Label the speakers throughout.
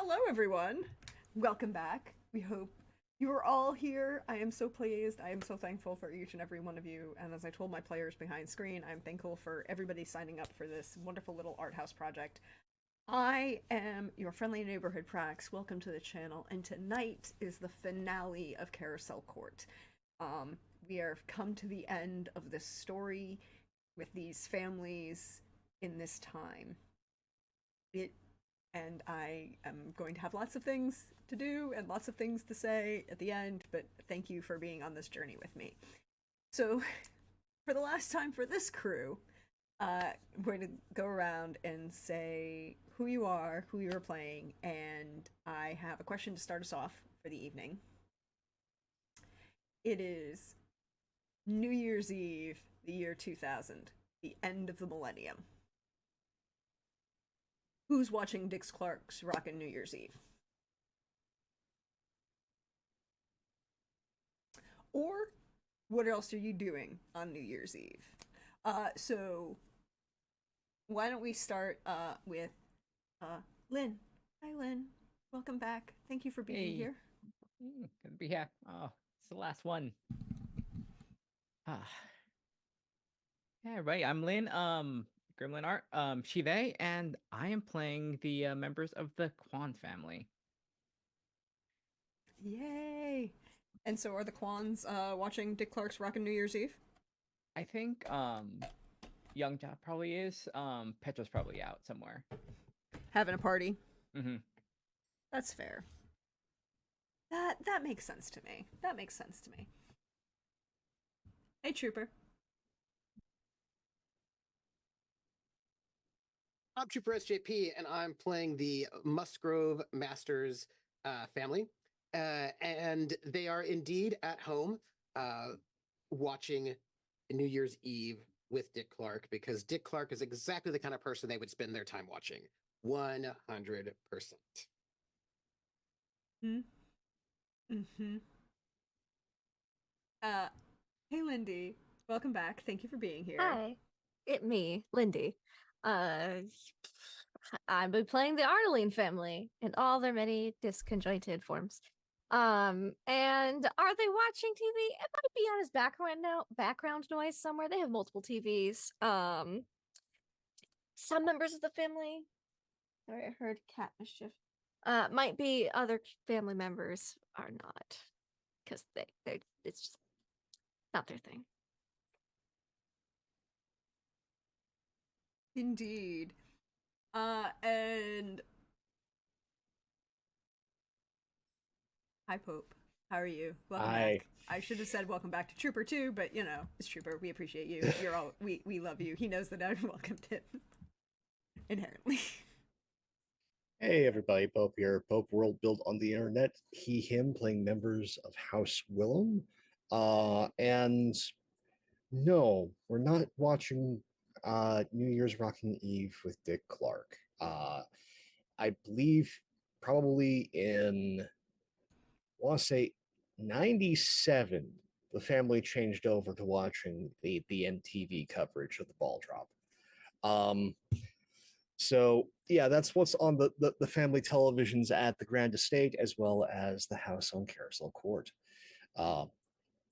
Speaker 1: Hello, everyone. Welcome back. We hope you are all here. I am so pleased. I am so thankful for each and every one of you. And as I told my players behind screen, I'm thankful for everybody signing up for this wonderful little art house project. I am your friendly neighborhood Prax. Welcome to the channel. And tonight is the finale of Carousel Court. We are come to the end of this story with these families in this time. And I am going to have lots of things to do and lots of things to say at the end, but thank you for being on this journey with me. So, for the last time for this crew, I'm going to go around and say who you are, who you're playing, and I have a question to start us off for the evening. It is New Year's Eve, the year 2000, the end of the millennium. Who's watching Dix Clark's Rockin' New Year's Eve? Or what else are you doing on New Year's Eve? So why don't we start with Lynn. Hi, Lynn. Welcome back. Thank you for being here.
Speaker 2: Good to be here. Oh, it's the last one. Yeah, right. I'm Lynn. Gremlin Art. Shive, and I am playing the members of the Quan family.
Speaker 1: Yay! And so are the Quans watching Dick Clark's Rockin' New Year's Eve?
Speaker 2: I think Young Ja probably is. Petra's probably out somewhere.
Speaker 1: Having a party.
Speaker 2: Mm-hmm.
Speaker 1: That's fair. That makes sense to me. That makes sense to me. Hey, Trooper.
Speaker 3: I'm Trooper SJP, and I'm playing the Musgrove Masters family. And they are indeed at home watching New Year's Eve with Dick Clark, because Dick Clark is exactly the kind of person they would spend their time watching. 100%.
Speaker 1: Mm-hmm. Hey, Lindy. Welcome back. Thank you for being here.
Speaker 4: Hi, me, Lindy. I've been playing the Ardeline family in all their many disconjointed forms. And are they watching TV? It might be on his background noise somewhere. They have multiple TVs. Some members of the family. Sorry, I heard cat mischief. Might be other family members are not, because it's just not their thing.
Speaker 1: Indeed. And hi, Pope. How are you? Welcome back. I should have said welcome back to Trooper too, but you know, it's Trooper. We appreciate you. You're all we love you. He knows that I've welcomed him inherently.
Speaker 5: Hey everybody, Pope here. Pope World built on the internet. He, him, playing members of House Willem. And no, we're not watching New Year's Rocking Eve with Dick Clark. I believe probably in, I want to say 97, the family changed over to watching the MTV coverage of the ball drop. So yeah, that's what's on the family televisions at the Grand Estate, as well as the house on Carousel Court.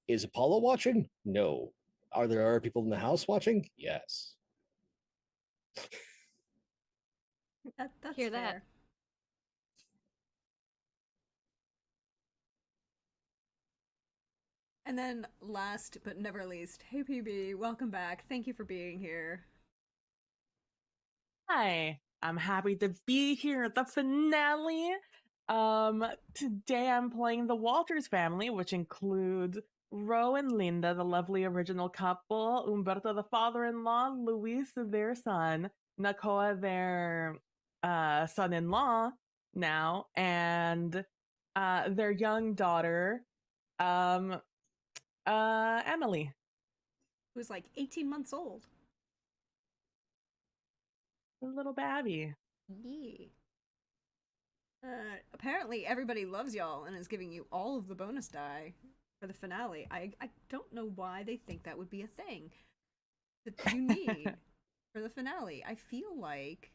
Speaker 5: Is Apollo watching? No. Are there other people in the house watching? Yes.
Speaker 1: That's
Speaker 4: Hear
Speaker 1: fair.
Speaker 4: that.
Speaker 1: And then last but never least, hey PB, welcome back. Thank you for being here.
Speaker 6: Hi, I'm happy to be here at the finale. Today I'm playing the Walters family, which includes Ro and Linda, the lovely original couple, Umberto, the father-in-law, Luis, their son, Nakoa, their son-in-law now, and their young daughter, Emily.
Speaker 1: Who's like 18 months old.
Speaker 6: A little babby.
Speaker 1: Yeah. Apparently everybody loves y'all and is giving you all of the bonus die for the finale. I don't know why they think that would be a thing that you need for the finale. I feel like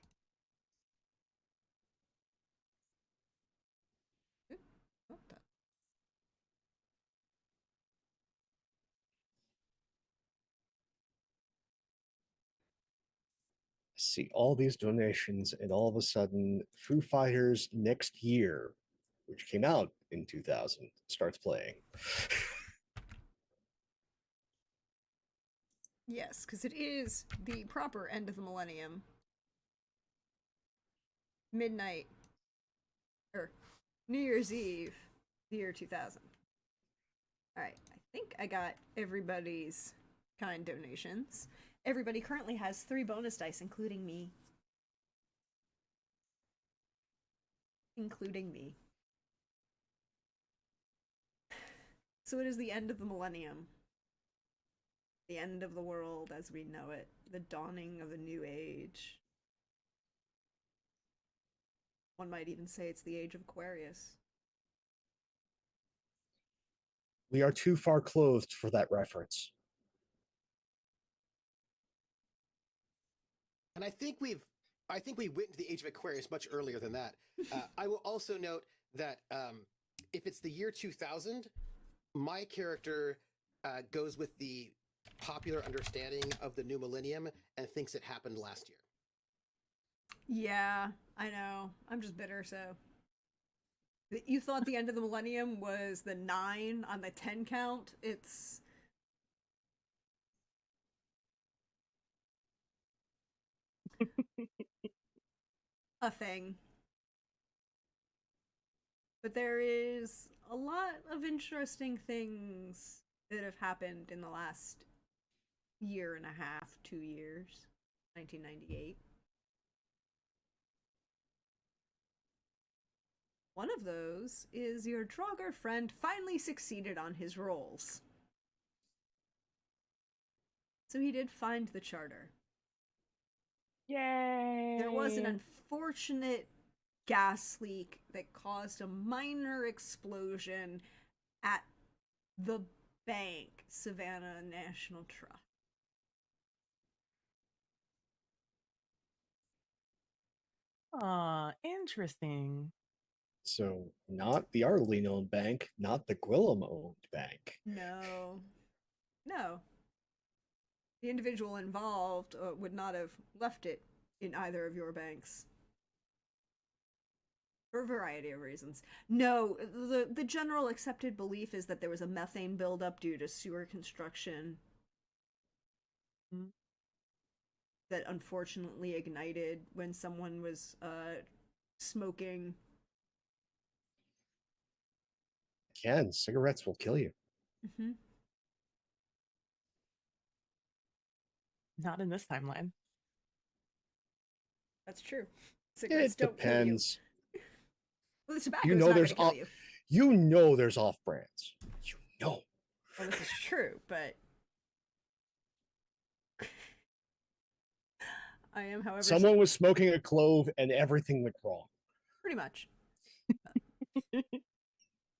Speaker 5: see all these donations, and all of a sudden, Foo Fighters Next Year, which came out in 2000, starts playing.
Speaker 1: Yes, because it is the proper end of the millennium. Midnight, or New Year's Eve, the year 2000. Alright, I think I got everybody's kind donations. Everybody currently has 3 bonus dice, including me. Including me. So it is the end of the millennium. The end of the world as we know it. The dawning of a new age. One might even say it's the age of Aquarius.
Speaker 5: We are too far clothed for that reference.
Speaker 3: And I think we went into the age of Aquarius much earlier than that. I will also note that if it's the year 2000, my character goes with the popular understanding of the new millennium and thinks it happened last year.
Speaker 1: Yeah, I know. I'm just bitter, so. You thought the end of the millennium was the 9 on the 10 count? It's... a thing. But there is a lot of interesting things that have happened in the last year and a half, 2 years. 1998. One of those is your Draugr friend finally succeeded on his roles. So he did find the charter.
Speaker 6: Yay!
Speaker 1: There was an unfortunate gas leak that caused a minor explosion at the bank, Savannah National Trust.
Speaker 6: Aw, interesting.
Speaker 5: So, not the Arlene owned bank, not the Gwillem owned bank.
Speaker 1: No. No. The individual involved would not have left it in either of your banks. For a variety of reasons. No, the general accepted belief is that there was a methane buildup due to sewer construction that unfortunately ignited when someone was smoking.
Speaker 5: Again, cigarettes will kill you.
Speaker 1: Mm-hmm.
Speaker 6: Not in this timeline.
Speaker 1: That's true. Cigarettes
Speaker 5: It
Speaker 1: don't
Speaker 5: depends.
Speaker 1: kill you. Well, the tobacco's
Speaker 5: You know
Speaker 1: not
Speaker 5: there's
Speaker 1: gonna kill you.
Speaker 5: You know there's off brands. You know.
Speaker 1: Well, this is true, but I am, however,
Speaker 5: Someone was smoking a clove and everything went wrong.
Speaker 1: pretty much.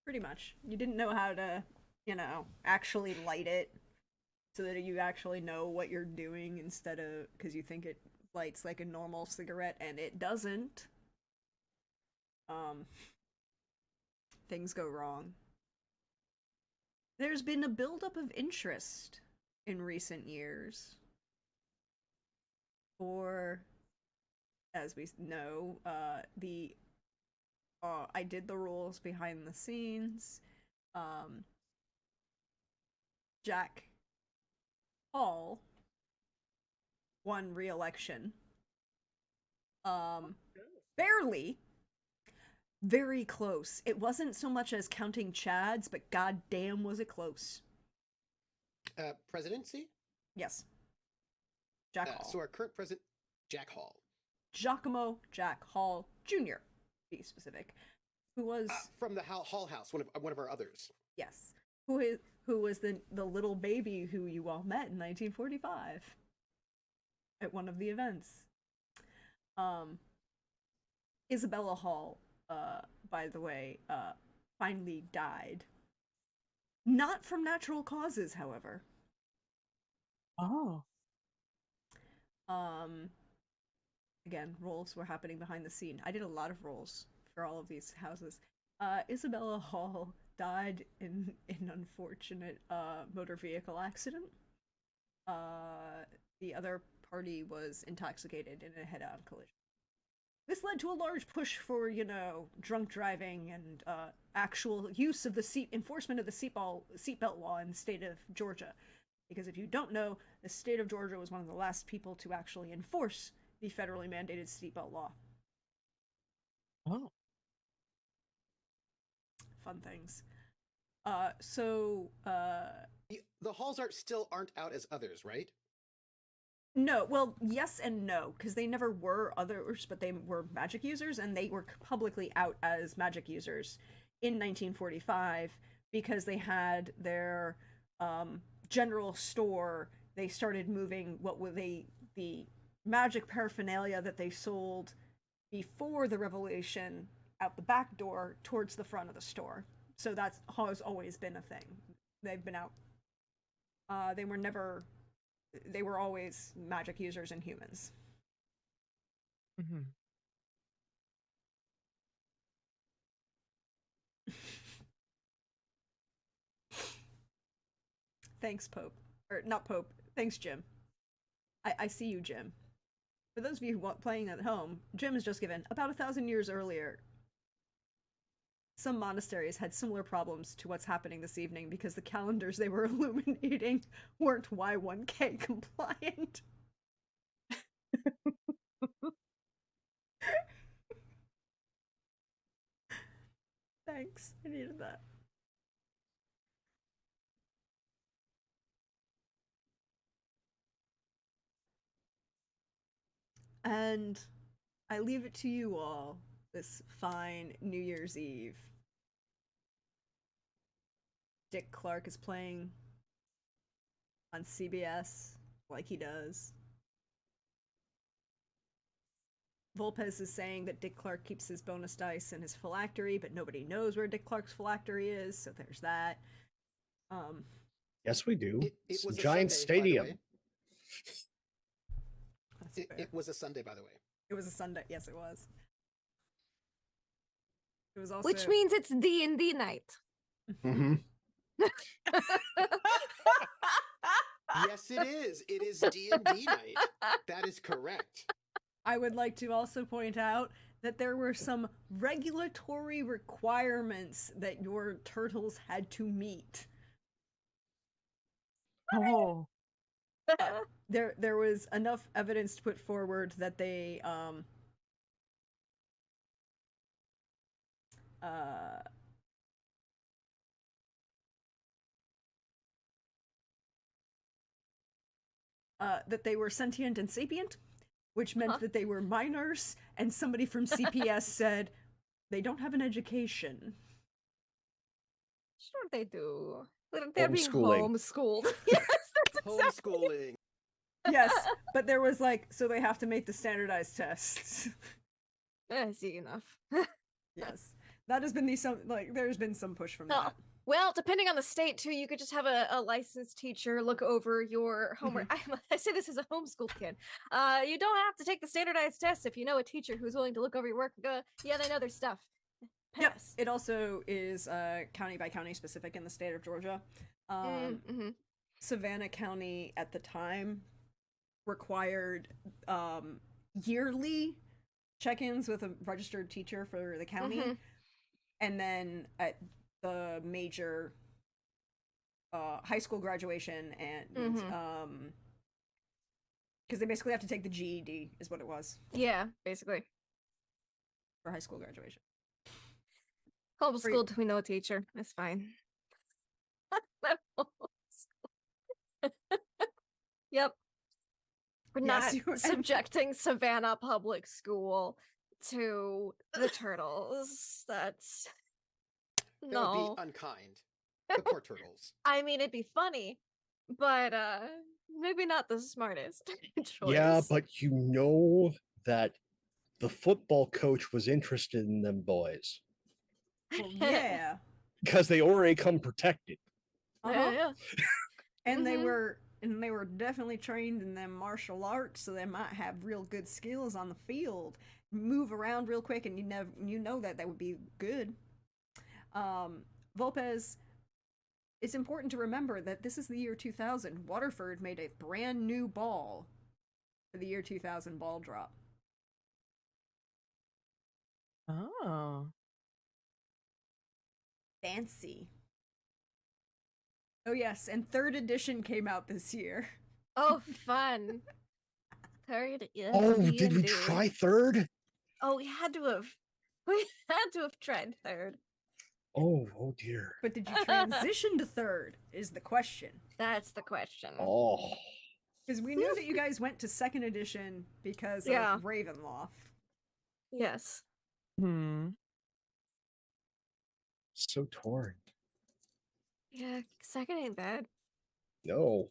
Speaker 1: Pretty much. You didn't know how to, actually light it so that you actually know what you're doing instead of because you think it lights like a normal cigarette and it doesn't. Things go wrong. There's been a buildup of interest in recent years for, as we know, I did the rules behind the scenes. Jack Hall won re-election. Barely. Very close. It wasn't so much as counting Chads, but goddamn was it close.
Speaker 3: Presidency?
Speaker 1: Yes. Jack Hall.
Speaker 3: So our current president, Jack Hall.
Speaker 1: Giacomo Jack Hall Jr., to be specific, who was
Speaker 3: from the Hall House, one of our others.
Speaker 1: Yes, who was the little baby who you all met in 1945 at one of the events. Isabella Hall, by the way, finally died. Not from natural causes, however.
Speaker 6: Oh.
Speaker 1: Again, roles were happening behind the scene. I did a lot of roles for all of these houses. Isabella Hall died in an unfortunate motor vehicle accident. The other party was intoxicated in a head-on collision. This led to a large push for, drunk driving and actual use of the enforcement of the seatbelt law in the state of Georgia. Because if you don't know, the state of Georgia was one of the last people to actually enforce the federally mandated seatbelt law.
Speaker 6: Oh.
Speaker 1: Fun things.
Speaker 3: The halls still aren't out as others, right?
Speaker 1: No, well, yes and no, because they never were others, but they were magic users, and they were publicly out as magic users in 1945 because they had their general store. They started moving the magic paraphernalia that they sold before the revolution out the back door towards the front of the store. So that's has always been a thing. They've been out. They were always magic users and humans.
Speaker 6: Mm-hmm.
Speaker 1: Thanks, Pope. Or not Pope. Thanks, Jim. I see you, Jim. For those of you who playing at home, Jim is just given about 1,000 years earlier. Some monasteries had similar problems to what's happening this evening because the calendars they were illuminating weren't Y1K compliant. Thanks. I needed that. And I leave it to you all this fine New Year's Eve. Dick Clark is playing on CBS like he does. Volpez is saying that Dick Clark keeps his bonus dice in his phylactery, but nobody knows where Dick Clark's phylactery is, so there's that.
Speaker 5: Yes, we do.
Speaker 3: It was
Speaker 5: a
Speaker 3: a
Speaker 5: giant
Speaker 3: Sunday, by the
Speaker 5: stadium.
Speaker 3: way. It was a Sunday, by the way.
Speaker 1: It was a Sunday. Yes, it was. It was also...
Speaker 4: Which means it's D&D night.
Speaker 5: Mm-hmm.
Speaker 3: Yes, it is. It is D&D night. That is correct.
Speaker 1: I would like to also point out that there were some regulatory requirements that your turtles had to meet.
Speaker 6: Oh.
Speaker 1: There was enough evidence to put forward that they that they were sentient and sapient, which meant that they were minors, and somebody from CPS said they don't have an education.
Speaker 4: Sure they do. They're being
Speaker 5: Homeschooling.
Speaker 4: homeschooled. Yes, that's exactly.
Speaker 3: Homeschooling.
Speaker 1: Yes, but there was so they have to make the standardized tests.
Speaker 4: See enough.
Speaker 1: Yes, that has been there's been some push from that.
Speaker 4: Well, depending on the state too, you could just have a licensed teacher look over your homework. I say this as a homeschool kid. You don't have to take the standardized test if you know a teacher who's willing to look over your work and go, yeah, they know their stuff. Pass.
Speaker 1: Yep. It also is county by county specific in the state of Georgia. Savannah County at the time required yearly check-ins with a registered teacher for the county, and then at the major high school graduation and because they basically have to take the GED is what it was.
Speaker 4: Yeah, basically.
Speaker 1: For high school graduation.
Speaker 4: Homeschooled, we know a teacher. It's fine. Yep. We're not subjecting Savannah Public School to the turtles. That's...
Speaker 3: That
Speaker 4: no.
Speaker 3: would be unkind. The poor turtles.
Speaker 4: I mean, it'd be funny, but maybe not the smartest choice.
Speaker 5: Yeah, but you know that the football coach was interested in them boys.
Speaker 1: Well, yeah.
Speaker 5: Because they already come protected.
Speaker 4: Yeah.
Speaker 1: And they were definitely trained in them martial arts, so they might have real good skills on the field. Move around real quick, and you know that would be good. Volpez, it's important to remember that this is the year 2000. Waterford made a brand new ball for the year 2000 ball drop.
Speaker 6: Oh.
Speaker 1: Fancy. Oh yes, and 3rd edition came out this year.
Speaker 4: Oh, fun. Third, yeah,
Speaker 5: Oh, did we
Speaker 4: D&D.
Speaker 5: try third?
Speaker 4: Oh, we had to have. We had to have tried third.
Speaker 5: Oh dear.
Speaker 1: But did you transition to 3rd is the question.
Speaker 4: That's the question.
Speaker 5: Oh,
Speaker 1: Because we knew that you guys went to 2nd edition because
Speaker 4: Yeah.
Speaker 1: of Ravenloft.
Speaker 4: Yes.
Speaker 5: so torn.
Speaker 4: Yeah, second ain't bad.
Speaker 5: No,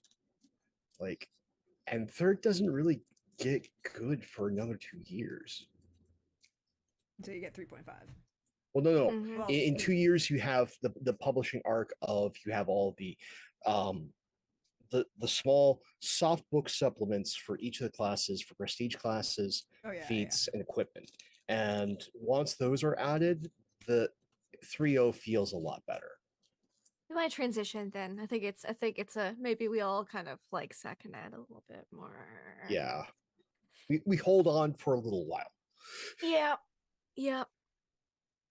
Speaker 5: like, and third doesn't really get good for another 2 years.
Speaker 1: Until you get 3.5.
Speaker 5: Well, no.
Speaker 4: Mhm.
Speaker 1: Well,
Speaker 5: In 2 years, you have the publishing arc of you have all the small soft book supplements for each of the classes, for prestige classes,
Speaker 1: oh yeah,
Speaker 5: feats, and equipment. And once those are added, the 3.0 feels a lot better.
Speaker 4: We might transition then. I think it's a maybe we all kind of like second ed a little bit more.
Speaker 5: Yeah. We hold on for a little while.
Speaker 4: Yeah. Yeah.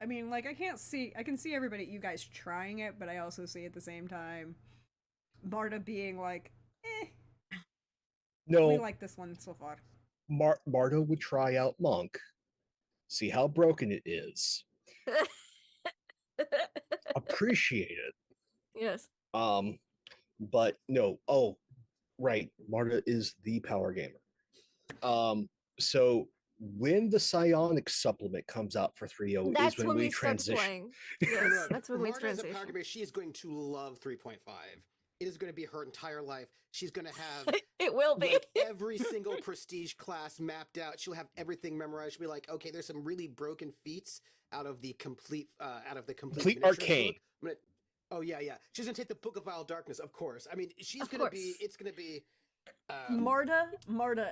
Speaker 1: I mean, like I can see everybody, you guys trying it, but I also see at the same time Marta being like, we
Speaker 5: No,
Speaker 1: like this one so far.
Speaker 5: Marta would try out Monk, see how broken it is, appreciate it.
Speaker 4: Yes.
Speaker 5: But no, oh, right, Marta is the power gamer. So when the psionic supplement comes out for 3.0
Speaker 4: That's
Speaker 5: is when
Speaker 4: when
Speaker 5: we
Speaker 4: start
Speaker 5: transition.
Speaker 4: playing. Yes, that's when we
Speaker 3: Marta as a power
Speaker 4: transition.
Speaker 3: gamer, she is going to love 3.5. It is going to be her entire life. She's going to have
Speaker 4: It will be.
Speaker 3: like every single prestige class mapped out. She'll have everything memorized. She'll be like, okay, there's some really broken feats out of the complete
Speaker 5: Complete
Speaker 3: miniatures
Speaker 5: arcane.
Speaker 3: book. Oh yeah. She's gonna take the Book of Vile Darkness, of course. I mean, she's
Speaker 4: Of
Speaker 3: gonna be.
Speaker 4: course.
Speaker 3: It's gonna be.
Speaker 1: Marta,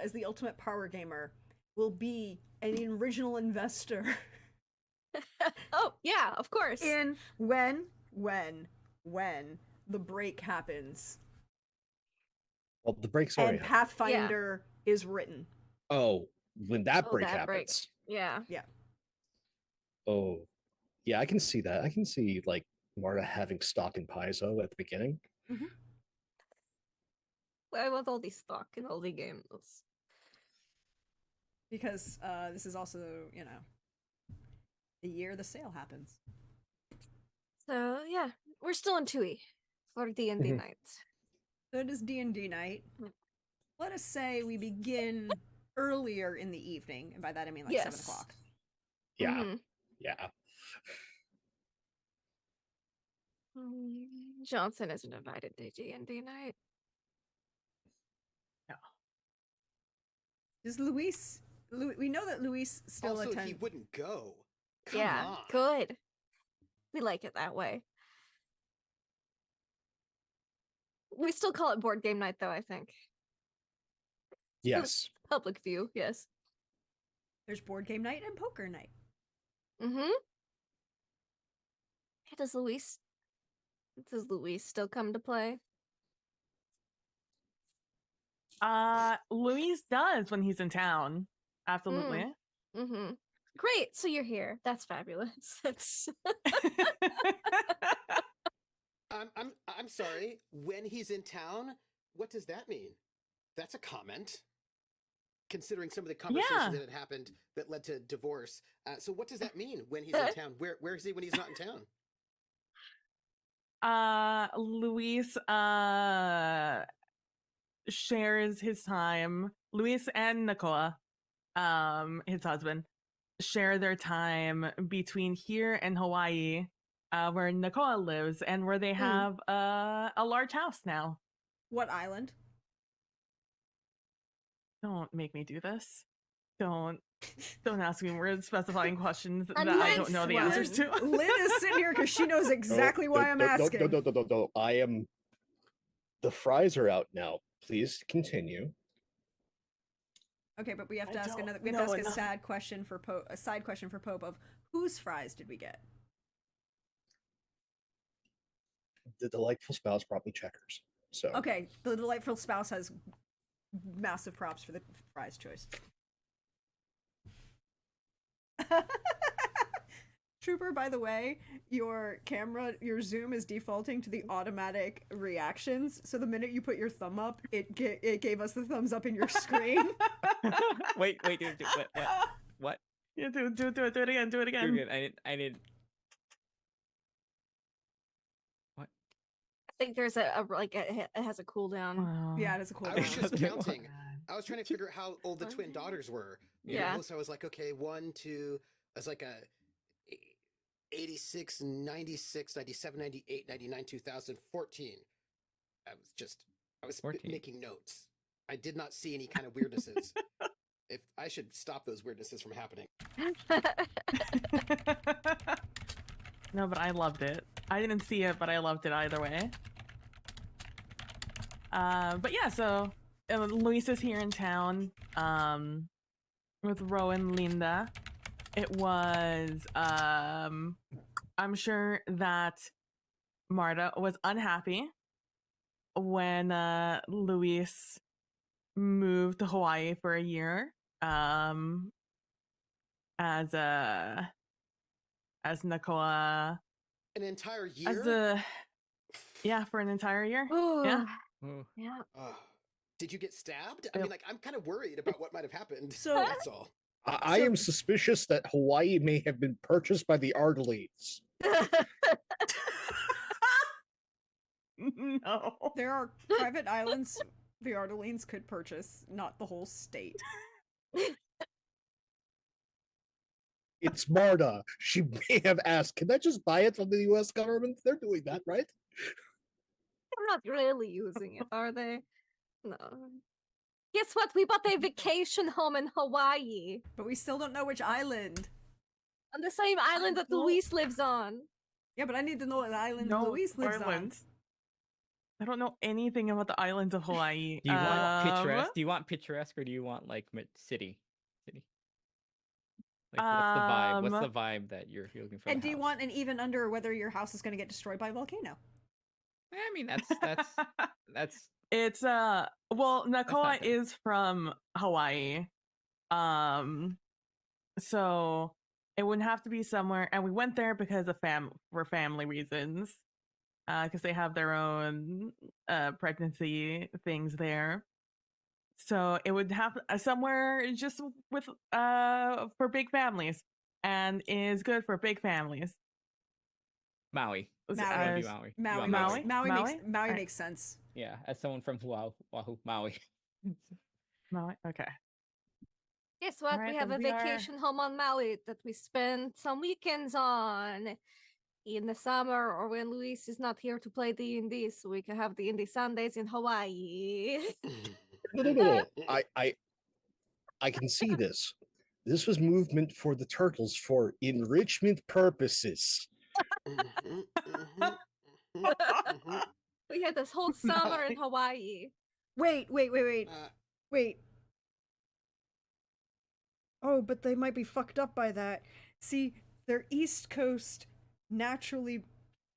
Speaker 1: as the ultimate power gamer, will be an original investor
Speaker 4: Oh, yeah, of course.
Speaker 1: in when the break happens
Speaker 5: Well, the break's already
Speaker 1: and
Speaker 5: happened.
Speaker 1: Pathfinder is written.
Speaker 5: Oh, when that
Speaker 4: Oh,
Speaker 5: break
Speaker 4: that break.
Speaker 5: happens.
Speaker 4: Yeah.
Speaker 5: Oh, yeah, I can see that. I can see like Marta having stock in Paizo at the beginning.
Speaker 4: Why was all the stock in all the games?
Speaker 1: Because this is also, the year the sale happens.
Speaker 4: So yeah, we're still in Tui for D&D
Speaker 5: Mhm.
Speaker 4: nights.
Speaker 1: So it is D&D night.
Speaker 4: Mm.
Speaker 1: Let us say we begin earlier in the evening, and by that I mean like 7
Speaker 4: Yes.
Speaker 1: o'clock.
Speaker 5: Yeah,
Speaker 4: Mhm.
Speaker 5: yeah.
Speaker 4: Johnson isn't invited to D&D night.
Speaker 1: Does Luis? We know that Luis still
Speaker 3: also,
Speaker 1: attends.
Speaker 3: he wouldn't go. Come
Speaker 4: Yeah,
Speaker 3: on.
Speaker 4: good. We like it that way. We still call it board game night, though. I think
Speaker 5: Yes.
Speaker 4: public view. Yes.
Speaker 1: There's board game night and poker night.
Speaker 4: Mm-hmm. Does Luis still come to play?
Speaker 6: Luis does when he's in town. Absolutely.
Speaker 4: Mm-hmm. Great. So you're here. That's fabulous. That's
Speaker 3: I'm sorry. When he's in town, what does that mean? That's a comment. Considering some of the conversations that had happened that led to divorce. So what does that mean when he's in town? Where is he when he's not in town?
Speaker 6: Luis shares his time. Luis and Nicola, his husband, share their time between here and Hawaii, where Nicola lives, and where they have a large house now.
Speaker 1: What island?
Speaker 6: Don't make me do this. Don't ask me weird specifying questions that
Speaker 4: A
Speaker 6: I don't
Speaker 4: nice
Speaker 6: know the
Speaker 4: one.
Speaker 6: answers to.
Speaker 1: Lynn is sitting here because she knows exactly why I'm asking.
Speaker 5: No. I am. The fries are out now. Please continue.
Speaker 1: Okay, but we have to
Speaker 6: I
Speaker 1: ask
Speaker 6: don't
Speaker 1: another. We have to
Speaker 6: know
Speaker 1: ask
Speaker 6: enough.
Speaker 1: a side question for Pope of whose fries did we get?
Speaker 5: The delightful spouse brought me checkers. So
Speaker 1: Okay, the delightful spouse has massive props for the prize choice. Trooper, by the way, your zoom is defaulting to the automatic reactions. So the minute you put your thumb up, it gave us the thumbs up in your screen.
Speaker 2: Wait, dude, what?
Speaker 6: Yeah, do it again. Do it again.
Speaker 2: Do it. I didn't. What?
Speaker 4: I think there's it has a cooldown.
Speaker 6: Wow.
Speaker 1: Yeah, it is a cool.
Speaker 3: I was just
Speaker 2: Okay.
Speaker 3: counting. I was trying to figure out how old the twin daughters were. You
Speaker 4: Yeah.
Speaker 3: know? So I was like, okay, 1, 2. I was like a 86, 96, 97, 98, 99, 2014. I was
Speaker 2: 14.
Speaker 3: making notes. I did not see any kind of weirdnesses. If I should stop those weirdnesses from happening.
Speaker 6: No, but I loved it. I didn't see it, but I loved it either way. But yeah, so Luis is here in town with Ro and Linda. It was, I'm sure that Marta was unhappy when Luis moved to Hawaii for a year as Nakoa.
Speaker 3: An entire
Speaker 6: As
Speaker 3: year?
Speaker 6: for an entire year.
Speaker 4: Ooh.
Speaker 6: Yeah.
Speaker 2: Ooh.
Speaker 4: Yeah.
Speaker 3: Did you get stabbed? I
Speaker 6: Yep.
Speaker 3: mean, like, I'm kind of worried about what might have happened.
Speaker 1: So-
Speaker 3: That's all.
Speaker 5: I am suspicious that Hawaii may have been purchased by the Ardaletes.
Speaker 6: No.
Speaker 1: There are private islands the Ardalines could purchase, not the whole state.
Speaker 5: It's Marta. She may have asked, can I just buy it from the US government? They're doing that, right?
Speaker 4: They're not really using it, are they? No. Guess what? We bought a vacation home in Hawaii.
Speaker 1: But we still don't know which island.
Speaker 4: On the same island that
Speaker 6: don't-
Speaker 4: Luis lives on.
Speaker 1: Yeah, but I need to know what island
Speaker 6: No
Speaker 1: Luis lives
Speaker 6: islands. I don't know anything about the islands of Hawaii.
Speaker 2: Do you want picturesque? Do you want picturesque, or do you want like city? City. Like, what's the vibe? What's the vibe that you're looking for?
Speaker 1: on. And
Speaker 2: the
Speaker 1: do you
Speaker 2: house?
Speaker 1: want an even under whether your house is going to get destroyed by a volcano?
Speaker 2: I mean, that's
Speaker 6: It's well, Nakoa
Speaker 2: bad.
Speaker 6: is from Hawaii. So it wouldn't have to be somewhere, and we went there because of family reasons. Because they have their own pregnancy things there. So it would have somewhere just with for big families, and is good for big families.
Speaker 2: Maui.
Speaker 6: Was-
Speaker 1: Maui.
Speaker 2: Wanna
Speaker 6: as-
Speaker 2: do Maui. You
Speaker 1: Maui,
Speaker 2: want
Speaker 6: Maui?
Speaker 1: Maui
Speaker 6: Alright.
Speaker 1: makes sense.
Speaker 2: Yeah, as someone from Oahu, Maui.
Speaker 6: Maui? Okay.
Speaker 4: Guess what?
Speaker 6: Alright,
Speaker 4: we have a
Speaker 6: then we are-
Speaker 4: vacation home on Maui that we spend some weekends on in the summer, or when Luis is not here to play D&D, so we can have D&D Sundays in Hawaii.
Speaker 5: No. I can see this. This was movement for the turtles for enrichment purposes.
Speaker 3: Mhm, mhm, mhm, mhm.
Speaker 4: We had this whole summer in Hawaii.
Speaker 1: Wait.
Speaker 3: Uh,
Speaker 1: Wait. Oh, but they might be fucked up by that. See, they're East Coast, naturally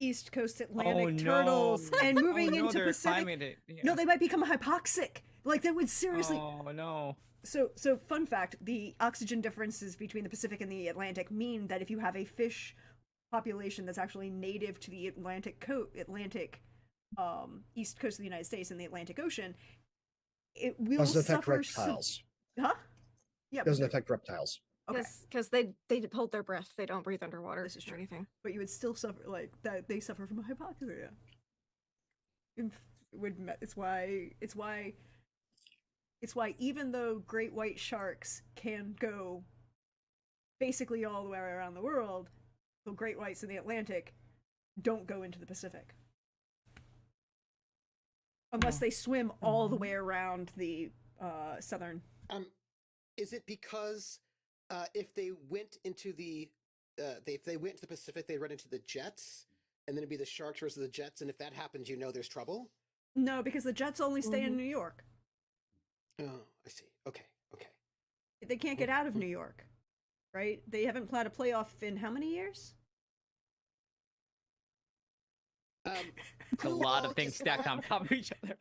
Speaker 1: East Coast Atlantic turtles, and moving into
Speaker 2: they're
Speaker 1: Pacific.
Speaker 2: climbing it, yeah.
Speaker 1: No, they might become hypoxic. Like they would seriously.
Speaker 2: Oh no.
Speaker 1: So fun fact: the oxygen differences between the Pacific and the Atlantic mean that if you have a fish population that's actually native to the Atlantic east coast of the United States and the Atlantic Ocean, it will
Speaker 5: Doesn't affect
Speaker 1: suffer.
Speaker 5: reptiles.
Speaker 1: Huh? Yeah,
Speaker 5: Doesn't
Speaker 1: but-
Speaker 5: affect reptiles.
Speaker 1: Okay.
Speaker 4: Because they hold their breath. They don't breathe underwater.
Speaker 1: This is
Speaker 4: or
Speaker 1: true.
Speaker 4: anything.
Speaker 1: But you would still suffer like that. They suffer from hypoxia. It's why even though great white sharks can go basically all the way around the world, the great whites in the Atlantic don't go into the Pacific unless they swim all the way around the southern.
Speaker 3: Is it because if they went into the if they went to the Pacific, they'd run into the jets, and then it'd be the sharks versus the jets, and if that happens, you know there's trouble?
Speaker 1: No, because the Jets only stay in New York.
Speaker 3: Oh, I see. Okay.
Speaker 1: They can't get out of New York, right? They haven't played a playoff in how many years?
Speaker 2: It's a lot of things stacked on top of each other.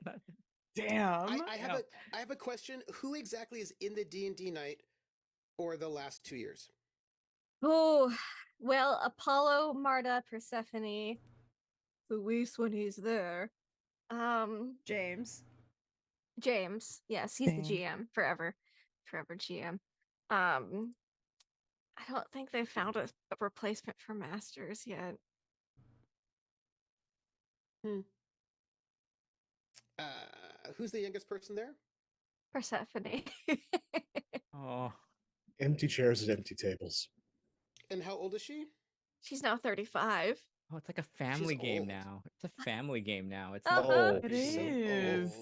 Speaker 6: Damn.
Speaker 3: I have a question. Who exactly is in the D&D night for the last 2 years?
Speaker 4: Oh, well, Apollo, Marta, Persephone, Luis when he's there.
Speaker 1: James.
Speaker 4: James. Yes, he's the
Speaker 6: James.
Speaker 4: GM forever. Forever GM. I don't think they found a replacement for Masters yet.
Speaker 3: Who's the youngest person there?
Speaker 4: Persephone.
Speaker 2: Oh,
Speaker 5: Empty chairs at empty tables.
Speaker 3: And how old is she?
Speaker 4: She's now 35.
Speaker 2: oh, it's like a family game
Speaker 3: old.
Speaker 2: now. It's a family game now. It's
Speaker 4: Uh-huh.
Speaker 2: not.
Speaker 5: Oh,
Speaker 6: It
Speaker 3: She's so
Speaker 6: is.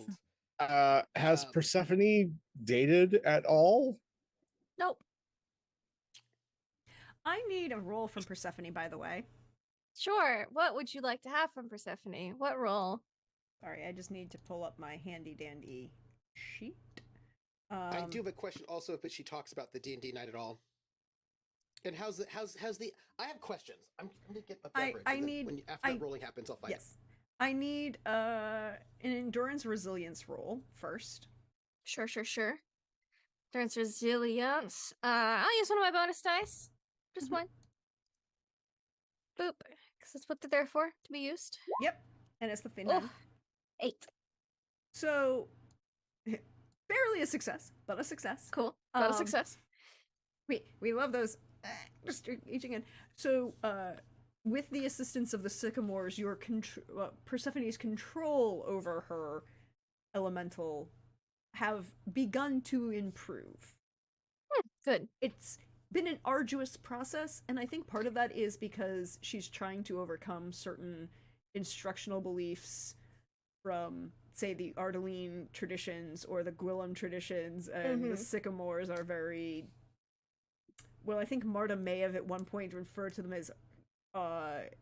Speaker 3: old.
Speaker 5: has Persephone dated at all?
Speaker 4: Nope.
Speaker 1: I need a roll from Persephone, by the way.
Speaker 4: Sure. What would you like to have from Persephone? What role?
Speaker 1: Sorry, I just need to pull up my handy dandy sheet.
Speaker 3: I do have a question also if she talks about the D&D night at all. And how's the I have questions. I'm gonna get a beverage.
Speaker 1: I
Speaker 3: and then
Speaker 1: need-
Speaker 3: after that rolling happens, I'll fight.
Speaker 1: Yes. I need an endurance resilience roll first.
Speaker 4: Sure. Endurance resilience. I'll use one of my bonus dice. Just one. Boop. Because that's what they're there for, to be used.
Speaker 1: Yep. And it's the FINALE.
Speaker 4: Oh, 8.
Speaker 1: So barely a success, but a success.
Speaker 4: Cool. Got a
Speaker 1: Um,
Speaker 4: success.
Speaker 1: We love those just reaching in. So with the assistance of the sycamores, your Persephone's control over her elemental have begun to improve.
Speaker 4: Good.
Speaker 1: It's been an arduous process, and I think part of that is because she's trying to overcome certain instructional beliefs from, say, the Ardeline traditions or the Gwillem traditions, and the sycamores are very... Well, I think Marta may have at one point referred to them as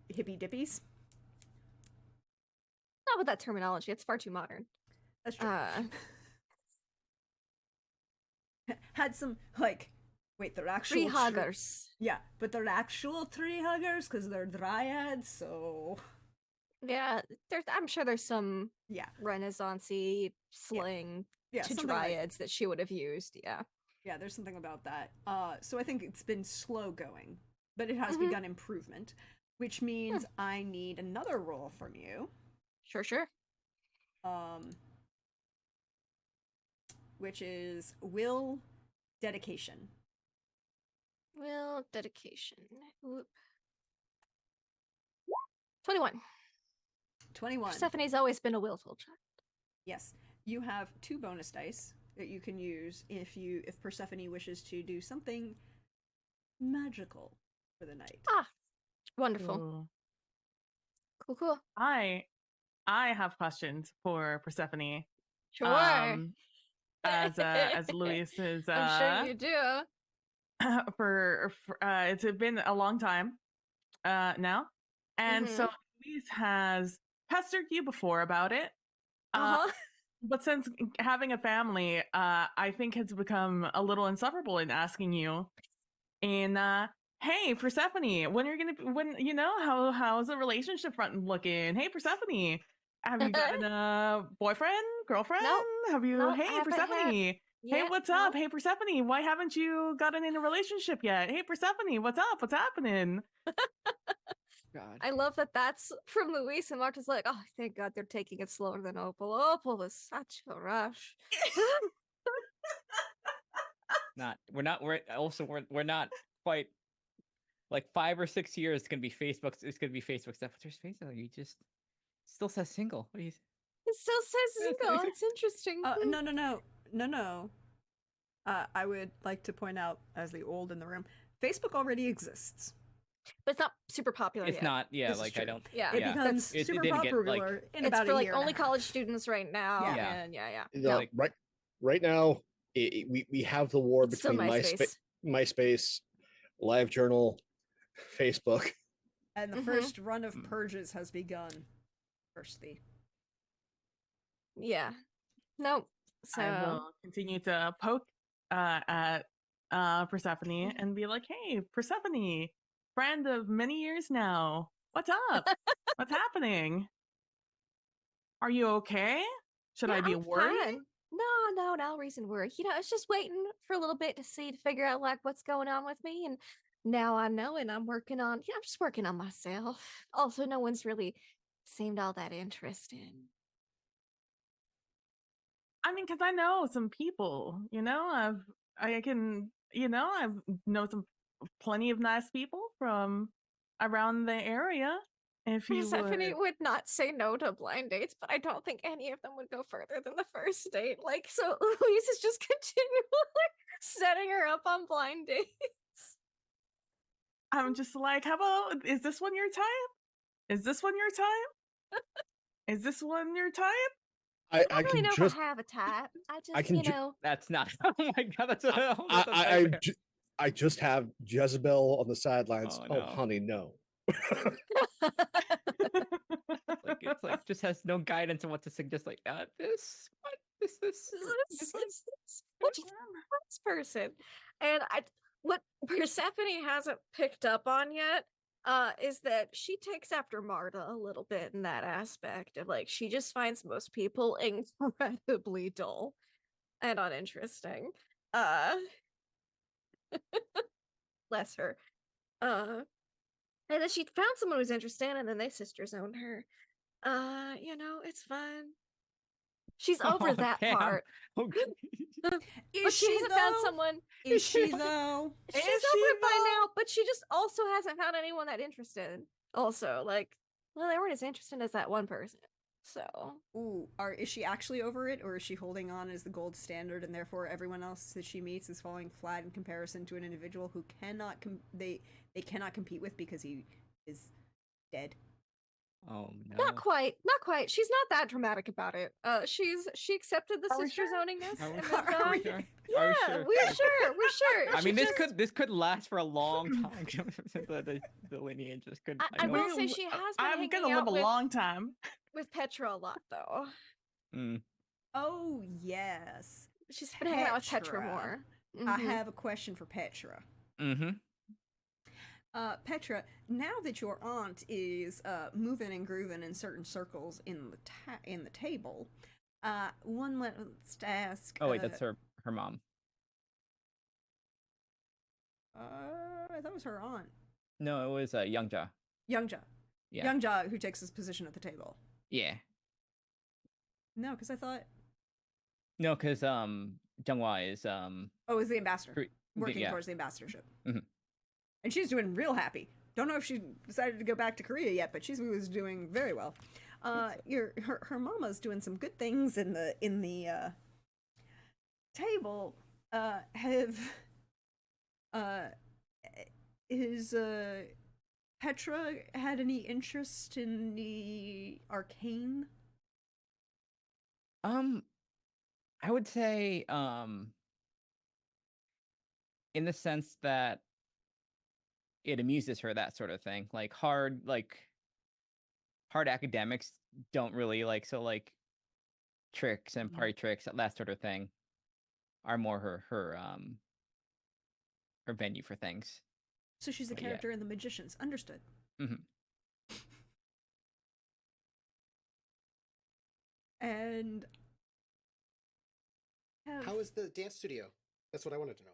Speaker 1: hippy dippies.
Speaker 4: Not with that terminology. It's far too modern.
Speaker 1: That's true. Had some, like, wait, they're actual...
Speaker 4: Tree huggers.
Speaker 1: Yeah, but they're actual tree huggers because they're dryads, so...
Speaker 4: Yeah, I'm sure there's some
Speaker 1: Yeah.
Speaker 4: Renaissance-y slang
Speaker 1: Yeah,
Speaker 4: to
Speaker 1: something like-
Speaker 4: dryads that she would have used. Yeah.
Speaker 1: Yeah, there's something about that. So I think it's been slow going, but it has
Speaker 4: Mhm.
Speaker 1: begun improvement, which means I need another roll from you.
Speaker 4: Sure.
Speaker 1: Which is will dedication.
Speaker 4: Will dedication. Whoop. 21.
Speaker 1: 21.
Speaker 4: Persephone's always been a willful child.
Speaker 1: Yes. You have 2 bonus dice that you can use if Persephone wishes to do something magical for the night.
Speaker 4: Wonderful.
Speaker 6: Cool.
Speaker 4: Cool.
Speaker 6: I have questions for Persephone.
Speaker 4: Sure.
Speaker 6: As Luis is
Speaker 4: I'm sure you do.
Speaker 6: for it's been a long time now, and so Luis has pestered you before about it. But since having a family, I think has become a little insufferable in asking you. And hey, Persephone, how's the relationship front looking? Hey, Persephone, have you gotten a boyfriend, girlfriend?
Speaker 4: Nope.
Speaker 6: Have you?
Speaker 4: Nope, I
Speaker 6: Hey,
Speaker 4: haven't
Speaker 6: Persephone. Hey,
Speaker 4: Yeah,
Speaker 6: what's
Speaker 4: no.
Speaker 6: up? Hey, Persephone, why haven't you gotten in a relationship yet? Hey, Persephone, what's up? What's happening?
Speaker 2: God.
Speaker 4: I love that that's from Luis, and Marta's like, oh, thank God they're taking it slower than Opal. Opal was such a rush.
Speaker 2: We're not quite like 5 or 6 years. It's gonna be Facebook. It's gonna be Facebook stuff. But there's Facebook. You just still says single. What do you...
Speaker 4: It still says single. It's interesting.
Speaker 1: No. I would like to point out, as the old in the room, Facebook already exists.
Speaker 4: But it's not super popular
Speaker 2: It's
Speaker 4: yet.
Speaker 2: not. Yeah,
Speaker 1: This is
Speaker 2: like I
Speaker 1: true.
Speaker 2: don't.
Speaker 4: Yeah.
Speaker 1: It
Speaker 2: Yeah.
Speaker 1: becomes
Speaker 2: It
Speaker 1: super
Speaker 2: didn't get, like-
Speaker 1: popular in
Speaker 4: It's
Speaker 1: about
Speaker 4: for
Speaker 1: a
Speaker 4: like
Speaker 1: year and a
Speaker 4: only
Speaker 1: half.
Speaker 4: college students right now.
Speaker 2: Yeah.
Speaker 4: And yeah.
Speaker 5: You know,
Speaker 4: No,
Speaker 2: Like-
Speaker 5: right now, we have the war
Speaker 4: it's still
Speaker 5: between
Speaker 4: MySpace.
Speaker 5: MySpace, LiveJournal, Facebook.
Speaker 1: And the
Speaker 4: Mhm.
Speaker 1: first run of
Speaker 2: Mm.
Speaker 1: purges has begun. Thirsty.
Speaker 4: Yeah. Nope. So
Speaker 6: I will continue to poke at Persephone and be like, hey, Persephone, friend of many years now. What's up? What's happening? Are you okay? Should
Speaker 4: Yeah,
Speaker 6: I be
Speaker 4: I'm
Speaker 6: worried?
Speaker 4: fine. No reason to worry. I was just waiting for a little bit to figure out like what's going on with me, and now I know, and I'm working on. I'm just working on myself. Also, no one's really seemed all that interested.
Speaker 6: I mean, because I know some people, I can, I've know some plenty of nice people from around the area. If you
Speaker 4: Persephone
Speaker 6: would,
Speaker 4: would not say no to blind dates, but I don't think any of them would go further than the first date. Like, so Louise is just continually setting her up on blind dates.
Speaker 6: I'm just like, how about, is this one your type? Is this one your type? Is this one your type?
Speaker 4: I
Speaker 5: I
Speaker 4: don't really
Speaker 5: can
Speaker 4: know
Speaker 5: just
Speaker 4: if I have a type. I just,
Speaker 5: I can
Speaker 4: you
Speaker 5: ju-
Speaker 4: know.
Speaker 2: That's not. Oh my god, that's a
Speaker 5: I,
Speaker 2: that's a
Speaker 5: I,
Speaker 2: nightmare.
Speaker 5: I just have Jezebel on the sidelines.
Speaker 2: Oh,
Speaker 5: Oh,
Speaker 2: no.
Speaker 5: honey, no.
Speaker 2: It's like just has no guidance on what to suggest. Like, this, what is this?
Speaker 4: Which this person? And what Persephone hasn't picked up on yet is that she takes after Marta a little bit in that aspect of like she just finds most people incredibly dull and uninteresting. Bless her. And then she found someone who's interesting, and then they sister zoned her. It's fine. She's over
Speaker 2: Oh,
Speaker 4: that
Speaker 2: damn.
Speaker 4: part.
Speaker 2: Okay.
Speaker 4: But
Speaker 1: Is
Speaker 4: she hasn't found
Speaker 1: though?
Speaker 4: someone.
Speaker 1: Is she though?
Speaker 4: She's
Speaker 6: Is
Speaker 4: over
Speaker 6: she,
Speaker 4: it by
Speaker 6: though?
Speaker 4: now, but she just also hasn't found anyone that interested. Also, like, well, they weren't as interested as that one person. So
Speaker 1: Ooh, is she actually over it, or is she holding on as the gold standard, and therefore everyone else that she meets is falling flat in comparison to an individual who they cannot compete with because he is dead?
Speaker 2: Oh no.
Speaker 4: not quite. She's not that dramatic about it. She accepted the
Speaker 6: Are we
Speaker 4: sister
Speaker 6: sure?
Speaker 4: zoningness,
Speaker 2: Are we
Speaker 4: and
Speaker 2: sure?
Speaker 4: then
Speaker 2: Are we
Speaker 4: yeah,
Speaker 2: sure? Are we sure?
Speaker 4: we're sure. We're sure.
Speaker 2: I
Speaker 4: She
Speaker 2: mean,
Speaker 4: just,
Speaker 2: this could last for a long time. the lineage just could.
Speaker 4: I
Speaker 2: know.
Speaker 4: will say she has been
Speaker 6: I'm
Speaker 4: hanging
Speaker 6: gonna live
Speaker 4: out
Speaker 6: a long time.
Speaker 4: with Petra a lot, though.
Speaker 2: Mm.
Speaker 1: Oh yes,
Speaker 4: She's been hanging out with Petra more.
Speaker 1: I
Speaker 4: Mhm.
Speaker 1: have a question for Petra.
Speaker 2: Mm-hmm.
Speaker 1: Petra, now that your aunt is moving and grooving in certain circles in the table, one let's ask.
Speaker 2: Oh wait, that's her mom.
Speaker 1: I thought it was her aunt,
Speaker 2: No, it was Youngja.
Speaker 1: Youngja.
Speaker 2: Yeah.
Speaker 1: Youngja, who takes his position at the table.
Speaker 2: Yeah.
Speaker 1: No, because I thought.
Speaker 2: No, because Jungwa is
Speaker 1: Oh, is the ambassador working
Speaker 2: yeah.
Speaker 1: towards the ambassadorship,
Speaker 2: Mhm.
Speaker 1: and she's doing real happy. Don't know if she decided to go back to Korea yet, but she was doing very well. Her mama's doing some good things in the table. Is Petra had any interest in the arcane?
Speaker 2: I would say in the sense that it amuses her, that sort of thing. Like hard academics don't really like, so like tricks and party tricks, that sort of thing are more her venue for things.
Speaker 1: So she's a
Speaker 2: But yeah.
Speaker 1: character in The Magicians. Understood.
Speaker 2: Mm-hmm.
Speaker 1: And
Speaker 3: How is the dance studio? That's what I wanted to know.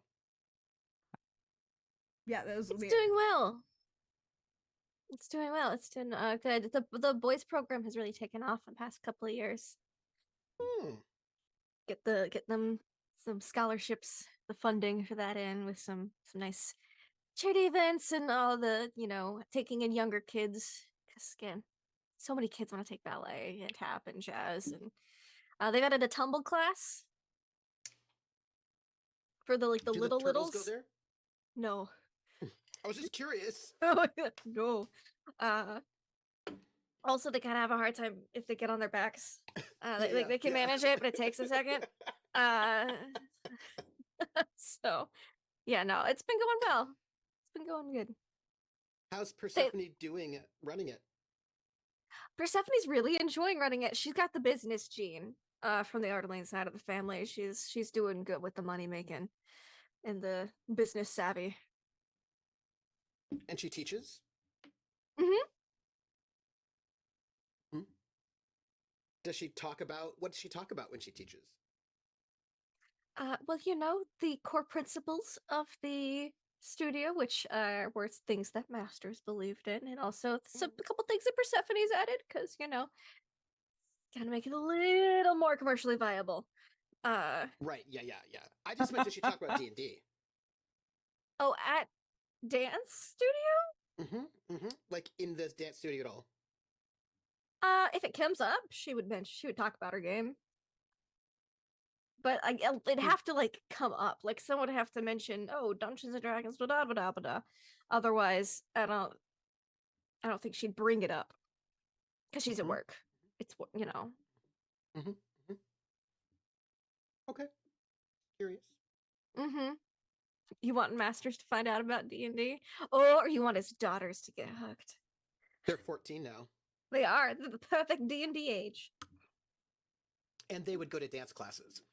Speaker 1: yeah, that was
Speaker 4: It's doing well. It's doing well. It's doing good. The boys program has really taken off in the past couple of years. Get them some scholarships, the funding for that in with some nice charity events and all the taking in younger kids, because again, so many kids want to take ballet and tap and jazz, and they've added a tumble class for the
Speaker 3: Do
Speaker 4: little
Speaker 3: the turtles
Speaker 4: littles.
Speaker 3: go there?
Speaker 4: No.
Speaker 3: I was just curious.
Speaker 4: No. Also, they kind of have a hard time if they get on their backs. They can manage it, but it takes a second. So, yeah, no, it's been going well. It's been going good.
Speaker 3: How's Persephone doing at running it?
Speaker 4: Persephone's really enjoying running it. She's got the business gene from the Ardeline side of the family. She's doing good with the money making and the business savvy.
Speaker 3: And she teaches?
Speaker 4: Mm-hmm.
Speaker 3: does she talk about? What does she talk about when she teaches?
Speaker 4: Well, you know, the core principles of the studio, which were things that masters believed in, and also a couple things that Persephone's added, because, you know, gotta make it a little more commercially viable.
Speaker 3: Right. Yeah. I just meant, does she talk about D&D?
Speaker 4: Oh, at dance studio?
Speaker 3: Like in this dance studio at all?
Speaker 4: If it comes up, she would talk about her game. But it'd have to like come up. Like someone would have to mention, oh, Dungeons and Dragons, blah blah blah blah blah. Otherwise, I don't think she'd bring it up because she's at work. It's you know.
Speaker 3: Okay. Curious.
Speaker 4: You want Masters to find out about D&D, or you want his daughters to get hooked?
Speaker 3: They're 14 now.
Speaker 4: They are. They're the perfect D&D age.
Speaker 3: And they would go to dance classes.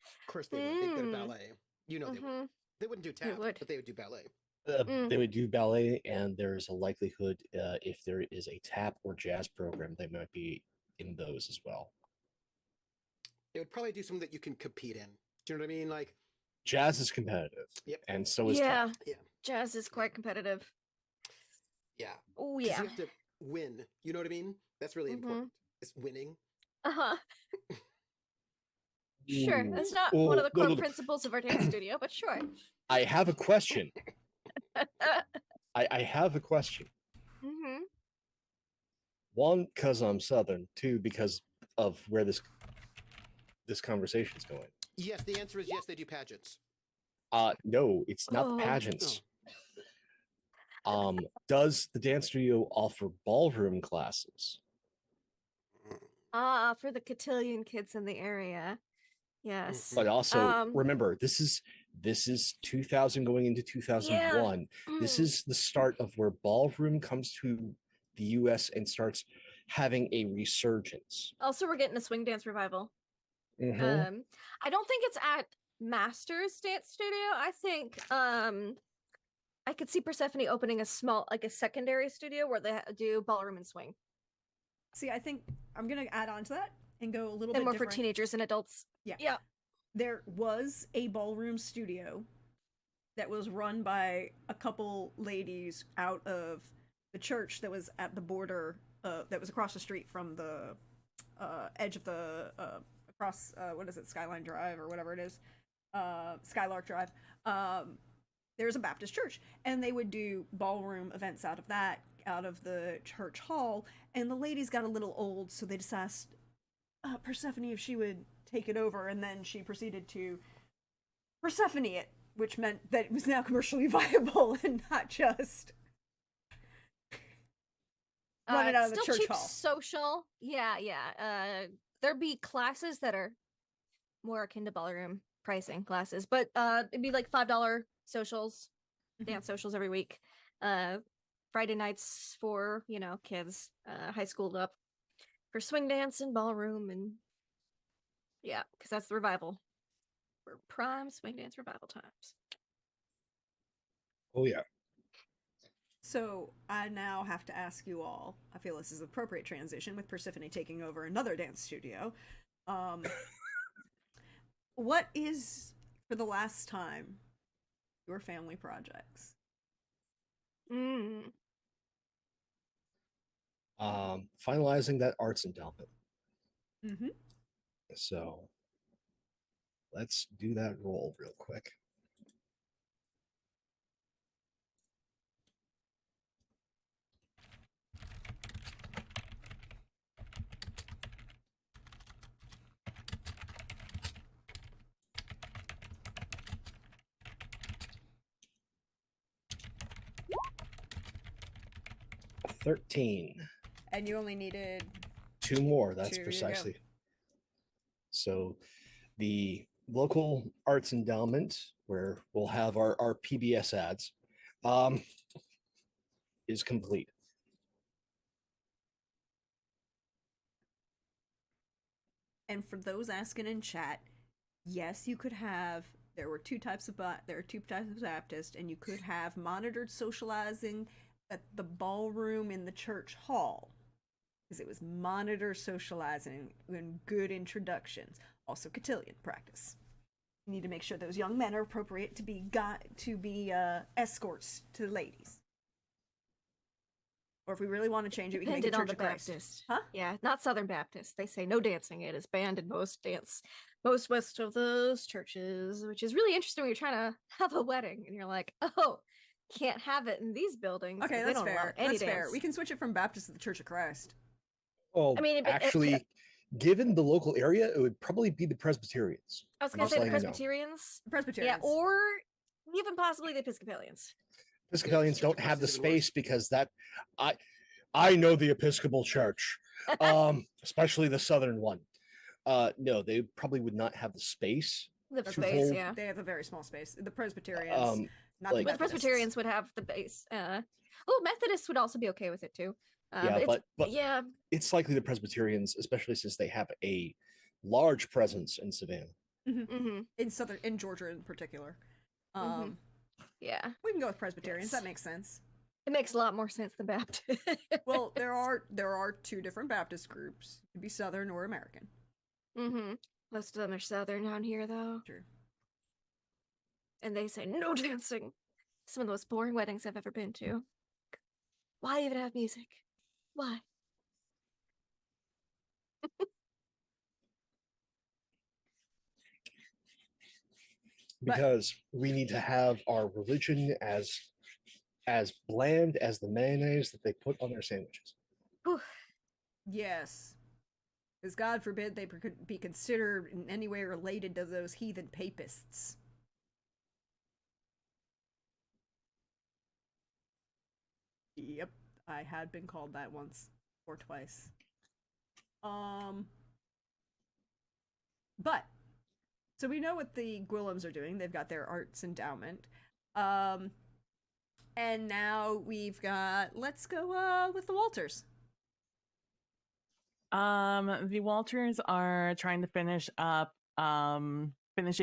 Speaker 3: Of course they would. They'd go to ballet. You know they would. They wouldn't do tap, but they would do ballet.
Speaker 5: They would do ballet, and there's a likelihood if there is a tap or jazz program, they might be in those as well.
Speaker 3: They would probably do something that you can compete in. Do you know what I mean? Like
Speaker 5: jazz is competitive.
Speaker 3: Yep.
Speaker 5: And so is tap.
Speaker 3: Yeah.
Speaker 4: Jazz is quite competitive.
Speaker 3: Yeah.
Speaker 4: Oh yeah.
Speaker 3: You have to win. You know what I mean? That's really important. It's winning.
Speaker 4: Sure. That's not one of the core principles of our dance studio, but sure.
Speaker 5: I have a question. I have a question. One, because I'm Southern. Two, because of where this conversation is going.
Speaker 3: Yes, the answer is yes, they do pageants.
Speaker 5: No, it's not the pageants. Does the dance studio offer ballroom classes?
Speaker 4: For the cotillion kids in the area. Yes.
Speaker 5: But also remember, this is 2000 going into 2001. This is the start of where ballroom comes to the US and starts having a resurgence.
Speaker 4: Also, we're getting a swing dance revival. I don't think it's at Masters Dance Studio. I think I could see Persephone opening a small, like a secondary studio where they do ballroom and swing.
Speaker 1: See, I think I'm gonna add on to that and go a little bit
Speaker 4: more
Speaker 1: different.
Speaker 4: for teenagers and adults. Yeah.
Speaker 1: There was a ballroom studio that was run by a couple ladies out of the church that was at the border, that was across the street from the edge of the across what is it, Skyline Drive or whatever it is, Skylark Drive. There's a Baptist church, and they would do ballroom events out of that, out of the church hall. And the ladies got a little old, so they just asked Persephone if she would take it over, and then she proceeded to Persephone it, which meant that it was now commercially viable and not just running out of the
Speaker 4: still
Speaker 1: church
Speaker 4: cheap
Speaker 1: hall.
Speaker 4: Social, yeah. There'd be classes that are more akin to ballroom pricing classes, but it'd be like $5 socials, dance socials every week. Friday nights for kids, high schooled up, for swing dance and ballroom, and yeah, because that's the revival. We're prime swing dance revival times.
Speaker 5: Oh yeah.
Speaker 1: So I now have to ask you all, I feel this is an appropriate transition with Persephone taking over another dance studio. What is, for the last time, your family projects?
Speaker 5: Finalizing that arts endowment.
Speaker 1: Mm-hmm.
Speaker 5: So let's do that roll real quick. $13.
Speaker 1: And you only needed
Speaker 5: 2 more. That's
Speaker 1: two,
Speaker 5: precisely. So the local arts endowment, where we'll have our PBS ads, is complete.
Speaker 1: And for those asking in chat, yes, you could have. There are two types of Baptist, and you could have monitored socializing at the ballroom in the church hall. because it was monitor socializing and good introductions. Also, cotillion practice. You need to make sure those young men are appropriate to be escorts to the ladies. Or if we really want to change it, we can make it
Speaker 4: Depended on
Speaker 1: Church
Speaker 4: the
Speaker 1: of Christ.
Speaker 4: Baptist.
Speaker 1: Huh?
Speaker 4: Yeah, not Southern Baptist. They say no dancing. It is banned in most west of those churches, which is really interesting when you're trying to have a wedding and you're like, oh, can't have it in these buildings.
Speaker 1: Okay,
Speaker 4: 'cause they
Speaker 1: that's
Speaker 4: don't allow
Speaker 1: fair.
Speaker 4: any
Speaker 1: That's fair.
Speaker 4: dance.
Speaker 1: We can switch it from Baptist to the Church of Christ.
Speaker 5: Oh,
Speaker 4: I mean,
Speaker 5: actually, given the local area, it would probably be the Presbyterians.
Speaker 4: I was gonna
Speaker 5: Most
Speaker 4: say the
Speaker 5: likely, no.
Speaker 4: Presbyterians.
Speaker 1: Presbyterians.
Speaker 4: Yeah, or even possibly the Episcopalians.
Speaker 5: Episcopalians
Speaker 3: Church of
Speaker 5: don't have the
Speaker 3: Christ is even worse.
Speaker 5: space because I know the Episcopal Church, especially the southern one. No, they probably would not have the space.
Speaker 4: The
Speaker 1: That's
Speaker 4: space,
Speaker 5: whole-
Speaker 4: yeah.
Speaker 1: They have a very small space. The Presbyterians, not
Speaker 5: like-
Speaker 1: the
Speaker 4: But the
Speaker 1: Methodists.
Speaker 4: Presbyterians would have the base. Methodists would also be okay with it too.
Speaker 5: Yeah, but
Speaker 4: yeah,
Speaker 5: it's likely the Presbyterians, especially since they have a large presence in Savannah.
Speaker 1: in Georgia in particular.
Speaker 4: yeah.
Speaker 1: We can go with Presbyterians.
Speaker 4: Yes.
Speaker 1: That makes sense.
Speaker 4: It makes a lot more sense than Baptist.
Speaker 1: Well, there are two different Baptist groups. It could be Southern or American.
Speaker 4: Most of them are Southern down here, though.
Speaker 1: Sure.
Speaker 4: And they say no dancing. Some of the most boring weddings I've ever been to. Why even have music? Why?
Speaker 5: Because we need to have our religion as bland as the mayonnaise that they put on their sandwiches.
Speaker 4: Whew.
Speaker 1: Yes. Because God forbid they could be considered in any way related to those heathen papists. Yep, I had been called that once or twice. But so we know what the Gwillums are doing. They've got their arts endowment. And now we've got, let's go with the Walters.
Speaker 6: The Walters are trying to finishing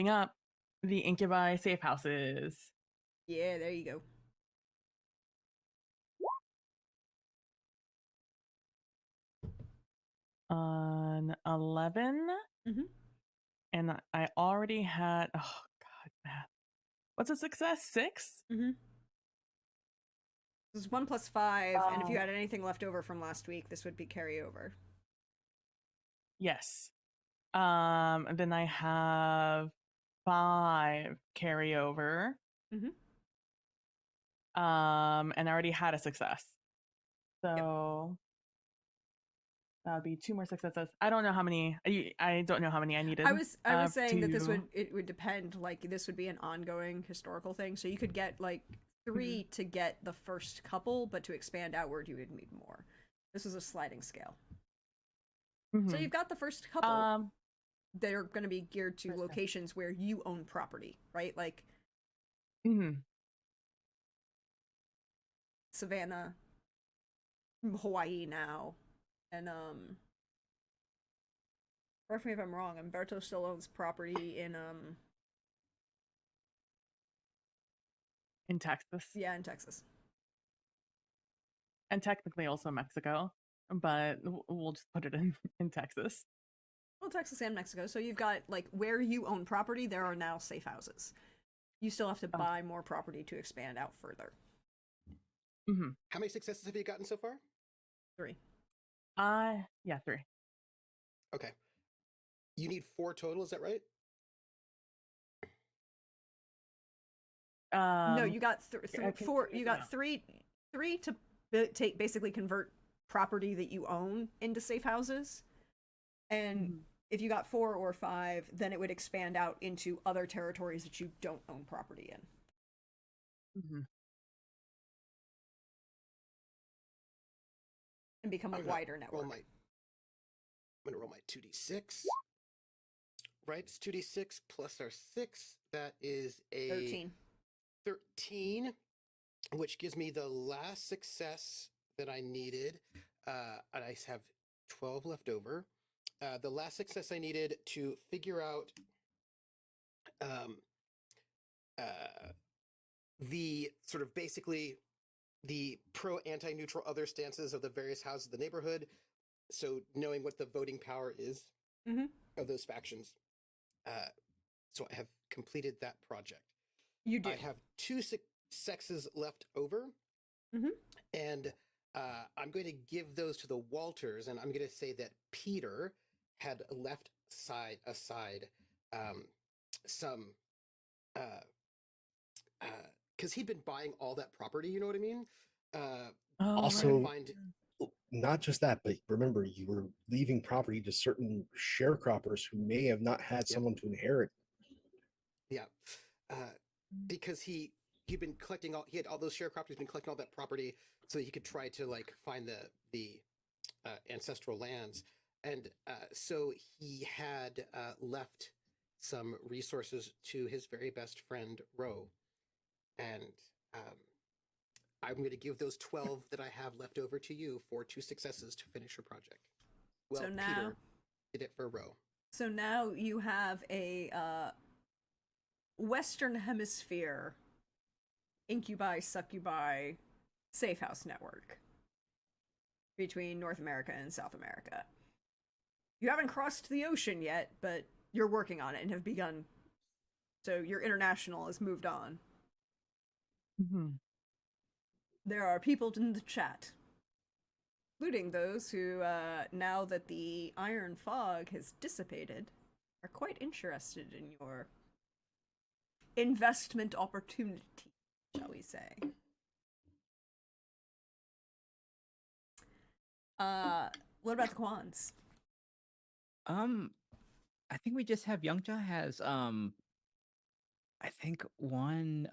Speaker 6: up the Incubi safe houses.
Speaker 1: Yeah, there you go.
Speaker 6: On 11. And I already had, oh god, math. What's a success? 6?
Speaker 1: This is 1 + 5, and if you had anything left over from last week, this would be carryover.
Speaker 6: Yes. Then I have 5 carryover. And I already had a success. So that would be 2 more successes. I don't know how many. I don't know how many I needed.
Speaker 1: I was saying that it would depend. Like, this would be an ongoing historical thing. So you could get like 3 to get the first couple, but to expand outward, you would need more. This is a sliding scale. So you've got the first couple. They're going to be geared to locations where you own property, right? Like Savannah, Hawaii now, and correct me if I'm wrong, Umberto still owns property in
Speaker 6: Texas.
Speaker 1: Yeah, in Texas.
Speaker 6: And technically also Mexico, but we'll just put it in Texas.
Speaker 1: Well, Texas and Mexico. So you've got, like, where you own property, there are now safe houses. You still have to buy more property to expand out further.
Speaker 3: How many successes have you gotten so far?
Speaker 1: 3.
Speaker 6: 3.
Speaker 3: Okay. You need 4 total, is that right?
Speaker 1: No, you got 4. You got 3 to basically convert property that you own into safe houses, and if you got 4 or 5, then it would expand out into other territories that you don't own property in, and become a wider network.
Speaker 3: I'm gonna roll my 2d6. Right, it's 2d6 plus our 6. That is a 13, which gives me the last success that I needed. And I have 12 left over. The last success I needed to figure out the sort of basically the pro, anti, neutral, other stances of the various houses of the neighborhood so knowing what the voting power is
Speaker 1: Mhm.
Speaker 3: of those factions. So I have completed that project.
Speaker 1: You do.
Speaker 3: I have two sexes left over,
Speaker 1: Mhm.
Speaker 3: and I'm going to give those to the Walters, and I'm going to say that Peter had left aside some because he'd been buying all that property. You know what I mean?
Speaker 6: Oh,
Speaker 3: Trying to
Speaker 5: Also,
Speaker 3: find
Speaker 5: not just that, but remember, you were leaving property to certain sharecroppers who may have not had
Speaker 3: Yep.
Speaker 5: someone to inherit.
Speaker 3: yeah, because he'd been collecting he had all those sharecroppers, he'd been collecting all that property so that he could try to like find the ancestral lands, and so he had left some resources to his very best friend Ro, and um, I'm going to give those 12 that I have left over to you for 2 successes to finish your project. Well,
Speaker 1: So now-
Speaker 3: Peter did it for Ro.
Speaker 1: So now you have a Western Hemisphere incubi succubi safe house network between North America and South America. You haven't crossed the ocean yet, but you're working on it and have begun. So your international has moved on.
Speaker 6: Mhm.
Speaker 1: There are people in the chat, including those who, now that the iron fog has dissipated, are quite interested in your investment opportunity, shall we say. What about the Quans?
Speaker 2: I think we just have Youngja has I think one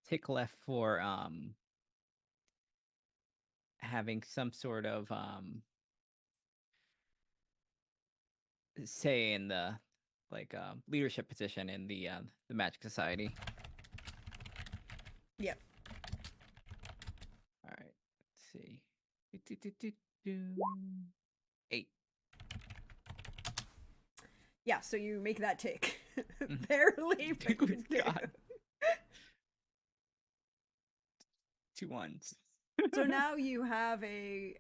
Speaker 2: tick left for having some sort of say in the like leadership position in the Magic Society.
Speaker 1: Yep.
Speaker 2: All right. Let's see. 8.
Speaker 1: Yeah, so you make that tick.
Speaker 2: Mhm.
Speaker 1: Barely, but you
Speaker 2: Good
Speaker 1: do.
Speaker 2: God. 2 1s.
Speaker 1: So now you have a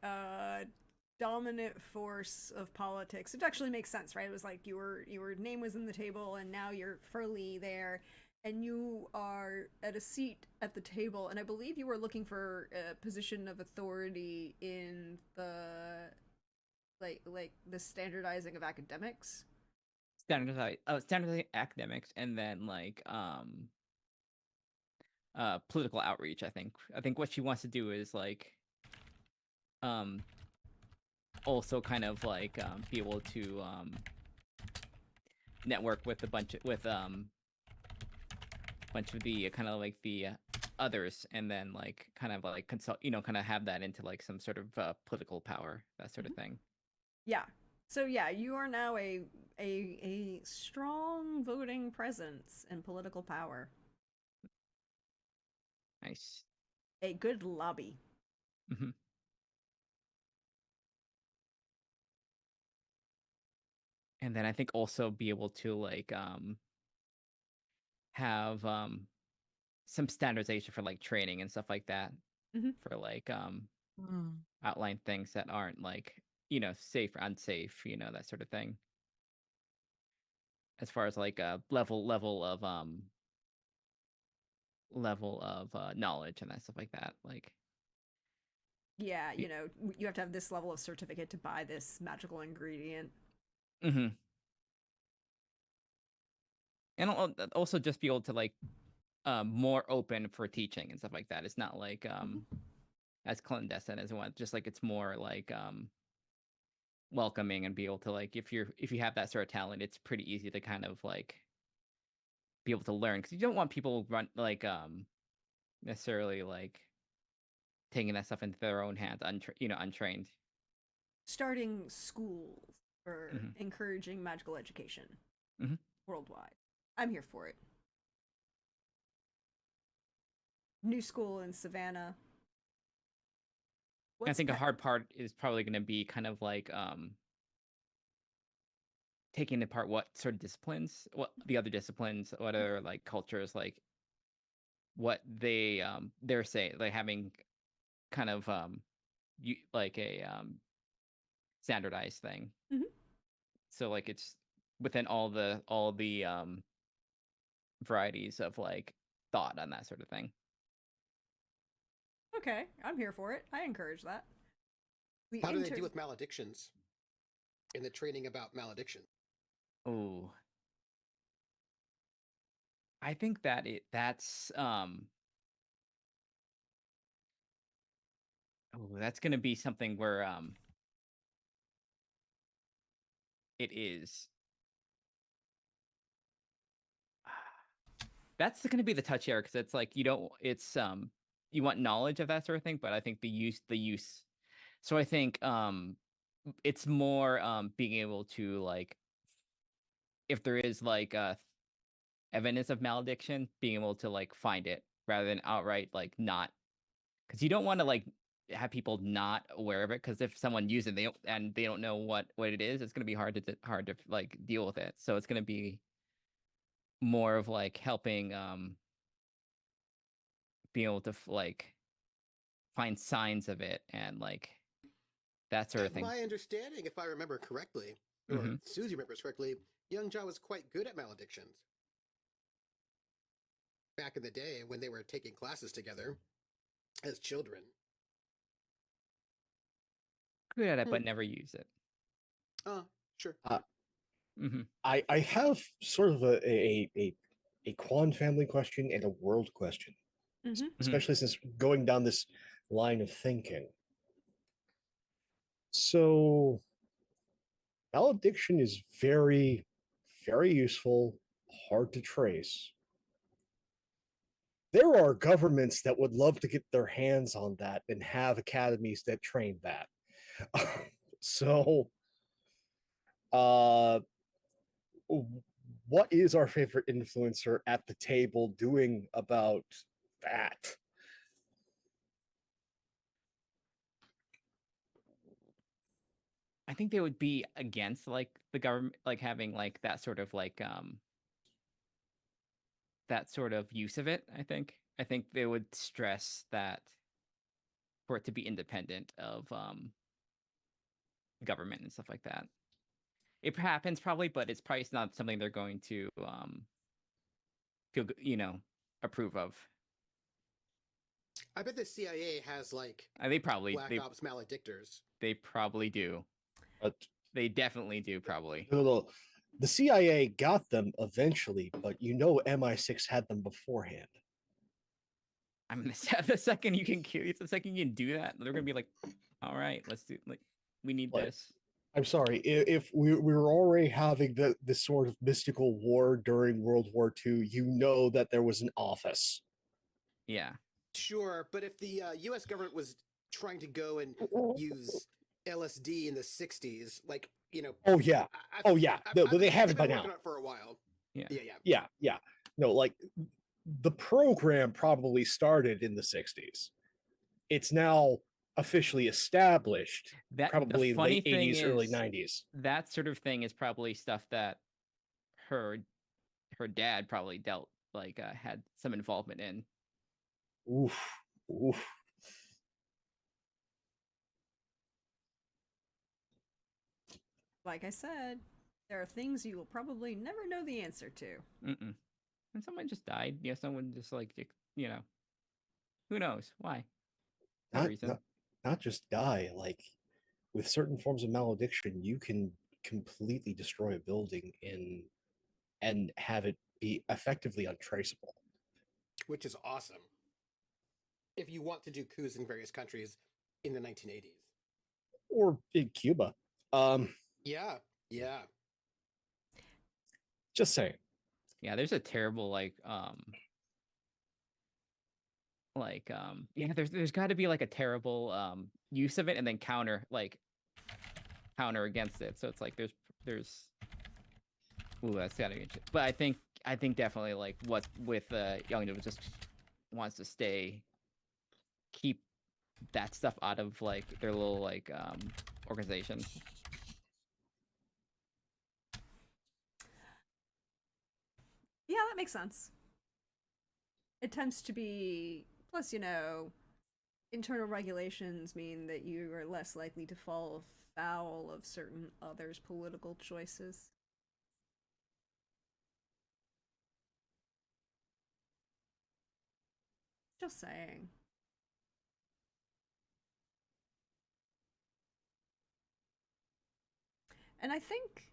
Speaker 1: dominant force of politics. It actually makes sense, right? It was like your name was in the table, and now you're fully there, and you are at a seat at the table. And I believe you were looking for a position of authority in the like the standardizing of academics.
Speaker 2: Standardizing academics, and then like political outreach. I think what she wants to do is like also kind of like be able to network with bunch of the kind of like the others, and then like kind of like consult, kind of have that into like some sort of political power, that sort of thing.
Speaker 1: Yeah. So yeah, you are now a strong voting presence and political power.
Speaker 2: Nice.
Speaker 1: A good lobby.
Speaker 2: Mm-hmm. And then I think also be able to like have some standardization for like training and stuff like that,
Speaker 1: Mhm.
Speaker 2: for like
Speaker 6: Mm.
Speaker 2: outline things that aren't like safe or unsafe, that sort of thing, as far as like a level of knowledge and that stuff like that, like
Speaker 1: Yeah, you know, you have to have this level of certificate to buy this magical ingredient.
Speaker 2: mm-hmm. And also just be able to like more open for teaching and stuff like that. It's not like as clandestine as one, just like it's more like welcoming, and be able to like if you have that sort of talent, it's pretty easy to kind of like be able to learn, because you don't want people run like necessarily like taking that stuff into their own hands untrained.
Speaker 1: Starting schools for
Speaker 2: Mhm.
Speaker 1: encouraging magical education
Speaker 2: Mhm.
Speaker 1: worldwide. I'm here for it. New school in Savannah.
Speaker 2: I think a hard part is probably going to be kind of like taking apart what sort of disciplines, what the other disciplines, what other like cultures, like what they're saying, like having kind of like a standardized thing.
Speaker 1: Mhm.
Speaker 2: So like it's within all the varieties of like thought on that sort of thing.
Speaker 1: Okay, I'm here for it. I encourage that.
Speaker 3: How do they deal with maledictions in the training about malediction?
Speaker 2: Oh, I think that's that's gonna be something where it is that's gonna be the touchy area because it's like you don't it's you want knowledge of that sort of thing, but I think the use. So I think it's more being able to like if there is like evidence of malediction, being able to like find it rather than outright like not, because you don't want to like have people not aware of it, because if someone uses it they don't know what it is, it's going to be hard to like deal with it. So it's going to be more of like helping being able to like find signs of it and like that sort of thing.
Speaker 3: My understanding, if I remember correctly, or
Speaker 2: Mhm.
Speaker 3: Susie remembers correctly, Young Ja was quite good at maledictions. Back in the day when they were taking classes together as children.
Speaker 2: Good at it, but never use it.
Speaker 3: Oh, sure.
Speaker 2: Mm-hmm.
Speaker 5: I have sort of a Quan family question and a world question,
Speaker 1: Mhm.
Speaker 5: especially since going down this line of thinking. So, malediction is very, very useful, hard to trace. There are governments that would love to get their hands on that and have academies that train that. So, uh, what is our favorite influencer at the table doing about that?
Speaker 2: I think they would be against like the government like having like that sort of use of it. I think they would stress that for it to be independent of government and stuff like that. It happens probably, but it's probably not something they're going to feel approve of.
Speaker 3: I bet the CIA has like
Speaker 2: They probably
Speaker 3: Black Ops maledictors.
Speaker 2: They probably do.
Speaker 5: But
Speaker 2: they definitely do probably.
Speaker 5: No, the CIA got them eventually, but MI6 had them beforehand.
Speaker 2: I mean, the second you can do that, they're gonna be like, all right, let's do we need this.
Speaker 5: I'm sorry, if we were already having this sort of mystical war during World War II, that there was an office.
Speaker 2: Yeah.
Speaker 3: Sure, but if the U.S. government was trying to go and use LSD in the 60s, like,
Speaker 5: Oh, yeah. No, they have it by now.
Speaker 3: On it for a while.
Speaker 5: Yeah. No, like, the program probably started in the 60s. It's now officially established, probably late 80s, early 90s.
Speaker 2: That sort of thing is probably stuff that her dad probably had some involvement in.
Speaker 5: Oof.
Speaker 1: Like I said, there are things you will probably never know the answer to.
Speaker 2: And someone just died. Someone just who knows why?
Speaker 5: Not just die. Like, with certain forms of malediction, you can completely destroy a building and have it be effectively untraceable.
Speaker 3: Which is awesome. If you want to do coups in various countries in the 1980s.
Speaker 5: Or in Cuba.
Speaker 3: Yeah.
Speaker 5: Just saying.
Speaker 2: Yeah, there's a terrible there's got to be like a terrible use of it and then counter against it. So it's like there's that's gotta be interesting. But I think definitely like what with Young just wants to keep that stuff out of like their little organization.
Speaker 1: Yeah, that makes sense. It tends to be, plus internal regulations mean that you are less likely to fall foul of certain others' political choices. Just saying. And I think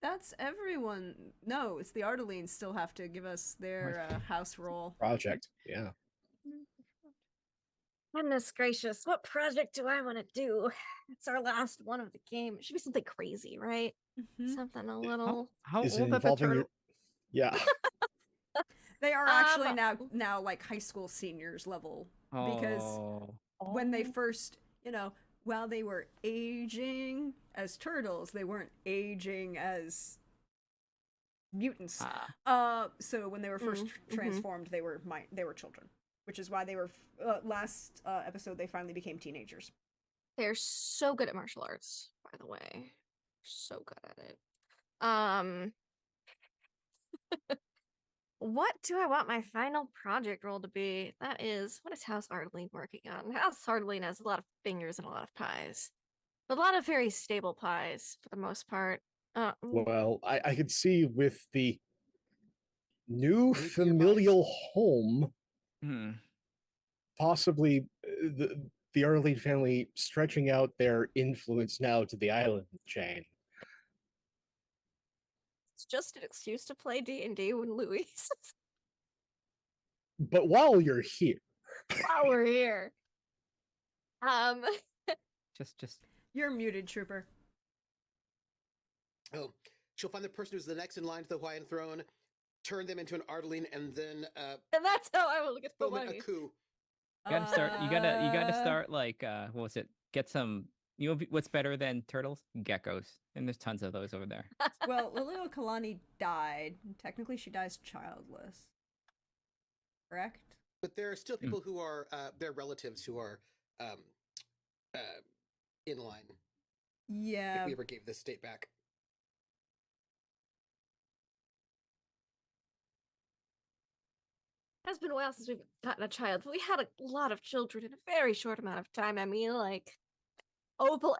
Speaker 1: that's everyone. No, it's the Ardelines still have to give us their house roll.
Speaker 5: Project. Yeah.
Speaker 4: Goodness gracious, what project do I want to do? It's our last one of the game. It should be something crazy, right?
Speaker 1: Mm-hmm.
Speaker 4: Something a little.
Speaker 2: How
Speaker 5: Is it
Speaker 2: old are the
Speaker 5: involving your?
Speaker 2: turtle?
Speaker 5: Yeah.
Speaker 1: They are actually now like high school seniors level because
Speaker 2: Oh,
Speaker 1: when they first, while they were aging as turtles, they weren't aging as mutants. So when they were first transformed, they were children, which is why they were last episode they finally became teenagers.
Speaker 4: They're so good at martial arts, by the way. So good at it. What do I want my final project role to be? That is, what is House Ardeline working on? House Ardeline has a lot of fingers and a lot of pies. A lot of very stable pies, for the most part.
Speaker 5: Well, I could see with the new
Speaker 3: Nuclear
Speaker 5: familial home, possibly the Arlene family stretching out their influence now to the island chain.
Speaker 4: It's just an excuse to play D&D when Louise.
Speaker 5: But while you're here,
Speaker 4: While we're here.
Speaker 2: just
Speaker 1: You're muted, Trooper.
Speaker 3: Oh, she'll find the person who's the next in line to the Hawaiian throne, turn them into an Ardeline, and then
Speaker 4: and that's how I will get the
Speaker 3: foment
Speaker 4: money.
Speaker 3: a coup.
Speaker 2: you gotta start. You gotta start like what was it? Get some. You know what's better than turtles? Geckos, and there's tons of those over there.
Speaker 1: Well, Lilio Kalani died. Technically, she dies childless. Correct?
Speaker 3: But there are still people who are their relatives who are in line.
Speaker 1: Yeah.
Speaker 3: If we ever gave this state back.
Speaker 4: It's been a while since we've gotten a child, but we had a lot of children in a very short amount of time. I mean, like Opal,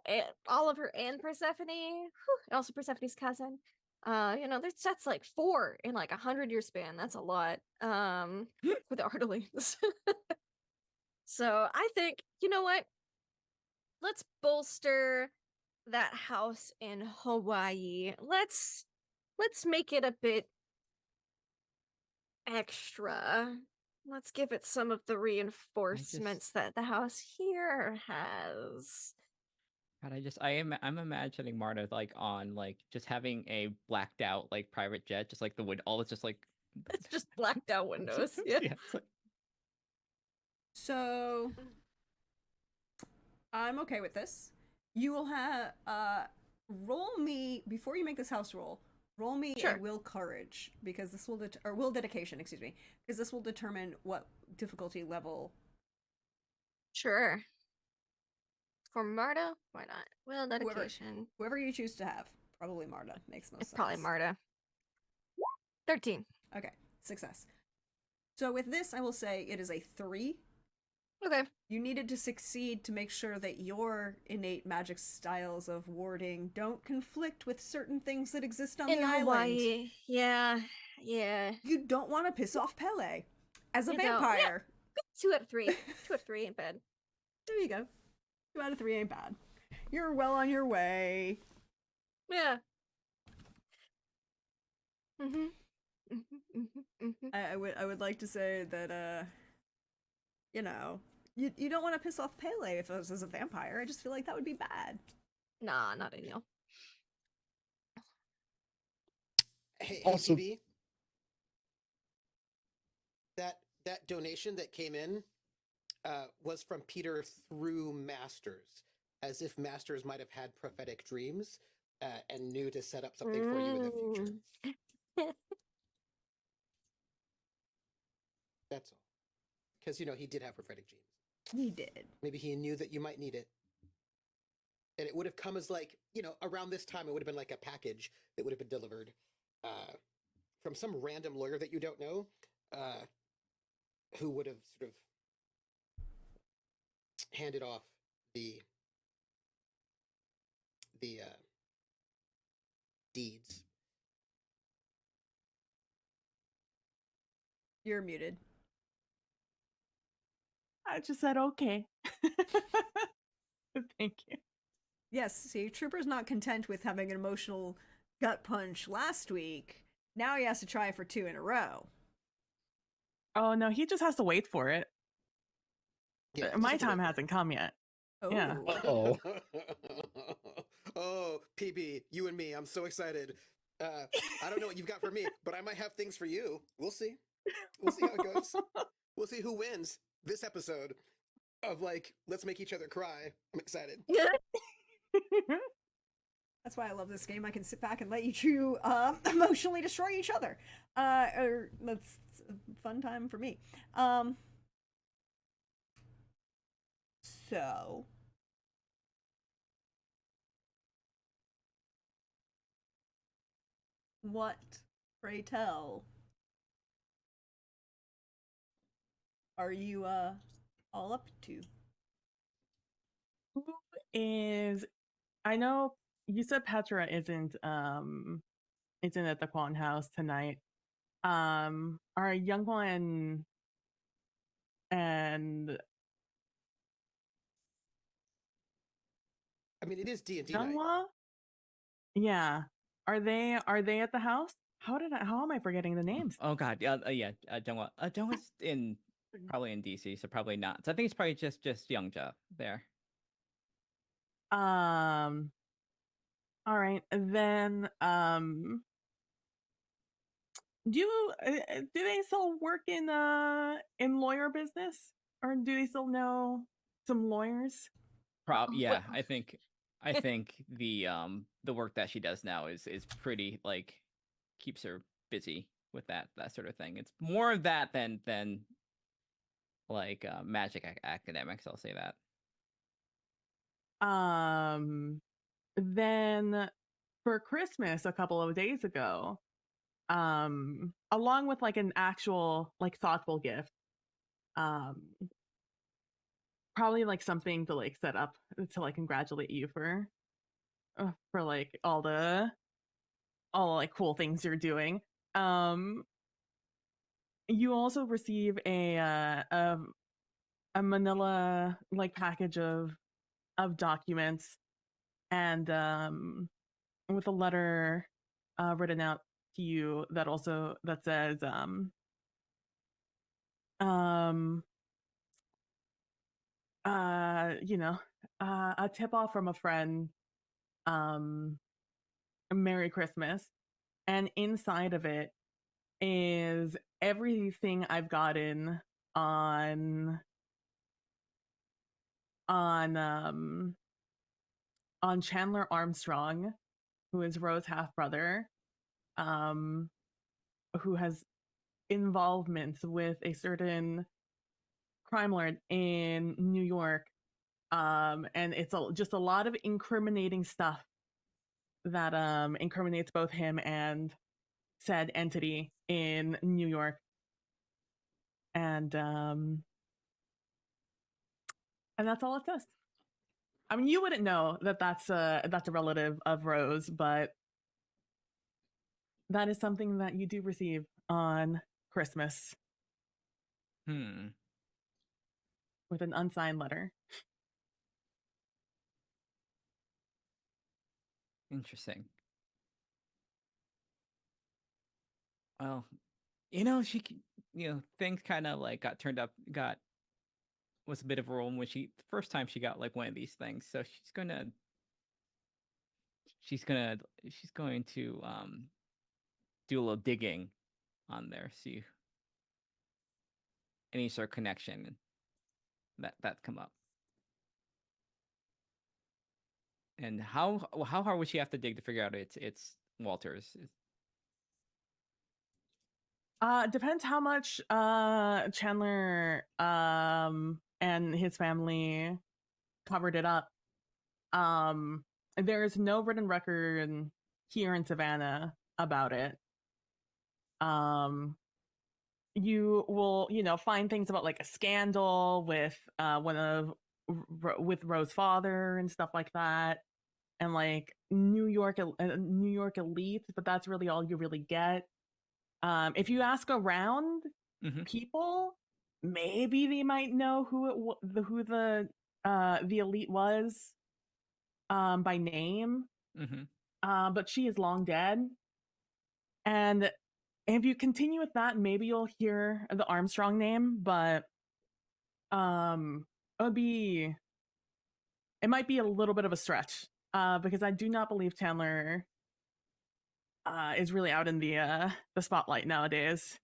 Speaker 4: Oliver, and Persephone, and also Persephone's cousin. That's like 4 in like 100-year span. That's a lot. For the Ardelines. So I think, you know what? Let's bolster that house in Hawaii. Let's make it a bit extra. Let's give it some of the reinforcements that the house here has.
Speaker 2: God, I'm imagining Marta like on like just having a blacked out like private jet, just like the wood, all it's just like
Speaker 4: it's just blacked out windows. Yeah.
Speaker 2: Like...
Speaker 1: So I'm okay with this. You will have roll me before you make this house roll. Roll me a will courage because this will or will dedication, excuse me, because this will determine what difficulty level.
Speaker 4: Sure. For Marta, why not? Will dedication.
Speaker 1: Whoever you choose to have, probably Marta makes most sense.
Speaker 4: Probably Marta. 13.
Speaker 1: Okay, success. So with this, I will say it is a 3.
Speaker 4: Okay.
Speaker 1: You needed to succeed to make sure that your innate magic styles of warding don't conflict with certain things that exist on the
Speaker 4: Hawaii.
Speaker 1: island.
Speaker 4: Yeah.
Speaker 1: You don't want to piss off Pele as a
Speaker 4: you
Speaker 1: vampire.
Speaker 4: Yeah. 2 out of 3. 2 out of 3 ain't bad.
Speaker 1: There you go. 2 out of 3 ain't bad. You're well on your way.
Speaker 4: Yeah.
Speaker 1: I would like to say that you don't want to piss off Pele if it was as a vampire. I just feel like that would be bad.
Speaker 4: Nah, not ideal.
Speaker 3: Hey,
Speaker 5: Also,
Speaker 3: TB, that donation that came in was from Peter through Masters, as if Masters might have had prophetic dreams and knew to set up something for you in the future. That's all. Because, he did have prophetic dreams.
Speaker 1: He did.
Speaker 3: Maybe he knew that you might need it. And it would have come as like, around this time, it would have been like a package that would have been delivered from some random lawyer that you don't know, who would have sort of handed off the deeds.
Speaker 1: You're muted.
Speaker 6: I just said okay. Thank you.
Speaker 1: Yes, see, Trooper's not content with having an emotional gut punch last week. Now he has to try for 2 in a row.
Speaker 6: Oh no, he just has to wait for it.
Speaker 3: Yeah,
Speaker 6: My time hasn't come yet.
Speaker 1: Oh.
Speaker 6: Yeah.
Speaker 5: Oh,
Speaker 3: Oh, PB, you and me. I'm so excited. I don't know what you've got for me, but I might have things for you. We'll see. We'll see how it goes. We'll see who wins this episode of like, let's make each other cry. I'm excited.
Speaker 1: That's why I love this game. I can sit back and let you two emotionally destroy each other. That's a fun time for me. So what, pray tell, are you all up to?
Speaker 6: Who is? I know you said Petra isn't at the Quan House tonight. Are Young One and
Speaker 3: I mean, it is D&D night.
Speaker 6: Younghwa? Yeah. Are they at the house? How am I forgetting the names?
Speaker 2: Oh god, yeah, Jungwa. Jungwa's probably in DC, so probably not. So I think it's probably just Youngja there.
Speaker 6: All right. Then do they still work in lawyer business, or do they still know some lawyers?
Speaker 2: Yeah, I think the work that she does now is pretty like keeps her busy with that sort of thing. It's more of that than like magic academics. I'll say that.
Speaker 6: Then for Christmas a couple of days ago, along with like an actual like thoughtful gift, probably like something to like set up to like congratulate you for like all the like cool things you're doing. You also receive a manila like package of documents, and with a letter written out to you that says a tip off from a friend, Merry Christmas. And inside of it is everything I've gotten on Chandler Armstrong, who is Rose's half brother, who has involvement with a certain crime lord in New York. And it's just a lot of incriminating stuff that incriminates both him and said entity in New York. And that's all it says. I mean, you wouldn't know that that's a relative of Rose, but that is something that you do receive on Christmas with an unsigned letter.
Speaker 2: Interesting. Well, things kind of like got turned up, was a bit of a role when the first time she got like one of these things. So she's going to do a little digging on there, see any sort of connection that come up. And how hard would she have to dig to figure out it's Walter's?
Speaker 6: Depends how much Chandler and his family covered it up. There's no written record here in Savannah about it. You will, find things about like a scandal with one of with Ro's father and stuff like that, and like New York elite, but that's really all you really get. If you ask around people, maybe they might know who the elite was by name. But she is long dead. And if you continue with that, maybe you'll hear the Armstrong name, but it might be a little bit of a stretch, because I do not believe Chandler is really out in the spotlight nowadays.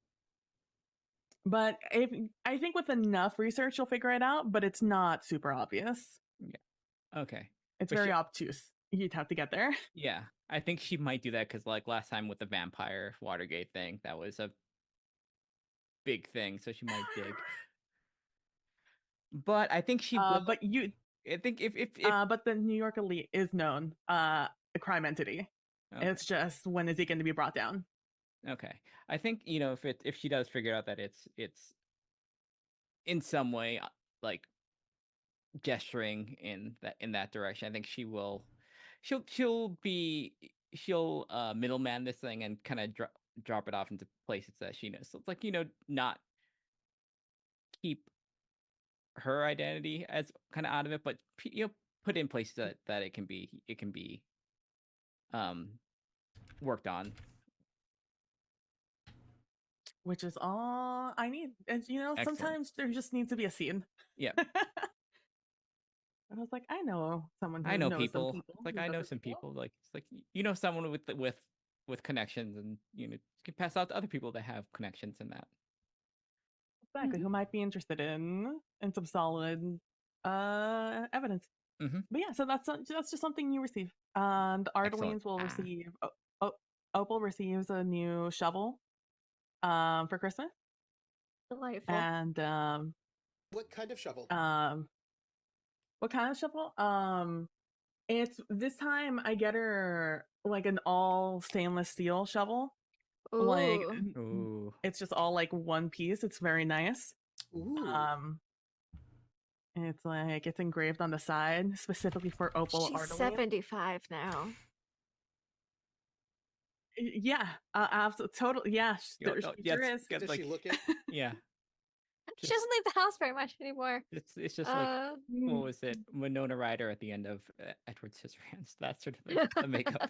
Speaker 6: But I think with enough research you'll figure it out, but it's not super obvious.
Speaker 2: Yeah. Okay.
Speaker 6: It's very obtuse. You'd have to get there.
Speaker 2: Yeah. I think she might do that because like last time with the vampire Watergate thing, that was a big thing, so she might dig. But I think she will.
Speaker 6: But
Speaker 2: I think if
Speaker 6: but the New York elite is known a crime entity. Okay. It's just when is he going to be brought down?
Speaker 2: Okay. I think, you know, if she does figure out that it's in some way like gesturing in that direction, I think she'll middleman this thing and kind of drop it off into places that she knows. So it's like, you know, not keep her identity as kind of out of it, but you know, put in places that it can be worked on.
Speaker 6: Which is all I need. And you know,
Speaker 2: Excellent.
Speaker 6: Sometimes there just needs to be a scene.
Speaker 2: Yeah.
Speaker 6: And I was like, I know someone who
Speaker 2: I know
Speaker 6: knows
Speaker 2: people.
Speaker 6: some people.
Speaker 2: Like I know some people. Like it's like, you know, someone with connections, and you know, you can pass out to other people that have connections in that.
Speaker 6: Exactly. Who might be interested in some solid evidence. But yeah, so that's just something you receive. The Ardelenes will receive. Opal receives a new shovel for Christmas.
Speaker 4: Delightful.
Speaker 6: And
Speaker 3: what kind of shovel?
Speaker 6: What kind of shovel? It's this time I get her like an all stainless steel shovel.
Speaker 4: Ooh.
Speaker 6: Like it's just all like one piece. It's very nice.
Speaker 3: Ooh.
Speaker 6: It's like it's engraved on the side specifically for Opal.
Speaker 4: She's
Speaker 6: Ardeline.
Speaker 4: 75 now.
Speaker 6: Yeah, absolutely, totally. Yeah,
Speaker 3: sure is. Does she look it?
Speaker 2: Yeah.
Speaker 4: She doesn't leave the house very much anymore.
Speaker 2: It's just like, what was it? Winona Ryder at the end of Edward Scissorhands. That sort of like, the makeup.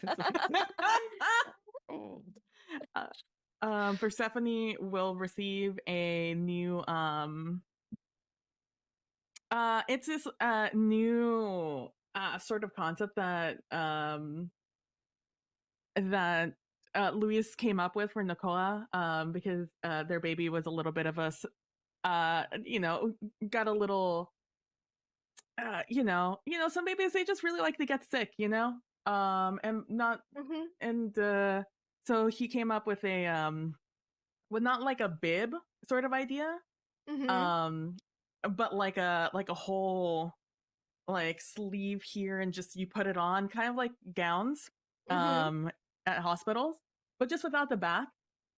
Speaker 6: Persephone will receive a new it's this new sort of concept that Luis came up with for Nicola, because their baby was a little bit of a you know, got a little some babies, they just really like to get sick, you know, and not and so he came up with a with not like a bib sort of idea, but like a whole like sleeve here, and just you put it on kind of like gowns at hospitals, but just without the back.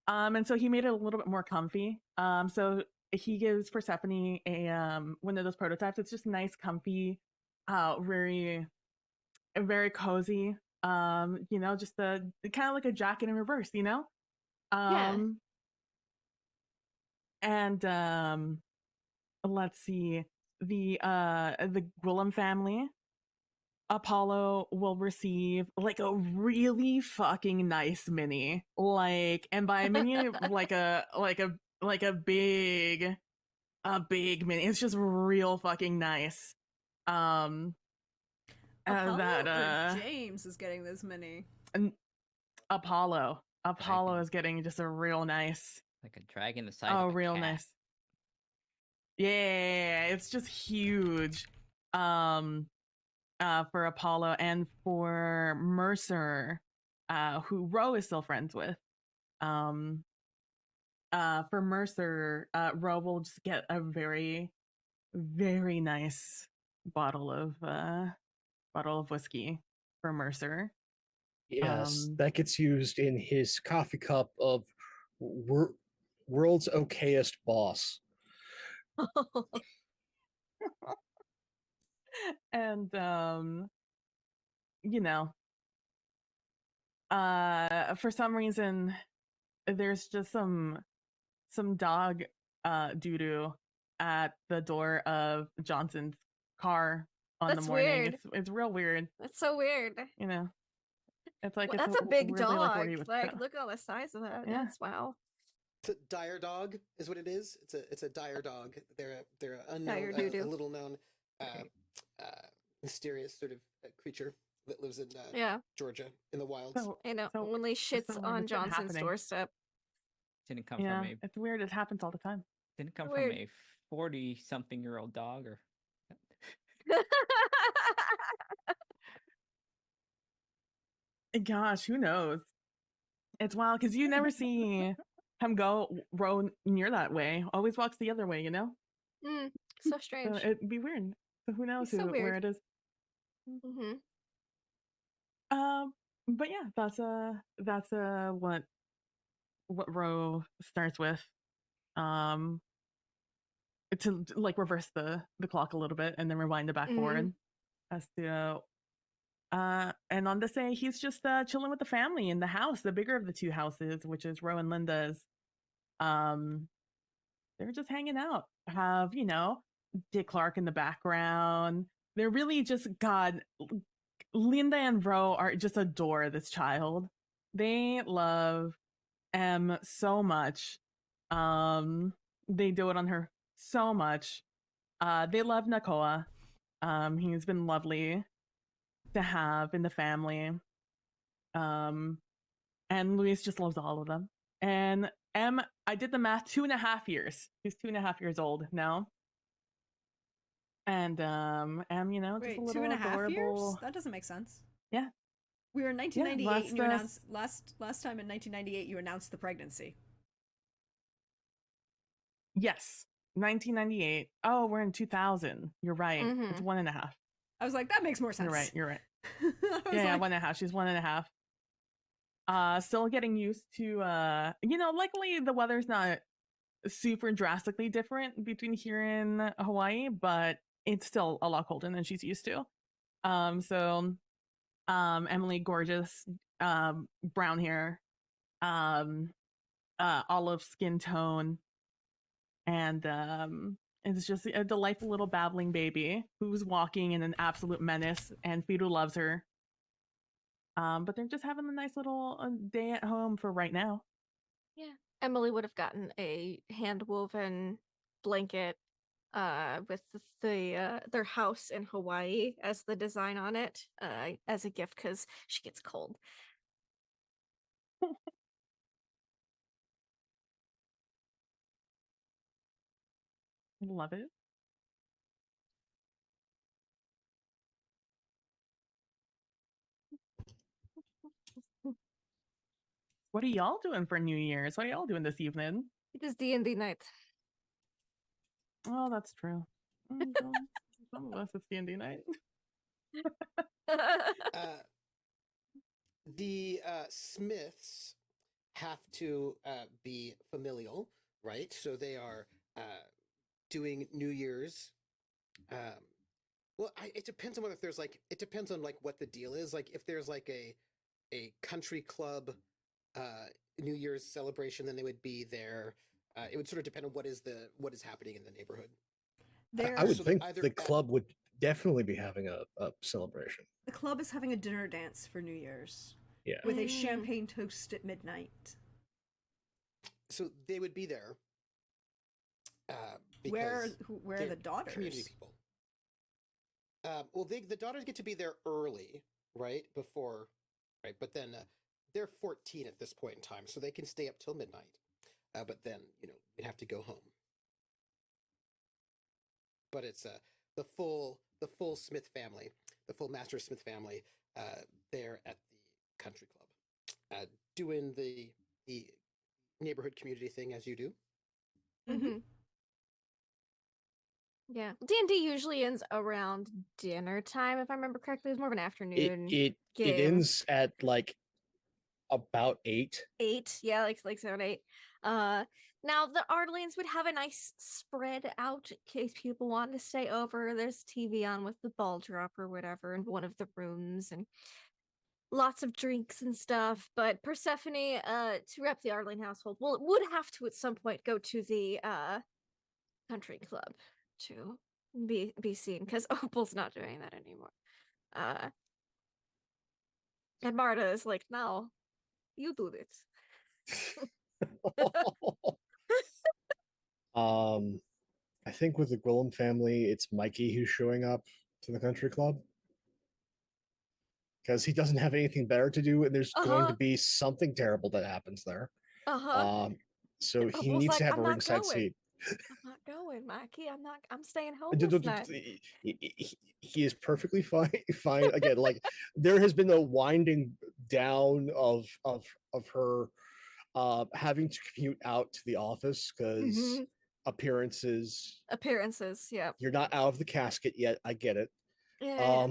Speaker 6: And so he made it a little bit more comfy. So he gives Persephone a one of those prototypes. It's just nice, comfy, very cozy. You know, just a kind of like a jacket in reverse, you know? And let's see. The Gwillem family, Apollo will receive like a really fucking nice mini, like, and by a mini, like a big mini. It's just real fucking nice.
Speaker 1: Apollo or James is getting this mini.
Speaker 6: Apollo is getting just a real nice,
Speaker 2: like a dragon the size of a
Speaker 6: real
Speaker 2: cat.
Speaker 6: Nice. Yeah, it's just huge. For Apollo, and for Mercer, who Ro is still friends with. For Mercer, Ro will just get a very, very nice bottle of whiskey for Mercer.
Speaker 5: Yes, that gets used in his coffee cup of world's okayest boss.
Speaker 6: And you know, for some reason there's just some dog doo-doo at the door of Johnson's car on the
Speaker 4: That's
Speaker 6: morning.
Speaker 4: weird.
Speaker 6: It's real weird,
Speaker 4: That's so weird.
Speaker 6: you know. It's like
Speaker 4: Well,
Speaker 6: it's
Speaker 4: that's a big
Speaker 6: weirdly like what
Speaker 4: dog.
Speaker 6: he would
Speaker 4: Like, look at the size of that.
Speaker 6: Yeah.
Speaker 4: That's wow.
Speaker 3: It's a dire dog, is what it is. It's a dire dog. They're an unknown,
Speaker 4: Dire
Speaker 3: a
Speaker 4: doo-doo.
Speaker 3: little known,
Speaker 2: Okay.
Speaker 3: mysterious sort of creature that lives in
Speaker 4: Yeah,
Speaker 3: Georgia in the wilds.
Speaker 6: So,
Speaker 4: I know.
Speaker 6: so
Speaker 4: Only shits
Speaker 6: weird.
Speaker 4: on
Speaker 6: It's been
Speaker 4: Johnson's
Speaker 6: happening.
Speaker 4: doorstep.
Speaker 2: Didn't come
Speaker 6: Yeah,
Speaker 2: from a
Speaker 6: it's weird. It happens all the time.
Speaker 4: Weird.
Speaker 2: a 40-something-year-old dog, or
Speaker 6: Gosh, who knows? It's wild because you never see him row near that way. Always walks the other way, you know?
Speaker 4: So
Speaker 6: So
Speaker 4: strange.
Speaker 6: it'd be weird. So who knows
Speaker 4: He's so
Speaker 6: where
Speaker 4: weird.
Speaker 6: it is?
Speaker 4: Mm-hmm.
Speaker 6: But yeah, that's what row starts with. To like reverse the clock a little bit and then rewind it back forward as to and on this day he's just chilling with the family in the house, the bigger of the two houses, which is Ro and Linda's. They're just hanging out, have, you know, Dick Clark in the background. They're really just, God, Linda and Ro are just adore this child. They love Em so much. They do it on her so much. They love Nakoa. He's been lovely to have in the family. And Luis just loves all of them. And Em, I did the math, 2.5 years. She's 2.5 years old now. And Em, you know, just
Speaker 1: Wait,
Speaker 6: a little
Speaker 1: 2.5
Speaker 6: adorable.
Speaker 1: years? That doesn't make sense.
Speaker 6: Yeah.
Speaker 1: We were in 1998,
Speaker 6: last,
Speaker 1: and you announced last time in 1998 you announced the pregnancy.
Speaker 6: Yes. 1998. Oh, we're in 2000. You're right. It's 1.5.
Speaker 1: I was like, that makes more sense.
Speaker 6: You're right.
Speaker 1: I was
Speaker 6: Yeah,
Speaker 1: like,
Speaker 6: 1.5. She's 1.5. Still getting used to you know, luckily the weather's not super drastically different between here and Hawaii, but it's still a lot colder than she's used to. So Emily, gorgeous, brown hair, olive skin tone, and it's just a delightful little babbling baby who's walking in an absolute menace, and Fido loves her. But they're just having a nice little day at home for right now.
Speaker 4: Yeah. Emily would have gotten a hand-woven blanket with their house in Hawaii as the design on it as a gift because she gets cold.
Speaker 6: Love it. What are y'all doing for New Year's? What are y'all doing this evening?
Speaker 4: It is D&D night.
Speaker 6: Oh, that's true. Some of us, it's D&D night.
Speaker 3: The Smiths have to be familial, right? So they are doing New Year's. Well, it depends on whether there's like, it depends on like what the deal is. Like if there's like a country club New Year's celebration, then they would be there. It would sort of depend on what is happening in the neighborhood.
Speaker 5: I would
Speaker 3: So
Speaker 5: think
Speaker 3: either
Speaker 5: the
Speaker 3: at-
Speaker 5: club would definitely be having a celebration.
Speaker 1: the club is having a dinner dance for New Year's.
Speaker 5: Yeah.
Speaker 1: With a champagne toast at midnight.
Speaker 3: So they would be there.
Speaker 1: Where
Speaker 3: because
Speaker 1: are
Speaker 3: they're
Speaker 1: the daughters?
Speaker 3: Community people. Well, the daughters get to be there early, right? Before, right? But then they're 14 at this point in time, so they can stay up till midnight. But then, you know, they'd have to go home. But it's the full Smith family, the full Master Smith family, there at the country club, doing the neighborhood community thing as you do.
Speaker 4: Mm-hmm. Yeah, D&D usually ends around dinner time, if I remember correctly. It's more of an afternoon
Speaker 5: It
Speaker 4: game.
Speaker 5: ends at like About 8.
Speaker 4: 8, yeah, like 7, 8. Now the Ardleans would have a nice spread out in case people want to stay over. There's TV on with the ball drop or whatever in one of the rooms, and lots of drinks and stuff. But Persephone, to rep the Ardlean household, would have to at some point go to the country club to be seen, because Opal's not doing that anymore. And Marta is like, no, you do this.
Speaker 5: I think with the Gwillem family, it's Mikey who's showing up to the country club because he doesn't have anything better to do, and there's going to be something terrible that happens there. So
Speaker 4: And
Speaker 5: he
Speaker 4: Opal's
Speaker 5: needs
Speaker 4: like,
Speaker 5: to have
Speaker 4: I'm
Speaker 5: a
Speaker 4: not
Speaker 5: ringside
Speaker 4: going.
Speaker 5: seat.
Speaker 4: I'm not going, Mikey. I'm staying home this night.
Speaker 5: He is perfectly fine. Fine again. Like there has been a winding down of her having to commute out to the office because appearances.
Speaker 4: Yeah.
Speaker 5: You're not out of the casket yet. I get it.
Speaker 4: Yeah.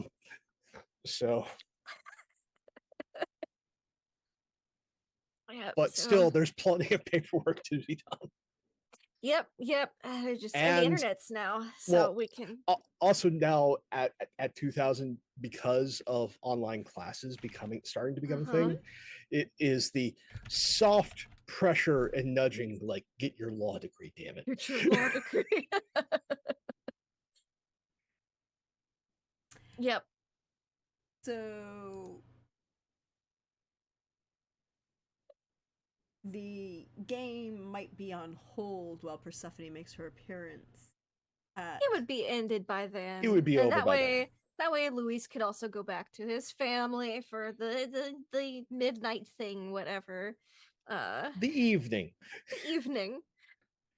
Speaker 5: So.
Speaker 4: Yeah,
Speaker 5: but still, there's plenty of paperwork to be done.
Speaker 4: Yep. And the internet's now, so we can.
Speaker 5: Also now at 2000, because of online classes starting to become a thing, it is the soft pressure and nudging, like get your law degree, damn it.
Speaker 4: Get your law degree. Yep.
Speaker 1: So the game might be on hold while Persephone makes her appearance.
Speaker 4: It would be ended by then.
Speaker 5: It would be over
Speaker 4: that
Speaker 5: by
Speaker 4: way,
Speaker 5: then.
Speaker 4: That way, Luis could also go back to his family for the midnight thing, whatever.
Speaker 5: The evening.
Speaker 4: The evening.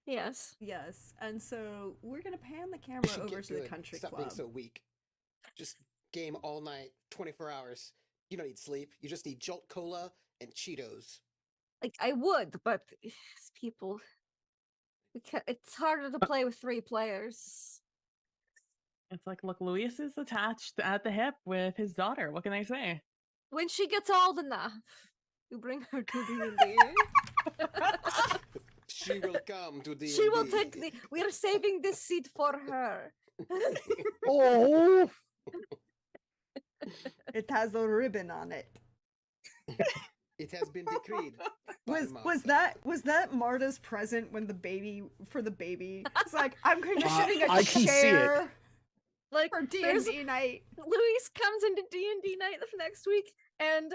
Speaker 4: Yes.
Speaker 1: Yes, and so we're gonna pan the camera over to the country
Speaker 3: club. Stop being so weak. Just game all night, 24 hours. You don't need sleep. You just need Jolt Cola and Cheetos.
Speaker 4: Like I would, but people, it's harder to play with 3 players.
Speaker 6: It's like, look, Luis is attached at the hip with his daughter. What can I say?
Speaker 4: When she gets old enough, you bring her to D&D.
Speaker 3: She will come to D&D.
Speaker 4: She will take we are saving this seat for her.
Speaker 5: Oh!
Speaker 1: It has a ribbon on it.
Speaker 3: It has been decreed.
Speaker 1: Was that Marta's present when the baby It's like, I'm conditioning a chair
Speaker 4: like
Speaker 1: for D&D night.
Speaker 4: Luis comes into D&D night the next week, and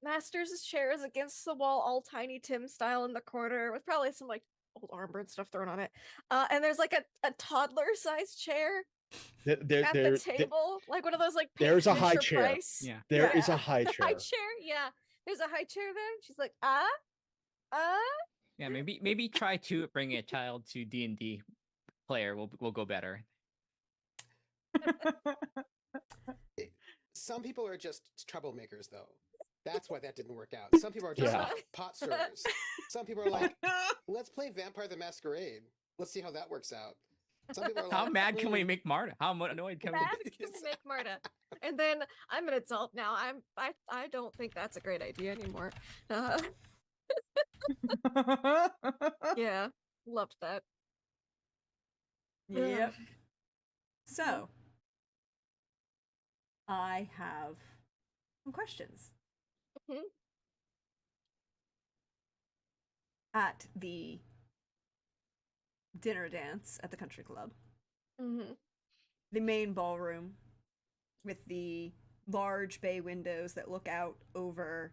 Speaker 4: Masters' chair is against the wall, all Tiny Tim style in the corner, with probably some like old armor and stuff thrown on it. And there's like a toddler-sized chair at the table, like one of those like
Speaker 5: there's a high chair.
Speaker 4: Price.
Speaker 5: Yeah, there is a high chair.
Speaker 4: High chair, yeah. There's a high chair there. She's like,
Speaker 2: Yeah, maybe try to bring a child to D&D player will go better.
Speaker 3: Some people are just troublemakers, though. That's why that didn't work out. Some people are just pot stirrers. Some people are like, let's play Vampire the Masquerade. Let's see how that works out. Some people are like,
Speaker 2: how mad can we make Marta? How annoyed can we
Speaker 4: make Marta? And then I'm an adult now. I don't think that's a great idea anymore. Yeah, loved that.
Speaker 1: Yep. So, I have some questions. At the dinner dance at the country club, the main ballroom with the large bay windows that look out over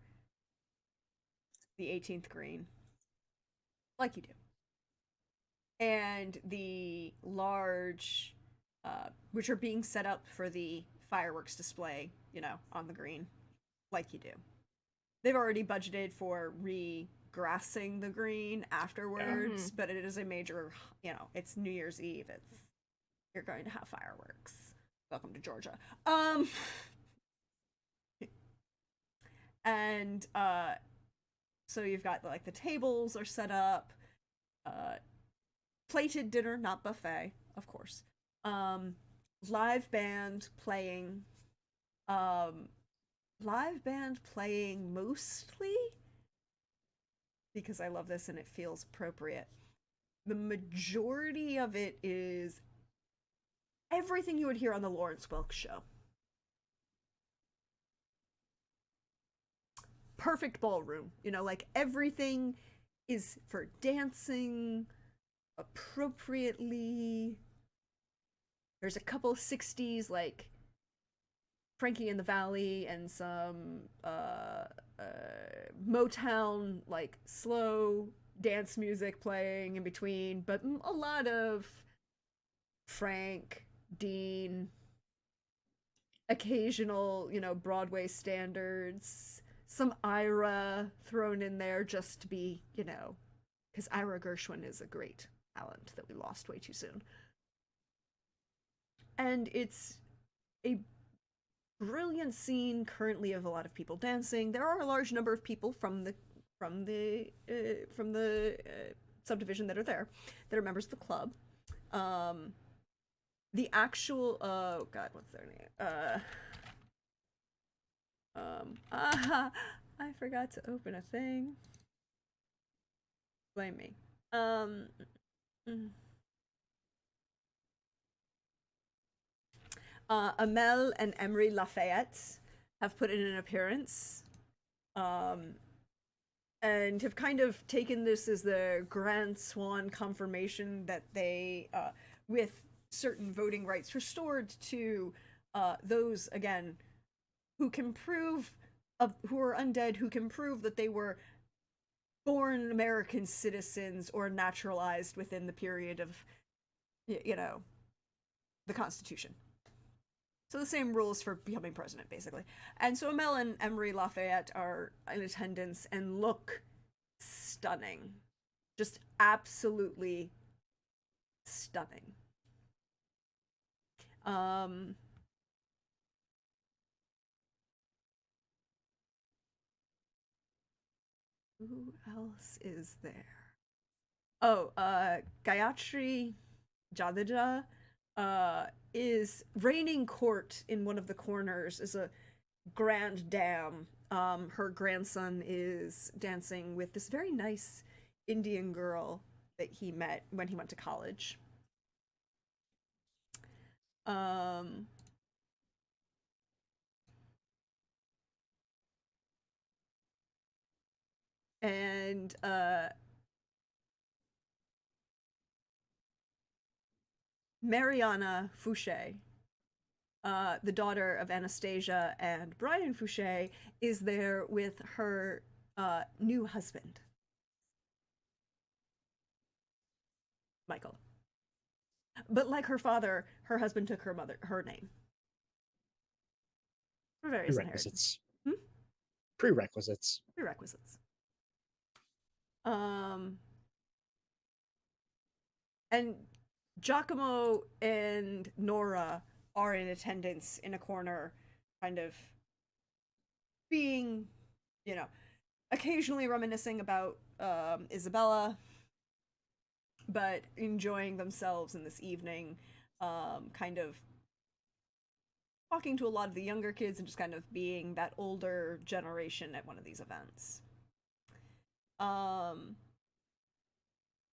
Speaker 1: the 18th green, like you do, and the large which are being set up for the fireworks display, on the green, like you do. They've already budgeted for grassing the green afterwards, but it is a major, it's New Year's Eve. You're going to have fireworks. Welcome to Georgia. And so you've got like the tables are set up, plated dinner, not buffet, of course. Live band playing, live band playing mostly, because I love this and it feels appropriate. The majority of it is everything you would hear on the Lawrence Welk show. Perfect ballroom, you know, like everything is for dancing appropriately. There's a couple 60s like Frankie in the Valley and some Motown like slow dance music playing in between, but a lot of Frank, Dean, occasional, you know, Broadway standards, some Ira thrown in there just to be, you know, because Ira Gershwin is a great talent that we lost way too soon. And it's a brilliant scene currently of a lot of people dancing. There are a large number of people from the subdivision that are there, that are members of the club. The actual oh god, what's their name? I forgot to open a thing. Blame me. Amel and Emery Lafayette have put in an appearance, and have kind of taken this as the grand swan confirmation that they, with certain voting rights restored to those, again, who can prove, who are undead, who can prove that they were born American citizens or naturalized within the period of, you know, the Constitution. So the same rules for becoming president, basically. And so Amel and Emery Lafayette are in attendance and look stunning. Just absolutely stunning. Who else is there? Oh, Gayatri Jadeja is reigning court in one of the corners, is a grand dame. Her grandson is dancing with this very nice Indian girl that he met when he went to college. And Mariana Fouché, the daughter of Anastasia and Brian Fouché, is there with her new husband, Michael. But like her father, her husband took her name. For various
Speaker 5: Prerequisites.
Speaker 1: Prerequisites. And Giacomo and Nora are in attendance in a corner, kind of being, you know, occasionally reminiscing about Isabella, but enjoying themselves in this evening, kind of talking to a lot of the younger kids and just kind of being that older generation at one of these events.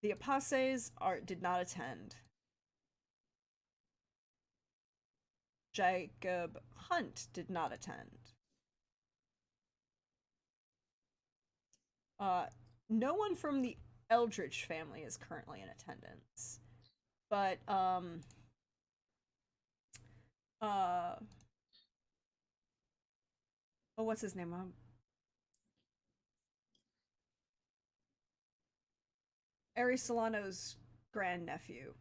Speaker 1: The Apaces did not attend. Jacob Hunt did not attend. No one from the Eldridge family is currently in attendance. But, oh, what's his name? Ari Solano's grandnephew,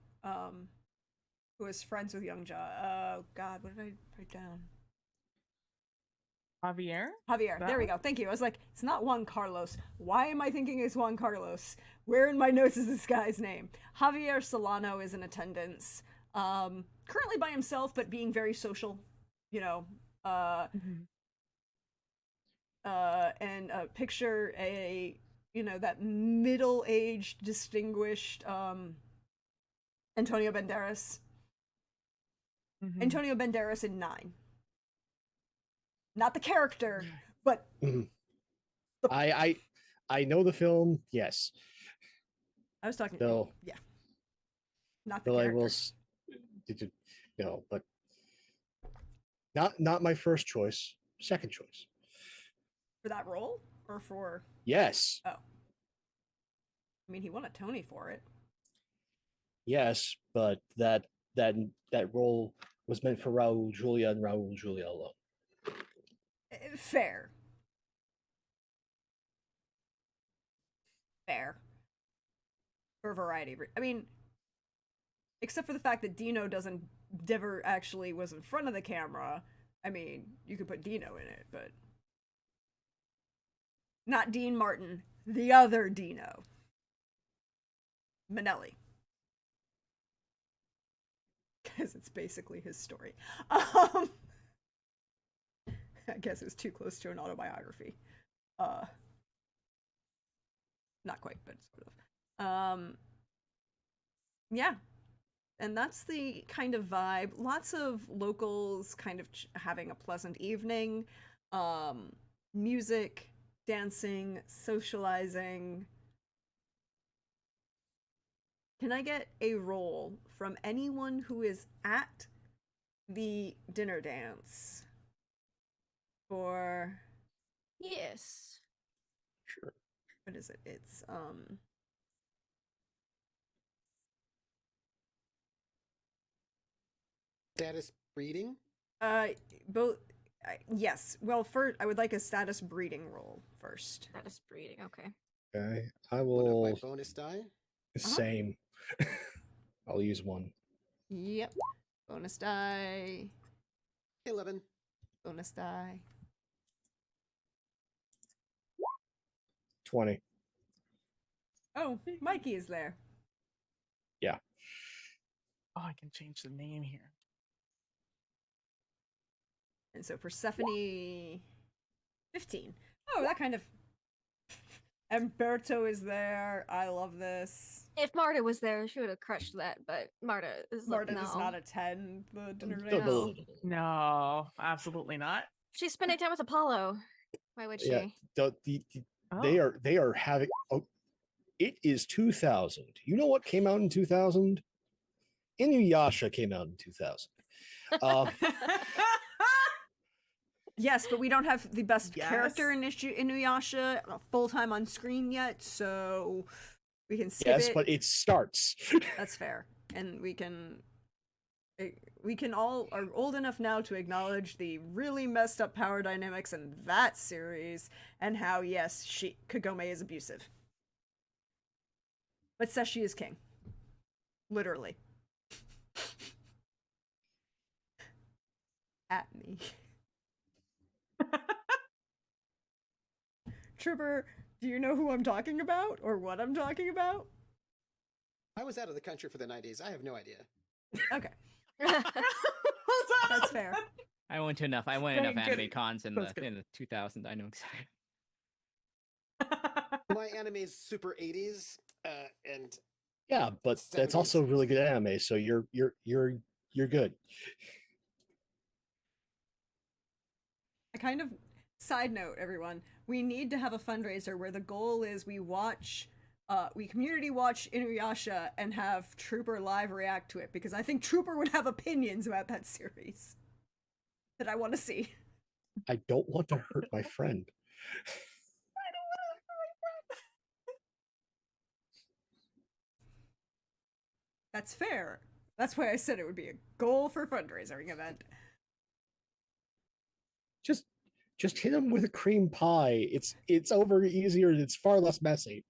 Speaker 1: who is friends with Young Jaw. Oh, God, what did I write down?
Speaker 6: Javier?
Speaker 1: There we go. Thank you. I was like, it's not Juan Carlos. Why am I thinking it's Juan Carlos? Where in my notes is this guy's name? Javier Solano is in attendance. Currently by himself, but being very social, you know. And picture a, you know, that middle-aged, distinguished Antonio Banderas. Antonio Banderas in 9. Not the character, but
Speaker 5: Mhm.
Speaker 1: the-
Speaker 5: I know the film. Yes,
Speaker 1: I was talking.
Speaker 5: though.
Speaker 1: Yeah, not the
Speaker 5: Though I
Speaker 1: character.
Speaker 5: will. But not my first choice. Second choice.
Speaker 1: For that role, or for
Speaker 5: Yes,
Speaker 1: I mean, he won a Tony for it.
Speaker 5: yes, but that role was meant for Raul Julia and Raul Julia alone.
Speaker 1: Fair. Fair. For a variety of I mean, except for the fact that Dino doesn't never actually was in front of the camera. I mean, you could put Dino in it, but not Dean Martin, the other Dino. Manelli. Because it's basically his story. I guess it was too close to an autobiography. Not quite, but sort of. Yeah. And that's the kind of vibe. Lots of locals kind of having a pleasant evening. Music, dancing, socializing. Can I get a roll from anyone who is at the dinner dance for
Speaker 4: Yes.
Speaker 5: Sure.
Speaker 1: what is it? It's
Speaker 3: Status breeding.
Speaker 1: both yes. Well, first I would like a status breeding roll first.
Speaker 4: Status breeding. Okay.
Speaker 5: Okay, I
Speaker 3: One of my
Speaker 5: will.
Speaker 3: bonus die.
Speaker 5: Same. I'll use one.
Speaker 1: Yep. Bonus die.
Speaker 3: 11.
Speaker 1: Bonus die.
Speaker 5: 20.
Speaker 1: Oh, Mikey is there.
Speaker 5: Yeah.
Speaker 6: Oh, I can change the name here.
Speaker 1: And so Persephone 15. Oh, that kind of Umberto is there. I love this.
Speaker 4: If Marta was there, she would have crushed that. But Marta is like,
Speaker 1: Marta
Speaker 4: no.
Speaker 1: does not attend the dinner
Speaker 5: No,
Speaker 1: dance.
Speaker 6: No, absolutely not.
Speaker 4: She's spending time with Apollo. Why would she?
Speaker 5: Yeah,
Speaker 6: Oh.
Speaker 5: they are having. Oh, it is 2000. You know what came out in 2000? Inuyasha came out in 2000.
Speaker 1: Yes, but we don't have the best character
Speaker 6: Yes.
Speaker 1: in Inuyasha full time on screen yet, so we can skip
Speaker 5: Yes,
Speaker 1: it.
Speaker 5: but it starts.
Speaker 1: That's fair, and we can all are old enough now to acknowledge the really messed up power dynamics in that series, and how yes, Kagome is abusive, but Seshi is king, literally. At me. Trooper, do you know who I'm talking about or what I'm talking about?
Speaker 3: I was out of the country for the 90s. I have no idea.
Speaker 1: Okay, that's fair.
Speaker 2: I went to enough. I went
Speaker 6: Good,
Speaker 2: enough
Speaker 6: good.
Speaker 2: anime cons in
Speaker 6: That's
Speaker 2: the
Speaker 6: good.
Speaker 2: in the 2000s. I know exactly.
Speaker 3: My anime is super 80s, and
Speaker 5: Yeah, but that's
Speaker 3: 70s.
Speaker 5: also really good anime. So you're good.
Speaker 1: I kind of side note, everyone. We need to have a fundraiser where the goal is we community watch Inuyasha and have Trooper live react to it, because I think Trooper would have opinions about that series that I want to see.
Speaker 5: I don't want to hurt my friend.
Speaker 1: That's fair. That's why I said it would be a goal for fundraising event.
Speaker 5: Just hit him with a cream pie. It's over easier and it's far less messy.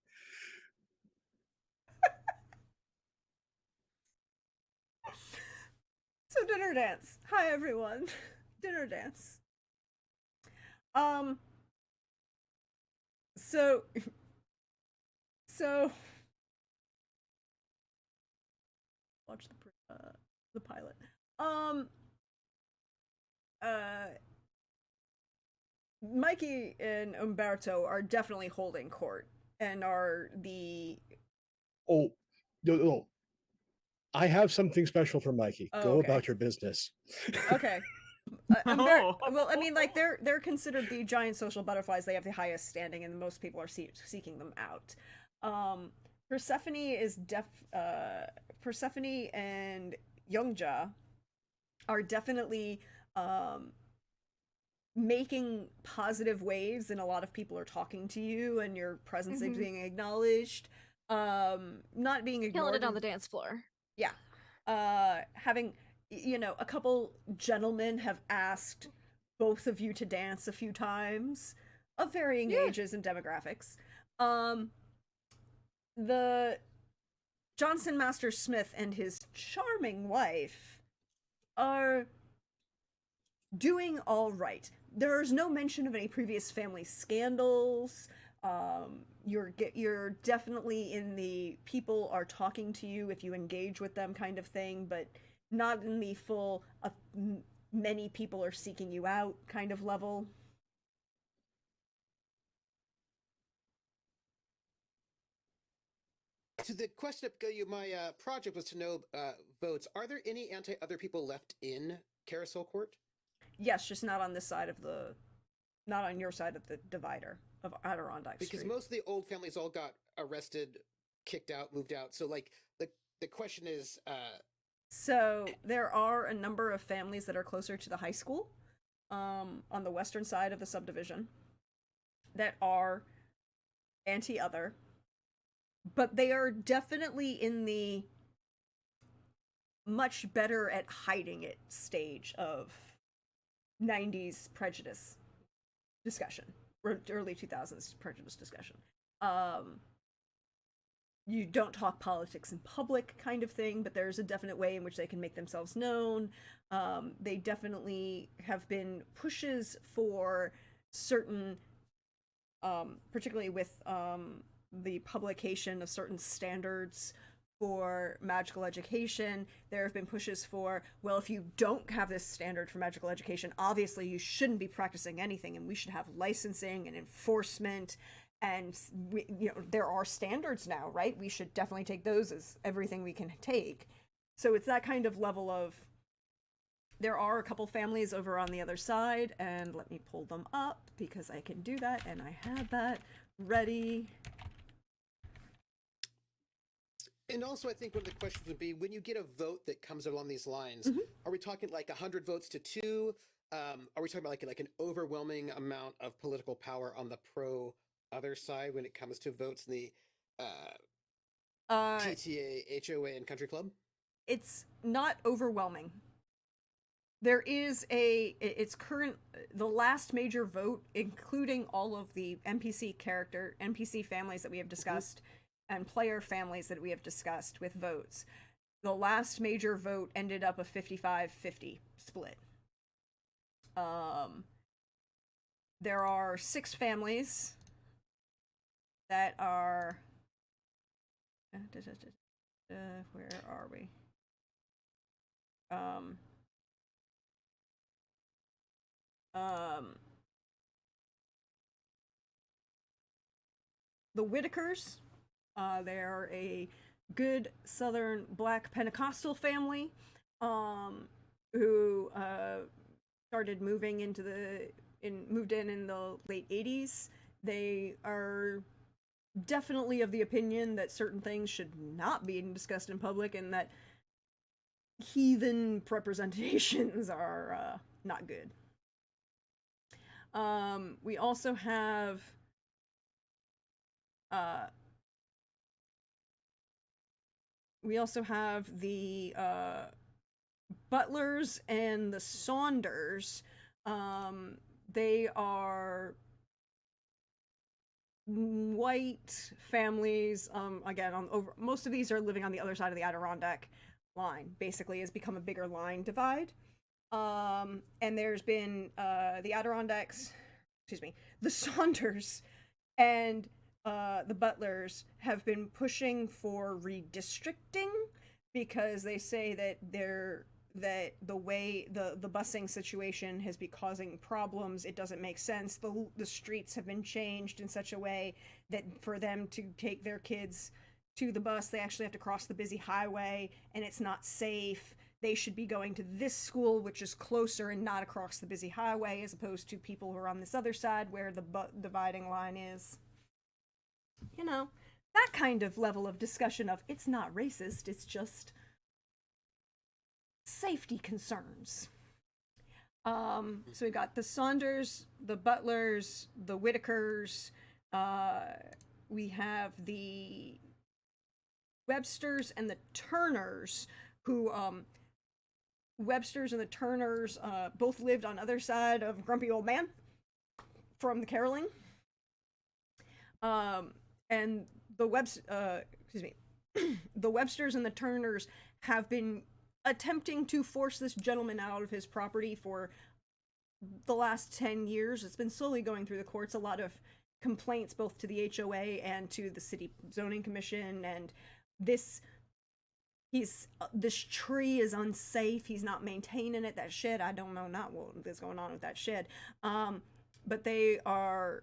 Speaker 1: So dinner dance. Hi everyone. Dinner dance. So watch the pilot. Mikey and Umberto are definitely holding court and are the
Speaker 5: Oh, no. I have something special for Mikey.
Speaker 1: Oh,
Speaker 5: Go
Speaker 1: okay.
Speaker 5: about your business.
Speaker 1: okay. Well, I mean, like they're considered the giant social butterflies. They have the highest standing, and most people are seeking them out. Persephone is Persephone and Youngja are definitely making positive waves, and a lot of people are talking to you, and your presence is being acknowledged. Not being ignored.
Speaker 4: Killing it on the dance floor.
Speaker 1: Yeah. Having, you know, a couple gentlemen have asked both of you to dance a few times of varying ages and demographics. The Johnson Master Smith and his charming wife are doing all right. There's no mention of any previous family scandals. You're definitely in the people are talking to you if you engage with them kind of thing, but not in the full many people are seeking you out kind of level.
Speaker 3: To the question of my project was to know votes. Are there any anti-other people left in Carousel Court?
Speaker 1: Yes, just not on this side of not on your side of the divider of Adirondack Street.
Speaker 3: Because most of the old families all got arrested, kicked out, moved out. So like the question is
Speaker 1: so there are a number of families that are closer to the high school on the western side of the subdivision that are anti-other, but they are definitely in the much better at hiding it stage of 90s prejudice discussion, or early 2000s prejudice discussion. You don't talk politics in public kind of thing, but there's a definite way in which they can make themselves known. They definitely have been pushes for certain, particularly with the publication of certain standards for magical education. There have been pushes for, well, if you don't have this standard for magical education, obviously you shouldn't be practicing anything, and we should have licensing and enforcement. And there are standards now, right? We should definitely take those as everything we can take. So it's that kind of level of, there are a couple families over on the other side, and let me pull them up because I can do that, and I had that ready.
Speaker 3: And also, I think one of the questions would be, when you get a vote that comes along these lines, are we talking like 100 votes to 2? Are we talking about like an overwhelming amount of political power on the pro other side when it comes to votes in the PTA, HOA, and Country Club?
Speaker 1: It's not overwhelming. There is the last major vote, including all of the NPC families that we have discussed, and player families that we have discussed with votes. The last major vote ended up a 55-50 split. There are 6 families that are... where are we? The Whitakers. They're a good Southern Black Pentecostal family who started moving moved in the late 80s. They are definitely of the opinion that certain things should not be discussed in public, and that heathen representations are not good. We also have the Butlers and the Saunders. They are white families. Again, most of these are living on the other side of the Adirondack line. Basically, has become a bigger line divide. And there's been the Saunders and the Butlers have been pushing for redistricting, because they say that the way the busing situation has been causing problems. It doesn't make sense. The streets have been changed in such a way that for them to take their kids to the bus, they actually have to cross the busy highway, and it's not safe. they should be going to this school, which is closer and not across the busy highway, as opposed to people who are on this other side where the dividing line is. You know, that kind of level of discussion of it's not racist, it's just safety concerns. So we got the Saunders, the Butlers, the Whitakers, we have the Websters and the Turners, who Websters and the Turners both lived on other side of Grumpy Old Man from the caroling. And the the Websters and the Turners have been attempting to force this gentleman out of his property for the last 10 years. It's been slowly going through the courts. A lot of complaints both to the HOA and to the city zoning commission, and this tree is unsafe. He's not maintaining it. That shed, I don't know not what is going on with that shed. But they are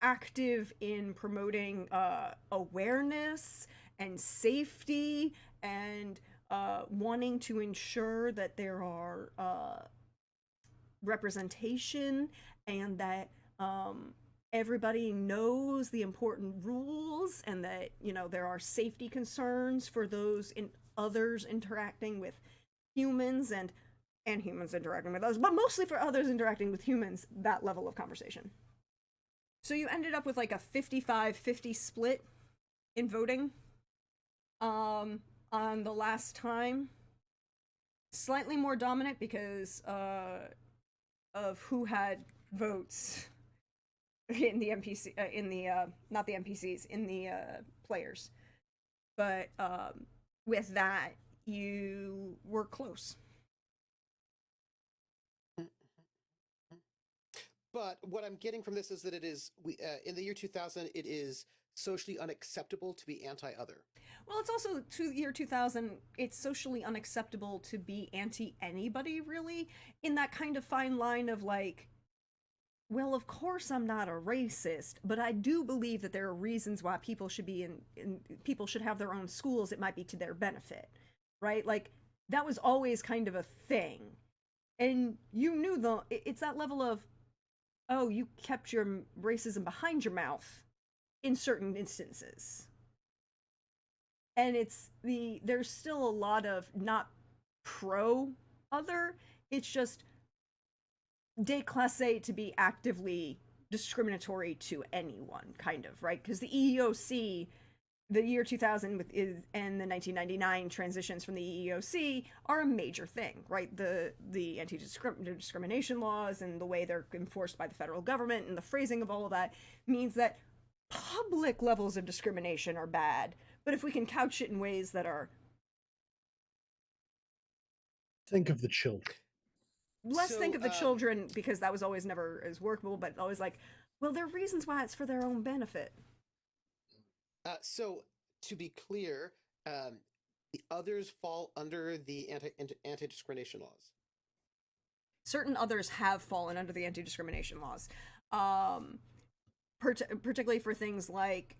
Speaker 1: active in promoting awareness and safety and wanting to ensure that there are representation and that everybody knows the important rules, and that, you know, there are safety concerns for those others interacting with humans and humans interacting with us, but mostly for others interacting with humans, that level of conversation. So you ended up with like a 55-50 split in voting on the last time. Slightly more dominant because of who had votes in the NPC, not the NPCs, in the players. But with that, you were close.
Speaker 3: But what I'm getting from this is that it is, in the year 2000, it is socially unacceptable to be anti-other.
Speaker 1: Well, it's also year 2000, it's socially unacceptable to be anti-anybody, really, in that kind of fine line of like, well, of course I'm not a racist, but I do believe that there are reasons why people should be people should have their own schools. It might be to their benefit, right? Like, that was always kind of a thing. And you knew it's that level of, oh, you kept your racism behind your mouth in certain instances. And there's still a lot of not pro-other, it's just déclassé to be actively discriminatory to anyone, kind of, right? Because the EEOC, the year 2000 and the 1999 transitions from the EEOC are a major thing, right? The anti-discrimination laws and the way they're enforced by the federal government and the phrasing of all of that means that public levels of discrimination are bad. But if we can couch it in ways that are...
Speaker 5: Think of the children.
Speaker 1: Think of the children, because that was always never as workable, but always like, well, there are reasons why it's for their own benefit.
Speaker 3: So, to be clear, the others fall under the anti-discrimination laws.
Speaker 1: Certain others have fallen under the anti-discrimination laws, particularly for things like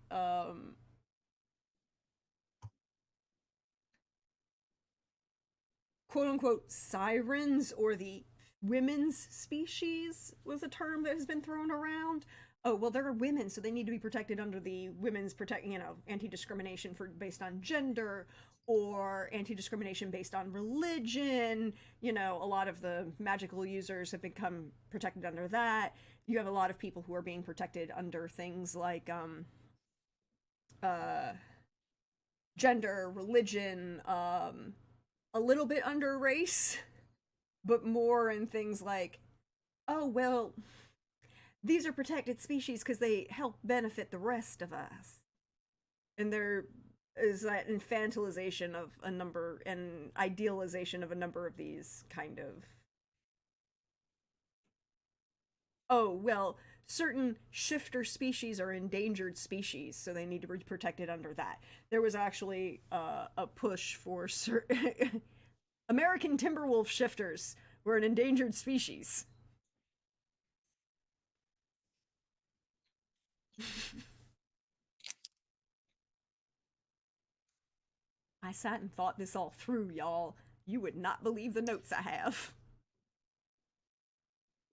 Speaker 1: quote-unquote sirens, or the women's species was a term that has been thrown around. Oh, well, there are women, so they need to be protected under the women's anti-discrimination based on gender, or anti-discrimination based on religion. You know, a lot of the magical users have become protected under that. You have a lot of people who are being protected under things like gender, religion, a little bit under race, but more in things like, oh, well, these are protected species because they help benefit the rest of us. And there is that infantilization of a number and idealization of a number of these kind of, oh, well, certain shifter species are endangered species, so they need to be protected under that. There was actually a push for American timberwolf shifters were an endangered species. I sat and thought this all through, y'all. You would not believe the notes I have.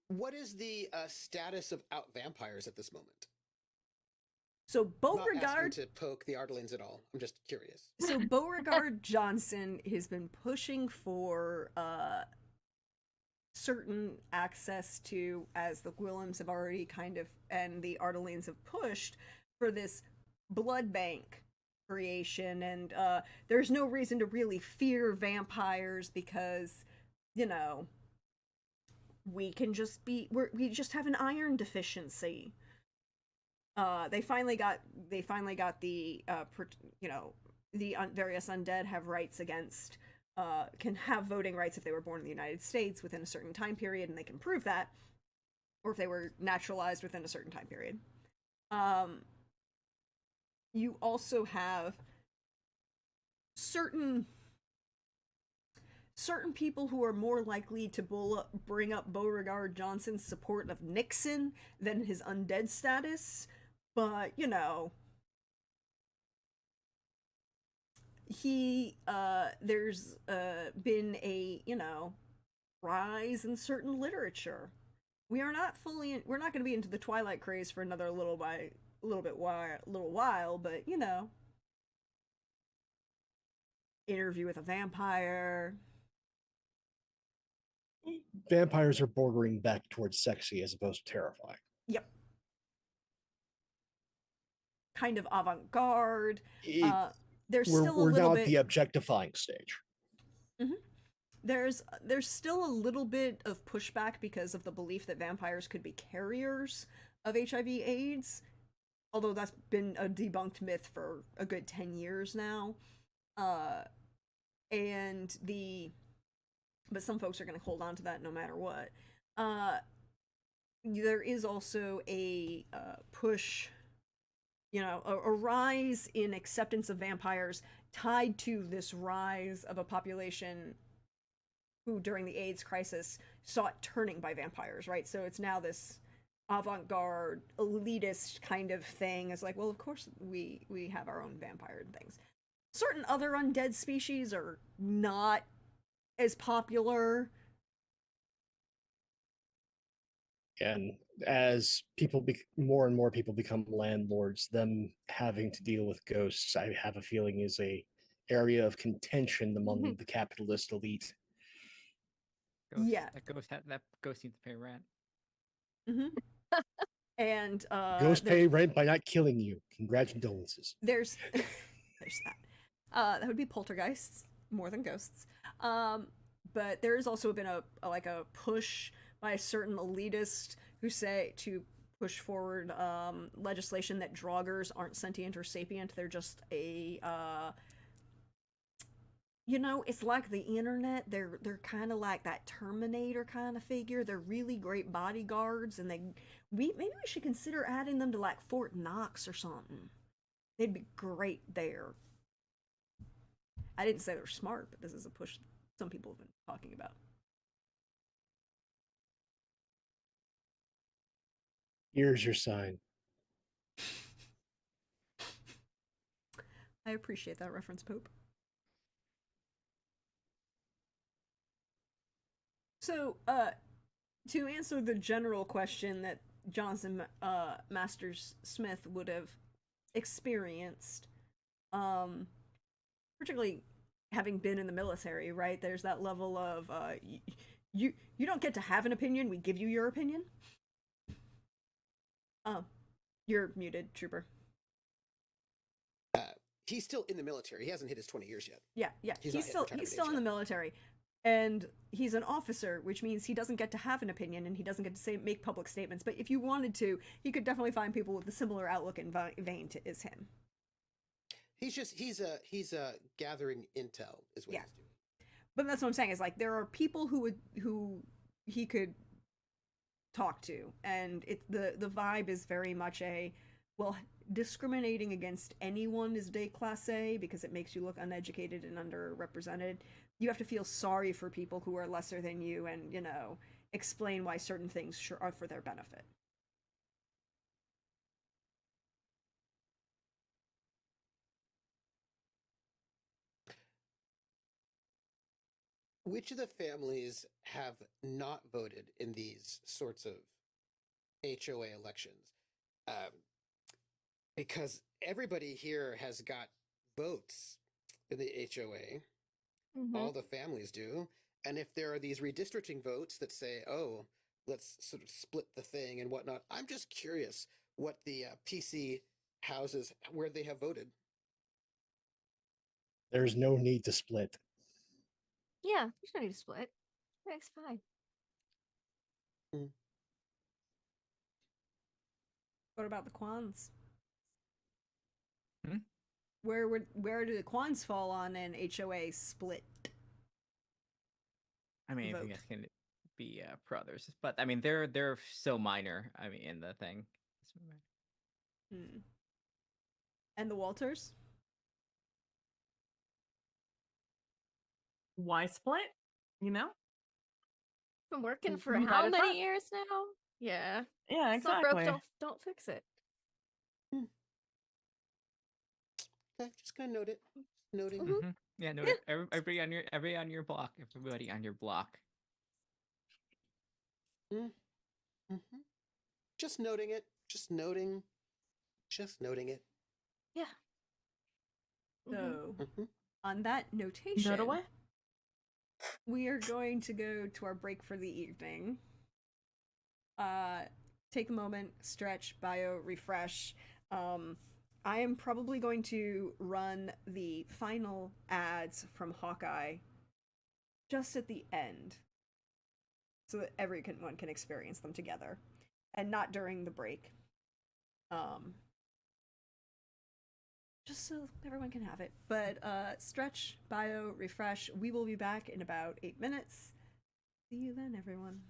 Speaker 3: What is the status of out vampires at this moment?
Speaker 1: So
Speaker 3: I'm not asking
Speaker 1: Beauregard,
Speaker 3: to poke the Ardlings at all. I'm just curious.
Speaker 1: so Beauregard Johnson has been pushing for certain access to, as the Gwillams have already kind of, and the Ardalines have pushed for this blood bank creation, and there's no reason to really fear vampires because, you know, we just have an iron deficiency. They finally got the various undead have rights against can have voting rights if they were born in the United States within a certain time period, and they can prove that, or if they were naturalized within a certain time period. You also have certain people who are more likely to bring up Beauregard Johnson's support of Nixon than his undead status, but you know, there's been a, you know, rise in certain literature. We're not going to be into the Twilight craze for another little while, but you know, Interview with a Vampire.
Speaker 5: Vampires are bordering back towards sexy as opposed to terrifying.
Speaker 1: Yep. Kind of avant-garde. There's still a
Speaker 5: we're
Speaker 1: little
Speaker 5: now
Speaker 1: bit
Speaker 5: at the objectifying stage.
Speaker 1: Mm-hmm. There's still a little bit of pushback because of the belief that vampires could be carriers of HIV/AIDS, although that's been a debunked myth for a good 10 years now. But some folks are going to hold on to that no matter what. There is also a push, you know, a rise in acceptance of vampires tied to this rise of a population who, during the AIDS crisis, saw it turning by vampires, right? So it's now this avant-garde, elitist kind of thing. It's like, well, of course we have our own vampire and things. Certain other undead species are not as popular.
Speaker 5: And as more and more people become landlords, them having to deal with ghosts, I have a feeling, is a area of contention among the capitalist elite.
Speaker 1: Yeah.
Speaker 2: That ghost needs to pay rent.
Speaker 1: Mm-hmm. And
Speaker 5: ghosts pay rent by not killing you. Congratulations.
Speaker 1: There's that. That would be poltergeists more than ghosts. But there has also been a push by a certain elitist who say to push forward legislation that Draugrs aren't sentient or sapient. They're just a you know, it's like the internet. They're kind of like that Terminator kind of figure. They're really great bodyguards, and maybe we should consider adding them to like Fort Knox or something. They'd be great there. I didn't say they're smart, but this is a push some people have been talking about.
Speaker 5: Here's your sign.
Speaker 1: I appreciate that reference, Pope. So, to answer the general question that Johnson Masters Smith would have experienced, particularly having been in the military, right? There's that level of you don't get to have an opinion. We give you your opinion. Oh, you're muted, Trooper.
Speaker 3: He's still in the military. He hasn't hit his 20 years yet.
Speaker 1: Yeah. He's still in the military. And he's an officer, which means he doesn't get to have an opinion and he doesn't get to make public statements. But if you wanted to, he could definitely find people with a similar outlook and vein as him.
Speaker 3: He's gathering intel is what he's doing.
Speaker 1: But that's what I'm saying, is like there are people who he could talk to, and the vibe is very much discriminating against anyone is déclassé because it makes you look uneducated and underrepresented. You have to feel sorry for people who are lesser than you and, you know, explain why certain things are for their benefit.
Speaker 3: which of the families have not voted in these sorts of HOA elections? Because everybody here has got votes in the HOA.
Speaker 4: Mhm.
Speaker 3: All the families do. And if there are these redistricting votes that say, oh, let's sort of split the thing and whatnot, I'm just curious what the PC houses, where they have voted.
Speaker 5: There's no need to split.
Speaker 4: Yeah, you don't need to split. It's fine.
Speaker 1: What about the Quans?
Speaker 2: Hmm?
Speaker 1: Where do the Quans fall on an HOA split?
Speaker 2: I mean, if you
Speaker 1: Vote.
Speaker 2: guys can be brothers, but I mean, they're so minor. I mean, in the thing.
Speaker 1: Hmm. And the Walters?
Speaker 6: Why split? You know?
Speaker 4: Been working for
Speaker 6: United
Speaker 4: how many
Speaker 6: Front.
Speaker 4: years now? Yeah.
Speaker 6: Yeah,
Speaker 4: It's not broke,
Speaker 6: exactly.
Speaker 4: don't fix it.
Speaker 3: Okay, just gonna note it. Noting.
Speaker 4: Mhm.
Speaker 2: Mm-hmm. Yeah, no, everybody on your block, everybody on your block.
Speaker 3: Mm-hmm. Just noting it. Just noting it.
Speaker 4: Yeah.
Speaker 1: So,
Speaker 3: Mhm.
Speaker 1: on that notation,
Speaker 6: Note away.
Speaker 1: we are going to go to our break for the evening. Take a moment, stretch, bio, refresh. I am probably going to run the final ads from Hawkeye just at the end, so that everyone can experience them together, and not during the break. Just so everyone can have it. But stretch, bio, refresh. We will be back in about 8 minutes. See you then, everyone.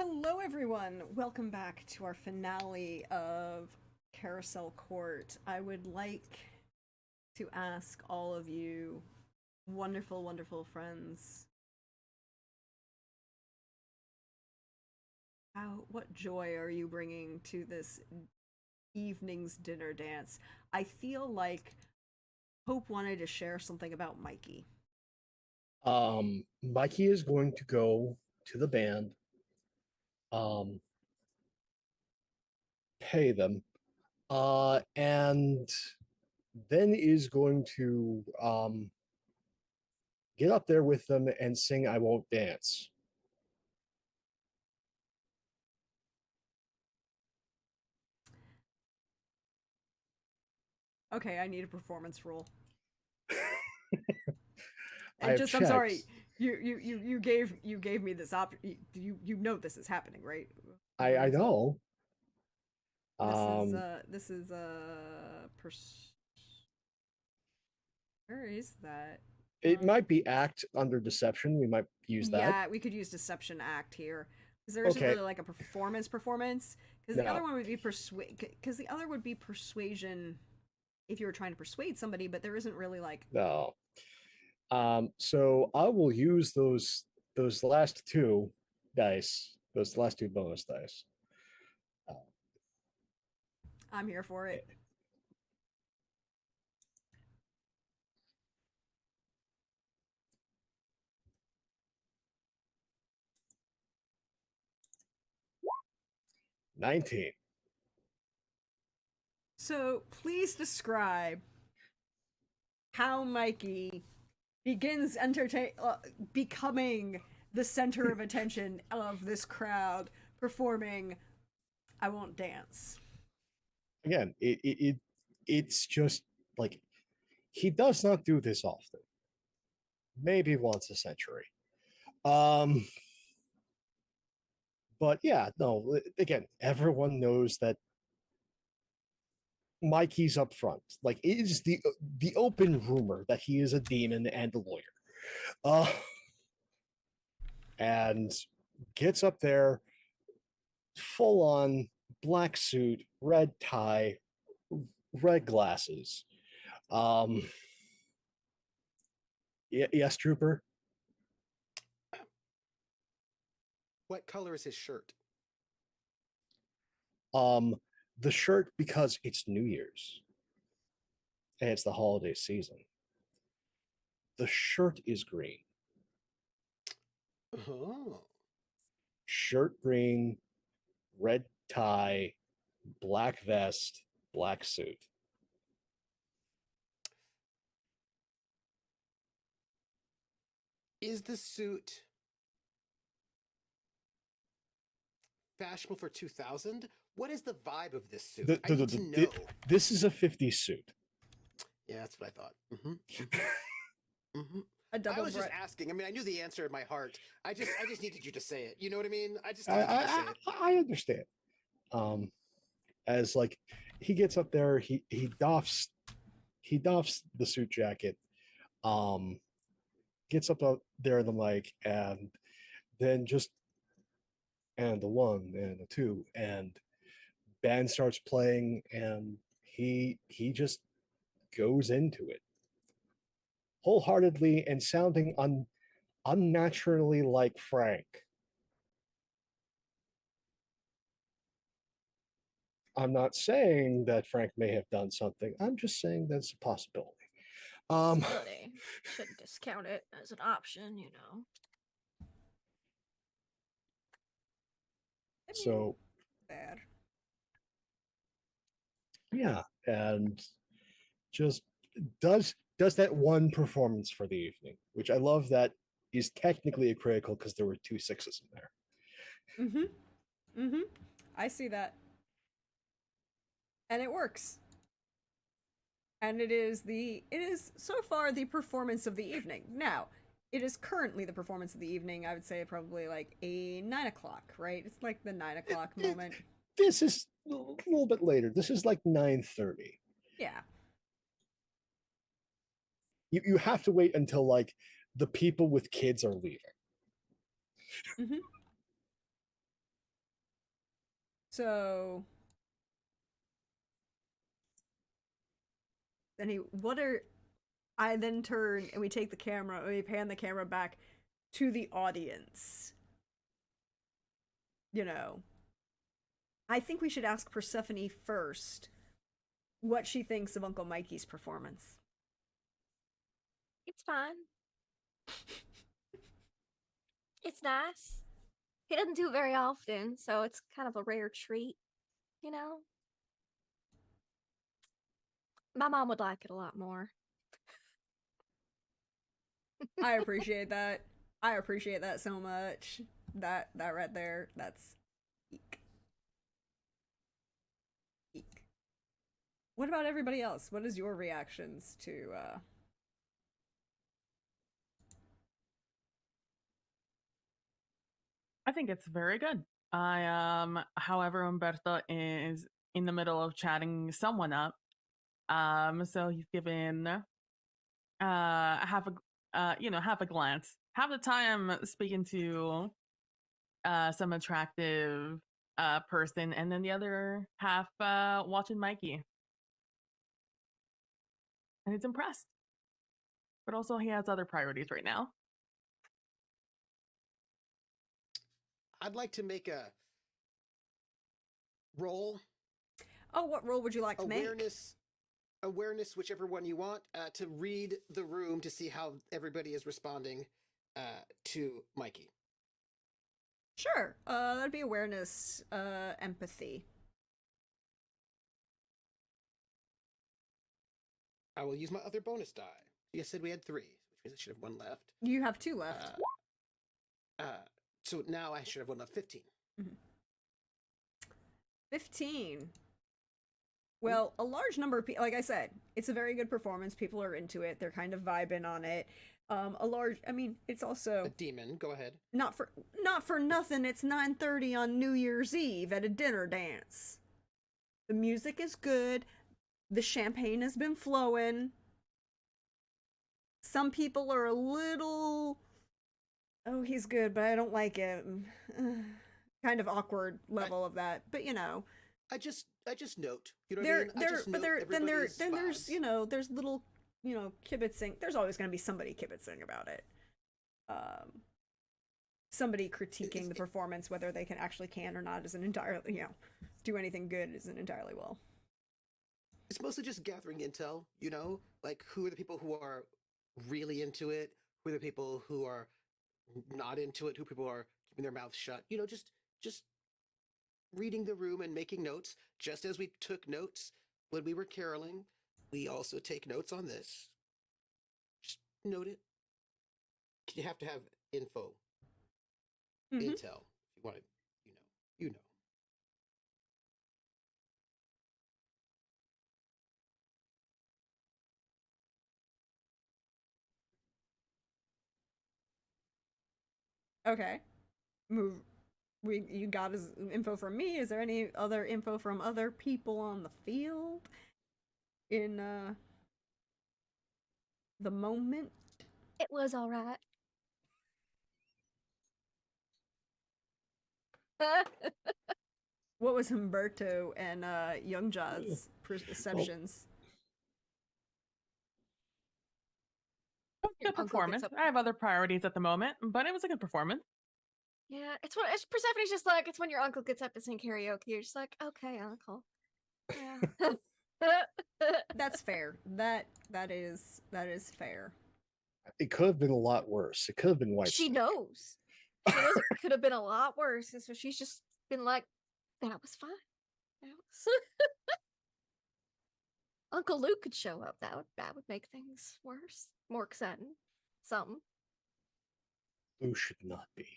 Speaker 1: Hello, everyone. Welcome back to our finale of Carousel Court. I would like to ask all of you, wonderful, wonderful friends, what joy are you bringing to this evening's dinner dance? I feel like Hope wanted to share something about Mikey.
Speaker 5: Mikey is going to go to the band, um, pay them, and then is going to get up there with them and sing "I Won't Dance."
Speaker 1: Okay, I need a performance roll.
Speaker 5: I have
Speaker 1: I'm sorry.
Speaker 5: checked.
Speaker 1: You gave me this option. You know this is happening, right?
Speaker 5: I know.
Speaker 1: This is where is that?
Speaker 5: It might be act under deception. We might use that.
Speaker 1: Yeah, we could use deception act here because there isn't
Speaker 5: Okay.
Speaker 1: really like a performance because the
Speaker 5: No.
Speaker 1: other one would be the other would be persuasion if you were trying to persuade somebody, but there isn't really like
Speaker 5: No. So I will use those last two dice, those last two bonus dice.
Speaker 1: I'm here for it.
Speaker 5: $19.
Speaker 1: So please describe how Mikey begins becoming the center of attention of this crowd, performing "I Won't Dance."
Speaker 5: Again, it's just like he does not do this often. Maybe once a century. But yeah, no, again, everyone knows that Mikey's up front. Like it is the open rumor that he is a demon and a lawyer. And gets up there full on black suit, red tie, red glasses. Yes, Trooper.
Speaker 3: What color is his shirt?
Speaker 5: The shirt, because it's New Year's and it's the holiday season. The shirt is green.
Speaker 3: Oh.
Speaker 5: Shirt green, red tie, black vest, black suit.
Speaker 3: Is the suit fashionable for 2000? What is the vibe of this suit? I need to know.
Speaker 5: This is a 50s suit.
Speaker 3: Yeah, that's what I thought.
Speaker 1: I
Speaker 3: was just asking. I mean, I knew the answer in my heart. I just needed you to say it. You know what I mean? I just needed you to say it.
Speaker 5: I understand. As like he gets up there, he doffs the suit jacket, gets up there in the mic, and then just and the one and the two and band starts playing, and he just goes into it wholeheartedly and sounding unnaturally like Frank. I'm not saying that Frank may have done something. I'm just saying that's a possibility.
Speaker 4: Possibility. Shouldn't discount it as an option, you know.
Speaker 5: So
Speaker 1: bad.
Speaker 5: Yeah, and just does that one performance for the evening, which I love that is technically a critical because there were 2 6s in there.
Speaker 1: I see that. And it works. And it is so far the performance of the evening. Now, it is currently the performance of the evening. I would say probably like a 9 o'clock, right? It's like the 9 o'clock moment.
Speaker 5: This is a little bit later. This is like 9:30.
Speaker 1: Yeah.
Speaker 5: You have to wait until like the people with kids are leaving.
Speaker 1: So then I then turn and we take the camera and we pan the camera back to the audience. You know, I think we should ask Persephone first what she thinks of Uncle Mikey's performance.
Speaker 4: It's fine. It's nice. He doesn't do it very often, so it's kind of a rare treat, you know? My mom would like it a lot more.
Speaker 1: I appreciate that. I appreciate that so much. That right there, that's eek. Eek. What about everybody else? What is your reactions to
Speaker 6: I think it's very good. However, Umberto is in the middle of chatting someone up. So he's given half a glance, half the time speaking to some attractive person, and then the other half watching Mikey. And he's impressed. But also he has other priorities right now.
Speaker 3: I'd like to make a roll.
Speaker 1: Oh, what role would you like to make?
Speaker 3: Awareness, whichever one you want, to read the room to see how everybody is responding to Mikey.
Speaker 1: Sure. That'd be awareness, empathy.
Speaker 3: I will use my other bonus die. You said we had 3, which means I should have 1 left.
Speaker 1: You have 2 left.
Speaker 3: So now I should have 1 left. 15.
Speaker 1: 15. Well, a large number of people, like I said, it's a very good performance. People are into it. They're kind of vibing on it. It's also
Speaker 3: A demon. Go ahead.
Speaker 1: not for nothing. It's 9:30 on New Year's Eve at a dinner dance. The music is good. The champagne has been flowing. Some people are a little, oh, he's good, but I don't like it. Kind of awkward level of that, but you know.
Speaker 3: I just note. You know what I mean?
Speaker 1: Then there's there's little kibitzing. There's always going to be somebody kibitzing about it. Somebody critiquing the performance, whether they can or not, isn't entirely do anything good isn't entirely well.
Speaker 3: It's mostly just gathering intel. Like who are the people who are really into it? Who are the people who are not into it? Who people are keeping their mouths shut? Just reading the room and making notes, just as we took notes when we were caroling. We also take notes on this. Just note it. You have to have info, intel. If you want it, you know.
Speaker 1: Okay. You got his info from me. Is there any other info from other people on the field in the moment?
Speaker 4: It was all right.
Speaker 1: What was Humberto and Youngjaw's perceptions?
Speaker 6: Good performance. I have other priorities at the moment, but it was a good performance.
Speaker 4: Yeah, it's Persephone's just like, it's when your uncle gets up to sing karaoke. You're just like, okay, uncle. Yeah.
Speaker 1: That's fair. That is fair.
Speaker 5: It could have been a lot worse. It could have been white.
Speaker 4: She knows. She knows it could have been a lot worse, and so she's just been like, that was fine. That was... Uncle Luke could show up. That would make things worse, more exciting. Something.
Speaker 5: Who should not be?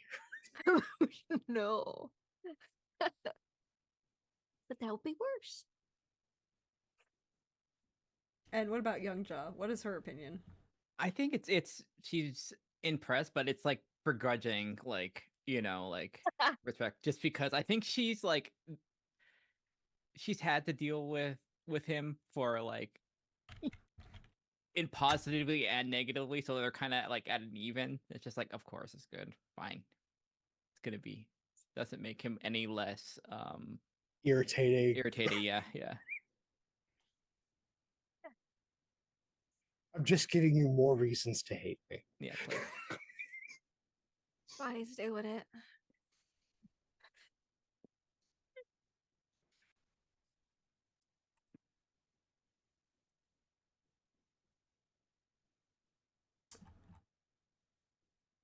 Speaker 4: No. But that would be worse.
Speaker 1: And what about Youngjaw? What is her opinion?
Speaker 2: I think it's she's impressed, but it's like begrudging, like respect, just because I think she's had to deal with him for in positively and negatively, so they're kind of like at an even. It's just like, of course, it's good, fine. It's gonna be, doesn't make him any less
Speaker 5: irritating.
Speaker 2: Irritated, yeah.
Speaker 5: I'm just giving you more reasons to hate me.
Speaker 2: Yeah, please.
Speaker 4: Why he's doing it.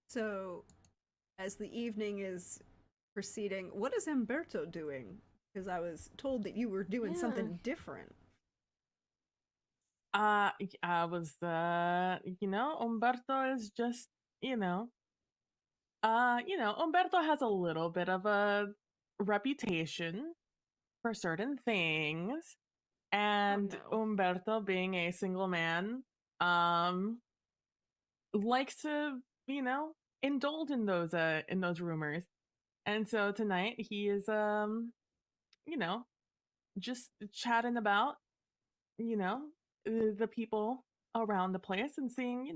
Speaker 1: So, as the evening is proceeding, what is Umberto doing? Because I was told that you were doing something different.
Speaker 6: I was Umberto is just, Umberto has a little bit of a reputation for certain things. And
Speaker 4: no.
Speaker 6: Umberto, being a single man, likes to, indulge in those rumors. And so tonight he is just chatting about, the people around the place and seeing,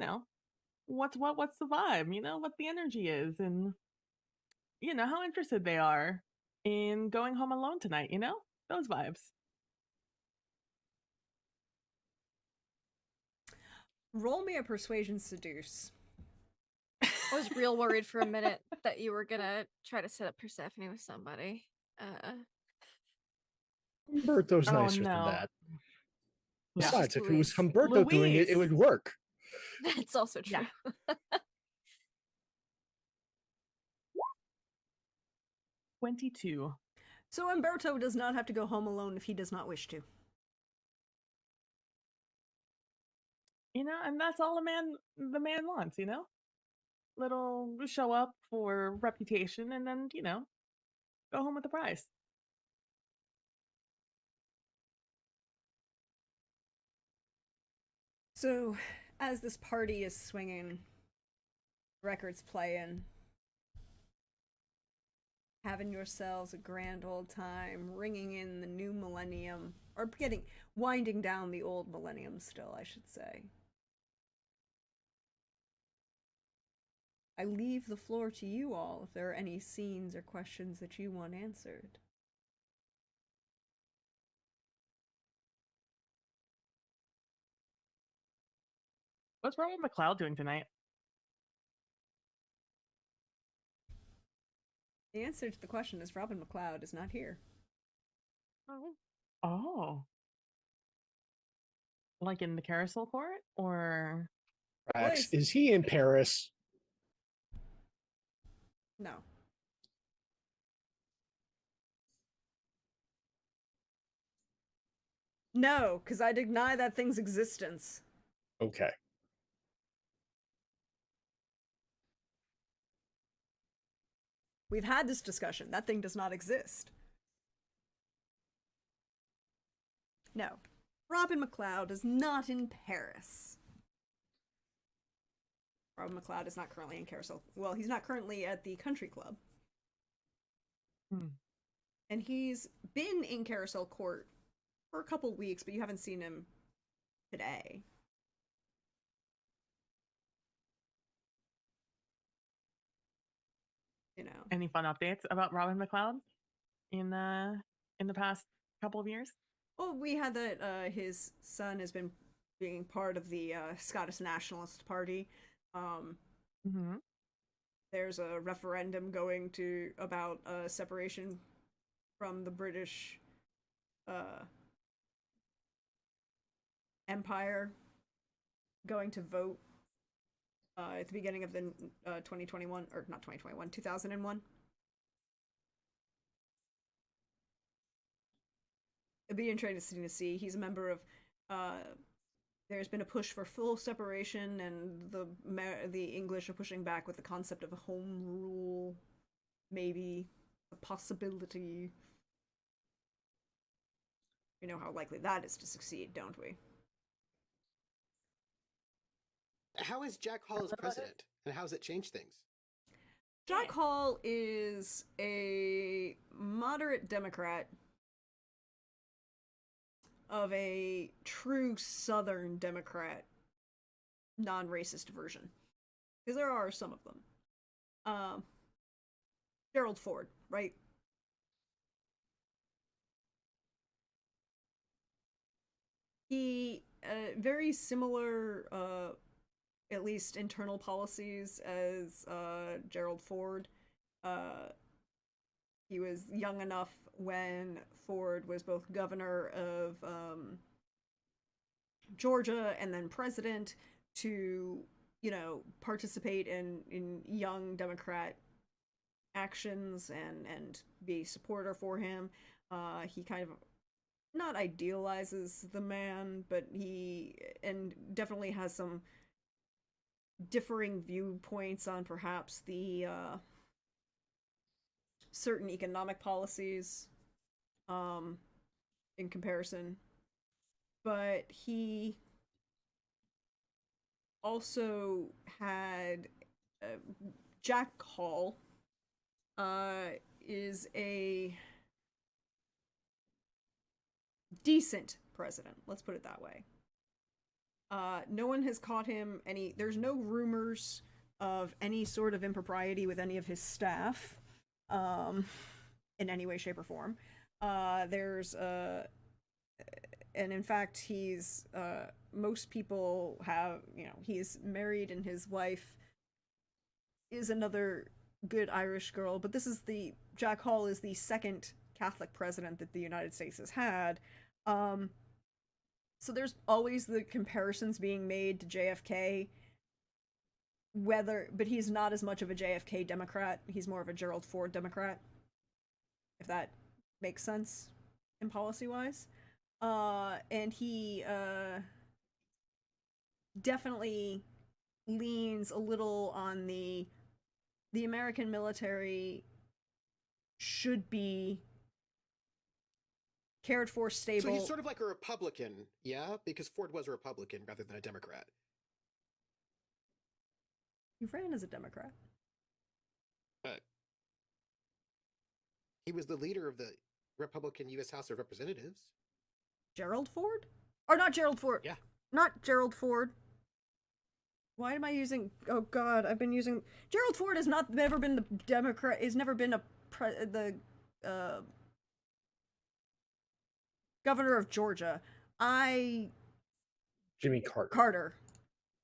Speaker 6: what's the vibe, what the energy is, and how interested they are in going home alone tonight, those vibes.
Speaker 1: Roll me a persuasion seduce.
Speaker 4: I was real worried for a minute that you were gonna try to set up Persephone with somebody.
Speaker 5: Humberto's
Speaker 6: Oh,
Speaker 5: nicer than
Speaker 6: no.
Speaker 5: that.
Speaker 6: Yeah.
Speaker 5: Besides, if it was
Speaker 4: Luis.
Speaker 5: Humberto doing it, it would work.
Speaker 4: That's also true.
Speaker 6: Yeah. 22.
Speaker 1: So Umberto does not have to go home alone if he does not wish to.
Speaker 6: And that's all the man wants, little show up for reputation and then, go home with the prize.
Speaker 1: So, as this party is swinging, records playing, having yourselves a grand old time, ringing in the new millennium, or winding down the old millennium still, I should say. I leave the floor to you all if there are any scenes or questions that you want answered.
Speaker 6: What's Robin McLeod doing tonight?
Speaker 1: The answer to the question is Robin McLeod is not here.
Speaker 6: Oh. Like in the Carousel Court? Or...
Speaker 5: Rax, is he in Paris?
Speaker 1: No. No, because I deny that thing's existence.
Speaker 5: Okay.
Speaker 1: We've had this discussion. That thing does not exist. No. Robin McLeod is not in Paris. Robin McLeod is not currently in Carousel. Well, he's not currently at the country club. And he's been in Carousel Court for a couple weeks, but you haven't seen him today.
Speaker 6: Any fun updates about Robin McLeod in the past couple of years?
Speaker 1: Well, we had that his son has been being part of the Scottish Nationalist Party. There's a referendum going about separation from the British Empire, going to vote at the beginning of the 2021, or not 2021, 2001. It'd be interesting to see. He's a member of there's been a push for full separation, and the English are pushing back with the concept of a home rule, maybe a possibility. We know how likely that is to succeed, don't we?
Speaker 3: How is Jack Hall as president, and how has it changed things?
Speaker 1: Jack Hall is a moderate Democrat of a true Southern Democrat, non-racist version. Because there are some of them. Gerald Ford, right? He very similar, at least internal policies as Gerald Ford. He was young enough when Ford was both governor of Georgia and then president to, participate in young Democrat actions and be a supporter for him. He kind of not idealizes the man, but he and definitely has some differing viewpoints on perhaps the certain economic policies in comparison. But he also had Jack Hall is a decent president, let's put it that way. No one has caught him there's no rumors of any sort of impropriety with any of his staff in any way, shape, or form. And in fact, he's most people have, he's married and his wife is another good Irish girl, but Jack Hall is the second Catholic president that the United States has had. So there's always the comparisons being made to JFK, but he's not as much of a JFK Democrat. He's more of a Gerald Ford Democrat, if that makes sense in policy-wise. And he definitely leans a little on the American military should be cared for, stable.
Speaker 3: So he's sort of like a Republican, yeah? Because Ford was a Republican rather than a Democrat.
Speaker 1: He ran as a Democrat.
Speaker 3: He was the leader of the Republican U.S. House of Representatives.
Speaker 1: Gerald Ford? Or not Gerald Ford.
Speaker 3: Yeah.
Speaker 1: Not Gerald Ford. Why am I using... Oh, God, I've been using... Gerald Ford has never been the Democrat... He's never been the governor of Georgia.
Speaker 5: Jimmy Carter.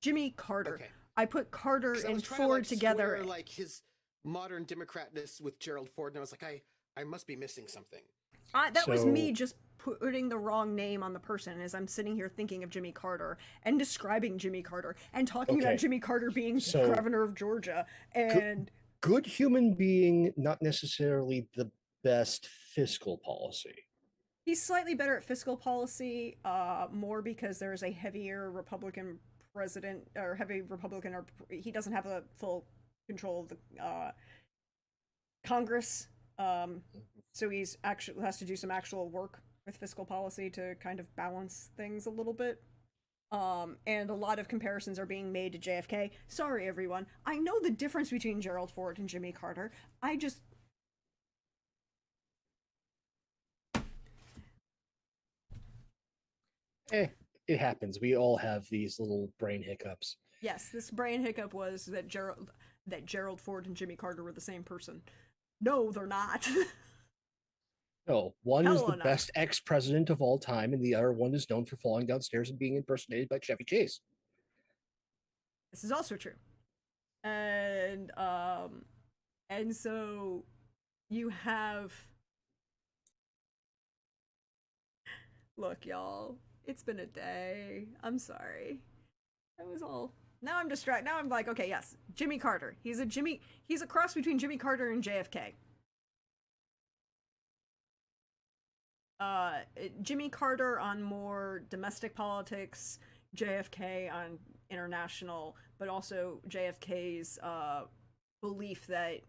Speaker 1: Jimmy Carter.
Speaker 3: Okay.
Speaker 1: I put Carter and Ford together.
Speaker 3: Square, like his modern Democratness with Gerald Ford, and I was like, I must be missing something.
Speaker 1: That was me just putting the wrong name on the person as I'm sitting here thinking of Jimmy Carter and describing Jimmy Carter and talking about Jimmy Carter being governor of Georgia and
Speaker 5: good human being, not necessarily the best fiscal policy.
Speaker 1: He's slightly better at fiscal policy, more because there's a heavier Republican president or he doesn't have a full control of the Congress. So he's actually has to do some actual work with fiscal policy to kind of balance things a little bit. And a lot of comparisons are being made to JFK. Sorry, everyone. I know the difference between Gerald Ford and Jimmy Carter.
Speaker 5: It happens. We all have these little brain hiccups.
Speaker 1: Yes, this brain hiccup was that Gerald Ford and Jimmy Carter were the same person. No, they're not.
Speaker 5: No, one is the best ex-president of all time, and the other one is known for falling downstairs and being impersonated by Chevy Chase.
Speaker 1: This is also true. And so you have... Look, y'all, it's been a day. I'm sorry. That was all. Now I'm distracted. Now I'm like, okay, yes, Jimmy Carter. He's a cross between Jimmy Carter and JFK. Jimmy Carter on more domestic politics, JFK on international, but also JFK's belief that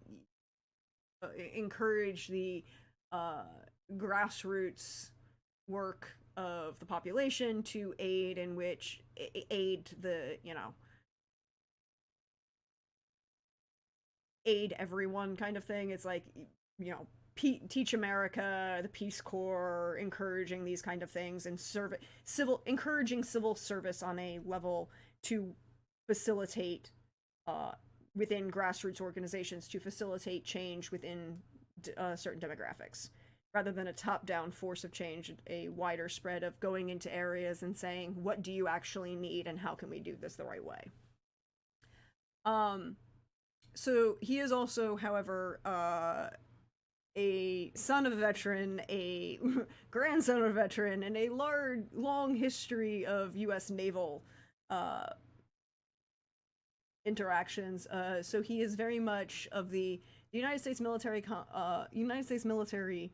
Speaker 1: encourage the grassroots work of the population to aid the, aid everyone kind of thing. It's like, Teach America, the Peace Corps, encouraging these kind of things, and encouraging civil service on a level to facilitate within grassroots organizations to facilitate change within certain demographics. rather than a top-down force of change, a wider spread of going into areas and saying, what do you actually need and how can we do this the right way? So he is also, however, a son of a veteran, a grandson of a veteran, and a long history of U.S. naval interactions. So he is very much of the United States military. United States military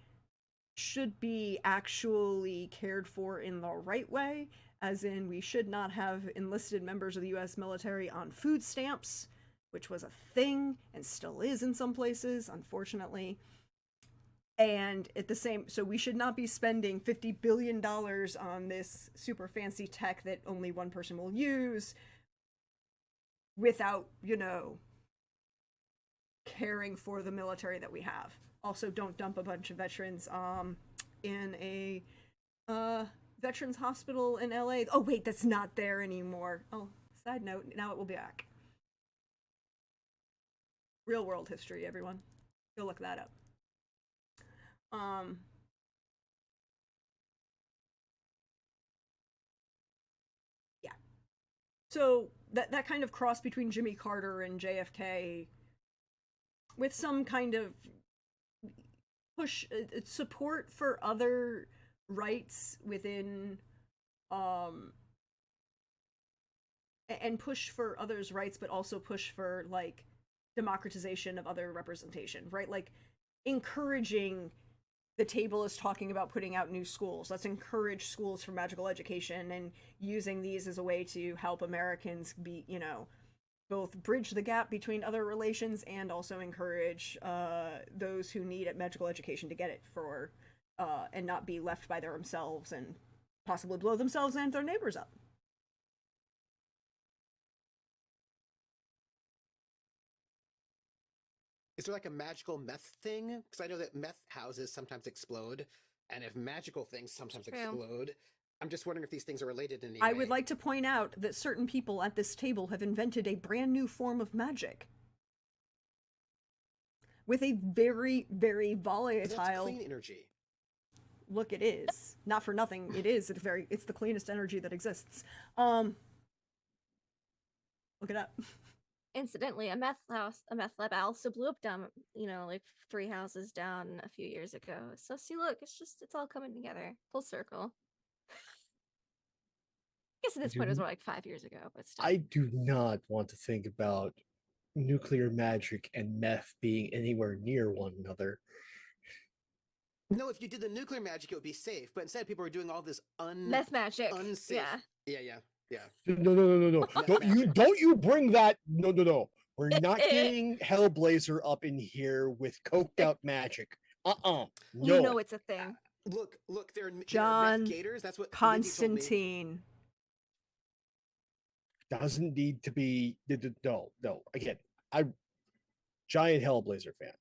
Speaker 1: should be actually cared for in the right way, as in we should not have enlisted members of the U.S. military on food stamps, which was a thing and still is in some places, unfortunately. And at the same, so we should not be spending $50 billion on this super fancy tech that only one person will use without, caring for the military that we have. Also, don't dump a bunch of veterans in a veterans hospital in LA. Oh wait, that's not there anymore. Oh, side note, now it will be back. Real world history, everyone. Go look that up. Yeah. So that kind of cross between Jimmy Carter and JFK, with some kind of push support for other rights within and push for others' rights, but also push for like democratization of other representation, right? Like encouraging, the table is talking about putting out new schools. Let's encourage schools for magical education and using these as a way to help Americans be, both bridge the gap between other relations and also encourage those who need magical education to get it for and not be left by themselves and possibly blow themselves and their neighbors up.
Speaker 3: Is there like a magical meth thing? Because I know that meth houses sometimes explode, and if magical things sometimes explode, I'm just wondering if these things are related in any way.
Speaker 1: I would like to point out that certain people at this table have invented a brand new form of magic with a very, very volatile.
Speaker 3: That's clean energy.
Speaker 1: Look, it is. Not for nothing. It is. It's the cleanest energy that exists. Look it up.
Speaker 4: Incidentally, a meth lab also blew up down, like 3 houses down a few years ago. So see, look, it's all coming together, full circle. I guess at this point it was more like 5 years ago, but still.
Speaker 5: I do not want to think about nuclear magic and meth being anywhere near one another.
Speaker 3: No, if you did the nuclear magic, it would be safe. But instead, people are doing all this
Speaker 4: meth magic.
Speaker 3: Unsafe. Yeah.
Speaker 5: No. Don't you bring that. No. We're not getting Hellblazer up in here with coked out magic. No.
Speaker 4: You know it's a thing.
Speaker 3: Look, they're
Speaker 1: John
Speaker 3: meth gators. That's what
Speaker 1: Constantine.
Speaker 5: Doesn't need to be. No. Again, giant Hellblazer fan.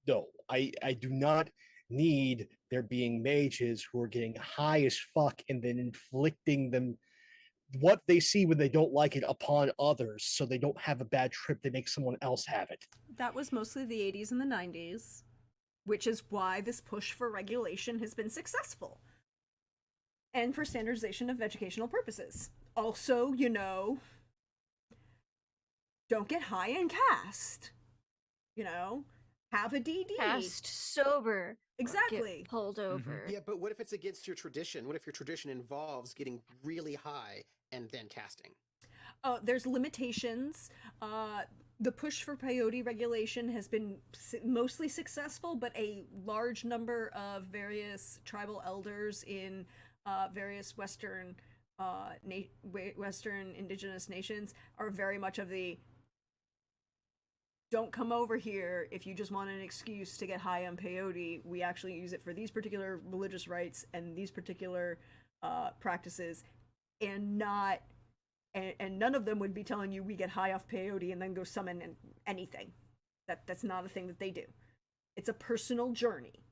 Speaker 5: No, I do not need there being mages who are getting high as fuck and then inflicting them what they see when they don't like it upon others so they don't have a bad trip to make someone else have it.
Speaker 1: That was mostly the 80s and the 90s, which is why this push for regulation has been successful. And for standardization of educational purposes. Also, don't get high and cast. Have a DD.
Speaker 4: Cast sober.
Speaker 1: Exactly.
Speaker 4: Get pulled over.
Speaker 3: Yeah, but what if it's against your tradition? What if your tradition involves getting really high and then casting?
Speaker 1: There's limitations. The push for peyote regulation has been mostly successful, but a large number of various tribal elders in various Western indigenous nations are very much of the don't come over here if you just want an excuse to get high on peyote. We actually use it for these particular religious rites and these particular practices, and none of them would be telling you we get high off peyote and then go summon anything. That's not a thing that they do. It's a personal journey.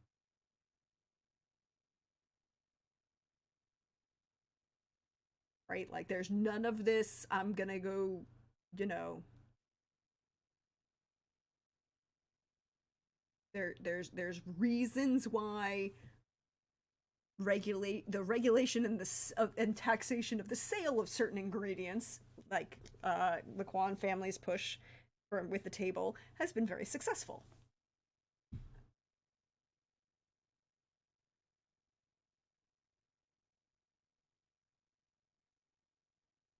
Speaker 1: Right? Like there's none of this, I'm gonna go, There's reasons why the regulation and taxation of the sale of certain ingredients, like the Kwan family's push with the table, has been very successful.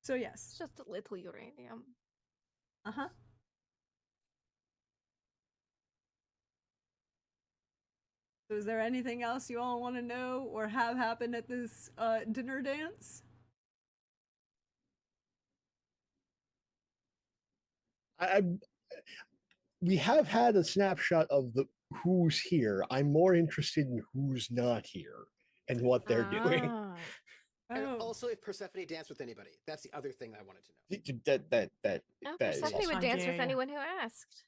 Speaker 1: So yes.
Speaker 4: It's just a little uranium.
Speaker 1: Uh-huh. So is there anything else you all want to know or have happen at this dinner dance?
Speaker 5: We have had a snapshot of the who's here. I'm more interested in who's not here and what they're doing.
Speaker 4: Ah.
Speaker 3: And
Speaker 1: Oh.
Speaker 3: also, if Persephone danced with anybody, that's the other thing I wanted to know.
Speaker 5: That
Speaker 4: Oh,
Speaker 5: is
Speaker 4: Persephone
Speaker 5: also-
Speaker 4: would dance with
Speaker 6: Yeah.
Speaker 4: anyone who asked.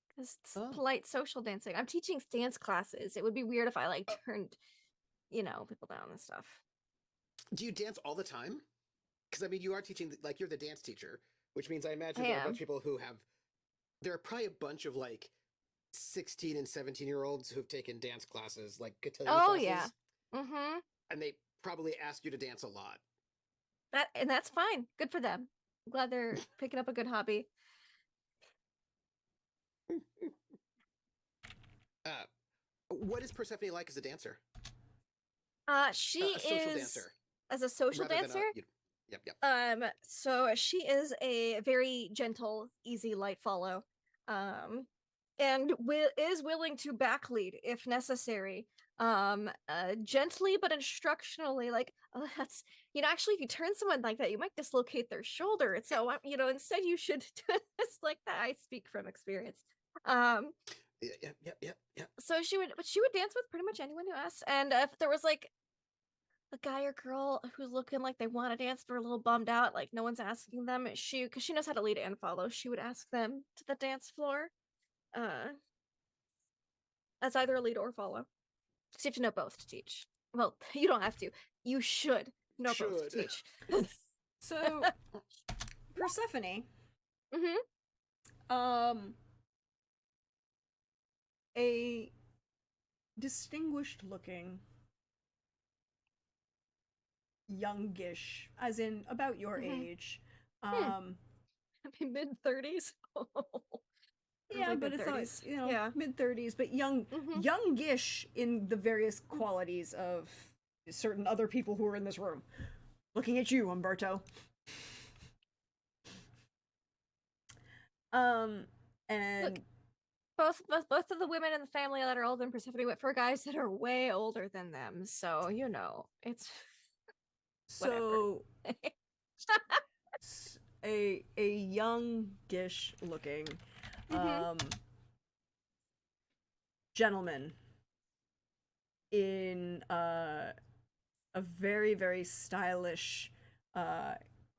Speaker 4: Because it's
Speaker 3: Oh.
Speaker 4: polite social dancing. I'm teaching dance classes. It would be weird if I like turned, people down and stuff.
Speaker 3: Do you dance all the time? Because I mean, you are teaching, like, you're the dance teacher, which means I imagine
Speaker 4: I
Speaker 3: there are a
Speaker 4: am.
Speaker 3: bunch of people who have. There are probably a bunch of like 16 and 17-year-olds who've taken dance classes, like cotillion
Speaker 4: Oh
Speaker 3: classes.
Speaker 4: yeah. Mm-hmm.
Speaker 3: And they probably ask you to dance a lot.
Speaker 4: That's fine. Good for them. I'm glad they're picking up a good hobby.
Speaker 3: What is Persephone like as a dancer?
Speaker 4: She
Speaker 3: A social
Speaker 4: is
Speaker 3: dancer.
Speaker 4: as a social
Speaker 3: rather than
Speaker 4: dancer.
Speaker 3: Yep.
Speaker 4: So she is a very gentle, easy, light follow, and is willing to backlead if necessary. Gently but instructionally, like, oh, that's actually, if you turn someone like that, you might dislocate their shoulder. So instead you should just like that. I speak from experience.
Speaker 3: Yeah.
Speaker 4: So she would dance with pretty much anyone who asks, and if there was like a guy or girl who's looking like they want to dance but are a little bummed out, like no one's asking them, because she knows how to lead and follow, she would ask them to the dance floor, as either a lead or follow. So you have to know both to teach. Well, you don't have to. You should know both to teach.
Speaker 1: So Persephone,
Speaker 4: Mm-hmm.
Speaker 1: A distinguished looking, youngish, as in about your
Speaker 4: Mhm.
Speaker 1: age.
Speaker 4: I mean, mid-30s.
Speaker 1: Yeah, but it's like,
Speaker 4: Yeah.
Speaker 1: mid-30s, but
Speaker 4: Mhm.
Speaker 1: youngish in the various qualities of certain other people who are in this room. Looking at you, Umberto. And
Speaker 4: Both of the women in the family that are older than Persephone went for guys that are way older than them. So it's
Speaker 1: so a youngish looking gentleman in a very, very stylish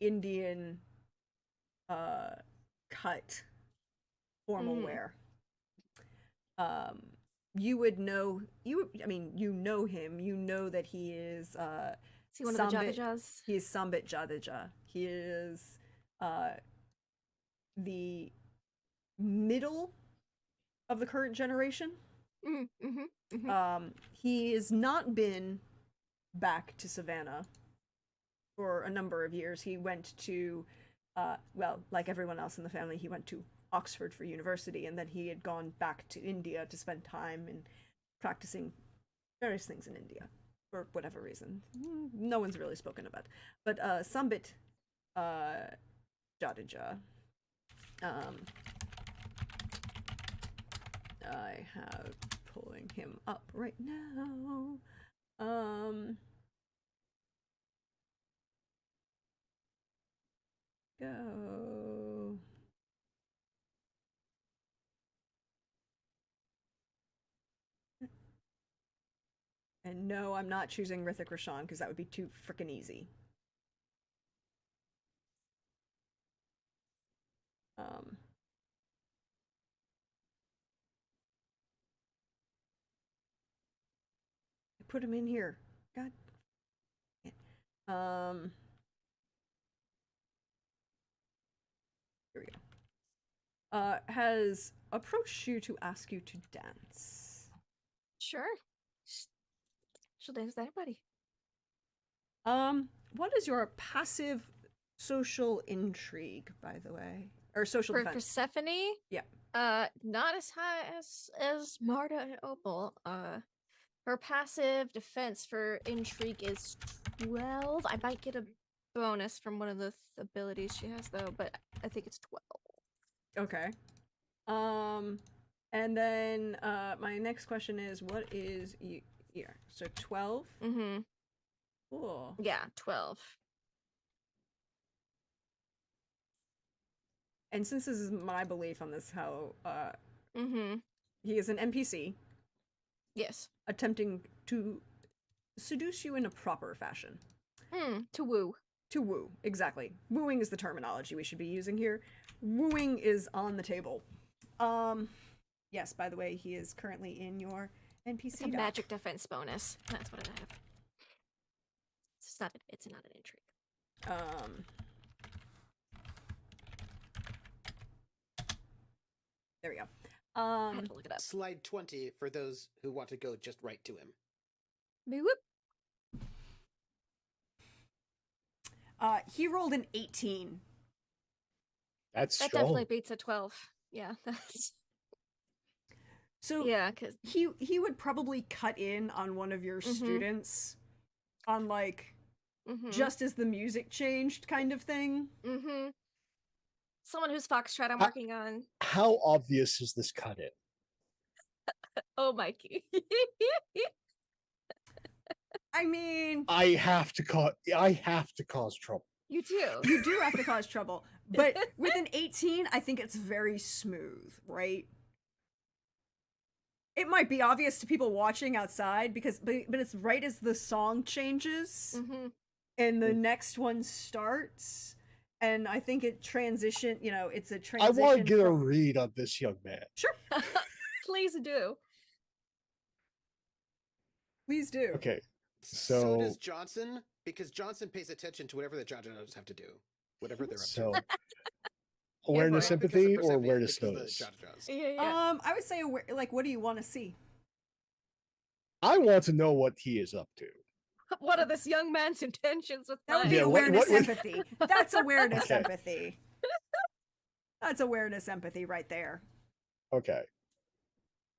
Speaker 1: Indian cut formal wear. You would know you know him. You know that he is
Speaker 4: is he one of the Jadajas?
Speaker 1: He is Sambit Jadaja. He is the middle of the current generation. He has not been back to Savannah for a number of years. He went to like everyone else in the family, he went to Oxford for university, and then he had gone back to India to spend time and practicing various things in India for whatever reason. No one's really spoken about. But Sambit Jadeja, I have pulling him up right now. Go. And no, I'm not choosing Rithik Roshan because that would be too freaking easy. I put him in here. God. Here we go. Has approached you to ask you to dance.
Speaker 4: Sure. She'll dance with anybody.
Speaker 1: What is your passive social intrigue, by the way, or social
Speaker 4: For
Speaker 1: defense?
Speaker 4: Persephone?
Speaker 1: Yeah.
Speaker 4: Not as high as Marta and Opal. Her passive defense for intrigue is 12. I might get a bonus from one of the abilities she has though, but I think it's 12.
Speaker 1: Okay. And then my next question is, what is year? So 12.
Speaker 4: Mm-hmm.
Speaker 1: Cool.
Speaker 4: Yeah, 12.
Speaker 1: And since this is my belief on this, how
Speaker 4: Mm-hmm.
Speaker 1: he is an NPC
Speaker 4: Yes.
Speaker 1: attempting to seduce you in a proper fashion.
Speaker 4: To woo.
Speaker 1: To woo, exactly. Wooing is the terminology we should be using here. Wooing is on the table. Yes, by the way, he is currently in your NPC
Speaker 4: It's a
Speaker 1: doc.
Speaker 4: magic defense bonus. That's what I have. It's not an intrigue.
Speaker 1: There we go.
Speaker 4: I had to look it up.
Speaker 3: Slide 20 for those who want to go just right to him.
Speaker 4: Boop.
Speaker 1: He rolled an 18.
Speaker 5: That's
Speaker 4: That
Speaker 5: strong.
Speaker 4: definitely beats a 12. Yeah, that's
Speaker 1: So
Speaker 4: yeah, because
Speaker 1: he would probably cut in on one of your students on like just as the music changed kind of thing.
Speaker 4: someone whose foxtrot I'm working on.
Speaker 5: How obvious is this cut in?
Speaker 4: Oh, Mikey.
Speaker 1: I mean,
Speaker 5: I have to cause trouble.
Speaker 4: You do.
Speaker 1: you do have to cause trouble, but with an 18, I think it's very smooth, right? It might be obvious to people watching outside but it's right as the song changes and the next one starts, and I think it transition. You know, it's a
Speaker 5: I
Speaker 1: transition.
Speaker 5: want to get a
Speaker 1: from...
Speaker 5: read on this young man.
Speaker 1: Sure,
Speaker 4: Please do.
Speaker 1: please do.
Speaker 5: Okay,
Speaker 3: So
Speaker 5: so
Speaker 3: does Johnson, because Johnson pays attention to whatever the Jajanos have to do, whatever they're up
Speaker 5: so
Speaker 3: to.
Speaker 5: awareness,
Speaker 3: Not because of
Speaker 5: empathy, or
Speaker 3: Persephone,
Speaker 5: awareness,
Speaker 3: because of the
Speaker 5: notice.
Speaker 3: Jajanos.
Speaker 4: Yeah.
Speaker 1: I would say like, what do you want to see?
Speaker 5: I want to know what he is up to.
Speaker 4: What are this young man's intentions with
Speaker 1: That would
Speaker 4: life?
Speaker 1: be
Speaker 5: Yeah,
Speaker 1: awareness,
Speaker 5: what-
Speaker 1: empathy. That's awareness,
Speaker 5: Okay.
Speaker 1: empathy. That's awareness, empathy right there.
Speaker 5: Okay,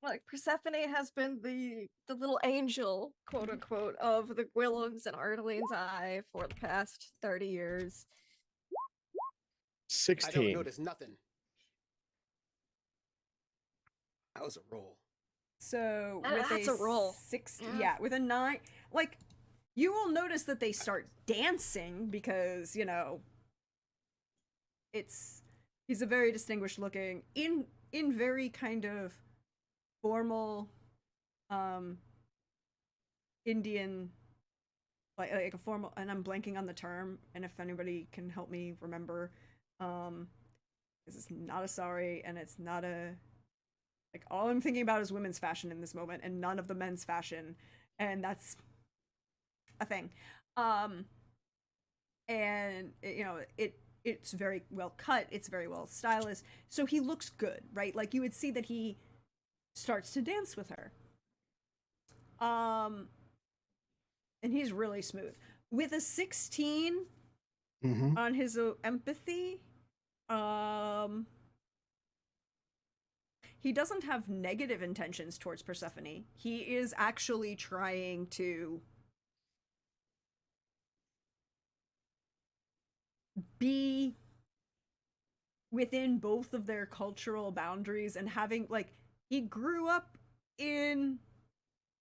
Speaker 4: Like Persephone has been the little angel, quote unquote, of the Gwillums and Ardaline's eye for the past 30 years.
Speaker 3: I
Speaker 5: 16.
Speaker 3: don't notice nothing. That was a roll.
Speaker 1: So with
Speaker 4: That's a roll.
Speaker 1: 6,
Speaker 4: Yeah.
Speaker 1: with a 9, like you will notice that they start dancing because, you know, he's a very distinguished looking in very kind of formal Indian, like a formal, and I'm blanking on the term, and if anybody can help me remember, this is not a sari and it's not a, like, all I'm thinking about is women's fashion in this moment and none of the men's fashion, and that's a thing. And you know, it's very well cut, it's very well stylized, so he looks good, right? Like you would see that he starts to dance with her. And he's really smooth. With a 16 on his empathy, he doesn't have negative intentions towards Persephone. He is actually trying to be within both of their cultural boundaries and having, like, he grew up in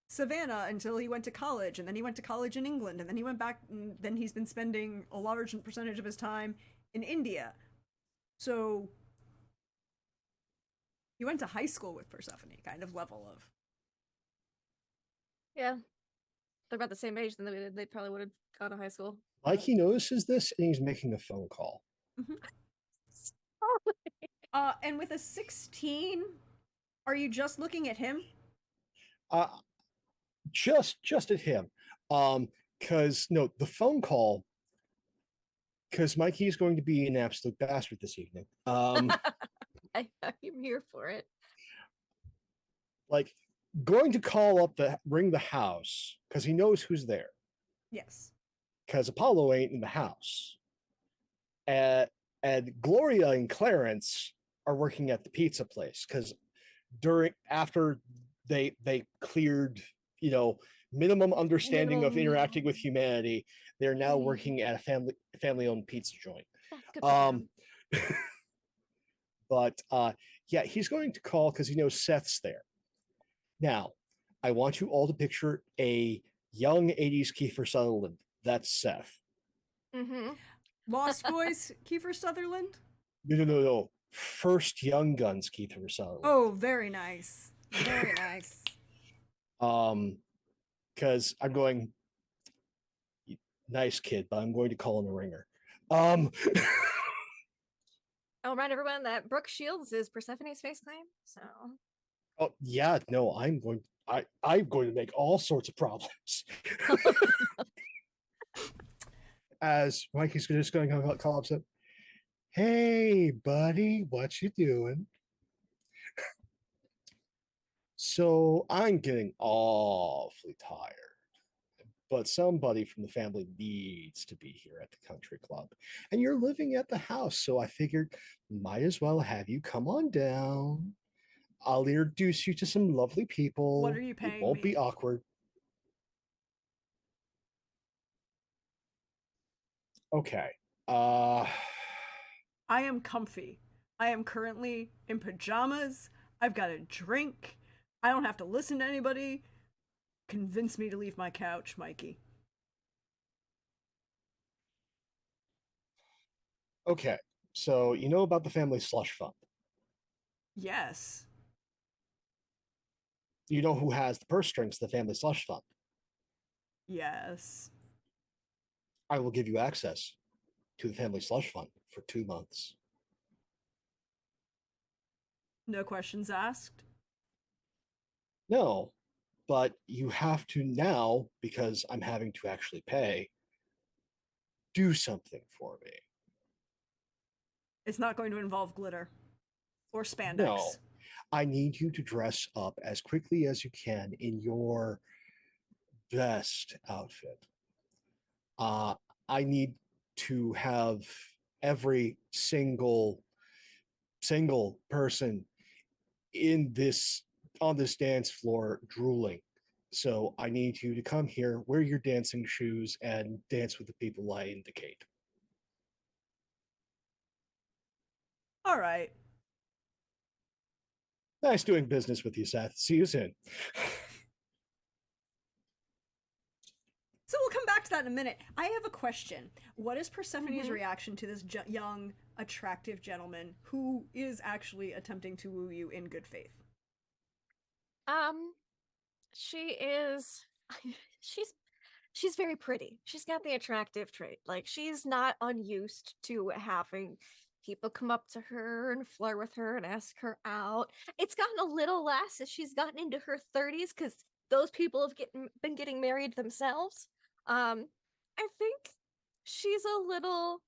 Speaker 1: Savannah until he went to college, and then he went to college in England, and then he went back, and then he's been spending a large percentage of his time in India. So he went to high school with Persephone, kind of level of.
Speaker 4: Yeah. They're about the same age, then they probably would have gone to high school.
Speaker 5: Like he notices this and he's making a phone call.
Speaker 1: And with a 16, are you just looking at him?
Speaker 5: Just at him. Because no, the phone call. Because Mikey is going to be an absolute bastard this evening.
Speaker 4: I'm here for it.
Speaker 5: Like going to call up ring the house because he knows who's there.
Speaker 1: Yes.
Speaker 5: Because Apollo ain't in the house. And Gloria and Clarence are working at the pizza place because after they cleared, minimum understanding of interacting with humanity, they're now working at a family-owned pizza joint.
Speaker 4: Good for them.
Speaker 5: But yeah, he's going to call because he knows Seth's there. Now, I want you all to picture a young 80s Kiefer Sutherland. That's Seth.
Speaker 4: Mm-hmm.
Speaker 1: Lost Boys, Kiefer Sutherland?
Speaker 5: No. First Young Guns, Kiefer Sutherland.
Speaker 1: Oh, very nice. Very nice.
Speaker 5: Because I'm going, nice kid, but I'm going to call him a ringer.
Speaker 4: I'll remind everyone that Brooke Shields is Persephone's face claim, so.
Speaker 5: Oh yeah, no, I'm going to make all sorts of problems. As Mikey's just going to call up, hey buddy, what you doing? So I'm getting awfully tired, but somebody from the family needs to be here at the country club, and you're living at the house, so I figured might as well have you come on down. I'll introduce you to some lovely people.
Speaker 1: What are you paying me?
Speaker 5: It won't be awkward. Okay.
Speaker 1: I am comfy. I am currently in pajamas. I've got a drink. I don't have to listen to anybody. Convince me to leave my couch, Mikey.
Speaker 5: Okay. So you know about the family slush fund?
Speaker 1: Yes.
Speaker 5: You know who has the purse strings to the family slush fund?
Speaker 1: Yes.
Speaker 5: I will give you access to the family slush fund for 2 months.
Speaker 1: No questions asked?
Speaker 5: No, but you have to now, because I'm having to actually pay, do something for me.
Speaker 1: It's not going to involve glitter or spandex.
Speaker 5: No, I need you to dress up as quickly as you can in your best outfit. I need to have every single person on this dance floor drooling. So I need you to come here, wear your dancing shoes, and dance with the people I indicate.
Speaker 1: All right.
Speaker 5: Nice doing business with you, Seth. See you soon.
Speaker 1: So we'll come back to that in a minute. I have a question. What is Persephone's reaction to this young, attractive gentleman who is actually attempting to woo you in good faith?
Speaker 4: She is she's very pretty. She's got the attractive trait. Like, she's not unused to having people come up to her and flirt with her and ask her out. It's gotten a little less as she's gotten into her 30s because those people have been getting married themselves. I think she's a little,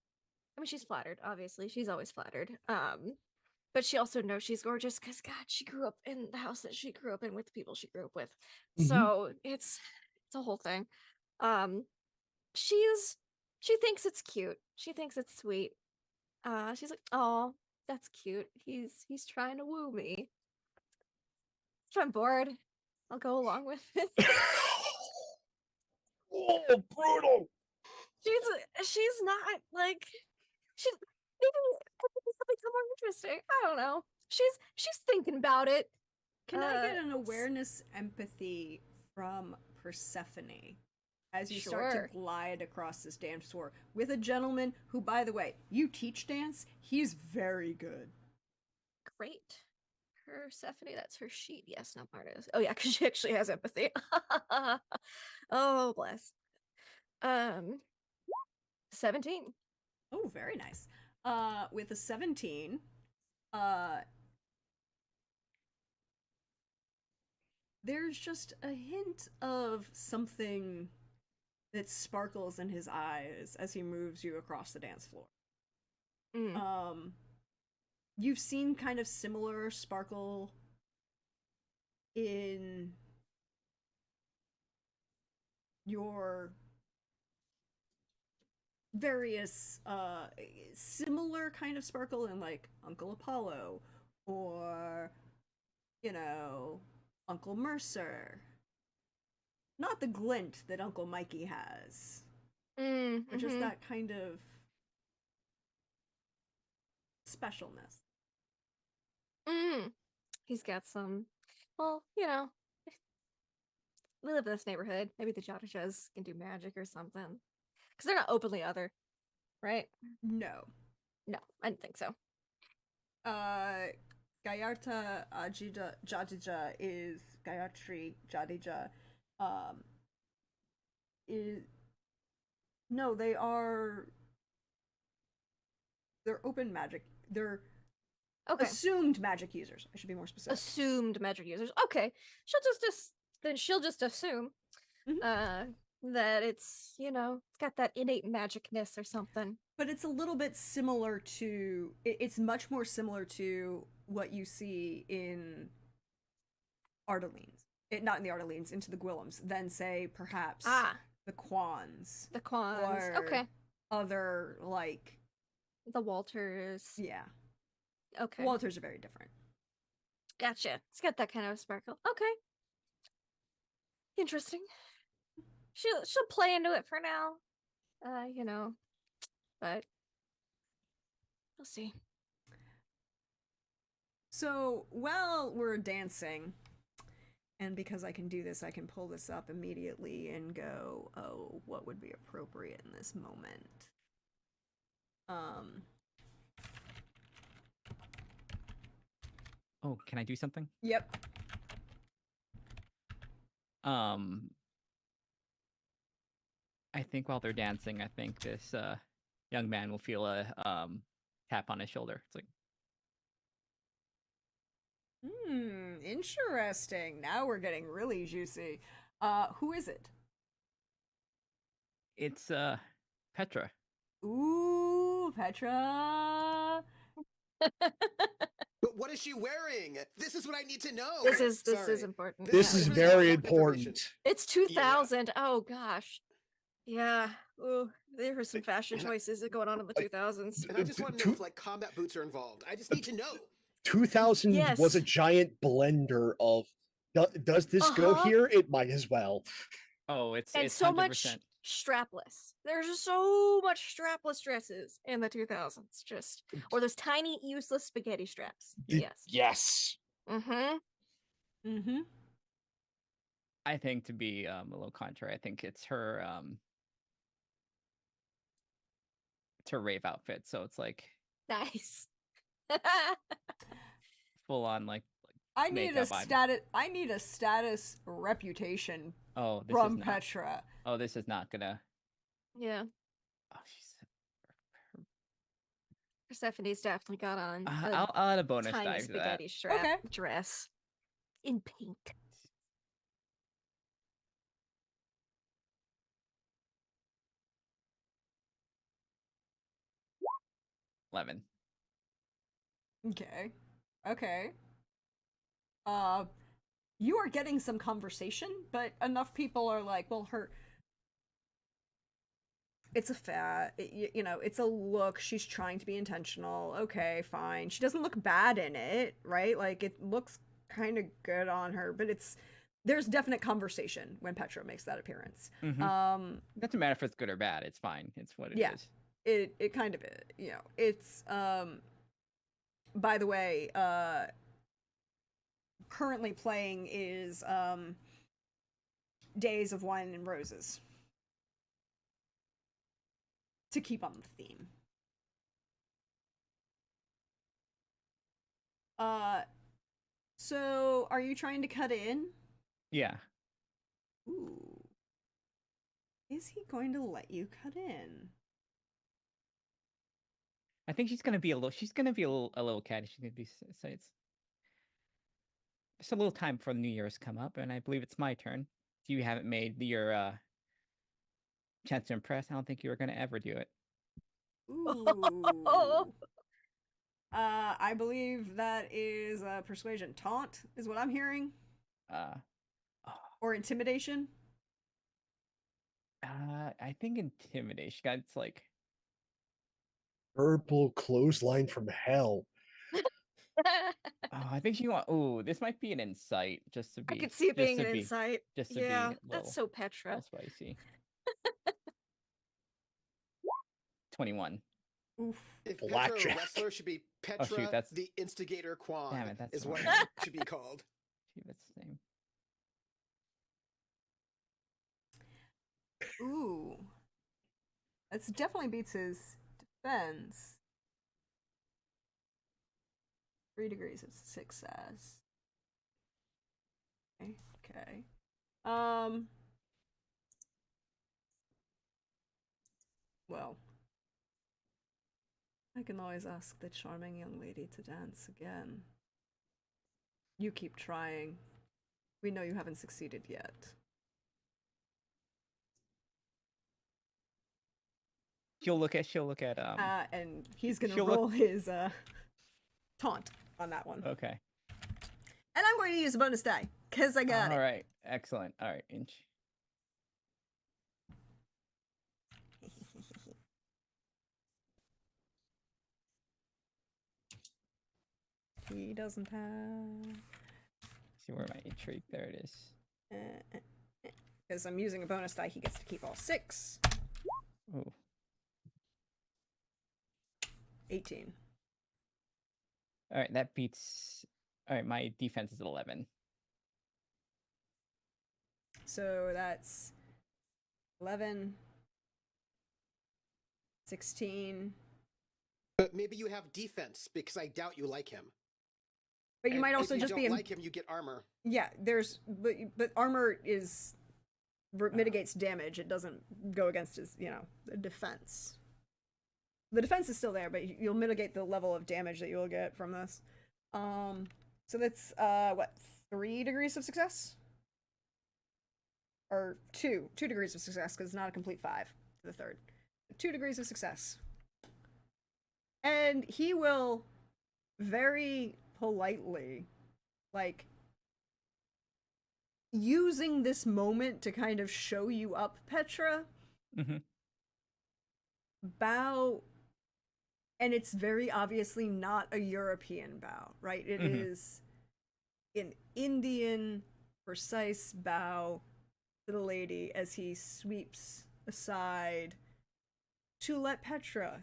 Speaker 4: I mean, she's flattered, obviously. She's always flattered. But she also knows she's gorgeous because, God, she grew up in the house that she grew up in with the people she grew up with. So it's a whole thing. She thinks it's cute. She thinks it's sweet. She's like, oh, that's cute. He's trying to woo me. If I'm bored, I'll go along with it.
Speaker 5: Oh, brutal.
Speaker 4: She's not like maybe something more interesting. I don't know. She's thinking about it.
Speaker 1: Can I get an awareness empathy from Persephone as you start to glide across this dance floor with a gentleman who, by the way, you teach dance? He's very good.
Speaker 4: Great. Persephone, that's her sheet. Yes, not Marta's. Oh yeah, because she actually has empathy. Oh, bless. 17.
Speaker 1: Oh, very nice. With a 17, there's just a hint of something that sparkles in his eyes as he moves you across the dance floor. You've seen kind of similar sparkle in your various similar kind of sparkle in like Uncle Apollo or Uncle Mercer. Not the glint that Uncle Mikey has, but just that kind of specialness.
Speaker 4: He's got some, well, we live in this neighborhood. Maybe the Jotijas can do magic or something. Because they're not openly other, right?
Speaker 1: No.
Speaker 4: No, I didn't think so.
Speaker 1: Gayarta Jadija is Gayatri Jadija. Is no, they're open magic. They're assumed magic users. I should be more specific.
Speaker 4: Assumed magic users. Okay, she'll just assume that it's it's got that innate magicness or something.
Speaker 1: But it's a little bit similar to. It's much more similar to what you see in Ardelines. Not in the Ardelines, into the Gwillums, than say perhaps the Quans.
Speaker 4: The Quans.
Speaker 1: Or
Speaker 4: okay.
Speaker 1: Other like
Speaker 4: the Walters.
Speaker 1: Yeah.
Speaker 4: Okay.
Speaker 1: Walters are very different.
Speaker 4: Gotcha. It's got that kind of sparkle. Okay. Interesting. She'll play into it for now. But we'll see.
Speaker 1: So while we're dancing, and because I can do this, I can pull this up immediately and go, oh, what would be appropriate in this moment?
Speaker 2: Oh, can I do something?
Speaker 1: Yep.
Speaker 2: I think while they're dancing, I think this young man will feel a tap on his shoulder. It's like,
Speaker 1: interesting. Now we're getting really juicy. Who is it?
Speaker 2: It's Petra.
Speaker 1: Ooh, Petra.
Speaker 3: But what is she wearing? This is what I need to know.
Speaker 4: This is important.
Speaker 5: This is very important.
Speaker 4: It's 2000. Yeah. Oh gosh. Yeah. Ooh, there were some fashion choices going on in the 2000s.
Speaker 3: And I just want to know if like combat boots are involved. I just need to know.
Speaker 5: 2000 was a giant blender of does this go here? It might as well.
Speaker 2: Oh, it's
Speaker 4: so
Speaker 2: 100%.
Speaker 4: Much strapless. There's so much strapless dresses in the 2000s. Or those tiny useless spaghetti straps.
Speaker 5: Yes.
Speaker 2: I think to be a little contrary, I think it's her rave outfit. So it's like
Speaker 4: nice.
Speaker 2: Full on like
Speaker 1: I need a status reputation from Petra.
Speaker 2: Oh, this is not gonna.
Speaker 4: Yeah.
Speaker 2: Oh,
Speaker 4: Persephone's definitely got on.
Speaker 2: I'll add a bonus
Speaker 4: tiny
Speaker 2: die to
Speaker 4: spaghetti
Speaker 2: that.
Speaker 4: strap dress in pink.
Speaker 2: $11.
Speaker 1: Okay. You are getting some conversation, but enough people are like, well, it's a it's a look. She's trying to be intentional. Okay, fine. She doesn't look bad in it, right? Like, it looks kind of good on her, but there's definite conversation when Petra makes that appearance.
Speaker 2: Doesn't matter if it's good or bad. It's fine. It's what it is.
Speaker 1: It kind of is, it's by the way, currently playing is Days of Wine and Roses, to keep on the theme. So are you trying to cut in?
Speaker 2: Yeah.
Speaker 1: Ooh. Is he going to let you cut in?
Speaker 2: I think she's gonna be a little catty. She's gonna be so it's just a little time before the New Year's come up, and I believe it's my turn. If you haven't made your chance to impress, I don't think you were gonna ever do it.
Speaker 1: Ooh. I believe that is persuasion. Taunt is what I'm hearing.
Speaker 2: oh,
Speaker 1: Or intimidation?
Speaker 2: I think intimidation. It's like
Speaker 5: Verbal clothesline from hell.
Speaker 2: I think she want. Oh, this might be an insight, just to
Speaker 4: I
Speaker 2: be.
Speaker 4: could see it
Speaker 2: just
Speaker 4: being
Speaker 2: to
Speaker 4: an
Speaker 2: be,
Speaker 4: insight.
Speaker 2: Just to
Speaker 4: Yeah,
Speaker 2: be a
Speaker 4: that's so Petra.
Speaker 2: little spicy. 21.
Speaker 1: Oof.
Speaker 3: If Petra
Speaker 5: Blackjack.
Speaker 3: wrestler should be
Speaker 2: Oh, shoot,
Speaker 3: Petra
Speaker 2: that's-
Speaker 3: the Instigator Quan
Speaker 2: Damn it, that's
Speaker 3: is
Speaker 2: the
Speaker 3: what
Speaker 2: wrong
Speaker 3: it
Speaker 2: one.
Speaker 3: should be called.
Speaker 2: Gee, that's the same.
Speaker 1: Ooh. That definitely beats his defense. 3 degrees of success. Okay. Well. I can always ask the charming young lady to dance again. You keep trying. We know you haven't succeeded yet.
Speaker 2: She'll look at
Speaker 1: And he's gonna
Speaker 2: she'll
Speaker 1: roll his taunt on that one.
Speaker 2: Okay.
Speaker 1: And I'm going to use a bonus die, because I got it.
Speaker 2: All right. Excellent. All right, Inch.
Speaker 1: He doesn't have...
Speaker 2: See where my intrigue. There it is.
Speaker 1: Because I'm using a bonus die, he gets to keep all 6.
Speaker 2: Ooh.
Speaker 1: 18.
Speaker 2: All right, that beats. All right, my defense is 11.
Speaker 1: So that's 11, 16.
Speaker 3: But maybe you have defense because I doubt you like him.
Speaker 1: But you
Speaker 3: And
Speaker 1: might also
Speaker 3: if you
Speaker 1: just
Speaker 3: don't
Speaker 1: be
Speaker 3: like him, you get armor.
Speaker 1: Yeah, but armor is mitigates damage. It doesn't go against his, the defense. The defense is still there, but you'll mitigate the level of damage that you'll get from this. So that's what, 3 degrees of success? Or 2 degrees of success, because it's not a complete 5 to the third. 2 degrees of success. And he will very politely, like, using this moment to kind of show you up, Petra, bow, and it's very obviously not a European bow, right? It is an Indian, precise bow to the lady as he sweeps aside to let Petra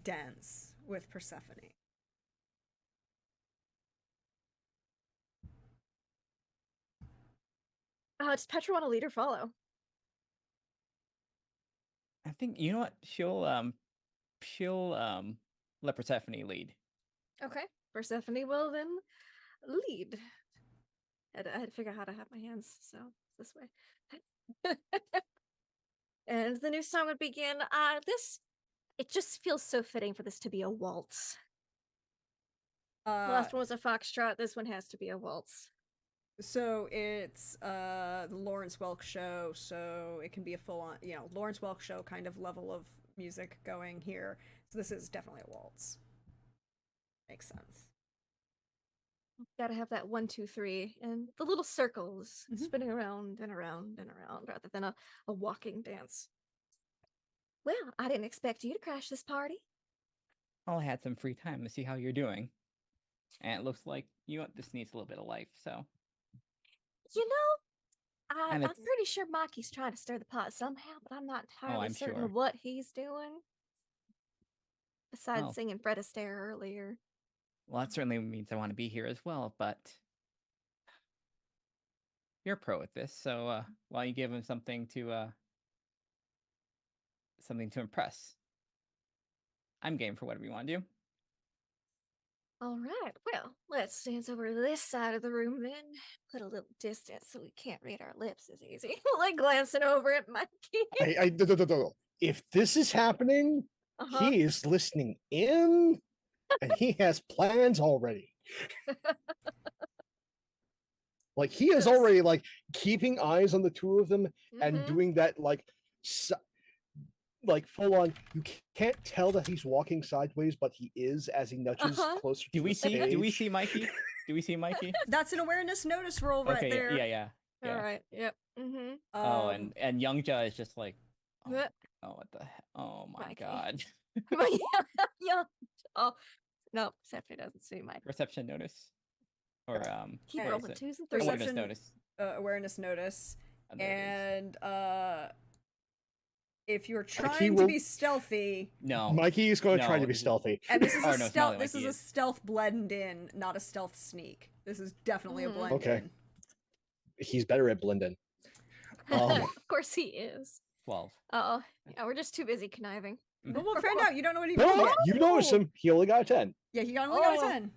Speaker 1: dance with Persephone.
Speaker 4: Does Petra want to lead or follow?
Speaker 2: I think you know what she'll let Persephone lead.
Speaker 4: Okay, Persephone will then lead. I had to figure out how to have my hands, so this way. And the new song would begin. It just feels so fitting for this to be a waltz. The last one was a foxtrot. This one has to be a waltz.
Speaker 1: So it's the Lawrence Welk show, so it can be a full-on, Lawrence Welk show kind of level of music going here. So this is definitely a waltz. Makes sense.
Speaker 4: Gotta have that 1, 2, 3, and the little circles spinning around and around and around, rather than a walking dance. Well, I didn't expect you to crash this party.
Speaker 2: Well, I had some free time to see how you're doing, and it looks like this needs a little bit of life. So,
Speaker 4: I'm pretty sure Maki's trying to stir the pot somehow, but I'm not entirely
Speaker 2: I'm
Speaker 4: certain
Speaker 2: sure.
Speaker 4: what he's doing. Besides singing Fred Astaire earlier.
Speaker 2: Well, that certainly means I want to be here as well, but you're a pro at this, so why don't you give him something to impress? I'm game for whatever you want to do.
Speaker 4: All right, well, let's dance over to this side of the room then. Put a little distance so we can't read our lips as easy. Like glancing over at Mikey.
Speaker 5: No. If this is happening, he is listening in, and he has plans already. Like, he is already, like, keeping eyes on the two of them and doing that, like full on. You can't tell that he's walking sideways, but he is as he nudges closer.
Speaker 2: Do we see Mikey? Do we see Mikey?
Speaker 1: That's an awareness notice roll right
Speaker 2: Okay.
Speaker 1: there.
Speaker 2: Yeah.
Speaker 4: All right. Yep. Mm-hmm.
Speaker 2: Oh, and Youngja is just like, oh,
Speaker 4: What?
Speaker 2: what the oh my
Speaker 4: Mikey.
Speaker 2: god.
Speaker 4: yeah. Oh no, Stephanie doesn't see Mike.
Speaker 2: Perception notice, or
Speaker 4: Keep
Speaker 1: Hey,
Speaker 2: what is
Speaker 4: rolling
Speaker 2: it?
Speaker 4: twos and threes.
Speaker 2: Awareness
Speaker 1: Perception-
Speaker 2: notice.
Speaker 1: Awareness notice.
Speaker 2: Oh, there it is.
Speaker 1: And if you're
Speaker 5: Mikey
Speaker 1: trying to
Speaker 5: will-
Speaker 1: be stealthy,
Speaker 2: No.
Speaker 5: Mikey is going to try
Speaker 2: No,
Speaker 5: to be
Speaker 2: this is-
Speaker 5: stealthy.
Speaker 1: and this is
Speaker 2: Oh,
Speaker 1: a
Speaker 2: no, it's not
Speaker 1: stealth.
Speaker 2: like
Speaker 1: This is
Speaker 2: he
Speaker 1: a
Speaker 2: is.
Speaker 1: stealth blend in, not a stealth sneak. This is definitely a
Speaker 4: Mhm.
Speaker 1: blend
Speaker 5: Okay.
Speaker 1: in.
Speaker 5: He's better at blending. Um,
Speaker 4: Of course he is.
Speaker 2: 12.
Speaker 4: Oh, yeah, we're just too busy conniving.
Speaker 1: But we'll find out. You don't know what he
Speaker 5: no,
Speaker 1: rolled
Speaker 5: no,
Speaker 1: yet.
Speaker 5: you notice him. He only got a 10.
Speaker 1: Yeah, he only got a
Speaker 4: Oh.
Speaker 1: 10.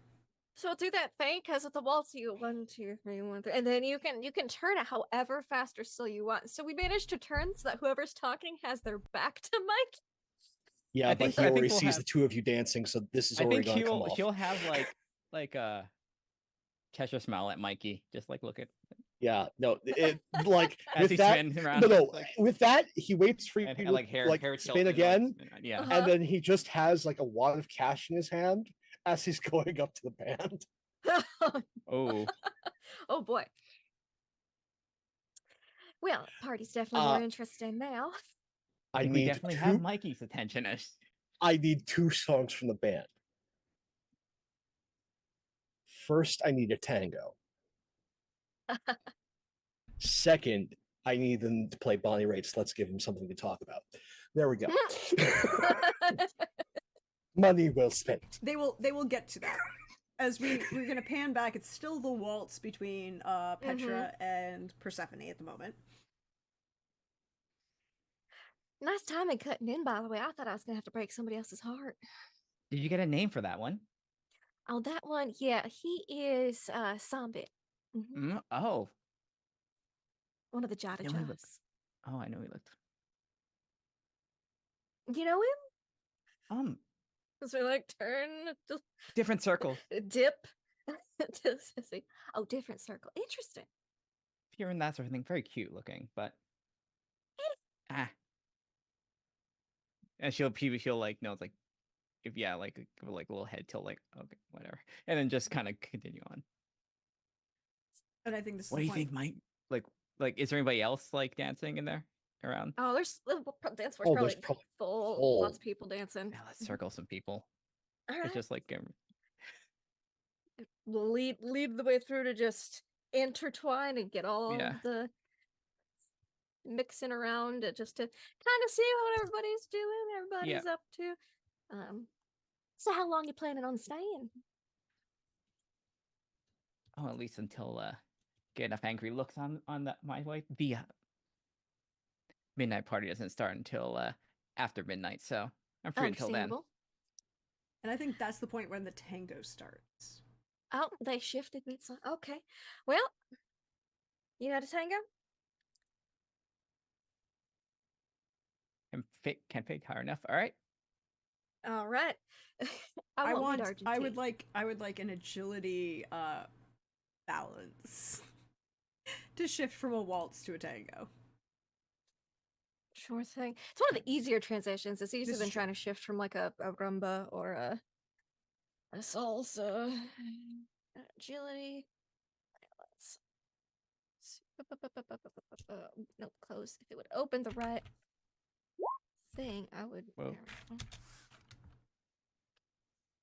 Speaker 4: So do that thing because at the waltz you go 1, 2, 3, 1, 3, and then you can turn it however fast or slow you want. So we managed to turn so that whoever's talking has their back to Mike.
Speaker 5: Yeah,
Speaker 2: I
Speaker 5: but
Speaker 2: think-
Speaker 5: he
Speaker 2: I think
Speaker 5: already
Speaker 2: we'll
Speaker 5: sees
Speaker 2: have-
Speaker 5: the two of you dancing, so this is
Speaker 2: I
Speaker 5: already
Speaker 2: think
Speaker 5: going to come off.
Speaker 2: she'll have like a Cheshire smile at Mikey, just like look at
Speaker 5: Yeah, no, it like
Speaker 2: as
Speaker 5: with
Speaker 2: he
Speaker 5: that.
Speaker 2: spins around.
Speaker 5: No, no,
Speaker 2: like,
Speaker 5: with that he waits for you
Speaker 2: and,
Speaker 5: to
Speaker 2: like hair
Speaker 5: spin
Speaker 2: tilting, like,
Speaker 5: again,
Speaker 2: yeah.
Speaker 4: Uh-huh.
Speaker 5: and then he just has like a wad of cash in his hand as he's going up to the band.
Speaker 2: Oh,
Speaker 4: Oh boy. Well, party's definitely more interesting now.
Speaker 2: I
Speaker 5: I
Speaker 2: think we
Speaker 5: need
Speaker 2: definitely
Speaker 5: two.
Speaker 2: have Mikey's attention.
Speaker 5: I need 2 songs from the band. First, I need a tango. Second, I need them to play Bonnie Raitt's Let's Give Him Something to Talk About. There we go. Money well spent.
Speaker 1: They will get to that. As we're gonna pan back, it's still the waltz between Petra and Persephone at the moment.
Speaker 4: Nice timing cutting in, by the way. I thought I was gonna have to break somebody else's heart.
Speaker 2: Did you get a name for that one?
Speaker 4: Oh, that one, yeah, he is Sambit.
Speaker 2: Oh,
Speaker 4: One of the Jada
Speaker 2: Yeah, we look-
Speaker 4: Jas.
Speaker 2: oh, I know he looked.
Speaker 4: You know him? So we like turn, just
Speaker 2: Different circles.
Speaker 4: dip. Oh, different circle. Interesting.
Speaker 2: Here and that sort of thing. Very cute looking, but and she'll like no, it's like if like give her like a little head tilt, like okay, whatever, and then just kind of continue on.
Speaker 1: And I think this is
Speaker 2: What
Speaker 1: the
Speaker 2: do you
Speaker 1: point.
Speaker 2: think, Mike? Like, is there anybody else like dancing in there around?
Speaker 4: Oh, there's dance floor's
Speaker 5: Oh,
Speaker 4: probably
Speaker 5: there's probably
Speaker 4: full. Lots of people dancing.
Speaker 2: Yeah, let's circle some people.
Speaker 4: All
Speaker 2: It's
Speaker 4: right.
Speaker 2: just like
Speaker 4: We'll lead the way through to just intertwine and get all
Speaker 2: Yeah.
Speaker 4: of the mixing around just to kind of see what everybody's doing, everybody's up to. So how long you planning on staying?
Speaker 2: oh, at least until get enough angry looks on my way. The midnight party doesn't start until after midnight, so I'm free until then.
Speaker 4: Understandable.
Speaker 1: And I think that's the point when the tango starts.
Speaker 4: Oh, they shifted me. Okay. Well, you know the tango?
Speaker 2: Can't fake high enough. All right.
Speaker 4: All right. I won't lead
Speaker 1: I
Speaker 4: Argentina.
Speaker 1: would like an agility balance to shift from a waltz to a tango.
Speaker 4: Sure thing. It's one of the easier transitions. It's easier
Speaker 1: This
Speaker 4: than
Speaker 1: is true.
Speaker 4: trying to shift from like a rumba or a salsa. Agility. Let's see. Nope, close. If it would open the right thing, I would.
Speaker 2: Whoa.
Speaker 4: There we go.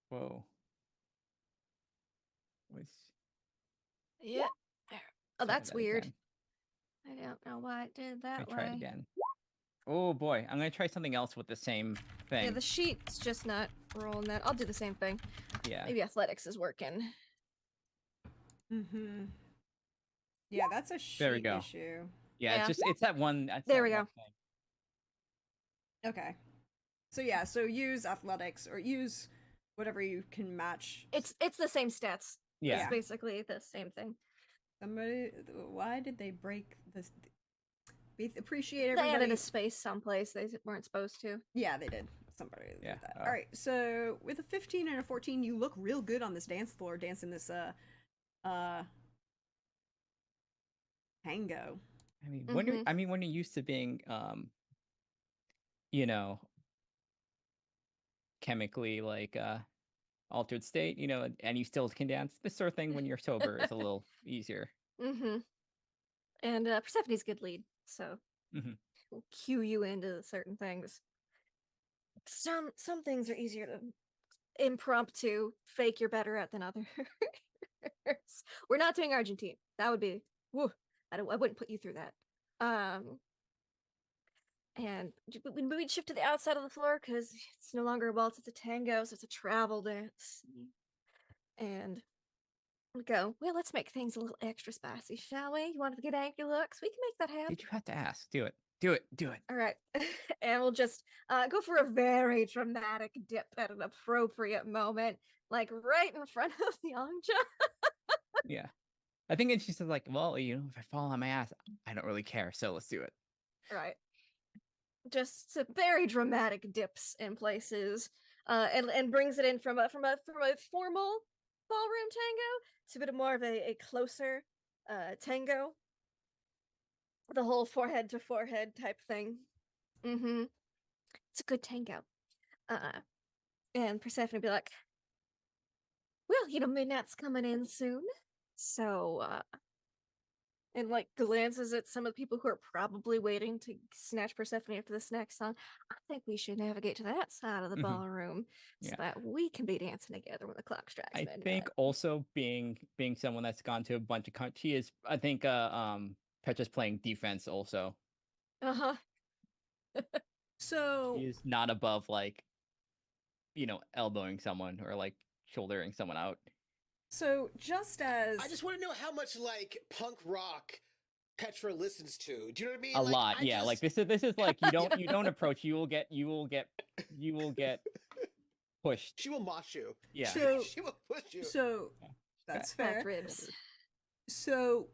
Speaker 2: Whoa. What's
Speaker 4: Yeah. There. Oh,
Speaker 2: try
Speaker 4: that's
Speaker 2: that
Speaker 4: weird.
Speaker 2: again.
Speaker 4: I don't know why it did
Speaker 2: Let
Speaker 4: that
Speaker 2: me try it
Speaker 4: way.
Speaker 2: again. Oh boy, I'm gonna try something else with the same thing.
Speaker 4: Yeah, the sheet's just not rolling that. I'll do the same thing.
Speaker 2: Yeah.
Speaker 4: Maybe athletics is working.
Speaker 1: Mm-hmm. Yeah, that's a sheet
Speaker 2: There we go.
Speaker 1: issue.
Speaker 2: Yeah,
Speaker 4: Yeah.
Speaker 2: it's that one. It's
Speaker 4: There
Speaker 2: that
Speaker 4: we
Speaker 2: one
Speaker 4: go.
Speaker 2: thing.
Speaker 1: Okay. So yeah, so use athletics or use whatever you can match.
Speaker 4: It's the same stats.
Speaker 2: Yeah.
Speaker 4: It's basically the same thing.
Speaker 1: Somebody, why did they break this? We appreciate
Speaker 4: They
Speaker 1: everybody.
Speaker 4: added a space someplace they weren't supposed to.
Speaker 1: Yeah, they did. Somebody did
Speaker 2: Yeah,
Speaker 1: that.
Speaker 2: oh.
Speaker 1: All right, so with a 15 and a 14, you look real good on this dance floor, dancing this tango.
Speaker 2: I mean, when you're,
Speaker 4: Mhm.
Speaker 2: I mean, when you're used to being, you know, chemically like altered state, and you still can dance. This sort of thing when you're sober is a little easier.
Speaker 4: Mm-hmm. And Persephone's a good lead, so we'll cue you into certain things. Some things are easier to impromptu fake you're better at than others. We're not doing Argentine. That would be I wouldn't put you through that. And we'd shift to the outside of the floor because it's no longer a waltz, it's a tango, so it's a travel dance. And we go, well, let's make things a little extra spicy, shall we? You want to get angry looks? We can make that happen.
Speaker 2: Did you have to ask? Do it. Do it. Do it.
Speaker 4: All right. And we'll just go for a very dramatic dip at an appropriate moment, like right in front of the Anja.
Speaker 2: Yeah. I think she says like, well, if I fall on my ass, I don't really care, so let's do it.
Speaker 4: Right. Just some very dramatic dips in places, and brings it in from a formal ballroom tango to a bit more of a closer tango. The whole forehead to forehead type thing. It's a good tango. And Persephone would be like, well, midnight's coming in soon. So, and like glances at some of the people who are probably waiting to snatch Persephone after this next song. I think we should navigate to that side of the ballroom so that we can be dancing together when the clock strikes midnight.
Speaker 2: I think also being someone that's gone to a bunch of countries, she is, I think, Petra's playing defense also.
Speaker 1: So
Speaker 2: she's not above like, elbowing someone or like shouldering someone out.
Speaker 1: So just as
Speaker 3: I just want to know how much like punk rock Petra listens to. Do you know what I mean?
Speaker 2: A lot, yeah. Like this is like you don't approach. You will get pushed.
Speaker 3: She will mosh you.
Speaker 2: Yeah.
Speaker 1: So,
Speaker 3: she will push you.
Speaker 1: So that's fair.
Speaker 4: Ribs.
Speaker 1: So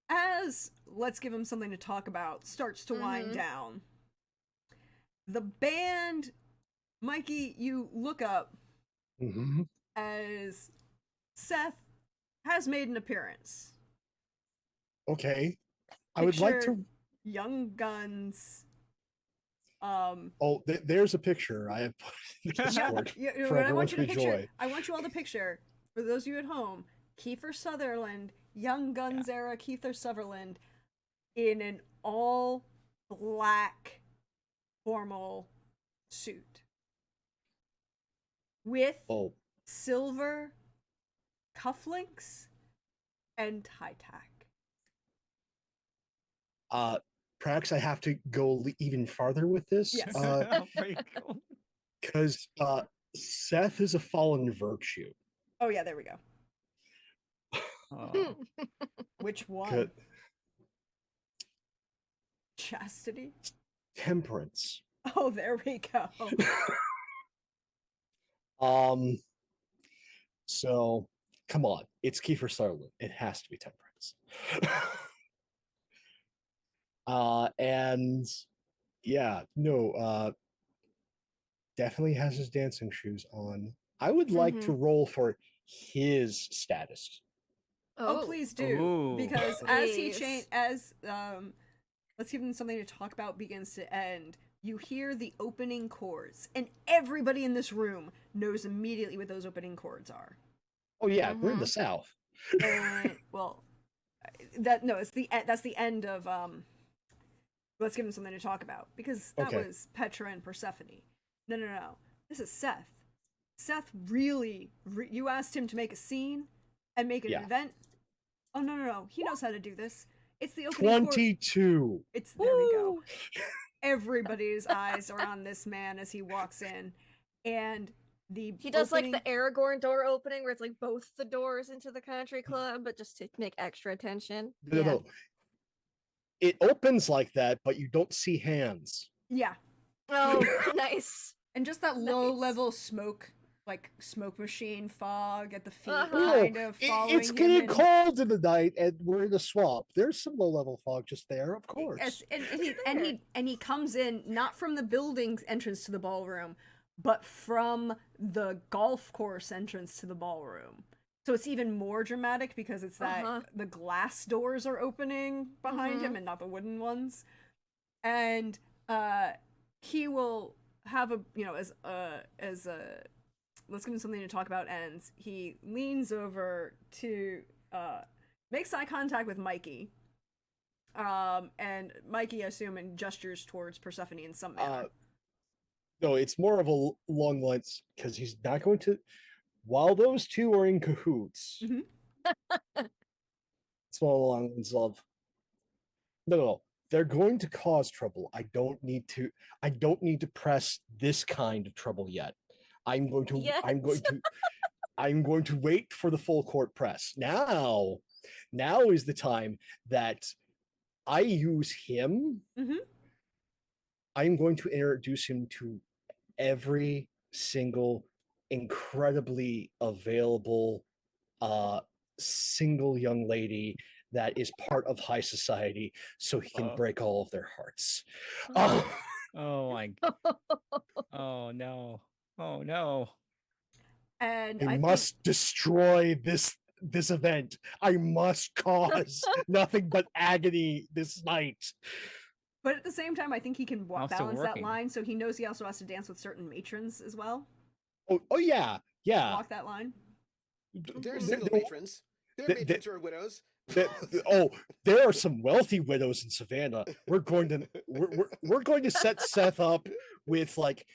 Speaker 1: as Let's Give Him Something to Talk About starts to wind down, the band, Mikey, you look up as Seth has made an appearance.
Speaker 5: Okay. I would like to.
Speaker 1: Young Guns.
Speaker 5: There's a picture I have put in the Discord for everyone to enjoy.
Speaker 1: I want you all to picture, for those of you at home, Kiefer Sutherland, Young Guns era Kiefer Sutherland, in an all black formal suit with silver cufflinks and tie tack.
Speaker 5: Perhaps I have to go even farther with this.
Speaker 1: Yes.
Speaker 5: Because Seth is a fallen virtue.
Speaker 1: Oh yeah, there we go. Which one? Chastity?
Speaker 5: Temperance.
Speaker 1: Oh, there we go.
Speaker 5: So come on, it's Kiefer Sutherland. It has to be temperance. And yeah, no, definitely has his dancing shoes on. I would like to roll for his status.
Speaker 1: Oh, please do.
Speaker 2: Ooh.
Speaker 1: Because as he Let's Give Him Something to Talk About begins to end, you hear the opening chords, and everybody in this room knows immediately what those opening chords are.
Speaker 5: Oh yeah, we're in the South.
Speaker 1: And well, that's the end of Let's Give Him Something to Talk About, because that was Petra and Persephone. No. This is Seth. Seth really, you asked him to make a scene and make an event. Oh no. He knows how to do this. It's the opening
Speaker 5: 22.
Speaker 1: There we go. Everybody's eyes are on this man as he walks in, and he
Speaker 4: does like the Aragorn door opening where it's like both the doors into the country club, but just to make extra attention.
Speaker 5: No. It opens like that, but you don't see hands.
Speaker 1: Yeah.
Speaker 4: Oh, nice.
Speaker 1: And just that low-level smoke machine fog at the feet, kind of following
Speaker 5: it's getting cold in the night, and we're in the swamp. There's some low-level fog just there, of course.
Speaker 1: Yes, and he comes in not from the building's entrance to the ballroom, but from the golf course entrance to the ballroom. So it's even more dramatic because it's that the glass doors are opening behind him and not the wooden ones. And he will have let's give him something to talk about ends, he leans over to makes eye contact with Mikey. And Mikey, I assume, and gestures towards Persephone in some manner.
Speaker 5: No, it's more of a long lines because he's not going to. While those two are in cahoots, it's all along lines of. No, they're going to cause trouble. I don't need to press this kind of trouble yet. I'm going to.
Speaker 4: Yet.
Speaker 5: I'm going to wait for the full court press. Now is the time that I use him. I'm going to introduce him to every single incredibly available single young lady that is part of high society, so he can break all of their hearts.
Speaker 2: Oh my! Oh no! Oh no!
Speaker 1: And
Speaker 5: I must destroy this event. I must cause nothing but agony this night.
Speaker 1: But at the same time, I think he can balance that
Speaker 2: working.
Speaker 1: line, so he knows he also has to dance with certain matrons as well.
Speaker 5: Oh yeah.
Speaker 1: Walk that line.
Speaker 3: They're single matrons. They're matrons who are widows.
Speaker 5: There are some wealthy widows in Savannah. We're going to set Seth up with, like,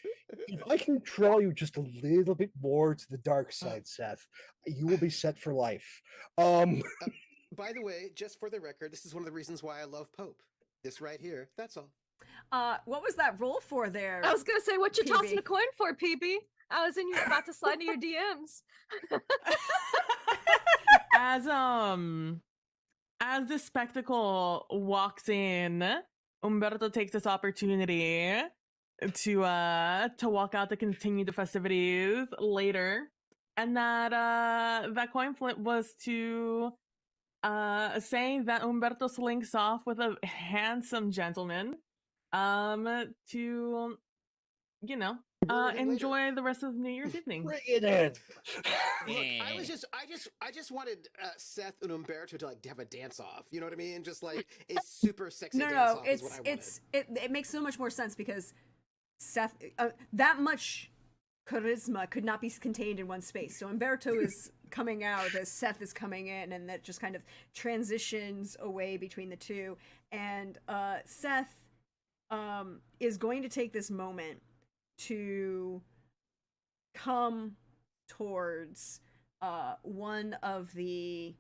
Speaker 5: if I can draw you just a little bit more to the dark side, Seth, you will be set for life.
Speaker 3: By the way, just for the record, this is one of the reasons why I love Pope. This right here. That's all.
Speaker 1: What was that roll for there?
Speaker 4: I was gonna say, what you
Speaker 1: PB?
Speaker 4: tossing a coin for, PB? I was about to slide into your DMs.
Speaker 6: As the spectacle walks in, Umberto takes this opportunity to walk out to continue the festivities later, and that coin flip was to say that Umberto slinks off with a handsome gentleman to enjoy the rest of New Year's evening.
Speaker 5: Bring it in.
Speaker 3: Look, I just wanted Seth and Umberto to have a dance off. You know what I mean? Just like a super sexy dance off is what I wanted.
Speaker 1: It makes so much more sense because Seth, that much charisma could not be contained in one space. So Umberto is coming out as Seth is coming in, and that just kind of transitions away between the two. And Seth is going to take this moment to come towards one of the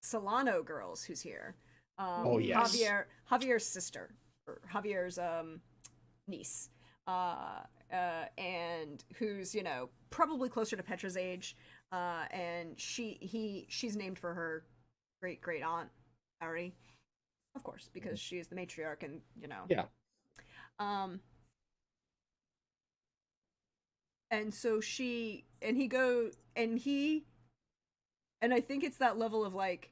Speaker 1: Solano girls who's here.
Speaker 5: Oh, yes.
Speaker 1: Javier's sister, or Javier's niece, and who's probably closer to Petra's age, and she's named for her great aunt Ari, of course, because she is the matriarch, and
Speaker 5: Yeah.
Speaker 1: And so he and I think it's that level of like,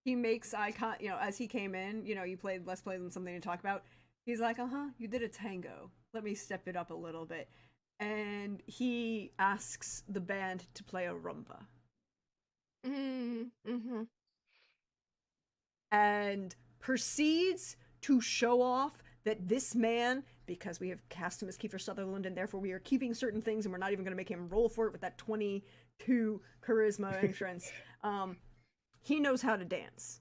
Speaker 1: he makes as he came in, you played Let's Play than something to talk about. He's like, you did a tango. Let me step it up a little bit. And he asks the band to play a rumba.
Speaker 4: Mm-hmm.
Speaker 1: And proceeds to show off that this man, because we have cast him as Kiefer Sutherland, and therefore we are keeping certain things, and we're not even going to make him roll for it with that 22 charisma entrance. He knows how to dance,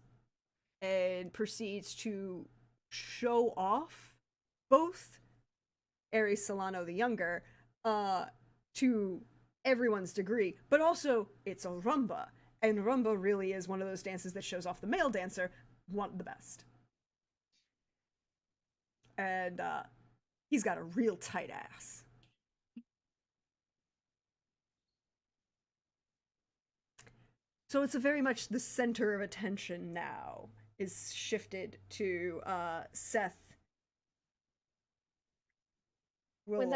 Speaker 1: and proceeds to show off both Aries Solano the younger to everyone's degree, but also it's a rumba, and rumba really is one of those dances that shows off the male dancer the best. And he's got a real tight ass. So it's a very much the center of attention now is shifted to Seth.
Speaker 4: When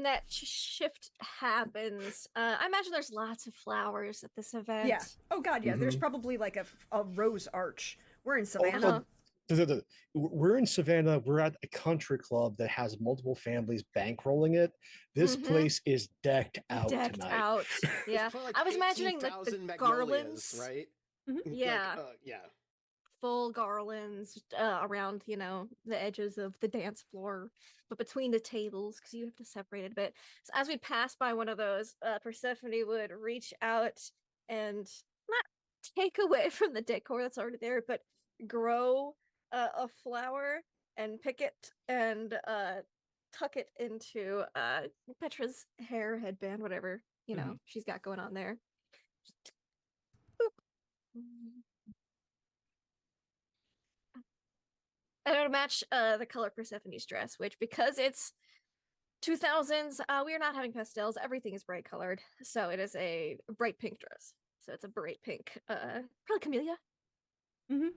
Speaker 4: that shift happens, I imagine there's lots of flowers at this event.
Speaker 1: Yeah. Oh god, yeah. There's probably like a rose arch. We're in Savannah.
Speaker 5: We're in Savannah. We're at a country club that has multiple families bankrolling it. This place is decked out tonight.
Speaker 4: Yeah. I was imagining like the garlands,
Speaker 3: right?
Speaker 4: Yeah. full garlands around, you know, the edges of the dance floor, but between the tables because you have to separate it a bit. So as we pass by one of those, Persephone would reach out and not take away from the decor that's already there, but grow a flower and pick it and tuck it into Petra's hair headband, whatever, you know, she's got going on there. And it'll match the color Persephone's dress, which because it's 2000s, we are not having pastels. Everything is bright colored. So it is a bright pink dress. So it's a bright pink, probably camellia.
Speaker 1: Mm-hmm.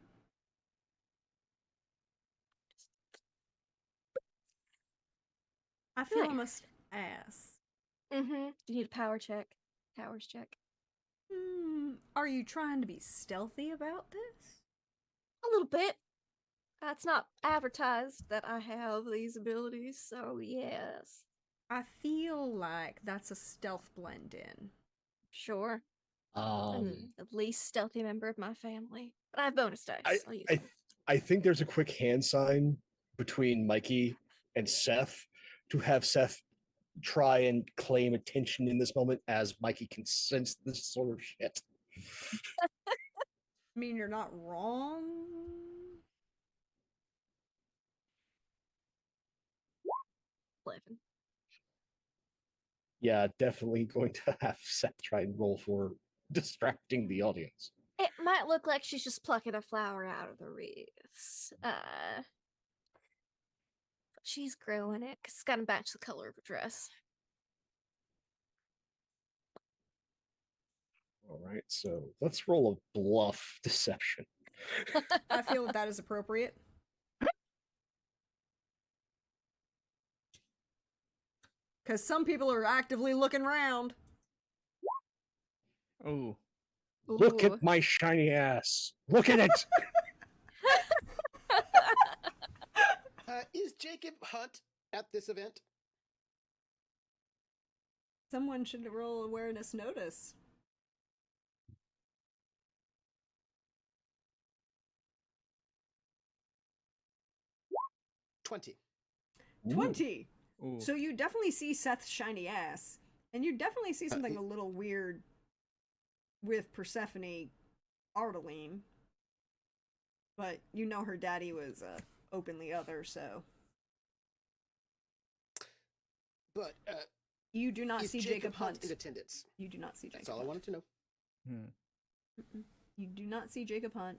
Speaker 1: I feel I must ask.
Speaker 4: Mm-hmm. You need a power check. Powers check.
Speaker 1: Are you trying to be stealthy about this?
Speaker 4: A little bit. It's not advertised that I have these abilities, so yes.
Speaker 1: I feel like that's a stealth blend in.
Speaker 4: Sure. I'm the least stealthy member of my family. But I have bonus dice.
Speaker 5: I think there's a quick hand sign between Mikey and Seth to have Seth try and claim attention in this moment as Mikey can sense this sort of shit.
Speaker 1: I mean, you're not wrong.
Speaker 5: Yeah, definitely going to have Seth try and roll for distracting the audience.
Speaker 4: It might look like she's just plucking a flower out of the wreaths. But she's growing it because it's got to match the color of her dress.
Speaker 5: All right, so let's roll a bluff deception.
Speaker 1: I feel that is appropriate. Because some people are actively looking around.
Speaker 2: Ooh.
Speaker 5: Look at my shiny ass. Look at it.
Speaker 3: Is Jacob Hunt at this event?
Speaker 1: Someone should roll awareness notice.
Speaker 3: $20.
Speaker 1: 20.
Speaker 2: Ooh.
Speaker 1: So you definitely see Seth's shiny ass, and you definitely see something a little weird with Persephone Ardeline. But you know her daddy was openly other, so.
Speaker 3: But
Speaker 1: you do not see Jacob Hunt
Speaker 3: in attendance.
Speaker 1: You do not see Jacob.
Speaker 3: That's all I wanted to know.
Speaker 1: You do not see Jacob Hunt.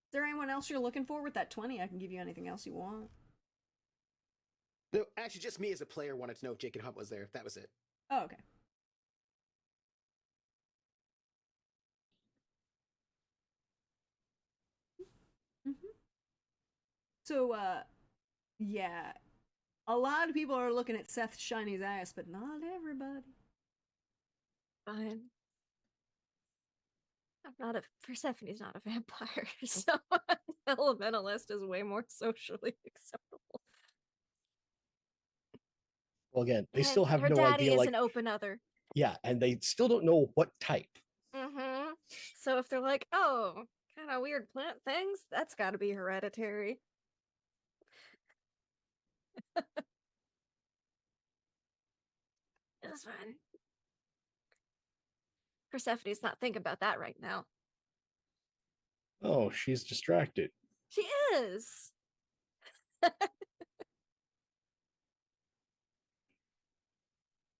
Speaker 1: Is there anyone else you're looking for with that 20? I can give you anything else you want.
Speaker 3: No, actually, just me as a player wanted to know if Jacob Hunt was there. That was it.
Speaker 1: Oh, okay. So, yeah. A lot of people are looking at Seth Shiny's ass, but not everybody.
Speaker 4: Fine. Persephone's not a vampire, so elementalist is way more socially acceptable.
Speaker 5: Well, again, they
Speaker 4: and
Speaker 5: still have
Speaker 4: her
Speaker 5: no
Speaker 4: daddy
Speaker 5: idea.
Speaker 4: Is
Speaker 5: like
Speaker 4: an open other.
Speaker 5: Yeah, and they still don't know what type.
Speaker 4: Mm-hmm. So if they're like, oh, kind of weird plant things, that's got to be hereditary. That's fine. Persephone's not thinking about that right now.
Speaker 5: Oh, she's distracted.
Speaker 4: She is. How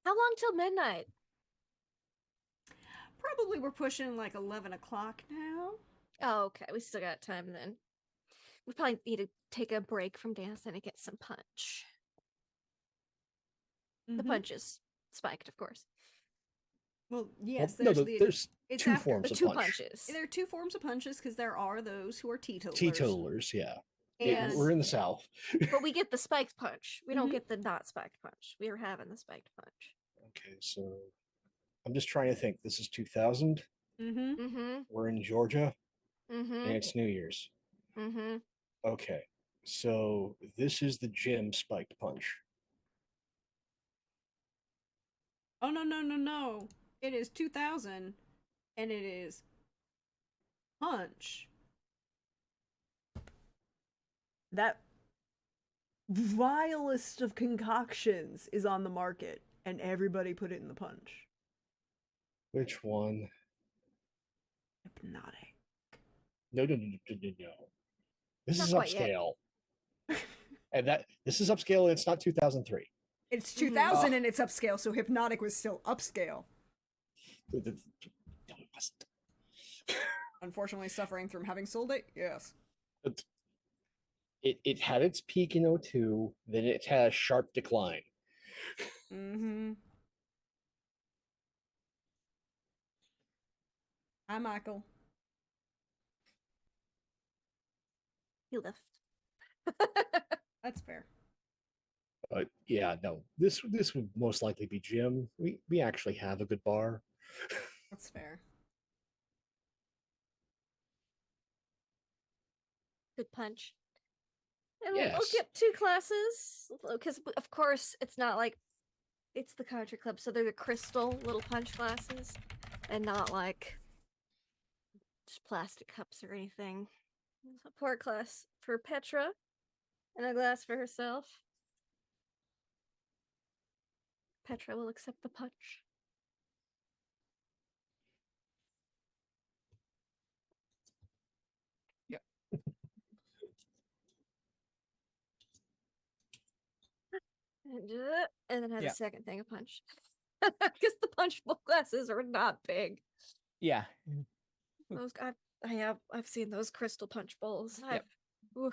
Speaker 4: long till midnight?
Speaker 1: Probably we're pushing like 11 o'clock now.
Speaker 4: Oh, okay. We still got time then. We probably need to take a break from dancing and get some punch. The punch is spiked, of course.
Speaker 1: Well, yes,
Speaker 5: well,
Speaker 1: there's
Speaker 5: two forms of
Speaker 4: two
Speaker 5: punch.
Speaker 4: punches.
Speaker 1: There are two forms of punches because there are those who are teetotalers.
Speaker 5: Teetotalers, yeah.
Speaker 1: And
Speaker 5: we're in the South.
Speaker 4: But we get the spiked punch. We don't get the not spiked punch. We are having the spiked punch.
Speaker 5: Okay, so I'm just trying to think. This is 2000. We're in Georgia, and it's New Year's. Okay, so this is the gym spiked punch.
Speaker 1: Oh, no. It is 2000, and it is punch. That vilest of concoctions is on the market, and everybody put it in the punch.
Speaker 5: Which one?
Speaker 1: Hypnotic.
Speaker 5: No. This
Speaker 4: Not
Speaker 5: is
Speaker 4: quite yet.
Speaker 5: upscale. And this is upscale and it's not 2003.
Speaker 1: It's
Speaker 4: Mhm.
Speaker 1: 2000 and it's upscale, so Hypnotic was still upscale.
Speaker 5: No, it wasn't.
Speaker 1: Unfortunately, suffering from having sold it, yes.
Speaker 5: It had its peak in 02, then it had a sharp decline.
Speaker 1: Mm-hmm. Hi, Michael.
Speaker 4: He left.
Speaker 1: That's fair.
Speaker 5: But yeah, no, this would most likely be Jim. We actually have a good bar.
Speaker 1: That's fair.
Speaker 4: Good punch. And we'll
Speaker 5: Yes.
Speaker 4: get 2 classes because, of course, it's not like it's the country club, so they're the crystal little punch glasses, and not like just plastic cups or anything. So pour a glass for Petra, and a glass for herself. Petra will accept the punch.
Speaker 2: Yep.
Speaker 4: And then has
Speaker 2: Yeah.
Speaker 4: a second thing of punch. Because the punch bowl glasses are not big.
Speaker 2: Yeah.
Speaker 4: Those I've seen those crystal punch bowls.
Speaker 2: Yep.
Speaker 4: All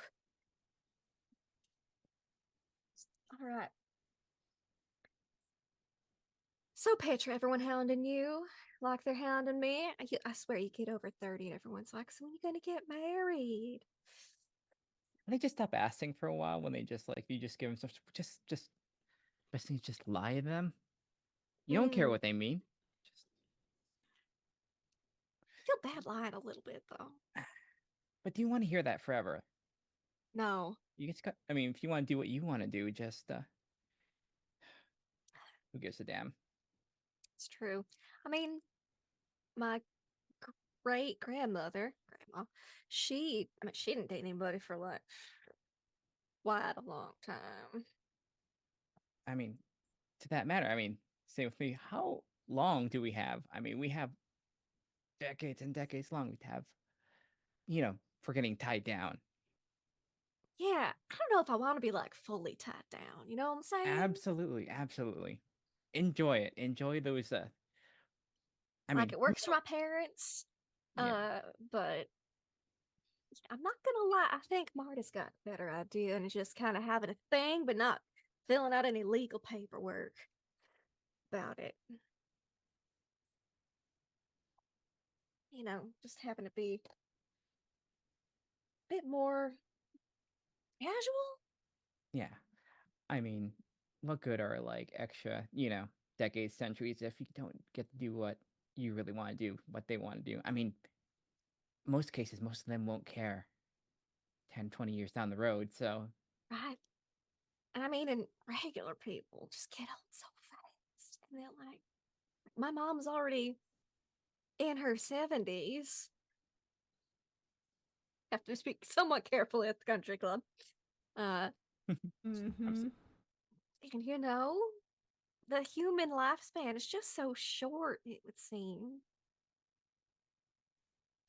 Speaker 4: right. So Petra, everyone hounding you like they're hounding me. I swear you get over 30 and everyone's like, so when are you gonna get married?
Speaker 2: They just stop asking for a while when they just like you just give them stuff. Just best thing is just lie to them. You don't care
Speaker 4: Mm.
Speaker 2: what they mean. Just
Speaker 4: Feel bad lying a little bit though.
Speaker 2: but do you want to hear that forever?
Speaker 4: No.
Speaker 2: You just got. I mean, if you want to do what you want to do, just who gives a damn?
Speaker 4: It's true. I mean, my great grandmother, grandma, she didn't date anybody for like quite a long time.
Speaker 2: I mean, to that matter, I mean, same with me. How long do we have? I mean, we have decades and decades long. We have, for getting tied down.
Speaker 4: Yeah, I don't know if I want to be like fully tied down. You know what I'm saying?
Speaker 2: Absolutely, absolutely. Enjoy it. Enjoy those. I mean,
Speaker 4: Like it works for my parents.
Speaker 2: Yeah.
Speaker 4: But I'm not gonna lie. I think Marta's got a better idea and just kind of having a thing, but not filling out any legal paperwork about it. You know, just having to be a bit more casual.
Speaker 2: Yeah. I mean, what good are like extra, decades, centuries if you don't get to do what you really want to do, what they want to do? I mean, most cases, most of them won't care 10, 20 years down the road. So,
Speaker 4: Right. And I mean, and regular people just get old so fast. And they're like, my mom's already in her 70s. Have to speak somewhat carefully at the country club.
Speaker 1: Mm-hmm.
Speaker 4: And you know, the human lifespan is just so short, it would seem.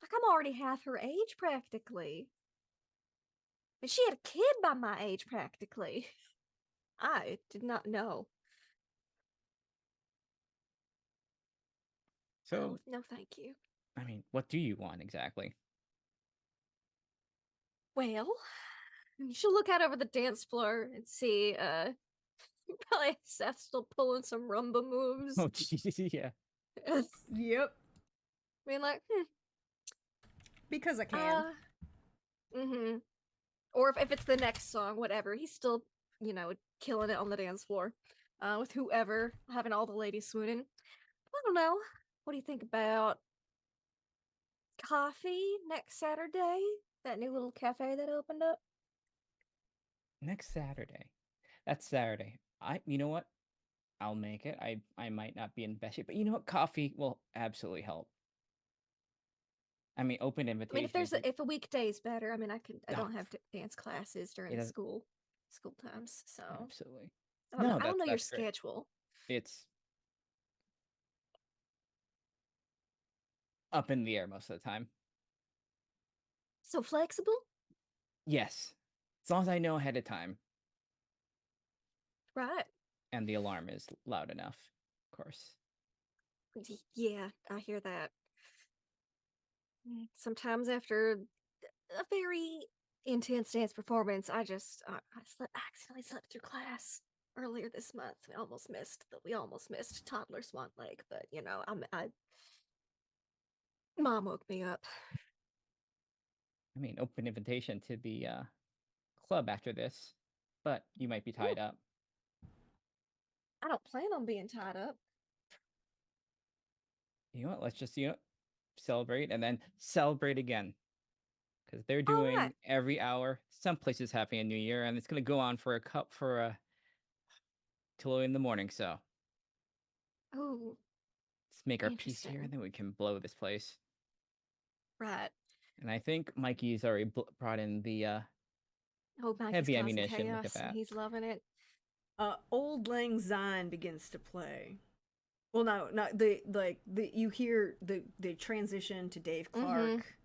Speaker 4: Like I'm already half her age practically. And she had a kid by my age practically. I did not know.
Speaker 2: so
Speaker 4: No, thank you.
Speaker 2: I mean, what do you want exactly?
Speaker 4: Well, you should look out over the dance floor and see, probably Seth still pulling some rumba moves.
Speaker 2: Oh, jeez, yeah.
Speaker 1: Yep.
Speaker 4: I mean, like,
Speaker 1: Because I can.
Speaker 4: mm-hmm. Or if it's the next song, whatever, he's still, killing it on the dance floor, with whoever, having all the ladies swooning. I don't know. What do you think about coffee next Saturday? That new little cafe that opened up?
Speaker 2: Next Saturday. That's Saturday. You know what? I'll make it. I might not be in the best shape, but you know what? Coffee will absolutely help. I mean, open
Speaker 4: I
Speaker 2: invitation.
Speaker 4: mean, if there's if a weekday's better, I mean, I
Speaker 3: No.
Speaker 4: don't have dance classes during
Speaker 2: doesn't-
Speaker 4: school times, so
Speaker 2: Absolutely.
Speaker 4: I don't know,
Speaker 2: that's
Speaker 4: your
Speaker 2: great.
Speaker 4: schedule.
Speaker 2: It's up in the air most of the time.
Speaker 4: So flexible.
Speaker 2: Yes, as long as I know ahead of time,
Speaker 4: Right.
Speaker 2: and the alarm is loud enough, of course.
Speaker 4: Yeah, I hear that. Sometimes after a very intense dance performance, I just accidentally slept through class earlier this month. We almost missed Toddler Swan Lake, but you know, Mom woke me up.
Speaker 2: I mean, open invitation to the club after this, but you might be tied up.
Speaker 4: I don't plan on being tied up.
Speaker 2: You know what? Let's just celebrate and then celebrate again, because they're doing
Speaker 4: Alright.
Speaker 2: every hour. Some places having a New Year, and it's gonna go on for till early in the morning. So
Speaker 4: Oh,
Speaker 2: let's make our peace here,
Speaker 4: interesting.
Speaker 2: and then we can blow this place.
Speaker 4: right.
Speaker 2: And I think Mikey's already brought in the
Speaker 4: Oh, Mikey's
Speaker 2: heavy
Speaker 4: causing
Speaker 2: ammunition. Look at
Speaker 4: chaos, and
Speaker 2: that.
Speaker 4: he's loving it.
Speaker 1: Old Lang Syne begins to play. Well, no, not you hear the transition to Dave Clark,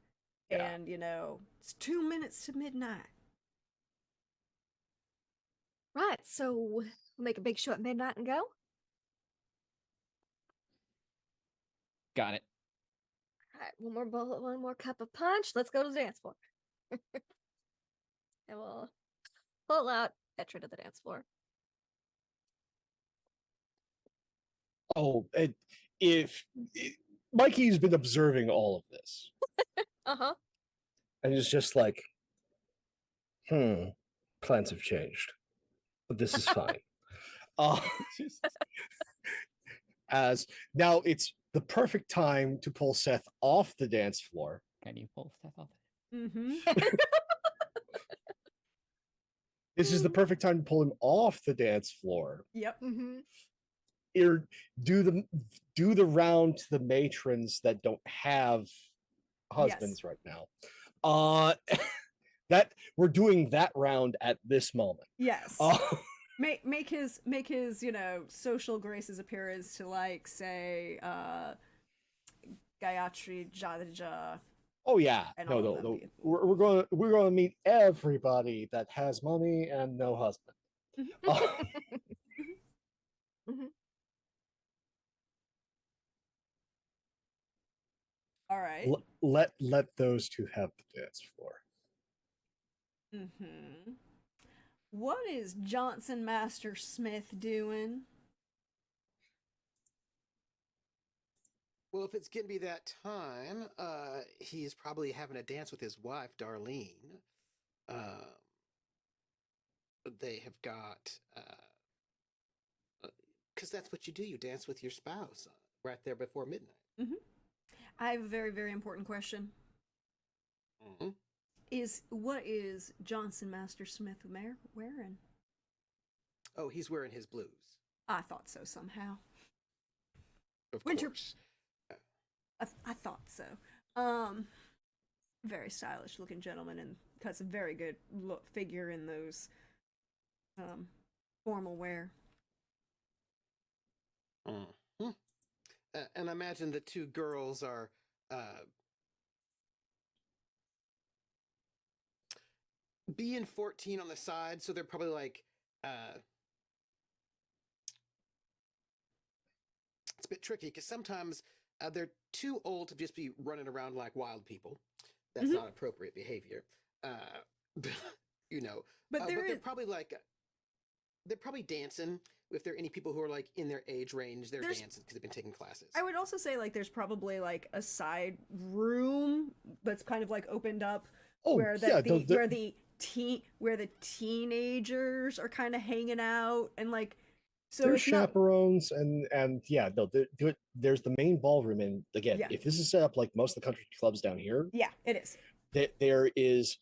Speaker 5: Yeah.
Speaker 1: and you know it's 2 minutes to midnight.
Speaker 4: Right, so we'll make a big show at midnight and go.
Speaker 2: Got it.
Speaker 4: All right, one more bullet, one more cup of punch. Let's go to the dance floor. And we'll pull out Petra to the dance floor.
Speaker 5: Oh, Mikey's been observing all of this,
Speaker 4: Uh-huh.
Speaker 5: and it's just like, plans have changed, but this is fine. As now, it's the perfect time to pull Seth off the dance floor.
Speaker 2: Can you pull stuff off?
Speaker 1: Mm-hmm.
Speaker 5: This is the perfect time to pull him off the dance floor.
Speaker 1: Yep.
Speaker 4: Mm-hmm.
Speaker 5: Do the round to the matrons that don't have husbands
Speaker 1: Yes.
Speaker 5: right now. That we're doing that round at this moment.
Speaker 1: Yes. Make his social graces appearance to like say Gayatri Jadeja.
Speaker 5: Oh yeah,
Speaker 1: And
Speaker 5: no,
Speaker 1: all
Speaker 5: no,
Speaker 1: of
Speaker 5: no.
Speaker 1: them.
Speaker 5: We're going to meet everybody that has money and no husband.
Speaker 4: Mm-hmm.
Speaker 1: All right.
Speaker 5: Let those two have the dance floor.
Speaker 1: Mm-hmm. What is Johnson Master Smith doing?
Speaker 3: Well, if it's gonna be that time, he's probably having a dance with his wife, Darlene. They have got, because that's what you do. You dance with your spouse right there before midnight.
Speaker 1: Mm-hmm. I have a very, very important question.
Speaker 3: Mm-hmm.
Speaker 1: What is Johnson Master Smith wearing?
Speaker 3: Oh, he's wearing his blues.
Speaker 1: I thought so somehow.
Speaker 3: Of
Speaker 1: Winter-
Speaker 3: course.
Speaker 1: I thought so. Very stylish looking gentleman, and cuts a very good figure in those formal wear.
Speaker 3: Mm-hmm. And I imagine the two girls are being 14 on the side, so they're probably like it's a bit tricky because sometimes they're too old to just be running around like wild people. That's not appropriate behavior. You know,
Speaker 1: But
Speaker 3: they're probably like they're probably dancing. If there are any people who are like in their age range, they're dancing because they've been taking classes.
Speaker 1: I would also say like there's probably like a side room that's kind of like opened up where the teenagers are kind of hanging out, and like so
Speaker 5: there's
Speaker 1: it's not,
Speaker 5: chaperones and yeah, no, there's the main ballroom, and again,
Speaker 1: Yeah.
Speaker 5: if this is set up like most of the country clubs down here,
Speaker 1: yeah, it is.
Speaker 5: there is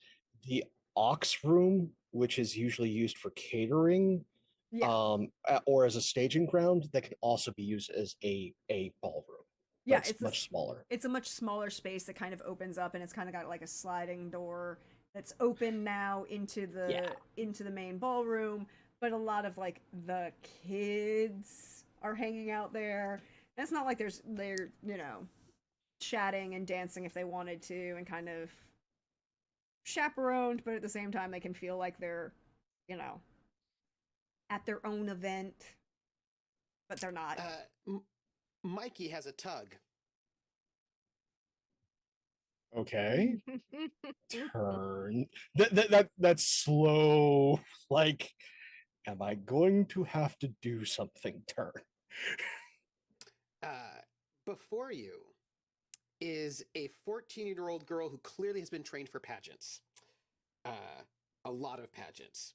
Speaker 5: the aux room, which is usually used for catering,
Speaker 1: Yeah.
Speaker 5: or as a staging ground that can also be used as a ballroom.
Speaker 1: Yeah,
Speaker 5: But it's much smaller.
Speaker 1: It's a much smaller space that kind of opens up, and it's kind of got like a sliding door that's open now into the main ballroom. But a lot of like the kids are hanging out there. And it's not like they're chatting and dancing if they wanted to, and kind of chaperoned, but at the same time they can feel like they're at their own event, but they're not.
Speaker 3: Mikey has a tug.
Speaker 5: Okay. Turn. That's slow. Like, am I going to have to do something? Turn.
Speaker 3: Before you is a 14-year-old girl who clearly has been trained for pageants. A lot of pageants.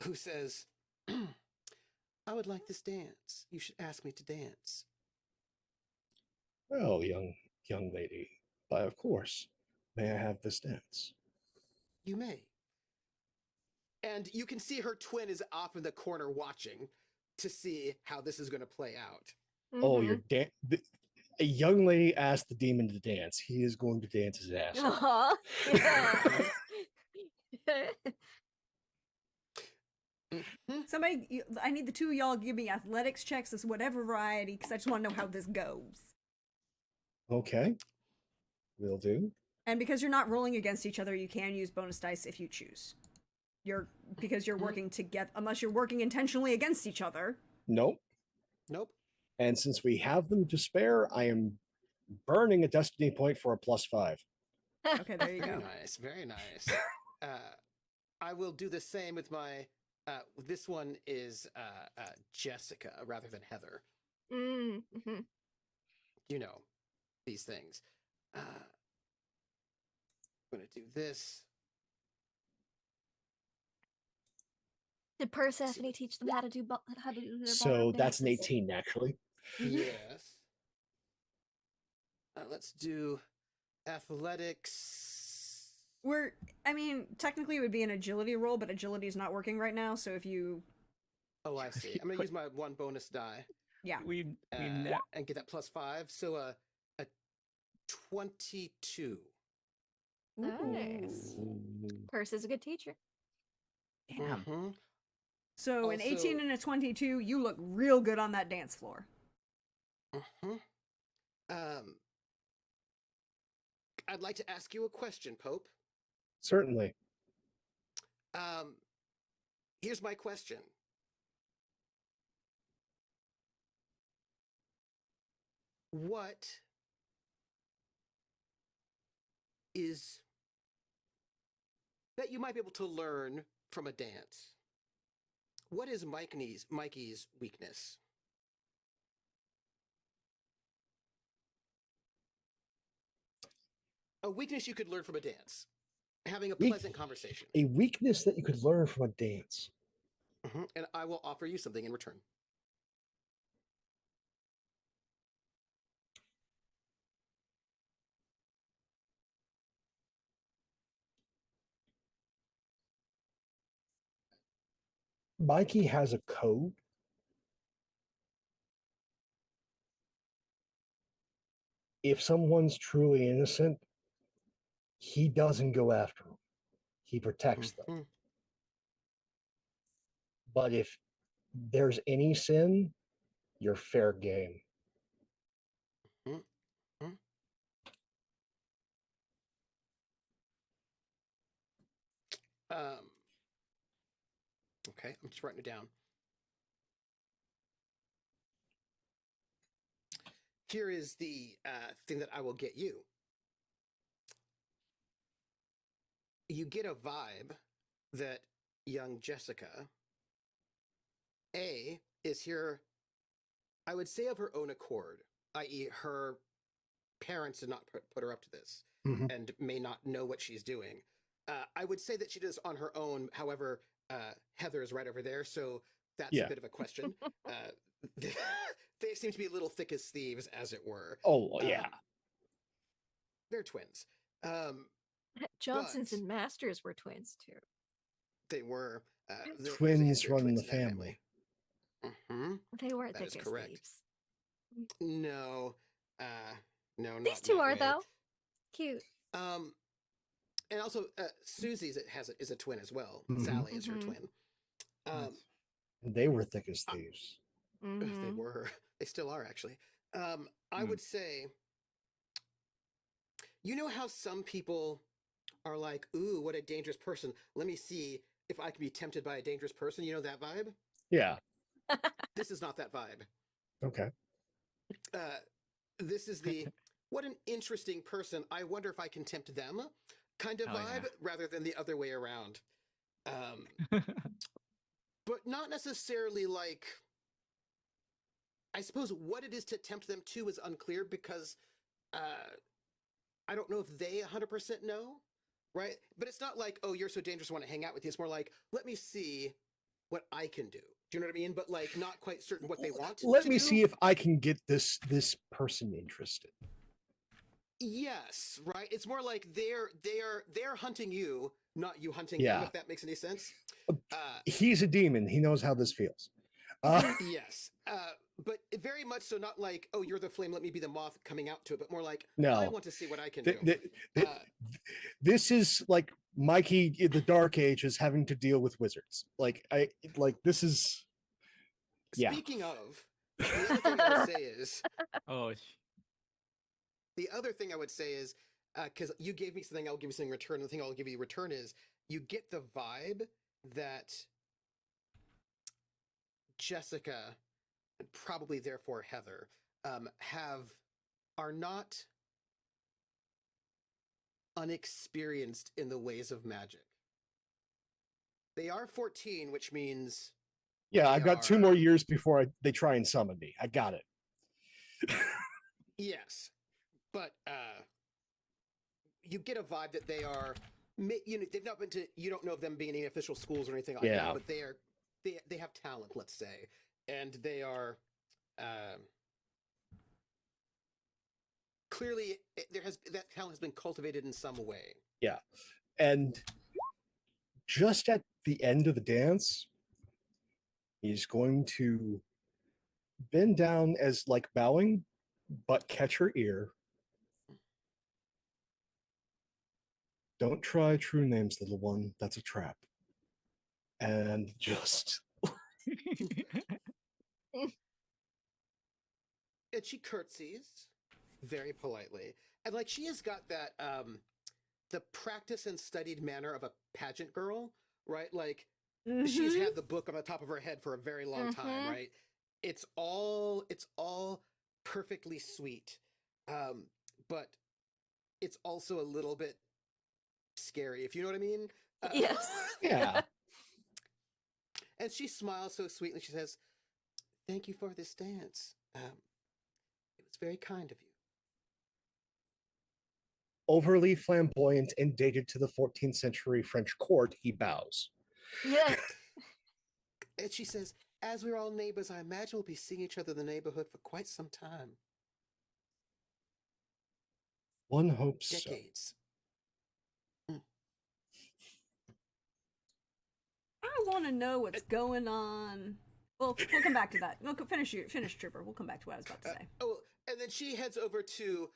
Speaker 3: Who says, I would like this dance. You should ask me to dance.
Speaker 5: Well, young lady, why, of course. May I have this dance?
Speaker 3: You may. And you can see her twin is off in the corner watching to see how this is going to play out.
Speaker 5: Oh, you're a young lady asked the demon to dance. He is going to dance his ass off.
Speaker 1: Somebody, I need the two of y'all to give me athletics checks as whatever variety, because I just want to know how this goes.
Speaker 5: Okay, will do.
Speaker 1: And because you're not rolling against each other, you can use bonus dice if you choose. Because you're working together, unless you're working intentionally against each other.
Speaker 5: Nope. And since we have them to spare, I am burning a destiny point for a +5.
Speaker 1: Okay, there you go.
Speaker 3: Very nice. I will do the same with my. This one is Jessica rather than Heather.
Speaker 4: Mm-hmm.
Speaker 3: You know these things. I'm going to do this.
Speaker 4: Did Persephone teach them how to do their
Speaker 5: So
Speaker 4: ballroom
Speaker 5: that's an
Speaker 4: dances?
Speaker 5: 18, actually.
Speaker 3: Yes. Let's do athletics.
Speaker 1: Technically it would be an agility roll, but agility is not working right now, so if you...
Speaker 3: Oh, I see. I'm going to use my one bonus die.
Speaker 1: Yeah.
Speaker 3: And get that +5. So a 22.
Speaker 4: Nice. Perse is a good teacher.
Speaker 2: Damn.
Speaker 3: Mm-hmm.
Speaker 1: So an 18 and a 22, you look real good on that dance floor.
Speaker 3: Mm-hmm. I'd like to ask you a question, Pope.
Speaker 5: Certainly.
Speaker 3: Here's my question. What is that you might be able to learn from a dance? What is Mikey's weakness? A weakness you could learn from a dance. Having a pleasant conversation.
Speaker 5: A weakness that you could learn from a dance.
Speaker 3: Mm-hmm. And I will offer you something in return.
Speaker 5: Mikey has a code. If someone's truly innocent, he doesn't go after them. He protects them. But if there's any sin, you're fair game.
Speaker 3: Okay, I'm just writing it down. Here is the thing that I will get you. You get a vibe that young Jessica, is here, I would say of her own accord, i.e. her parents did not put her up to this and may not know what she's doing. I would say that she does on her own. However, Heather is right over there, so that's a bit of a question. They seem to be a little thick as thieves, as it were.
Speaker 5: Oh, yeah.
Speaker 3: They're twins.
Speaker 4: Johnsons and Masters were twins, too.
Speaker 3: They were.
Speaker 5: Twins run the family.
Speaker 3: Mm-hmm.
Speaker 4: They weren't
Speaker 3: That
Speaker 4: thick
Speaker 3: is
Speaker 4: as
Speaker 3: correct.
Speaker 4: thieves.
Speaker 3: No, No, not
Speaker 4: These two
Speaker 3: that
Speaker 4: are
Speaker 3: way.
Speaker 4: though. Cute.
Speaker 3: And also Susie's is a twin as well.
Speaker 5: Mhm.
Speaker 3: Sally is her
Speaker 4: Mhm.
Speaker 3: twin.
Speaker 5: They were thick as thieves.
Speaker 3: They
Speaker 4: Mhm.
Speaker 3: were. They still are actually. I
Speaker 2: Hmm.
Speaker 3: would say, you know how some people are like, "Ooh, what a dangerous person. Let me see if I can be tempted by a dangerous person." You know that vibe?
Speaker 5: Yeah.
Speaker 3: This is not that vibe.
Speaker 5: Okay.
Speaker 3: This is the what an interesting person. I wonder if I can tempt them kind of
Speaker 2: Oh,
Speaker 3: vibe
Speaker 2: yeah.
Speaker 3: rather than the other way around. But not necessarily like. I suppose what it is to tempt them to is unclear because I don't know if they 100% know, right? But it's not like, oh, you're so dangerous, I want to hang out with you. It's more like, let me see what I can do. Do you know what I mean? But like, not quite certain what they want
Speaker 5: Let
Speaker 3: to
Speaker 5: me
Speaker 3: do.
Speaker 5: see if I can get this person interested.
Speaker 3: Yes, right. It's more like they're hunting you, not you hunting
Speaker 5: Yeah.
Speaker 3: them. If that makes any sense.
Speaker 5: He's a demon. He knows how this feels.
Speaker 3: Yes, but very much so. Not like, oh, you're the flame, let me be the moth coming out to it, but more like,
Speaker 5: No.
Speaker 3: I want to see what I can do.
Speaker 5: This is like Mikey in the Dark Ages having to deal with wizards. This is. Yeah.
Speaker 3: Speaking of, the other thing I would say is.
Speaker 2: Oh,
Speaker 3: The other thing I would say is, because you gave me something, I'll give you something in return. The thing I'll give you in return is you get the vibe that Jessica, and probably therefore Heather, are not unexperienced in the ways of magic. They are 14, which means
Speaker 5: Yeah, I've got 2 more years before they try and summon me. I got it.
Speaker 3: Yes, but you get a vibe that they are. They've not been to. You don't know of them being in any official schools or anything like that, but they have talent, let's say, and they are clearly that talent has been cultivated in some way.
Speaker 5: Yeah, and just at the end of the dance, he's going to bend down as like bowing, but catch her ear. Don't try true names, little one. That's a trap. And just.
Speaker 3: And she curtsies very politely, and like she has got that the practice and studied manner of a pageant girl, right? Like she's had the book on the top of her head for a very long time, right? It's all perfectly sweet, but it's also a little bit scary, if you know what I mean.
Speaker 4: Yes.
Speaker 5: Yeah.
Speaker 3: And she smiles so sweetly. She says, "Thank you for this dance. It was very kind of you."
Speaker 5: Overly flamboyant and dated to the 14th century French court, he bows.
Speaker 4: Yeah.
Speaker 3: And she says, "As we're all neighbors, I imagine we'll be seeing each other in the neighborhood for quite some time."
Speaker 5: One hopes so.
Speaker 3: Decades.
Speaker 1: I want to know what's going on. Well, we'll come back to that. We'll finish Trooper. We'll come back to what I was about to say.
Speaker 3: And then she heads over to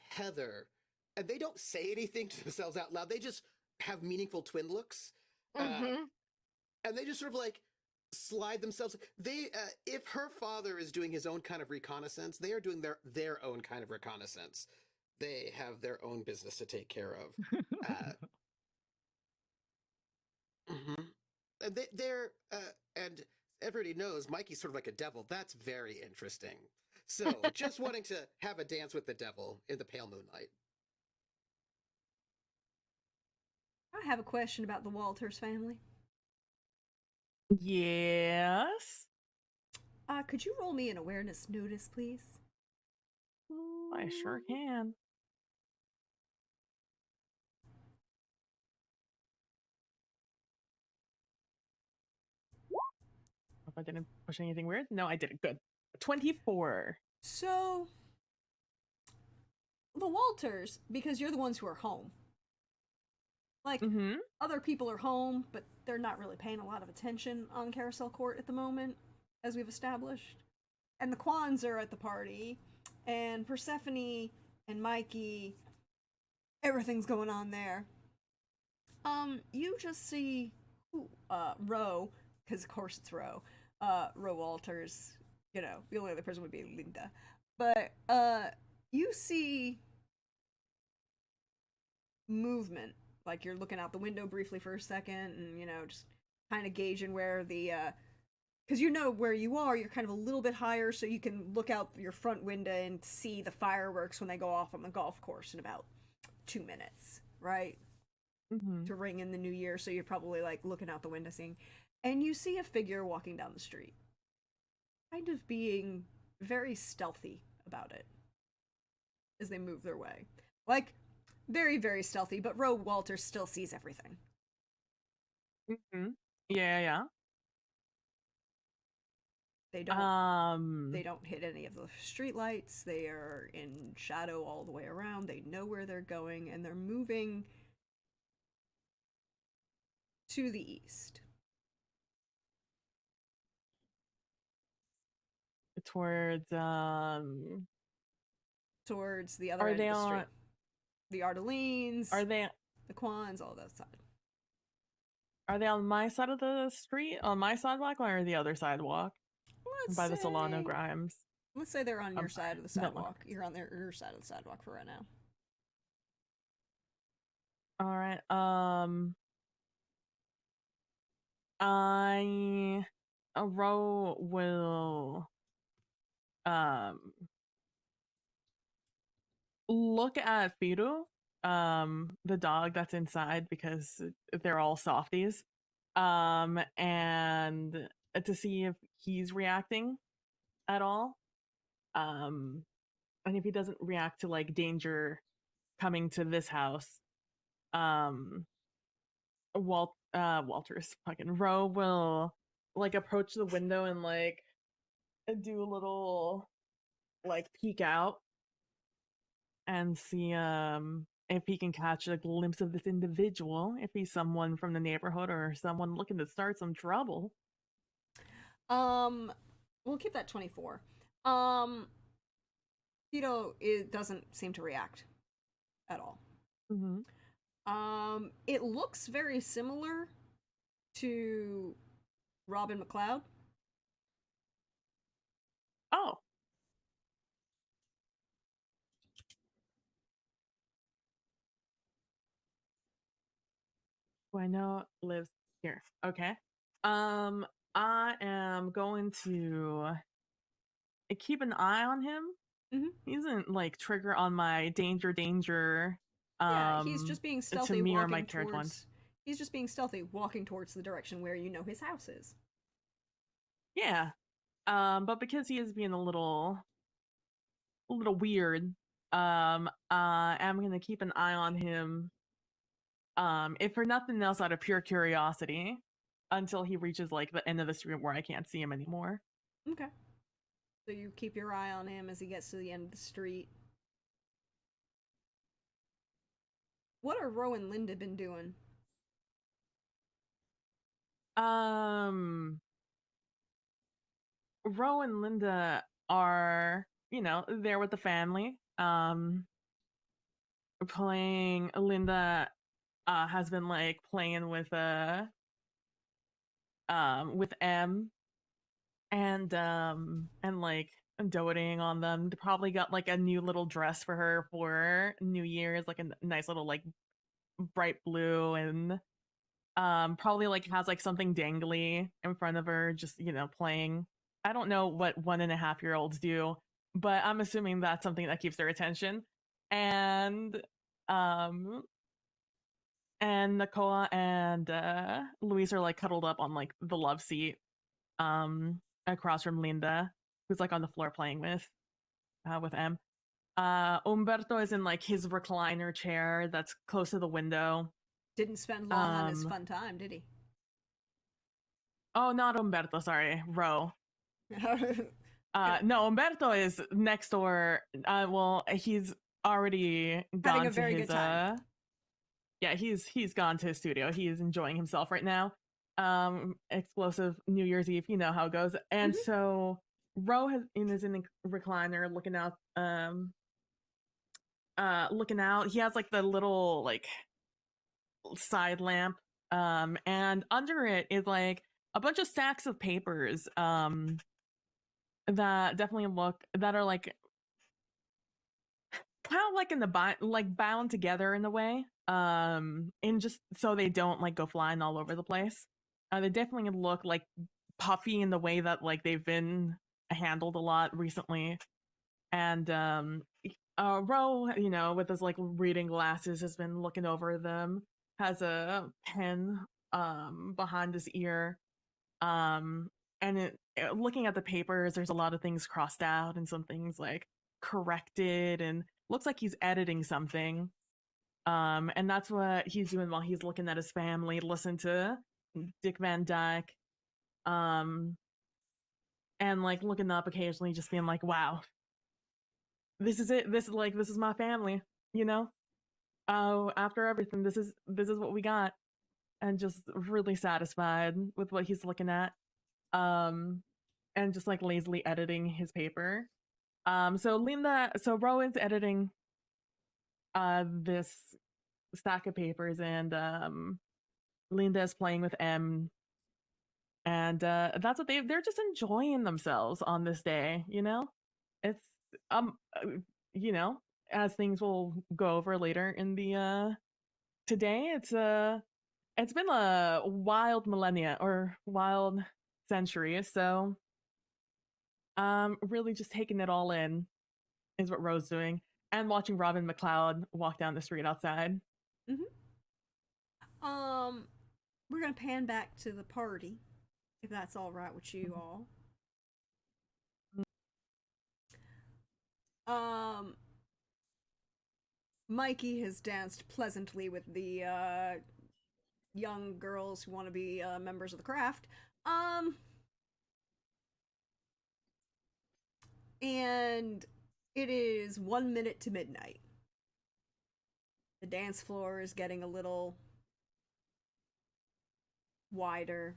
Speaker 3: Heather, and they don't say anything to themselves out loud. They just have meaningful twin looks, and they just sort of like slide themselves. They, if her father is doing his own kind of reconnaissance, they are doing their own kind of reconnaissance. They have their own business to take care of. And they're and everybody knows Mikey's sort of like a devil. That's very interesting. So just wanting to have a dance with the devil in the pale moonlight.
Speaker 1: I have a question about the Walters family.
Speaker 6: Yes.
Speaker 1: Could you roll me an awareness notice, please?
Speaker 6: I sure can. Hope I didn't push anything weird. No, I didn't. Good. 24.
Speaker 1: So, the Walters, because you're the ones who are home. Like, other people are home, but they're not really paying a lot of attention on Carousel Court at the moment, as we've established. And the Kwans are at the party, and Persephone and Mikey, everything's going on there. You just see Ro, because of course it's Ro. Ro Walters, you know, the only other person would be Linda. But you see movement. Like you're looking out the window briefly for a second and, you know, just kind of gauging where the because you know where you are, you're kind of a little bit higher, so you can look out your front window and see the fireworks when they go off on the golf course in about 2 minutes, right?
Speaker 6: Mm-hmm.
Speaker 1: To ring in the new year, so you're probably like looking out the window seeing, and you see a figure walking down the street, kind of being very stealthy about it as they move their way. Like, very, very stealthy, but Ro Walters still sees everything.
Speaker 6: Mm-hmm. Yeah.
Speaker 1: They don't hit any of the streetlights. They are in shadow all the way around. They know where they're going, and they're moving to the east.
Speaker 6: Towards
Speaker 1: the other end of the street. The Ardelines,
Speaker 6: Are they
Speaker 1: the Quans, all that side.
Speaker 6: Are they on my side of the street? On my sidewalk or the other sidewalk? By the Solano Grimes.
Speaker 1: Let's say they're on your side of the
Speaker 6: no,
Speaker 1: sidewalk. You're on your side of the sidewalk for right now.
Speaker 6: All right. Ro will look at Firu, the dog that's inside, because they're all softies, and to see if he's reacting at all, and if he doesn't react to like danger coming to this house, Walter's fucking Ro will like approach the window and like do a little like peek out and see if he can catch a glimpse of this individual, if he's someone from the neighborhood or someone looking to start some trouble.
Speaker 1: We'll keep that 24. Tito, it doesn't seem to react at all.
Speaker 6: Mm-hmm.
Speaker 1: It looks very similar to Robin McLeod.
Speaker 6: Oh. Who I know lives here. Okay. I am going to keep an eye on him.
Speaker 1: Mm-hmm.
Speaker 6: He isn't like trigger on my danger.
Speaker 1: Yeah, he's just being stealthy.
Speaker 6: To me or my character ones.
Speaker 1: He's just being stealthy, walking towards the direction where you know his house is.
Speaker 6: Yeah. But because he is being a little weird, I'm gonna keep an eye on him. If for nothing else, out of pure curiosity, until he reaches like the end of the street where I can't see him anymore.
Speaker 1: Okay. So you keep your eye on him as he gets to the end of the street. What are Ro and Linda been doing?
Speaker 6: Ro and Linda are, you know, there with the family. Playing. Linda has been like playing with M, and like doting on them. They probably got like a new little dress for her for New Year's, like a nice little like bright blue, and probably like has like something dangly in front of her, just, you know, playing. I don't know what 1.5-year-olds do, but I'm assuming that's something that keeps their attention. And Nakoa and Luis are like cuddled up on like the love seat across from Linda, who's like on the floor playing with M. Umberto is in like his recliner chair that's close to the window.
Speaker 1: Didn't spend long on his fun time, did he?
Speaker 6: Oh, not Umberto, sorry, Ro. No, Umberto is next door. Well, he's already gone
Speaker 1: having a very
Speaker 6: to his
Speaker 1: good time.
Speaker 6: Yeah, he's gone to his studio. He's enjoying himself right now. Explosive New Year's Eve, you know how it goes. And so Ro is in a recliner looking out. Looking out. He has like the little like side lamp. And under it is like a bunch of stacks of papers. That definitely that are like kind of like in the like bound together in a way. And just so they don't like go flying all over the place. They definitely look like puffy in the way that like they've been handled a lot recently. And Ro, you know, with his like reading glasses, has been looking over them. Has a pen behind his ear. And looking at the papers, there's a lot of things crossed out and some things like corrected, and looks like he's editing something. And that's what he's doing while he's looking at his family, listen to Dick Van Dyke. And like looking up occasionally, just being like, wow, this is it. This is my family, you know? Oh, after everything, this is what we got. And just really satisfied with what he's looking at. And just like lazily editing his paper. So Rowan's editing this stack of papers, and Linda is playing with M. And that's what they're just enjoying themselves on this day, you know? It's you know, as things will go over later in the today, it's been a wild millennia or wild century, so really just taking it all in is what Ro's doing, and watching Robin McLeod walk down the street outside.
Speaker 1: We're gonna pan back to the party, if that's all right with you all. Mikey has danced pleasantly with the young girls who want to be members of the craft. And it is 1 minute to midnight. The dance floor is getting a little wider.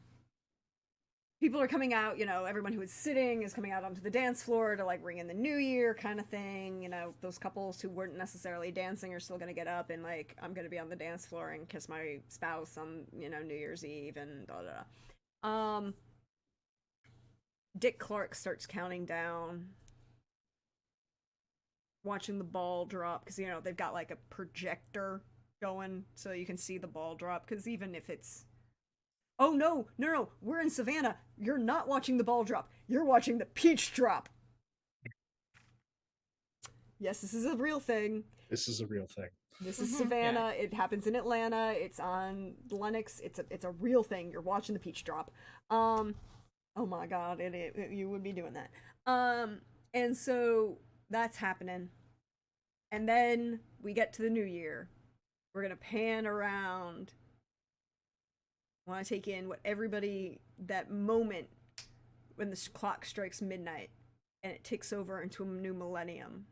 Speaker 1: People are coming out, you know, everyone who is sitting is coming out onto the dance floor to like ring in the new year kind of thing. You know, those couples who weren't necessarily dancing are still gonna get up and like, I'm gonna be on the dance floor and kiss my spouse on, you know, New Year's Eve and da da da. Dick Clark starts counting down, watching the ball drop, because, you know, they've got like a projector going so you can see the ball drop, because even if it's, oh no, we're in Savannah, you're not watching the ball drop, you're watching the peach drop. Yes, this is a real thing.
Speaker 5: This is a real thing.
Speaker 1: This is Savannah. Yeah. It happens in Atlanta. It's on Lennox. It's a real thing. You're watching the peach drop. Oh my god, you would be doing that. And so that's happening. And then we get to the new year. We're gonna pan around. I want to take in what everybody, that moment when the clock strikes midnight and it ticks over into a new millennium.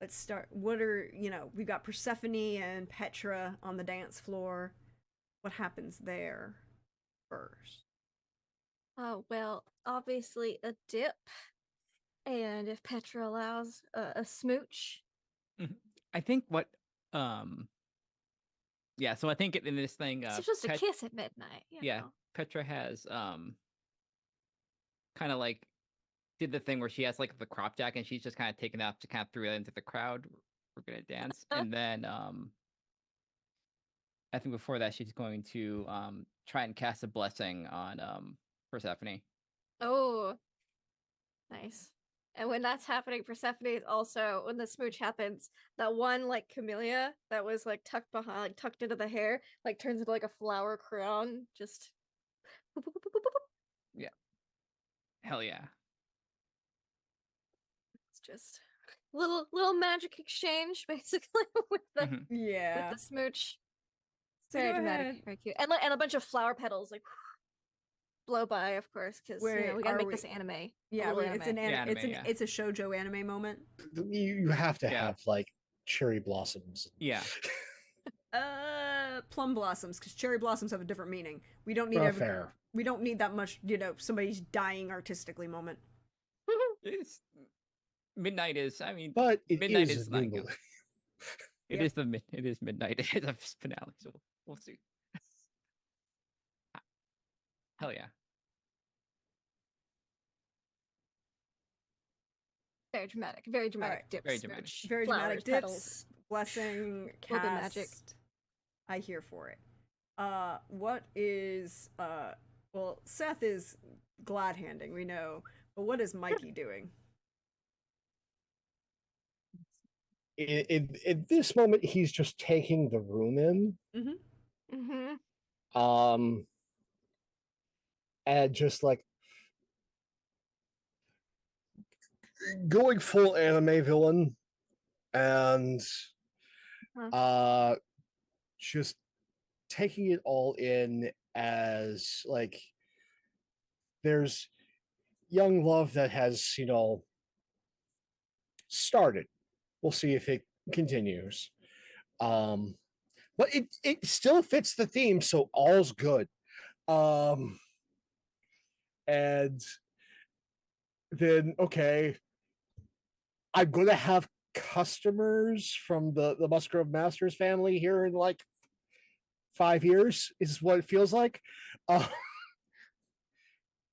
Speaker 1: Let's start. What are, you know, we've got Persephone and Petra on the dance floor. What happens there first?
Speaker 4: Oh, well, obviously a dip. And if Petra allows, a smooch.
Speaker 2: I think what, yeah, so I think in this thing,
Speaker 4: you're supposed to kiss at midnight.
Speaker 2: Yeah,
Speaker 4: know.
Speaker 2: Petra has kind of like did the thing where she has like the crop jacket and she's just kind of taken up to kind of throw it into the crowd. We're gonna dance, and then I think before that she's going to try and cast a blessing on Persephone.
Speaker 4: Oh, nice. And when that's happening, Persephone is also, when the smooch happens, that one like camellia that was like tucked behind, like tucked into the hair, like turns into like a flower crown. Just
Speaker 2: yeah, hell yeah.
Speaker 4: It's just little magic exchange basically with the with the smooch. Very dramatic, very cute, and a bunch of flower petals like blow by, of course, because you know, we gotta make this anime.
Speaker 1: Yeah,
Speaker 4: anime.
Speaker 1: It's a shoujo anime moment.
Speaker 5: You have to have like cherry blossoms.
Speaker 2: Yeah.
Speaker 1: Plum blossoms, because cherry blossoms have a different meaning. We don't need We don't need that much, somebody's dying artistically moment.
Speaker 2: It's midnight is. I mean,
Speaker 5: But it
Speaker 2: midnight
Speaker 5: is
Speaker 2: is
Speaker 5: a
Speaker 2: like
Speaker 5: new
Speaker 2: it is it is midnight. It is a finale, so we'll see. Hell yeah.
Speaker 4: Very dramatic. Very dramatic
Speaker 1: Alright.
Speaker 4: dips.
Speaker 2: Very dramatic.
Speaker 1: Very
Speaker 4: flowers,
Speaker 1: dramatic dips,
Speaker 4: petals.
Speaker 1: blessing,
Speaker 4: Little bit of magic.
Speaker 1: cast. I here for it. What is well, Seth is glad handing, we know, but what is Mikey doing?
Speaker 5: In this moment, he's just taking the room in. And just like going full anime villain and just taking it all in as like there's young love that has, started. We'll see if it continues. But it still fits the theme, so all's good. And then okay, I'm gonna have customers from the Musgrove Masters family here in like 5 years, is what it feels like.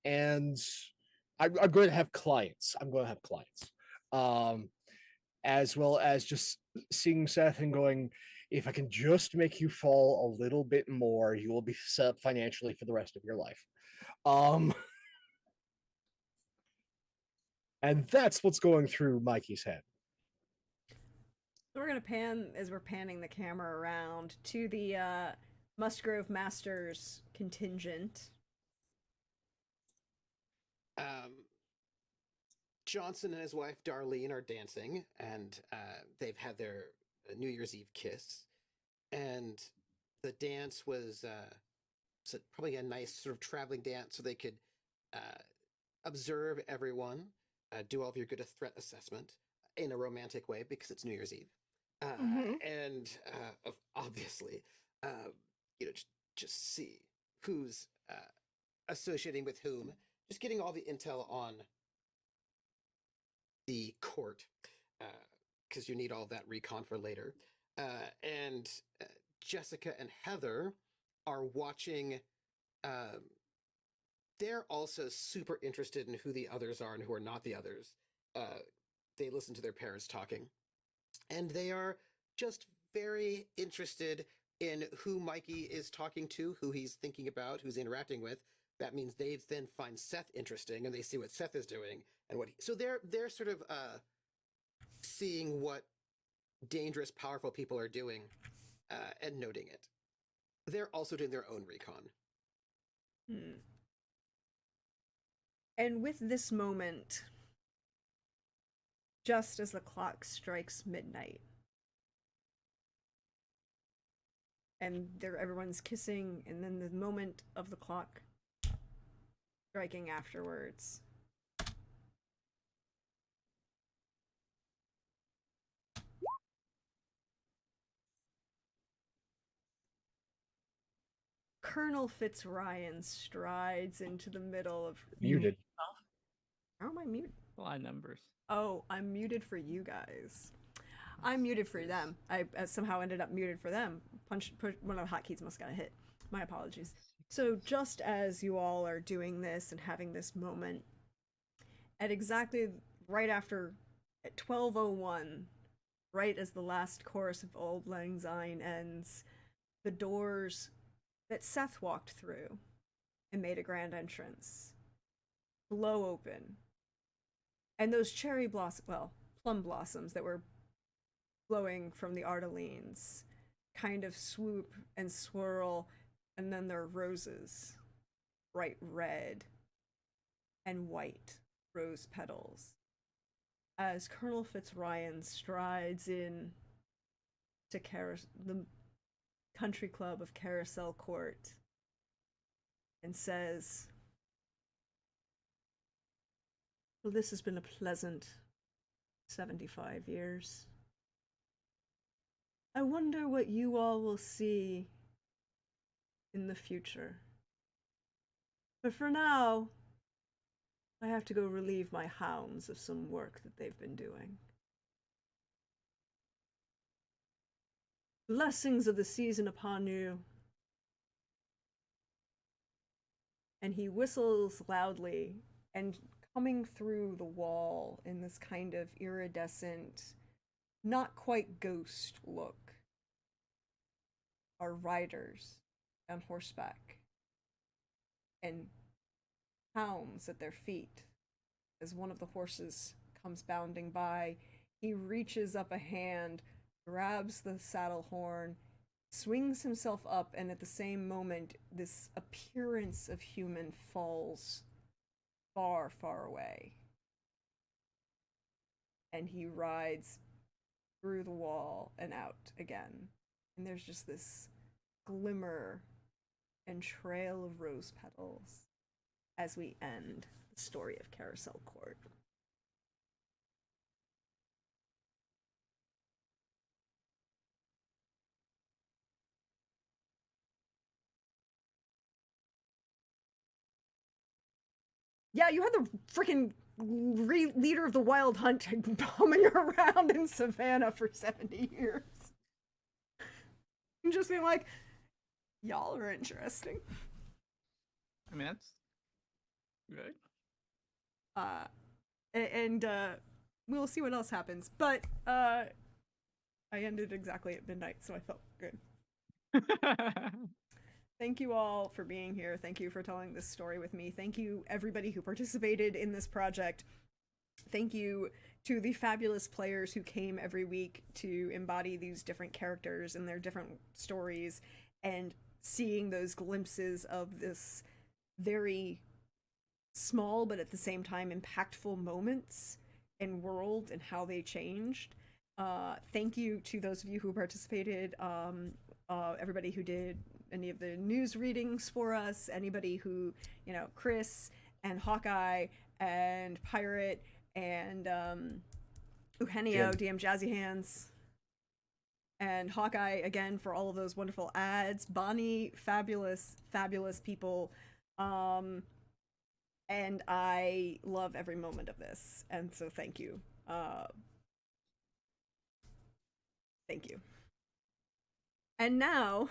Speaker 5: And I'm going to have clients. As well as just seeing Seth and going, if I can just make you fall a little bit more, you will be set up financially for the rest of your life. And that's what's going through Mikey's head.
Speaker 1: So we're gonna pan, as we're panning the camera around, to the Musgrove Masters contingent.
Speaker 3: Johnson and his wife Darlene are dancing, and they've had their New Year's Eve kiss. And the dance was probably a nice sort of traveling dance, so they could observe everyone, do all of your good threat assessment in a romantic way because it's New Year's Eve, and obviously, just see who's associating with whom. Just getting all the intel on the court, because you need all that recon for later. And Jessica and Heather are watching. They're also super interested in who the others are and who are not the others. They listen to their parents talking, and they are just very interested in who Mikey is talking to, who he's thinking about, who's interacting with. That means they then find Seth interesting, and they see what Seth is doing and what. So they're sort of seeing what dangerous, powerful people are doing, and noting it. They're also doing their own recon.
Speaker 1: And with this moment, just as the clock strikes midnight, and everyone's kissing, and then the moment of the clock striking afterwards, Colonel Fitzryan strides into the middle of...
Speaker 5: Muted.
Speaker 1: How am I muted?
Speaker 2: A lot of numbers.
Speaker 1: Oh, I'm muted for you guys. I'm muted for them. I somehow ended up muted for them. One of the hotkeys must got hit. My apologies. So just as you all are doing this and having this moment, at exactly right after, at 12:01, right as the last chorus of Auld Lang Syne ends, the doors that Seth walked through and made a grand entrance blow open. And those plum blossoms that were blowing from the Ardelenes kind of swoop and swirl, and then there are roses, bright red and white rose petals, as Colonel Fitzryan strides in to the country club of Carousel Court and says, "Well, this has been a pleasant 75 years. I wonder what you all will see in the future." But for now, I have to go relieve my hounds of some work that they've been doing. Blessings of the season upon you. And he whistles loudly, and coming through the wall in this kind of iridescent, not quite ghost look, are riders on horseback and hounds at their feet. As one of the horses comes bounding by, he reaches up a hand, grabs the saddle horn, swings himself up, and at the same moment, this appearance of human falls far, far away. And he rides through the wall and out again. And there's just this glimmer and trail of rose petals as we end the story of Carousel Court. Yeah, you had the freaking leader of the Wild Hunt bumming around in Savannah for 70 years. And just being like, y'all are interesting.
Speaker 2: I mean, that's good.
Speaker 1: And we'll see what else happens. But I ended exactly at midnight, so I felt good. Thank you all for being here. Thank you for telling this story with me. Thank you, everybody who participated in this project. Thank you to the fabulous players who came every week to embody these different characters and their different stories, and seeing those glimpses of this very small but at the same time impactful moments in world and how they changed. Thank you to those of you who participated, everybody who did any of the news readings for us, anybody who, you know, Chris and Hawkeye and Pirate and Eugenio, DM Jazzy Hands, and Hawkeye again for all of those wonderful ads. Bonnie, fabulous, fabulous people. And I love every moment of this. And so thank you. Thank you. And now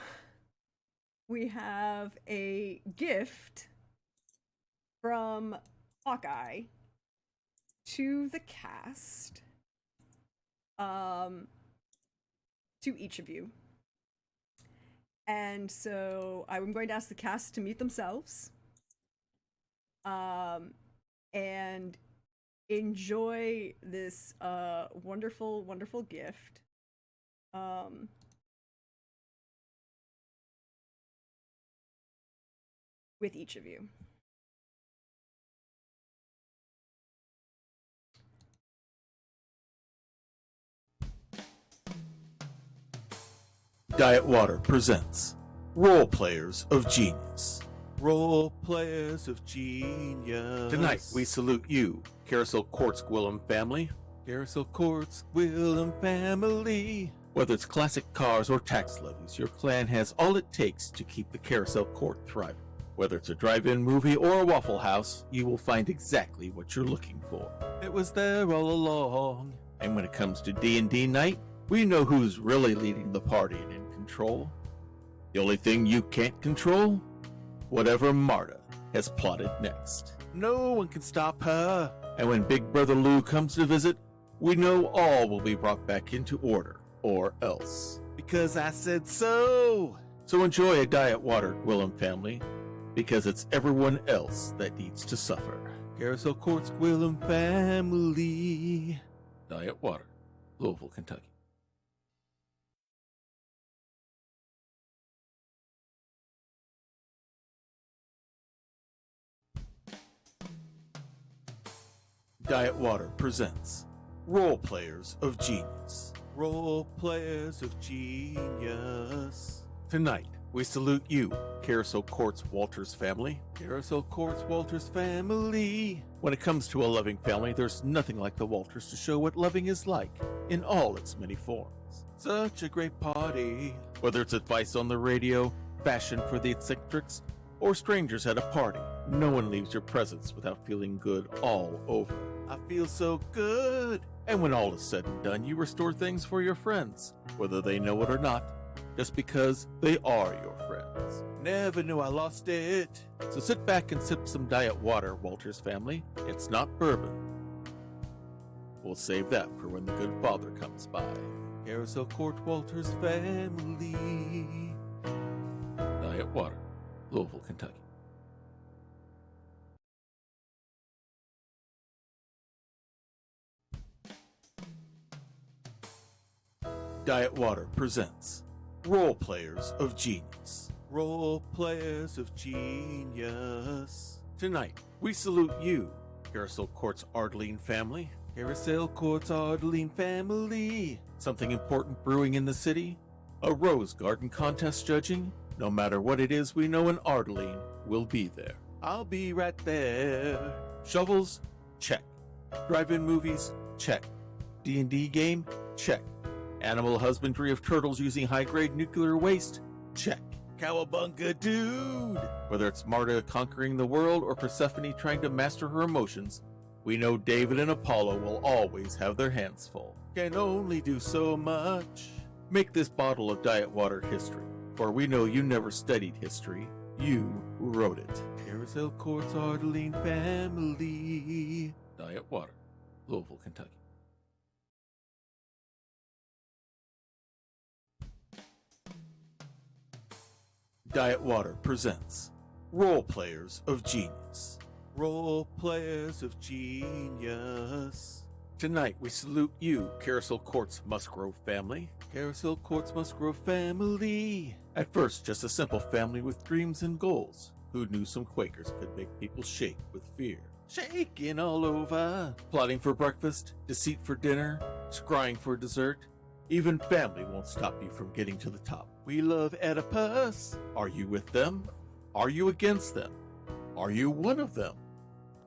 Speaker 1: we have a gift from Hawkeye to the cast, to each of you. And so I'm going to ask the cast to meet themselves, and enjoy this wonderful, wonderful gift. With each of you.
Speaker 7: Diet Water presents Role Players of Genius. Role Players of Genius. Tonight we salute you, Carousel Court's Gwillem family. Carousel Court's Gwillem family. Whether it's classic cars or tax levies, your clan has all it takes to keep the Carousel Court thriving. Whether it's a drive-in movie or a Waffle House, you will find exactly what you're looking for. It was there all along. And when it comes to D&D night, we know who's really leading the party and in control. The only thing you can't control? Whatever Marta has plotted next. No one can stop her. And when Big Brother Lou comes to visit, we know all will be brought back into order, or else. Because I said so. So enjoy a Diet Water, Gwillem family, because it's everyone else that needs to suffer. Carousel Court's Gwillem family. Diet Water, Louisville, Kentucky. Diet Water presents Role Players of Genius. Role Players of Genius. Tonight, we salute you, Carousel Court's Walters family. Carousel Court's Walters family. When it comes to a loving family, there's nothing like the Walters to show what loving is like in all its many forms. Such a great party. Whether it's advice on the radio, fashion for the eccentrics, or strangers at a party, No one leaves your presence without feeling good all over. I feel so good. And when all is said and done, you restore things for your friends, whether they know it or not, just because they are your friends. Never knew I lost it. So sit back and sip some diet water, Walters family. It's not bourbon. We'll save that for when the good father comes by. Carousel Court, Walters family. Diet water, Louisville, Kentucky. Diet Water presents Role Players of Genius. Role Players of Genius. Tonight, we salute you, Carousel Court's Ardeline family. Carousel Court's Ardeline family. Something important brewing in the city? A rose garden contest judging? No matter what it is, we know an Ardeline will be there. I'll be right there. Shovels? Check. Drive-in movies? Check. D&D game? Check. Animal husbandry of turtles using high-grade nuclear waste? Check. Cowabunga dude! Whether it's Marta conquering the world or Persephone trying to master her emotions, we know David and Apollo will always have their hands full. Can only do so much. Make this bottle of diet water history, for we know you never studied history. You wrote it. Carousel Court's Ardeline family. Diet water, Louisville, Kentucky. Diet Water presents Role Players of Genius. Role Players of Genius. Tonight we salute you, Carousel Court's Musgrove family. Carousel Court's Musgrove family. At first, just a simple family with dreams and goals. Who knew some Quakers could make people shake with fear? Shaking all over. Plotting for breakfast, deceit for dinner, scrying for dessert. Even family won't stop you from getting to the top. We love Oedipus. Are you with them? Are you against them? Are you one of them?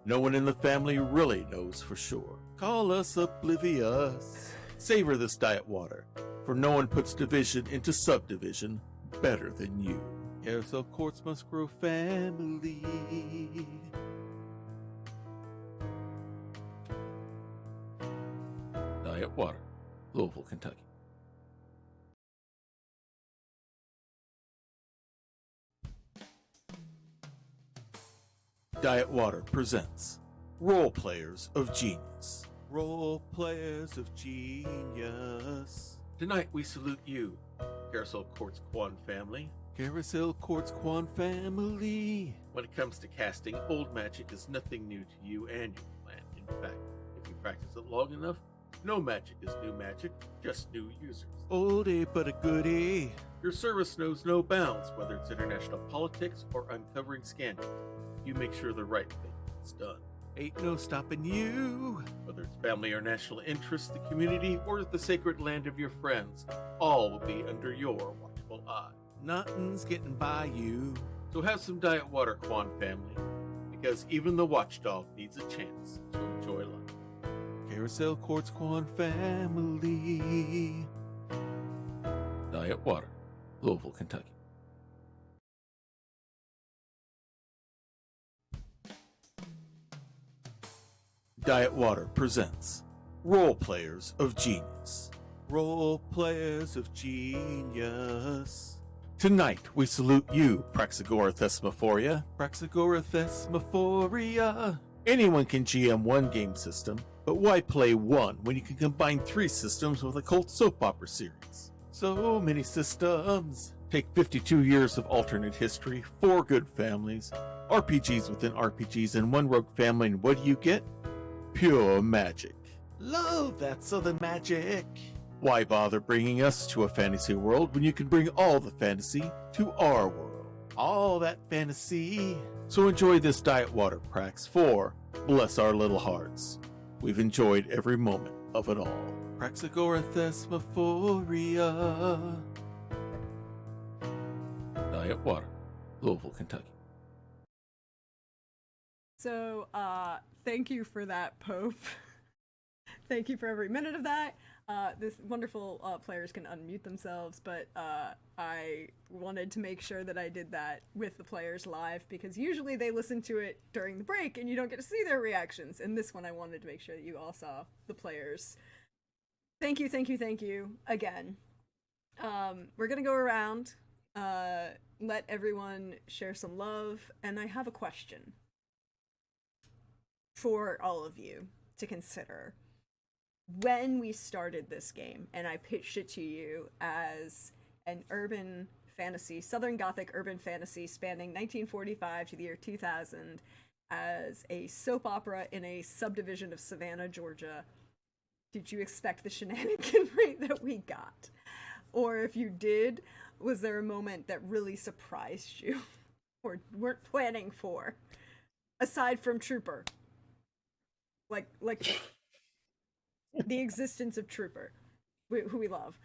Speaker 7: No one in the family really knows for sure. Call us oblivious. Savor this diet water, for no one puts division into subdivision better than you. Carousel Court's Musgrove family. Diet water, Louisville, Kentucky. Diet Water presents Role Players of Genius. Role Players of Genius. Tonight we salute you, Carousel Court's Quan family. Carousel Court's Quan family. When it comes to casting, old magic is nothing new to you and your clan. In fact, if you practice it long enough, no magic is new magic, just new users. Oldie but a goodie. Your service knows no bounds, whether it's international politics or uncovering scandals. You make sure the right thing is done. Ain't no stopping you. Whether it's family or national interest, the community, or the sacred land of your friends, all will be under your watchful eye. Nothing's getting by you. So have some diet water, Quan family, because even the watchdog needs a chance to enjoy life. Carousel Court's Quan family. Diet water, Louisville, Kentucky. Diet Water presents Role Players of Genius. Role Players of Genius. Tonight we salute you, Praxagora Thesmophoria. Praxagora Thesmophoria. Anyone can GM one game system, but why play one when you can combine 3 systems with a cult soap opera series? So many systems. Take 52 years of alternate history, 4 good families, RPGs within RPGs, and 1 rogue family, and what do you get? Pure magic. Love that southern magic. Why bother bringing us to a fantasy world when you can bring all the fantasy to our world? All that fantasy. So enjoy this diet water, Prax, for bless our little hearts. We've enjoyed every moment of it all. Praxagora Thesmophoria. Diet water, Louisville, Kentucky.
Speaker 1: So, thank you for that, Pope. Thank you for every minute of that. This wonderful players can unmute themselves, but I wanted to make sure that I did that with the players live because usually they listen to it during the break and you don't get to see their reactions. And this one I wanted to make sure that you all saw the players. Thank you, thank you, thank you again. We're gonna go around, let everyone share some love, and I have a question for all of you to consider. When we started this game and I pitched it to you as an urban fantasy, Southern Gothic urban fantasy spanning 1945 to the year 2000 as a soap opera in a subdivision of Savannah, Georgia, did you expect the shenaniganry that we got? Or if you did, was there a moment that really surprised you or weren't planning for? Aside from Trooper. Like the existence of Trooper, who we love.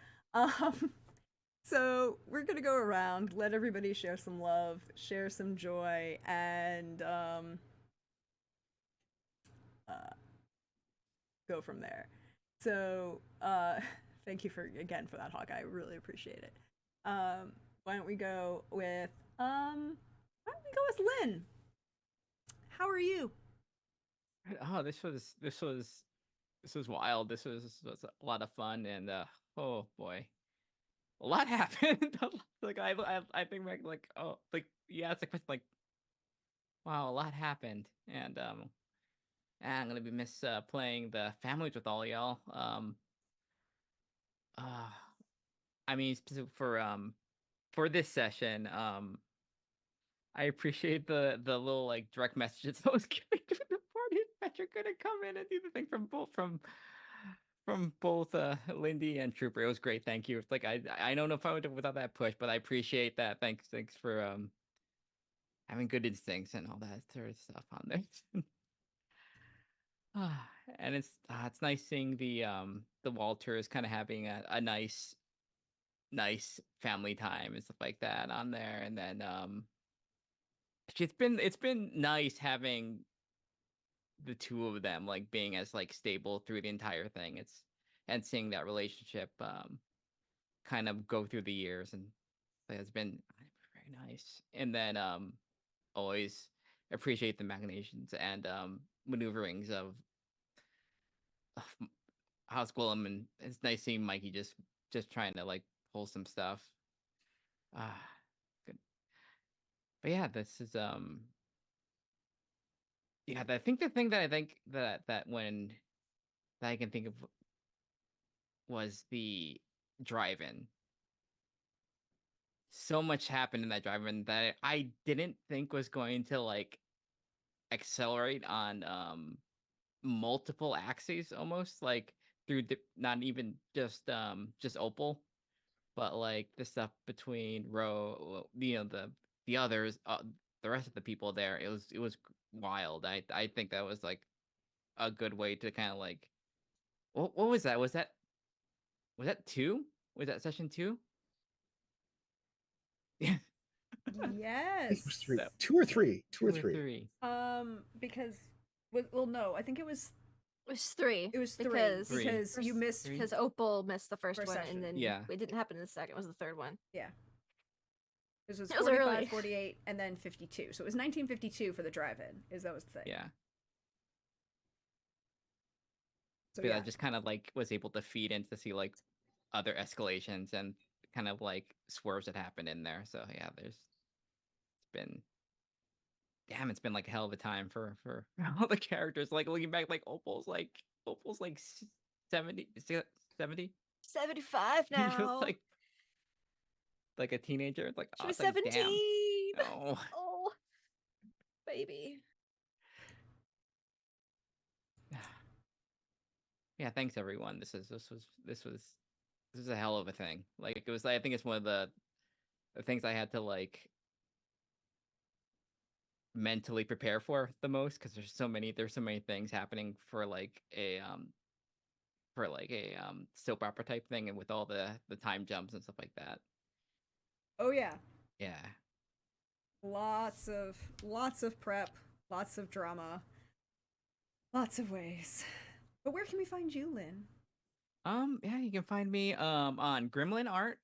Speaker 1: So we're gonna go around, let everybody share some love, share some joy, and go from there. So thank you for that, Hawk. I really appreciate it. Why don't we go with Lynn? How are you?
Speaker 2: Oh, this was wild. This was a lot of fun, and oh boy, a lot happened. Like I think like oh like yeah, it's like wow, a lot happened, and I'm gonna be miss playing the families with all y'all. I mean for this session, I appreciate the little like direct messages I was giving to the party that you're gonna come in and do the thing from both Lindy and Trooper. It was great. Thank you. It's like I don't know if I would have without that push, but I appreciate that. Thanks for having good instincts and all that sort of stuff on there. And it's nice seeing the Walters kind of having a nice family time and stuff like that on there. And then it's been nice having the two of them like being as like stable through the entire thing. And seeing that relationship kind of go through the years, and it's been very nice. And then always appreciate the machinations and maneuverings of House Gwillem, and it's nice seeing Mikey just trying to like pull some stuff. Good. But yeah, this is yeah, I think the thing that I think that I can think of was the drive-in. So much happened in that drive-in that I didn't think was going to like accelerate on multiple axes, almost like through not even just Opal, but like the stuff between Ro, the others, the rest of the people there. It was wild. I think that was like a good way to kind of like what was that? Was that 2? Was that session 2? Yeah.
Speaker 1: Yes.
Speaker 5: It was 3. 2 or 3. 2 or 3.
Speaker 1: Because no, I think it was
Speaker 4: 3.
Speaker 1: It was 3 because you missed
Speaker 4: because Opal missed the first one,
Speaker 1: session.
Speaker 4: and then it didn't happen in the second. It was the third one.
Speaker 1: Yeah. This was
Speaker 4: It was
Speaker 1: 45,
Speaker 4: early.
Speaker 1: 48, and then 52. So it was 1952 for the drive-in. That was the thing.
Speaker 2: Yeah.
Speaker 1: So
Speaker 2: I just kind of like was able to feed in to see like other escalations and kind of like swerves that happened in there. So yeah, it's been like a hell of a time for all the characters. Like looking back, like Opal's like 70
Speaker 4: 75 now.
Speaker 2: She was like a teenager. It's like
Speaker 4: she was
Speaker 2: it's like,
Speaker 4: 17.
Speaker 2: Damn.
Speaker 4: Oh, baby.
Speaker 2: Yeah, thanks everyone. This was a hell of a thing. Like it was. I think it's one of the things I had to like mentally prepare for the most, because there's so many things happening for like a soap opera type thing, and with all the time jumps and stuff like that.
Speaker 1: Oh yeah.
Speaker 2: Yeah.
Speaker 1: Lots of prep, lots of drama, lots of ways. But where can we find you, Lynn?
Speaker 2: Yeah, you can find me on Gremlin Art,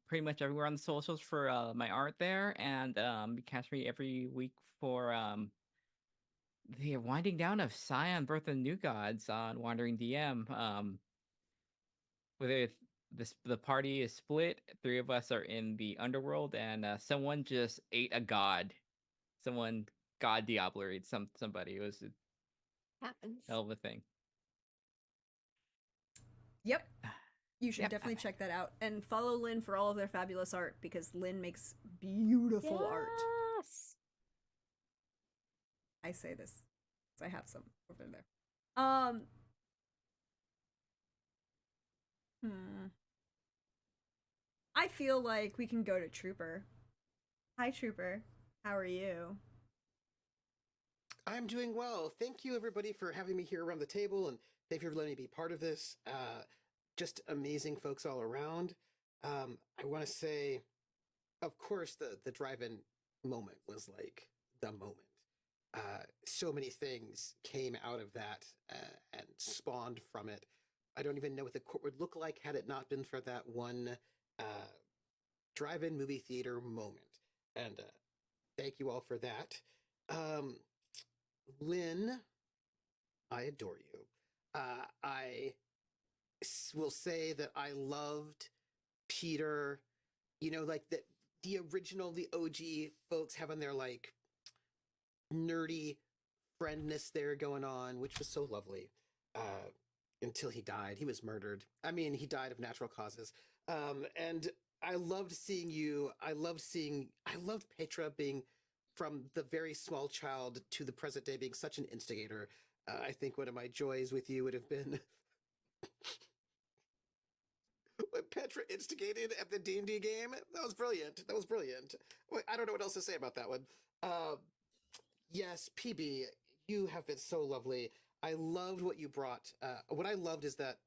Speaker 2: pretty much everywhere on the socials for my art there, and you catch me every week for the winding down of Scion Birth of the New Gods on Wandering DM. Where the party is split, three of us are in the underworld, and someone just ate a god. Someone god diablo somebody. It was a
Speaker 4: Happens.
Speaker 2: hell of a thing.
Speaker 1: Yep. You should
Speaker 2: Yep.
Speaker 1: definitely check that out and follow Lynn for all of their fabulous art because Lynn makes beautiful art.
Speaker 4: Yes.
Speaker 1: I say this. I have some over there. I feel like we can go to Trooper. Hi, Trooper. How are you?
Speaker 3: I'm doing well. Thank you, everybody, for having me here around the table, and thank you for letting me be part of this. Just amazing folks all around. I want to say, of course, the drive-in moment was like the moment. So many things came out of that and spawned from it. I don't even know what the court would look like had it not been for that one drive-in movie theater moment. And thank you all for that. Lynn, I adore you. I will say that I loved Peter, you know, like the original, the OG folks having their like nerdy friendness there going on, which was so lovely. Until he died. He was murdered. I mean, he died of natural causes. And I loved seeing you. I loved Petra being from the very small child to the present day being such an instigator. I think one of my joys with you would have been when Petra instigated at the D&D game. That was brilliant. I don't know what else to say about that one. Yes, PB, you have been so lovely. I loved what you brought. What I loved is that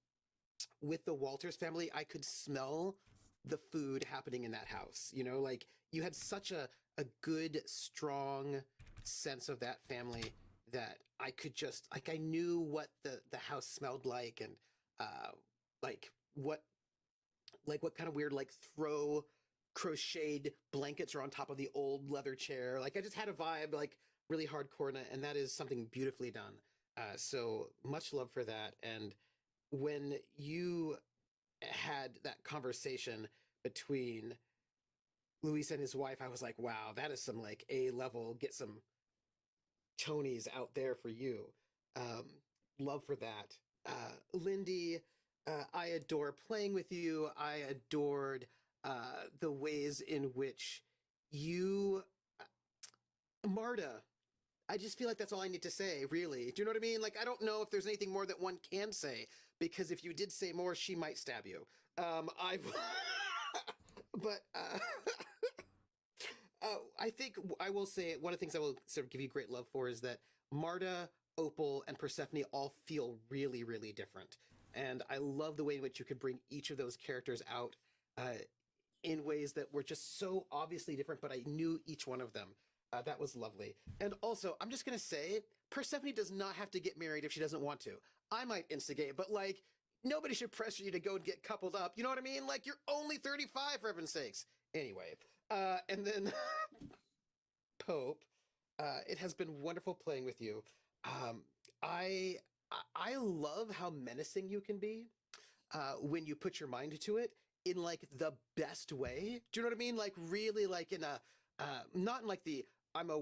Speaker 3: with the Walters family, I could smell the food happening in that house. You know, like you had such a good, strong sense of that family that I could just like I knew what the house smelled like and like what kind of weird like throw crocheted blankets are on top of the old leather chair. Like I just had a vibe like really hardcore, and that is something beautifully done. So much love for that. And when you had that conversation between Luis and his wife, I was like, wow, that is some like A level, get some Tonys out there for you. Love for that. Lindy, I adore playing with you. I adored the ways in which you, Marta, I just feel like that's all I need to say, really. Do you know what I mean? Like, I don't know if there's anything more that one can say, because if you did say more, she might stab you. But I think I will say one of the things I will sort of give you great love for is that Marta, Opal, and Persephone all feel really, really different. And I love the way in which you could bring each of those characters out in ways that were just so obviously different, but I knew each one of them. That was lovely. And also, I'm just going to say, Persephone does not have to get married if she doesn't want to. I might instigate, but like, nobody should pressure you to go and get coupled up. You know what I mean? Like, you're only 35, for heaven's sakes. Anyway, and then Pope, it has been wonderful playing with you. I love how menacing you can be when you put your mind to it in like the best way. Do you know what I mean? Like really, like in a not in like the I'm a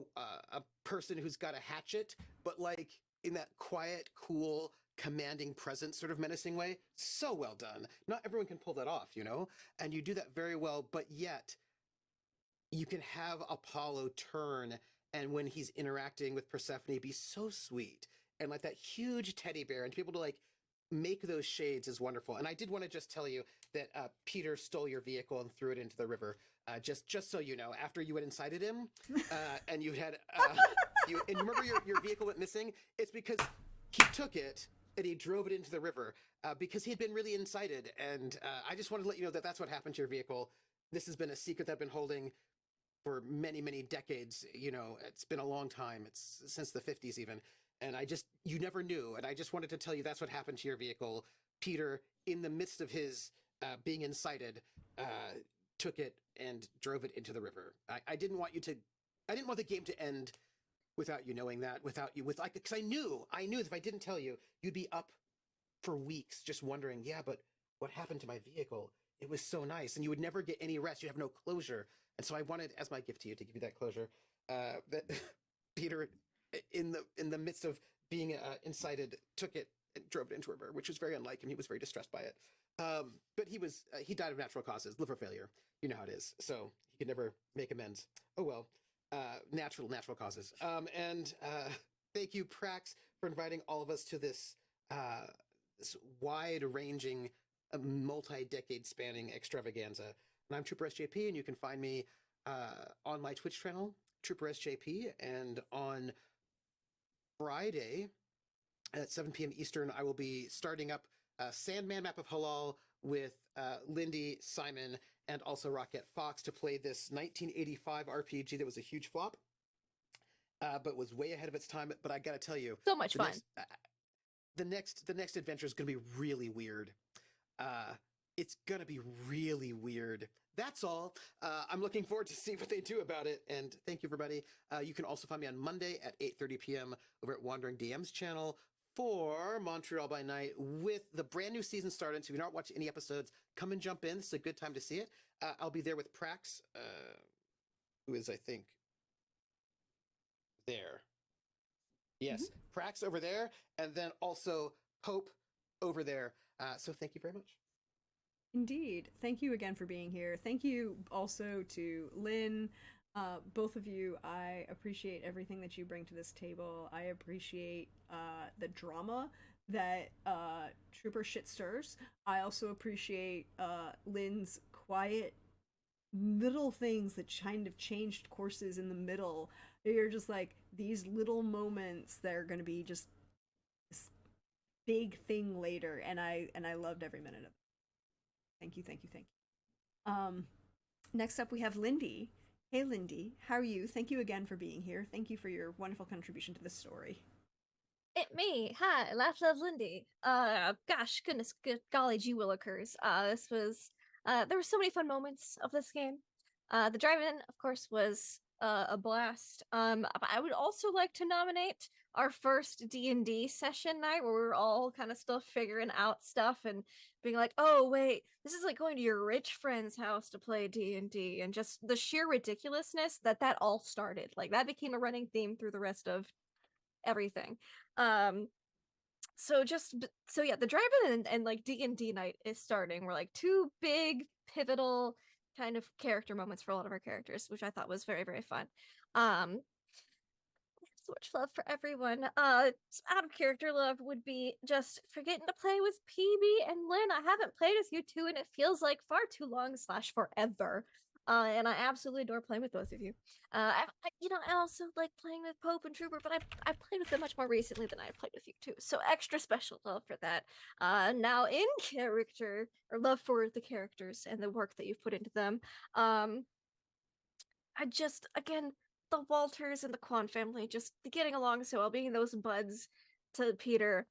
Speaker 3: person who's got a hatchet, but like in that quiet, cool, commanding presence sort of menacing way. So well done. Not everyone can pull that off, you know? And you do that very well, but yet you can have Apollo turn and when he's interacting with Persephone be so sweet and like that huge teddy bear and to be able to like make those shades is wonderful. And I did want to just tell you that Peter stole your vehicle and threw it into the river. Just so you know, after you had incited him and you had you remember your vehicle went missing, it's because he took it and he drove it into the river because he had been really incited. And I just wanted to let you know that that's what happened to your vehicle. This has been a secret that I've been holding for many, many decades. You know, it's been a long time. It's since the 50s even. And you never knew. And I just wanted to tell you that's what happened to your vehicle Peter, in the midst of his being incited, took it and drove it into the river. I didn't want the game to end without you knowing that, because I knew that if I didn't tell you, you'd be up for weeks just wondering, yeah, but what happened to my vehicle? It was so nice, and you would never get any rest. You have no closure, and so I wanted, as my gift to you, to give you that closure. That Peter, in the midst of being incited, took it and drove it into a river, which was very unlike him. He was very distressed by it. But he died of natural causes, liver failure. You know how it is. So he could never make amends. Oh well. Natural causes. And thank you, Prax, for inviting all of us to this wide-ranging, multi-decade spanning extravaganza. And I'm Trooper SJP, and you can find me on my Twitch channel, Trooper SJP, and on Friday at 7 p.m. Eastern, I will be starting up Sandman Map of Halal with Lindy, Simon, and also Rocket Fox to play this 1985 RPG that was a huge flop, but was way ahead of its time. But I gotta tell you,
Speaker 4: So much fun.
Speaker 3: The next adventure is gonna be really weird. It's gonna be really weird. That's all. I'm looking forward to see what they do about it. And thank you, everybody. You can also find me on Monday at 8:30 p.m. over at Wandering DM's channel for Montreal by Night with the brand new season started. So if you're not watching any episodes, come and jump in. This is a good time to see it. I'll be there with Prax, who is, I think, there. Yes, Prax over there, and then also Pope over there. So thank you very much.
Speaker 1: Indeed. Thank you again for being here. Thank you also to Lynn. Both of you, I appreciate everything that you bring to this table. I appreciate the drama that Trooper shit stirs. I also appreciate Lynn's quiet little things that kind of changed courses in the middle. You're just like these little moments that are going to be just this big thing later, and I loved every minute of it. Thank you. Next up we have Lindy. Hey Lindy, how are you? Thank you again for being here. Thank you for your wonderful contribution to this story.
Speaker 4: It me. Hi, Laugh Love Lindy. Gosh, goodness, good golly gee willikers. This was there were so many fun moments of this game. The drive-in, of course, was a blast. I would also like to nominate our first D&D session night where we were all kind of still figuring out stuff and being like, oh wait, this is like going to your rich friend's house to play D&D, and just the sheer ridiculousness that all started. Like that became a running theme through the rest of everything. So yeah, the drive-in and like D&D night is starting. We're like two big pivotal kind of character moments for a lot of our characters, which I thought was very, very fun. So much love for everyone. Out of character love would be just forgetting to play with PB and Lynn. I haven't played with you two, and it feels like far too long / forever. And I absolutely adore playing with both of you. I also like playing with Pope and Trooper, but I played with them much more recently than I played with you two. So extra special love for that. Now in character, or love for the characters and the work that you've put into them. I just, again, the Walters and the Quan family just getting along so well, being those buds to Peter.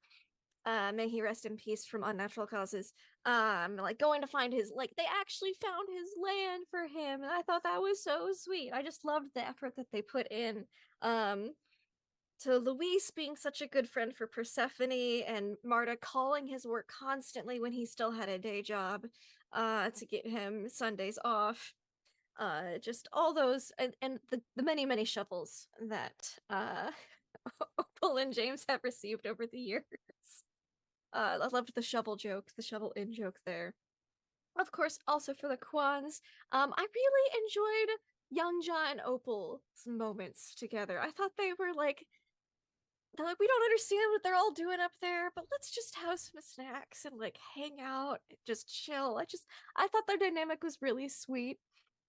Speaker 4: May he rest in peace from unnatural causes. Like going to find his, like they actually found his land for him, and I thought that was so sweet. I just loved the effort that they put in. To Luis being such a good friend for Persephone, and Marta calling his work constantly when he still had a day job, to get him Sundays off. Just all those, and the many shovels that Opal and James have received over the years. I loved the shovel joke, the shovel in joke there. Of course, also for the Kwans, I really enjoyed Young Ja and Opal's moments together. I thought they're like, we don't understand what they're all doing up there, but let's just have some snacks and like hang out, just chill. I thought their dynamic was really sweet,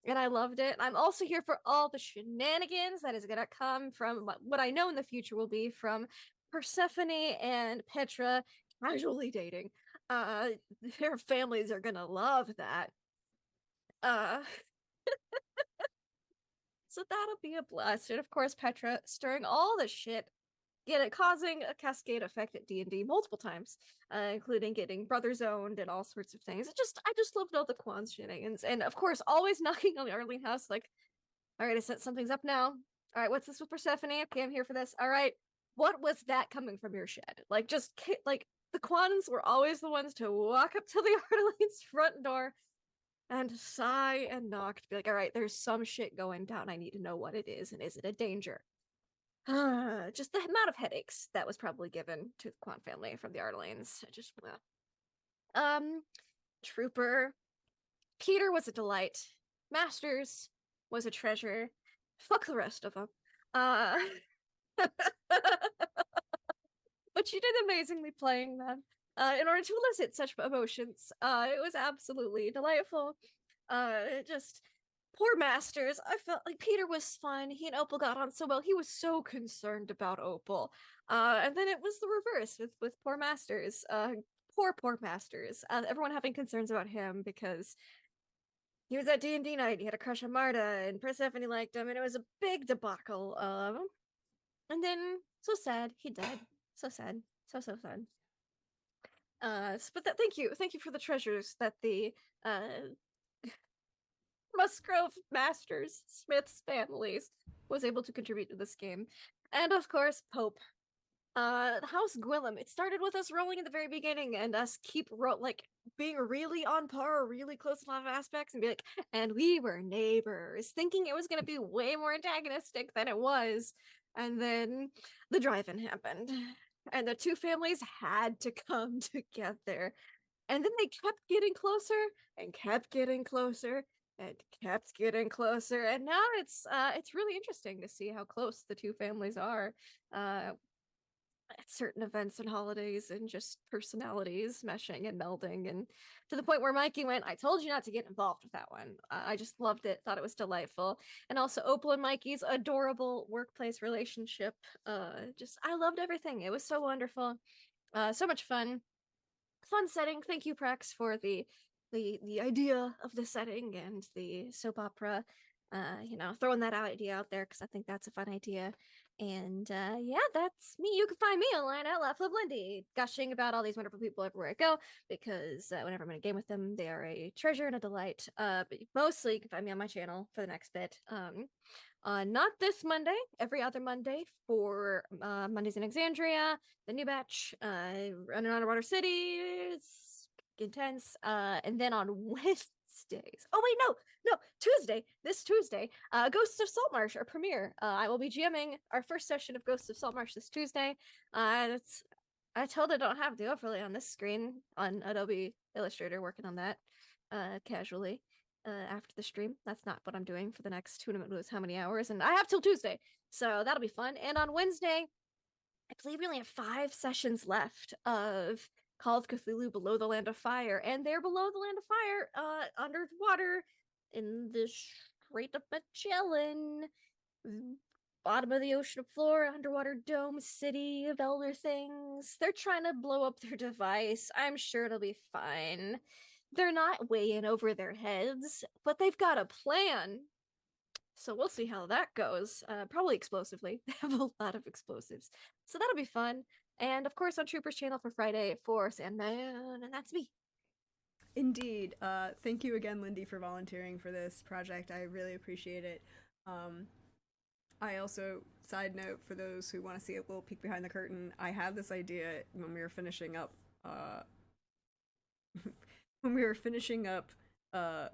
Speaker 4: and I loved it. I'm also here for all the shenanigans that is gonna come from what I know in the future will be from Persephone and Petra casually dating. Their families are gonna love that. So that'll be a blast. And of course, Petra stirring all the shit causing a cascade effect at D&D multiple times, including getting brother zoned and all sorts of things. I just loved all the Quan's shenanigans, and of course, always knocking on the Arlene house, like, all right, I set something's up now. All right, what's this with Persephone? Okay, I'm here for this. All right, what was that coming from your shed? Like, just like the Quans were always the ones to walk up to the Arlene's front door and sigh and knock to be like, all right, there's some shit going down. I need to know what it is, and is it a danger? Just the amount of headaches that was probably given to the Quan family from the Arlenes. Trooper. Peter was a delight. Masters was a treasure. Fuck the rest of them. But you did amazingly playing them. In order to elicit such emotions. It was absolutely delightful. Just poor Masters. I felt like Peter was fun. He and Opal got on so well. He was so concerned about Opal. And then it was the reverse with poor Masters. Poor Masters. Everyone having concerns about him because he was at D&D night. He had a crush on Marta, and Persephone liked him, and it was a big debacle. And then, so sad, he died. So sad. So sad. But thank you for the treasures that the Musgrove Masters Smiths families was able to contribute to this game, and of course Pope. House Gwillem. It started with us rolling at the very beginning, and us keep being really on par, really close in a lot of aspects, and be like, and we were neighbors, thinking it was going to be way more antagonistic than it was, and then the drive-in happened. And the two families had to come together. And then they kept getting closer and kept getting closer and kept getting closer. And now it's really interesting to see how close the two families are at certain events and holidays, and just personalities meshing and melding, and to the point where Mikey went, I told you not to get involved with that one. I just loved it, thought it was delightful. And also Opal and Mikey's adorable workplace relationship. I loved everything. It was so wonderful. So much fun setting. Thank you, Prex, for the idea of the setting and the soap opera. Throwing that idea out there because I think that's a fun idea. And yeah, that's me. You can find me online at Laugh Love Lindy, gushing about all these wonderful people everywhere I go, because whenever I'm in a game with them, they are a treasure and a delight. But mostly you can find me on my channel for the next bit. Not this Monday, every other Monday for Mondays in Exandria, the new batch, running Underwater City. It's intense. And then on Wednesdays. Oh wait, no, Tuesday. This Tuesday, Ghosts of Saltmarsh, our premiere. I will be GMing our first session of Ghosts of Saltmarsh this Tuesday. I totally don't have the overlay on this screen on Adobe Illustrator, working on that casually after the stream. That's not what I'm doing for the next who knows how many hours, and I have till Tuesday, so that'll be fun. And on Wednesday, I believe we only have 5 sessions left of Call of Cthulhu Below the Land of Fire, and they're below the Land of Fire, under the water, in the Strait of Magellan, bottom of the ocean floor, underwater dome city of elder things. They're trying to blow up their device. I'm sure it'll be fine. They're not way in over their heads, but they've got a plan. So we'll see how that goes. Probably explosively. They have a lot of explosives. So that'll be fun. And of course on Trooper's channel for Friday for Sandman, and that's me.
Speaker 1: Indeed. Thank you again, Lindy, for volunteering for this project. I really appreciate it. I also, side note, for those who want to see a little peek behind the curtain, I had this idea when we were finishing up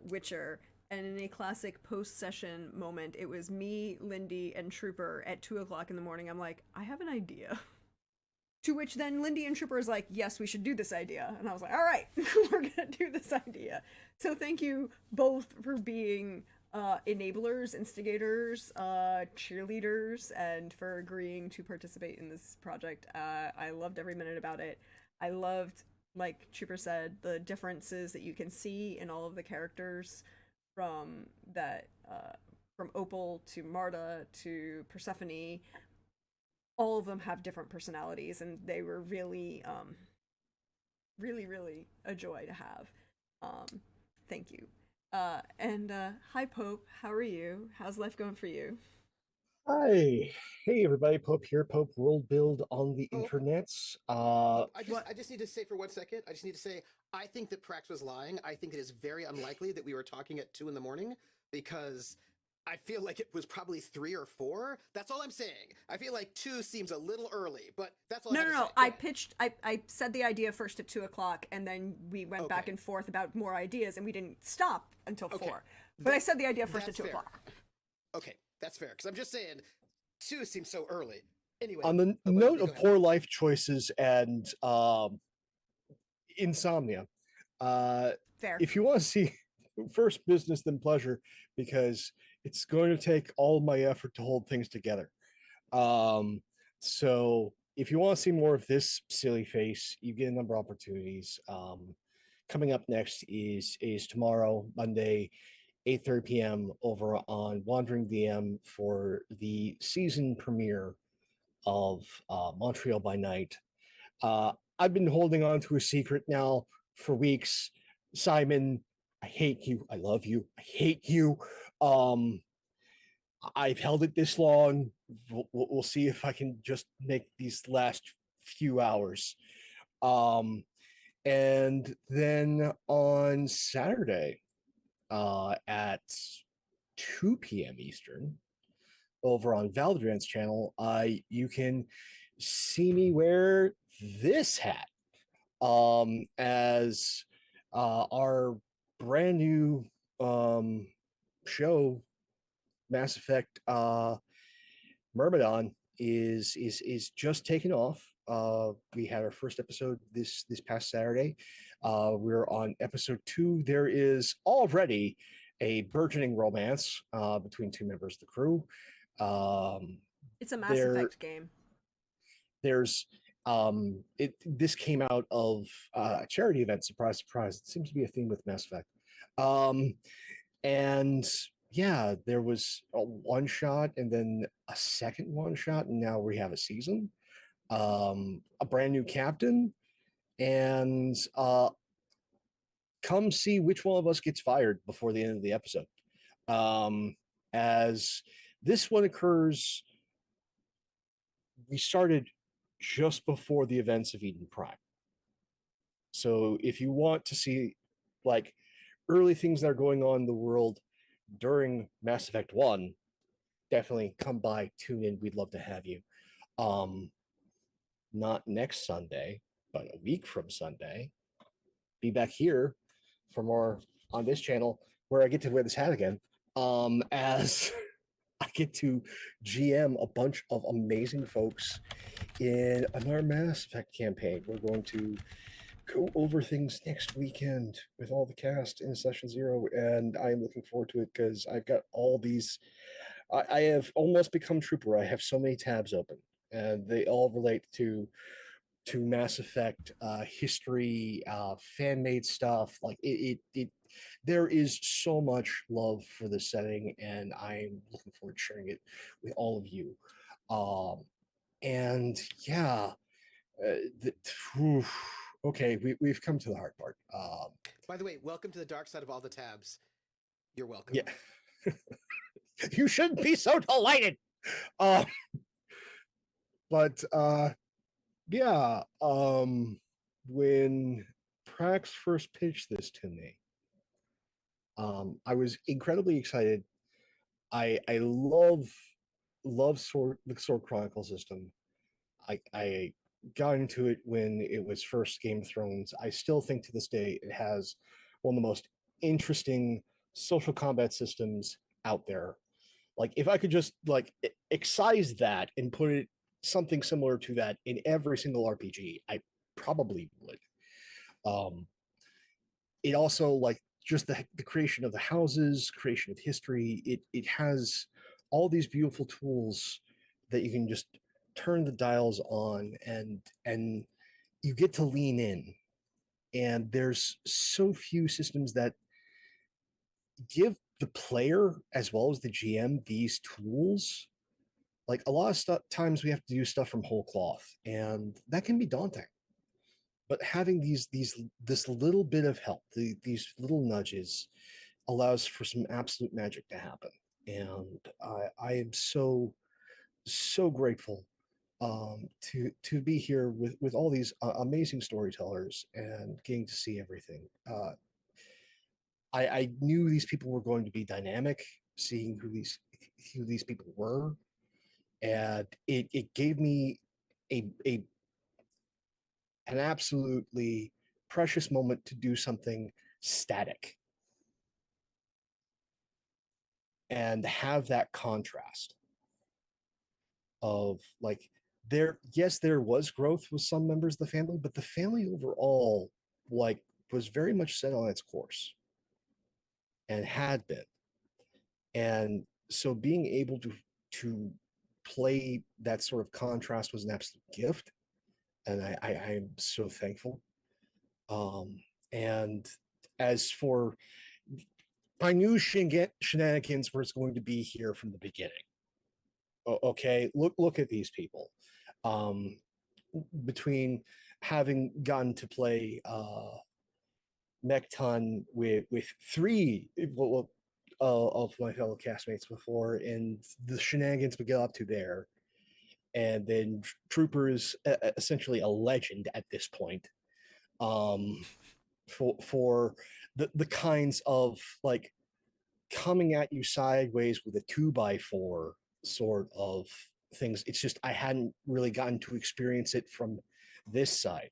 Speaker 1: Witcher, and in a classic post-session moment, it was me, Lindy, and Trooper at 2 o'clock in the morning. I'm like, I have an idea. To which then Lindy and Trooper is like, yes, we should do this idea. And I was like, all right, we're gonna do this idea. So thank you both for being enablers, instigators, cheerleaders, and for agreeing to participate in this project. I loved every minute about it. I loved, like Trooper said, the differences that you can see in all of the characters from Opal to Marta to Persephone. All of them have different personalities, and they were really, really a joy to have. Thank you. And hi, Pope. How are you? How's life going for you?
Speaker 5: Hi, hey everybody, Pope here, Pope World Build on the
Speaker 3: Pope.
Speaker 5: internets.
Speaker 3: I just need to say for 1 second. I just need to say I think that Prax was lying. I think it is very unlikely that we were talking at 2 a.m. because I feel like it was probably 3 or 4. That's all I'm saying. I feel like 2 seems a little early, but that's all.
Speaker 1: No,
Speaker 3: I have
Speaker 1: no,
Speaker 3: to
Speaker 1: no.
Speaker 3: say. Go
Speaker 1: I
Speaker 3: ahead.
Speaker 1: pitched. I said the idea first at 2 o'clock, and then we went back
Speaker 3: Okay.
Speaker 1: and forth about more ideas, and we didn't stop until
Speaker 3: Okay.
Speaker 1: 4. But I said the idea first at
Speaker 3: That's
Speaker 1: 2
Speaker 3: fair.
Speaker 1: o'clock.
Speaker 3: Okay, that's fair. Because I'm just saying, 2 seems so early. Anyway,
Speaker 5: on the
Speaker 3: oh, wait,
Speaker 5: note
Speaker 3: go
Speaker 5: of
Speaker 3: ahead.
Speaker 5: poor life choices and insomnia,
Speaker 1: Fair.
Speaker 5: if you want to see first business then pleasure, because it's going to take all my effort to hold things together. So if you want to see more of this silly face, you get a number of opportunities. Coming up next is tomorrow, Monday, 8:30 p.m. over on Wandering DM for the season premiere of Montreal by Night. I've been holding on to a secret now for weeks. Simon, I hate you. I love you. I hate you. Um, I've held it this long. We'll see if I can just make these last few hours. And then on Saturday at 2 p.m. Eastern, over on Valdrian's channel, you can see me wear this hat as our brand new show, Mass Effect Myrmidon, is just taking off. We had our first episode this past Saturday. We're on episode 2. There is already a burgeoning romance between 2 members of the crew.
Speaker 1: It's a Mass Effect game.
Speaker 5: There's this came out of a charity event. Surprise, surprise! It seems to be a theme with Mass Effect. And yeah, there was a one shot and then a second one shot, and now we have a season, a brand new captain, and come see which one of us gets fired before the end of the episode. As this one occurs, we started just before the events of Eden Prime. So if you want to see like early things that are going on in the world during Mass Effect 1, definitely come by, tune in. We'd love to have you. Not next Sunday, but a week from Sunday. Be back here for more on this channel where I get to wear this hat again. As I get to GM a bunch of amazing folks in another Mass Effect campaign. We're going to go over things next weekend with all the cast in Session 0, and I'm looking forward to it because I've got all these. I have almost become Trooper. I have so many tabs open, and they all relate to Mass Effect history, fan-made stuff. Like it there is so much love for the setting, and I'm looking forward to sharing it with all of you. And yeah, okay, we've come to the hard part.
Speaker 3: By the way, welcome to the dark side of all the tabs. You're welcome.
Speaker 5: Yeah. You shouldn't be so delighted. But yeah, when Prax first pitched this to me, I was incredibly excited. I love the Sword Chronicle system. I got into it when it was first Game of Thrones. I still think to this day it has one of the most interesting social combat systems out there. Like if I could just like excise that and put it something similar to that in every single RPG, I probably would. It also like just the creation of the houses, creation of history. It has all these beautiful tools that you can just turn the dials on, and you get to lean in. And there's so few systems that give the player as well as the GM these tools. Like a lot of times we have to do stuff from whole cloth, and that can be daunting. But having this little bit of help, these little nudges, allows for some absolute magic to happen. And I am so so grateful to be here with all these amazing storytellers and getting to see everything. I knew these people were going to be dynamic, seeing who these people were, and it gave me a an absolutely precious moment to do something static and have that contrast of like there was growth with some members of the family, but the family overall like was very much set on its course and had been. And so being able to play that sort of contrast was an absolute gift. And I'm so thankful. Um, and as for I knew shenanigans was going to be here from the beginning. Okay, look at these people. Um, between having gotten to play Mechton with three of my fellow castmates before, and the shenanigans we get up to there, and then Trooper's essentially a legend at this point. For the kinds of like coming at you sideways with a 2x4 sort of things. It's just I hadn't really gotten to experience it from this side.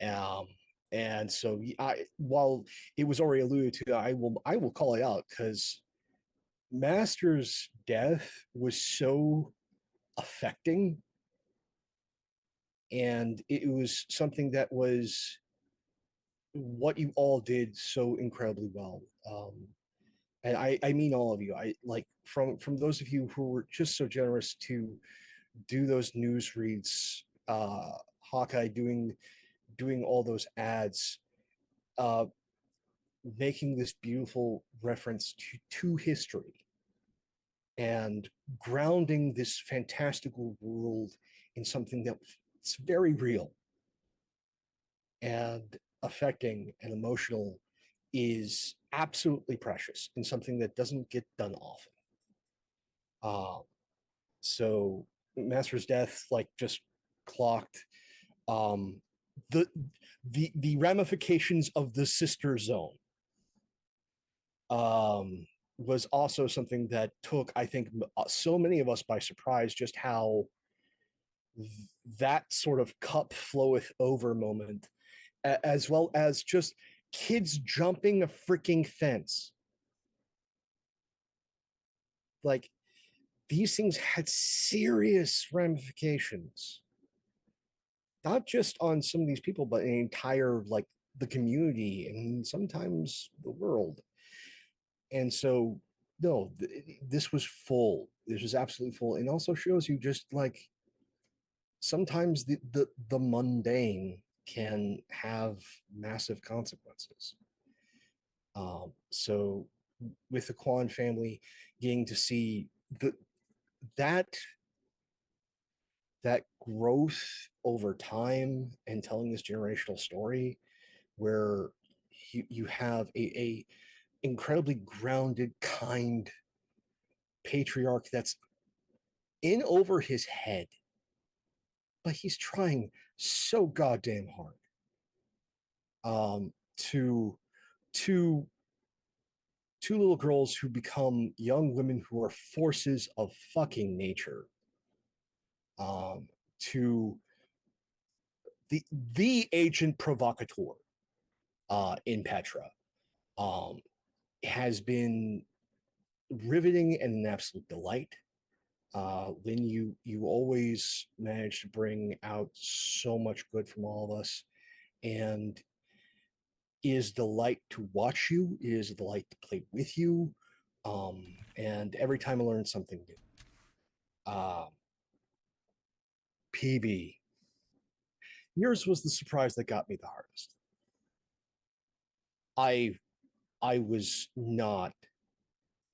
Speaker 5: Um, and so while it was already alluded to, I will call it out because Master's death was so affecting, and it was something that was what you all did so incredibly well. And I mean all of you. I like from those of you who were just so generous to do those news reads, Hawkeye doing all those ads, uh, making this beautiful reference to history and grounding this fantastical world in something that's very real and affecting and emotional is absolutely precious and something that doesn't get done often. So Master's death, like just clocked. Um, the the ramifications of the sister zone was also something that took, I think, so many of us by surprise. Just how that sort of cup floweth over moment, as well as just kids jumping a freaking fence. Like these things had serious ramifications, not just on some of these people, but an entire like the community and sometimes the world. And so, no, this was full. This was absolutely full, and also shows you just like sometimes the mundane can have massive consequences. So with the Kwan family, getting to see that that growth over time and telling this generational story where you have a incredibly grounded, kind patriarch that's in over his head, but he's trying so goddamn hard. To two little girls who become young women who are forces of fucking nature. To the agent provocateur in Petra has been riveting and an absolute delight. Lynn, you always manage to bring out so much good from all of us, and it is a delight to watch you. It is a delight to play with you, and every time I learn something new. PB, yours was the surprise that got me the hardest. I was not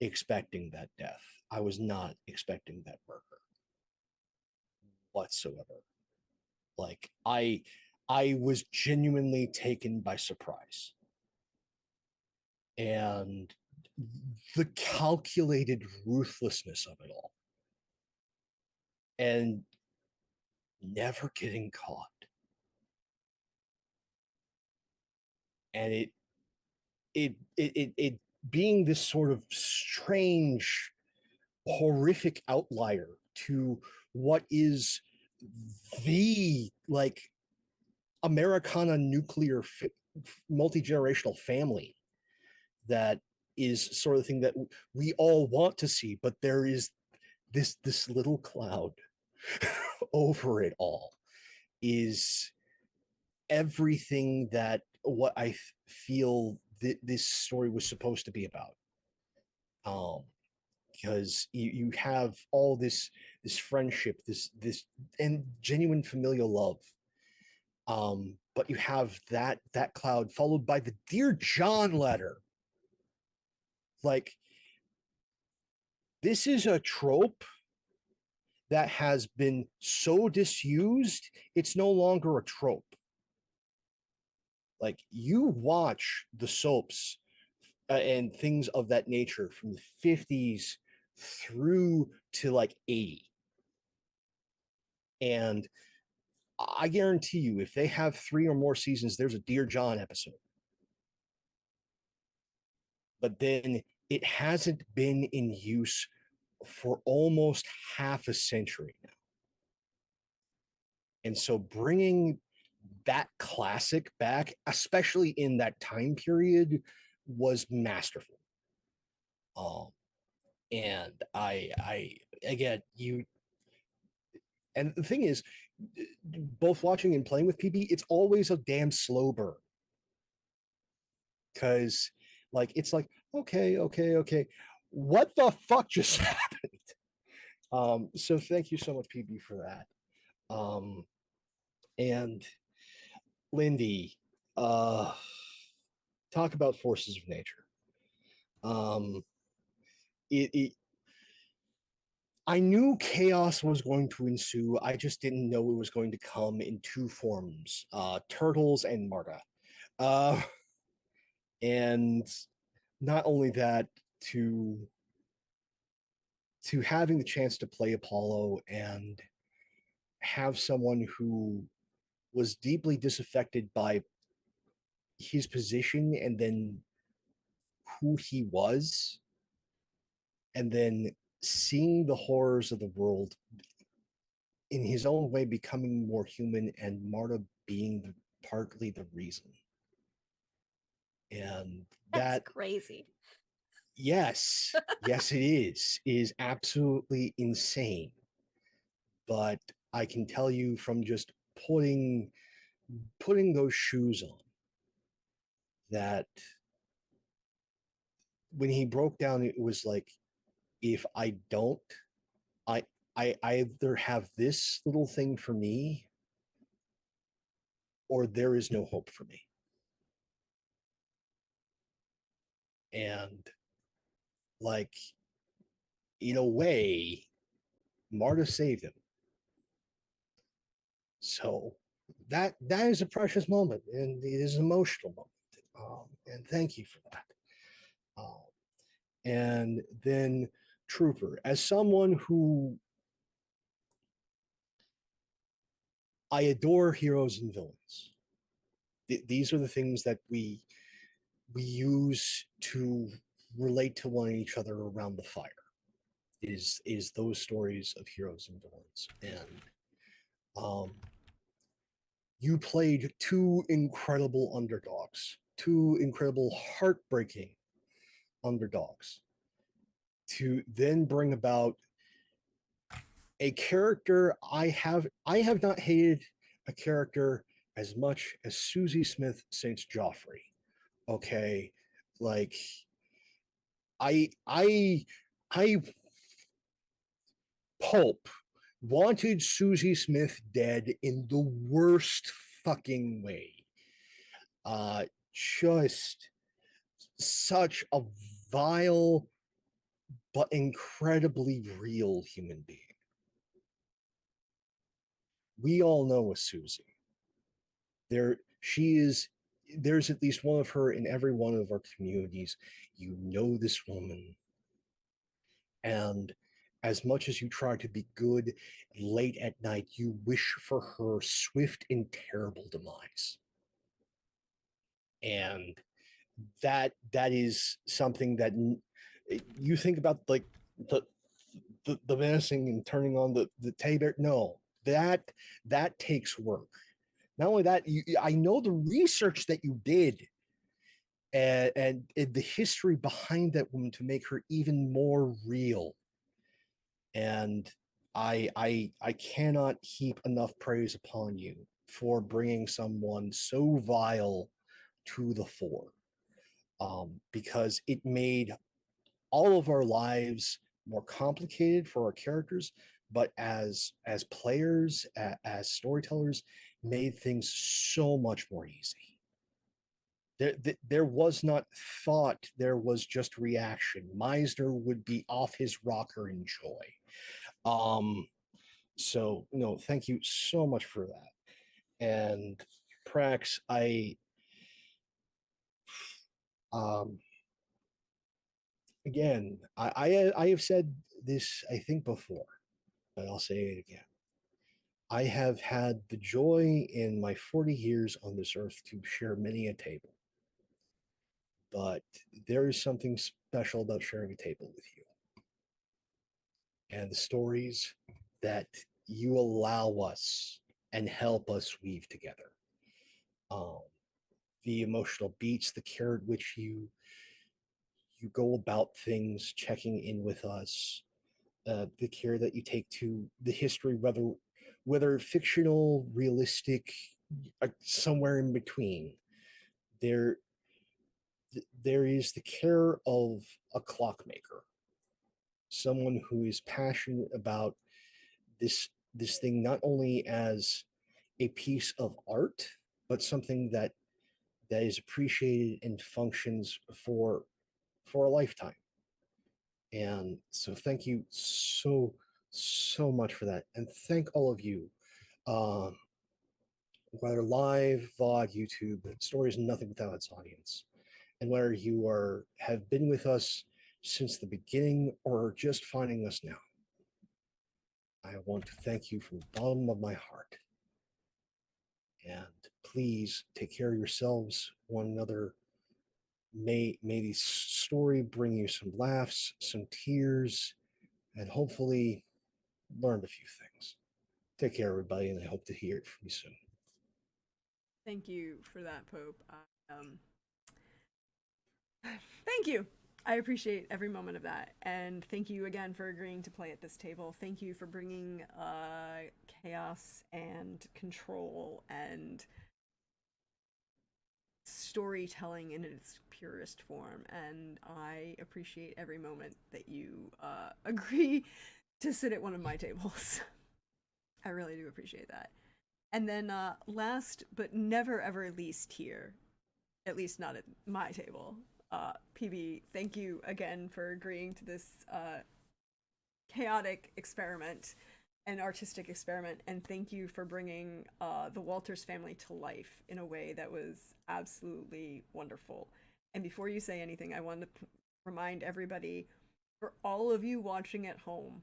Speaker 5: expecting that death. I was not expecting that murder whatsoever. Like I was genuinely taken by surprise. And the calculated ruthlessness of it all. and never getting caught. And it being this sort of strange, horrific outlier to what is the like Americana nuclear multi-generational family that is sort of the thing that we all want to see, but there is this little cloud over it all is everything that what I feel this story was supposed to be about. Because you have all this friendship, this and genuine familial love. But you have that cloud followed by the Dear John letter. Like, this is a trope that has been so disused, it's no longer a trope. Like, you watch the soaps and things of that nature from the 50s through to like 80. And I guarantee you, if they have 3 or more seasons, there's a Dear John episode. But then it hasn't been in use for almost half a century now. And so bringing that classic back, especially in that time period, was masterful. And I again, you, and the thing is, both watching and playing with PB, it's always a damn slow burn. Because, like, it's like, okay, what the fuck just happened? So thank you so much, PB, for that. And Lindy, talk about forces of nature. I knew chaos was going to ensue. I just didn't know it was going to come in 2 forms, Turtles and Marta. And not only that, to having the chance to play Apollo and have someone who was deeply disaffected by his position and then who he was, and then seeing the horrors of the world in his own way becoming more human, and Marta being partly the reason. And
Speaker 4: That's crazy.
Speaker 5: Yes, yes, it is absolutely insane. But I can tell you from just putting those shoes on, that when he broke down, it was like, if I don't, I either have this little thing for me, or there is no hope for me. And, like, in a way, Marta saved him. So that is a precious moment, and it is an emotional moment. And thank you for that. And then Trooper, as someone who, I adore heroes and villains. These are the things that we use to relate to one each other around the fire. Is those stories of heroes and villains. And you played 2 incredible underdogs, 2 incredible heartbreaking underdogs, to then bring about a character I have not hated a character as much as Susie Smith St. Joffrey. Okay, like, I Pulp wanted Susie Smith dead in the worst fucking way. Just such a vile but incredibly real human being. We all know a Susie. She is. There's at least one of her in every one of our communities. You know this woman, and as much as you try to be good late at night, you wish for her swift and terrible demise. And that is something that you think about, like the menacing and turning on the tabor. No, that takes work. Not only that, I know the research that you did and the history behind that woman to make her even more real. And I cannot heap enough praise upon you for bringing someone so vile to the fore, because it made all of our lives more complicated for our characters, but as players, as storytellers, made things so much more easy. There was not thought, there was just reaction. Meisner would be off his rocker in joy. So no, thank you so much for that. And Prax, um again, I have said this, I think, before, but I'll say it again. I have had the joy in my 40 years on this earth to share many a table, but there is something special about sharing a table with you and the stories that you allow us and help us weave together. Um, the emotional beats, the care at which you go about things, checking in with us, the care that you take to the history, whether fictional, realistic, somewhere in between. There, there is the care of a clockmaker, someone who is passionate about this thing not only as a piece of art, but something that is appreciated and functions for a lifetime. And so thank you so much for that. And thank all of you. Um, whether live, VOD, YouTube, story is nothing without its audience. And whether you have been with us since the beginning or just finding us now, I want to thank you from the bottom of my heart. And please take care of yourselves, one another. May this story bring you some laughs, some tears, and hopefully learned a few things. Take care, everybody, and I hope to hear it from you soon.
Speaker 1: Thank you for that, Pope. Thank you. I appreciate every moment of that, and thank you again for agreeing to play at this table. Thank you for bringing chaos and control and storytelling in its purest form, and I appreciate every moment that you agree to sit at one of my tables. I really do appreciate that. And then last but never ever least here, at least not at my table, PB, thank you again for agreeing to this chaotic experiment, an artistic experiment, and thank you for bringing the Walters family to life in a way that was absolutely wonderful. And before you say anything, I want to remind everybody, for all of you watching at home,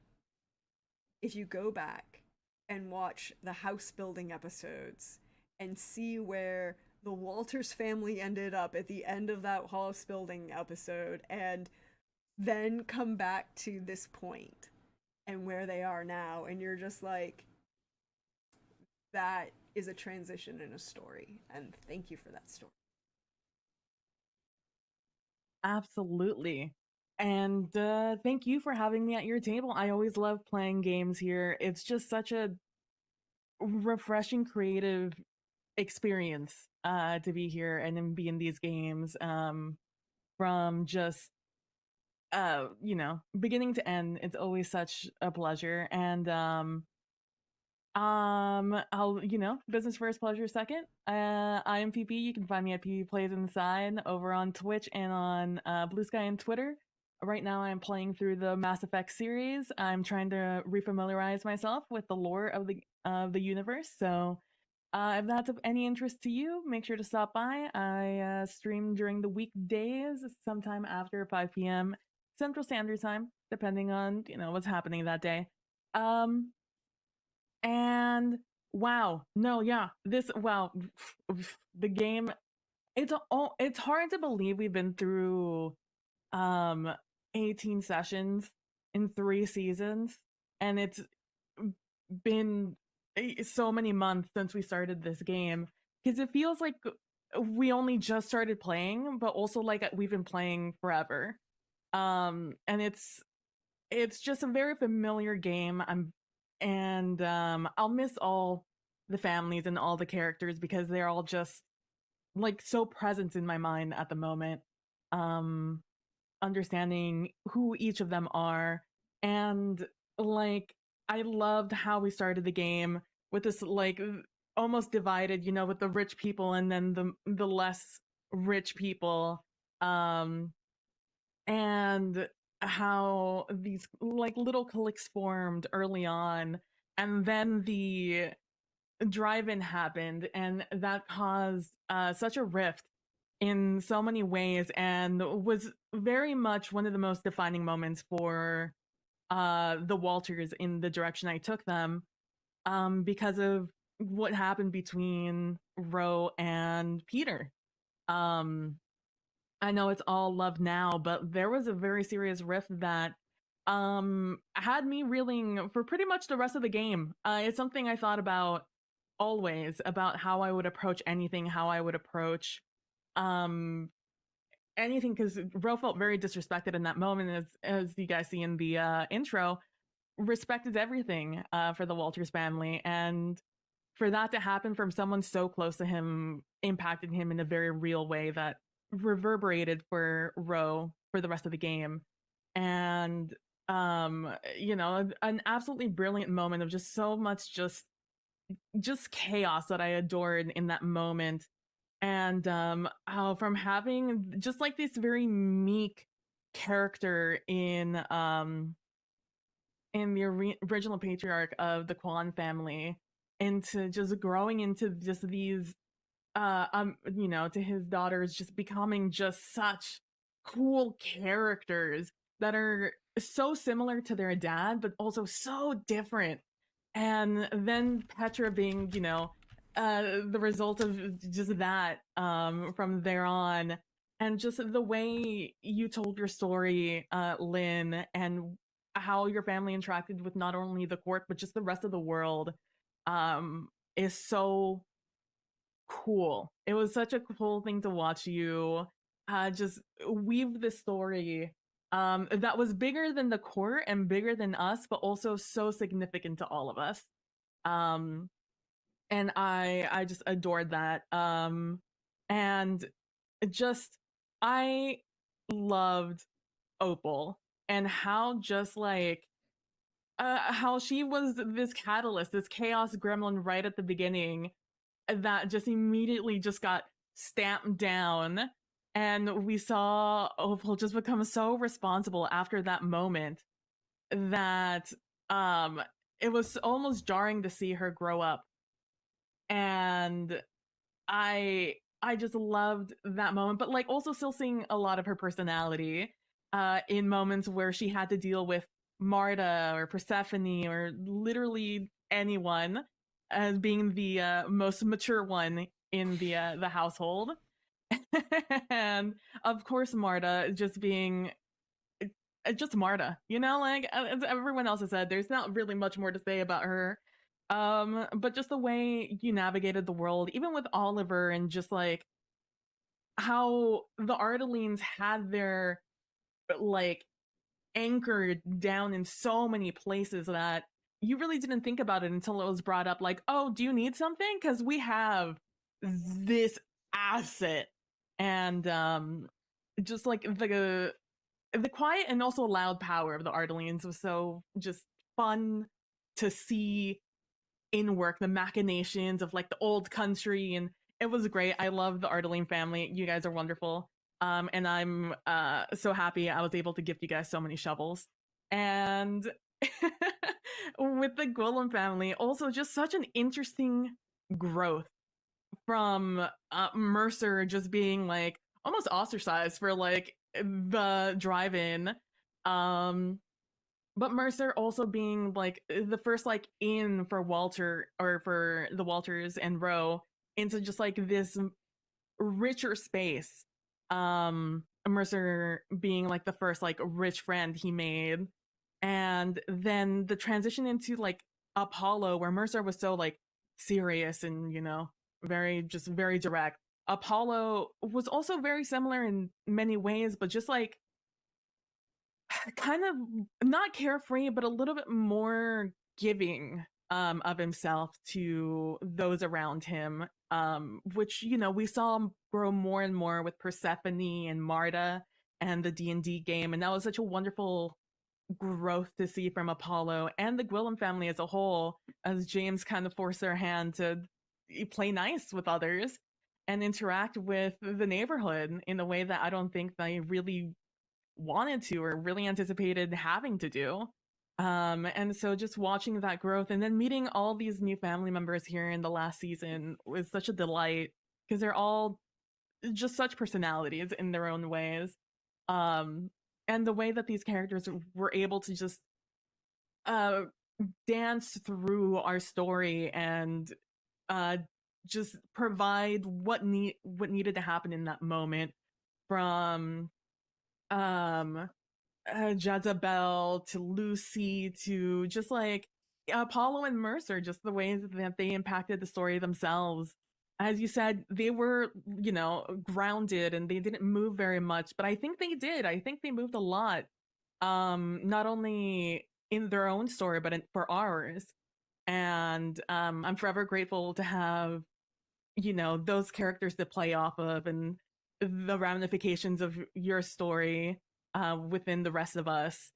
Speaker 1: if you go back and watch the house building episodes and see where the Walters family ended up at the end of that house building episode, and then come back to this point and where they are now, and you're just like, that is a transition in a story, and thank you for that story.
Speaker 6: Absolutely. And thank you for having me at your table. I always love playing games here. It's just such a refreshing, creative experience to be here and then be in these games, from just beginning to end. It's always such a pleasure. And I'll, business first, pleasure second. I am PP. You can find me at PP Plays Inside over on Twitch and on Blue Sky and Twitter. Right now, I'm playing through the Mass Effect series. I'm trying to refamiliarize myself with the lore of the universe. So, if that's of any interest to you, make sure to stop by. I stream during the weekdays, sometime after 5 p.m. Central Standard Time, depending on what's happening that day. And wow, no, yeah, the game. It's hard to believe we've been through 18 sessions in 3 seasons, and it's been so many months since we started this game, because it feels like we only just started playing, but also like we've been playing forever. And it's just a very familiar game. I'll miss all the families and all the characters because they're all just like so present in my mind at the moment. Understanding who each of them are, and like I loved how we started the game with this like almost divided, with the rich people and then the less rich people, and how these like little cliques formed early on, and then the drive-in happened, and that caused such a rift in so many ways, and was very much one of the most defining moments for the Walters in the direction I took them, because of what happened between Ro and Peter. I know it's all love now, but there was a very serious rift that had me reeling for pretty much the rest of the game. It's something I thought about always, about how I would approach anything, how I would approach anything, because Ro felt very disrespected in that moment, as you guys see in the intro. Respect is everything for the Walters family, and for that to happen from someone so close to him impacted him in a very real way that reverberated for Ro for the rest of the game. And an absolutely brilliant moment of just so much just chaos that I adored in that moment. And how from having just like this very meek character in the original patriarch of the Kwan family, into just growing into just these to his daughters just becoming just such cool characters that are so similar to their dad but also so different. And then Petra being the result of just that from there on. And just the way you told your story, Lynn, and how your family interacted with not only the court but just the rest of the world, is so cool. It was such a cool thing to watch you just weave this story that was bigger than the court and bigger than us, but also so significant to all of us. And I just adored that. And just I loved Opal, and how just like how she was this catalyst, this chaos gremlin right at the beginning, that just immediately just got stamped down, and we saw Opal just become so responsible after that moment that it was almost jarring to see her grow up. And I just loved that moment, but like also still seeing a lot of her personality in moments where she had to deal with Marta or Persephone or literally anyone, as being the most mature one in the household. And of course Marta just being just Marta, like as everyone else has said, there's not really much more to say about her. But just the way you navigated the world, even with Oliver, and just like how the Ardelines had their like anchored down in so many places that you really didn't think about it until it was brought up, like, oh, do you need something? Because we have this asset. And just like the quiet and also loud power of the Ardelines was so just fun to see in work, the machinations of like the old country, and it was great. I love the Ardeline family. You guys are wonderful. And I'm so happy I was able to gift you guys so many shovels. And with the Gwillem family, also just such an interesting growth from Mercer just being like almost ostracized for like the drive-in, But Mercer also being like the first like in for Walter or for the Walters and Roe into just like this richer space. Mercer being like the first like rich friend he made, and then the transition into like Apollo, where Mercer was so like serious and very direct. Apollo was also very similar in many ways, but just like kind of not carefree, but a little bit more giving of himself to those around him, which we saw him grow more and more with Persephone and Marta and the D&D game, and that was such a wonderful growth to see from Apollo and the Gwillem family as a whole, as James kind of forced their hand to play nice with others and interact with the neighborhood in a way that I don't think they really wanted to or really anticipated having to do. And so just watching that growth and then meeting all these new family members here in the last season was such a delight, because they're all just such personalities in their own ways. And the way that these characters were able to just dance through our story and just provide what needed to happen in that moment, from Jezebel to Lucy to just like Apollo and Mercer, just the ways that they impacted the story themselves. As you said, they were, grounded and they didn't move very much, but I think they did. I think they moved a lot, not only in their own story, but for ours. And I'm forever grateful to have, those characters to play off of and the ramifications of your story within the rest of us.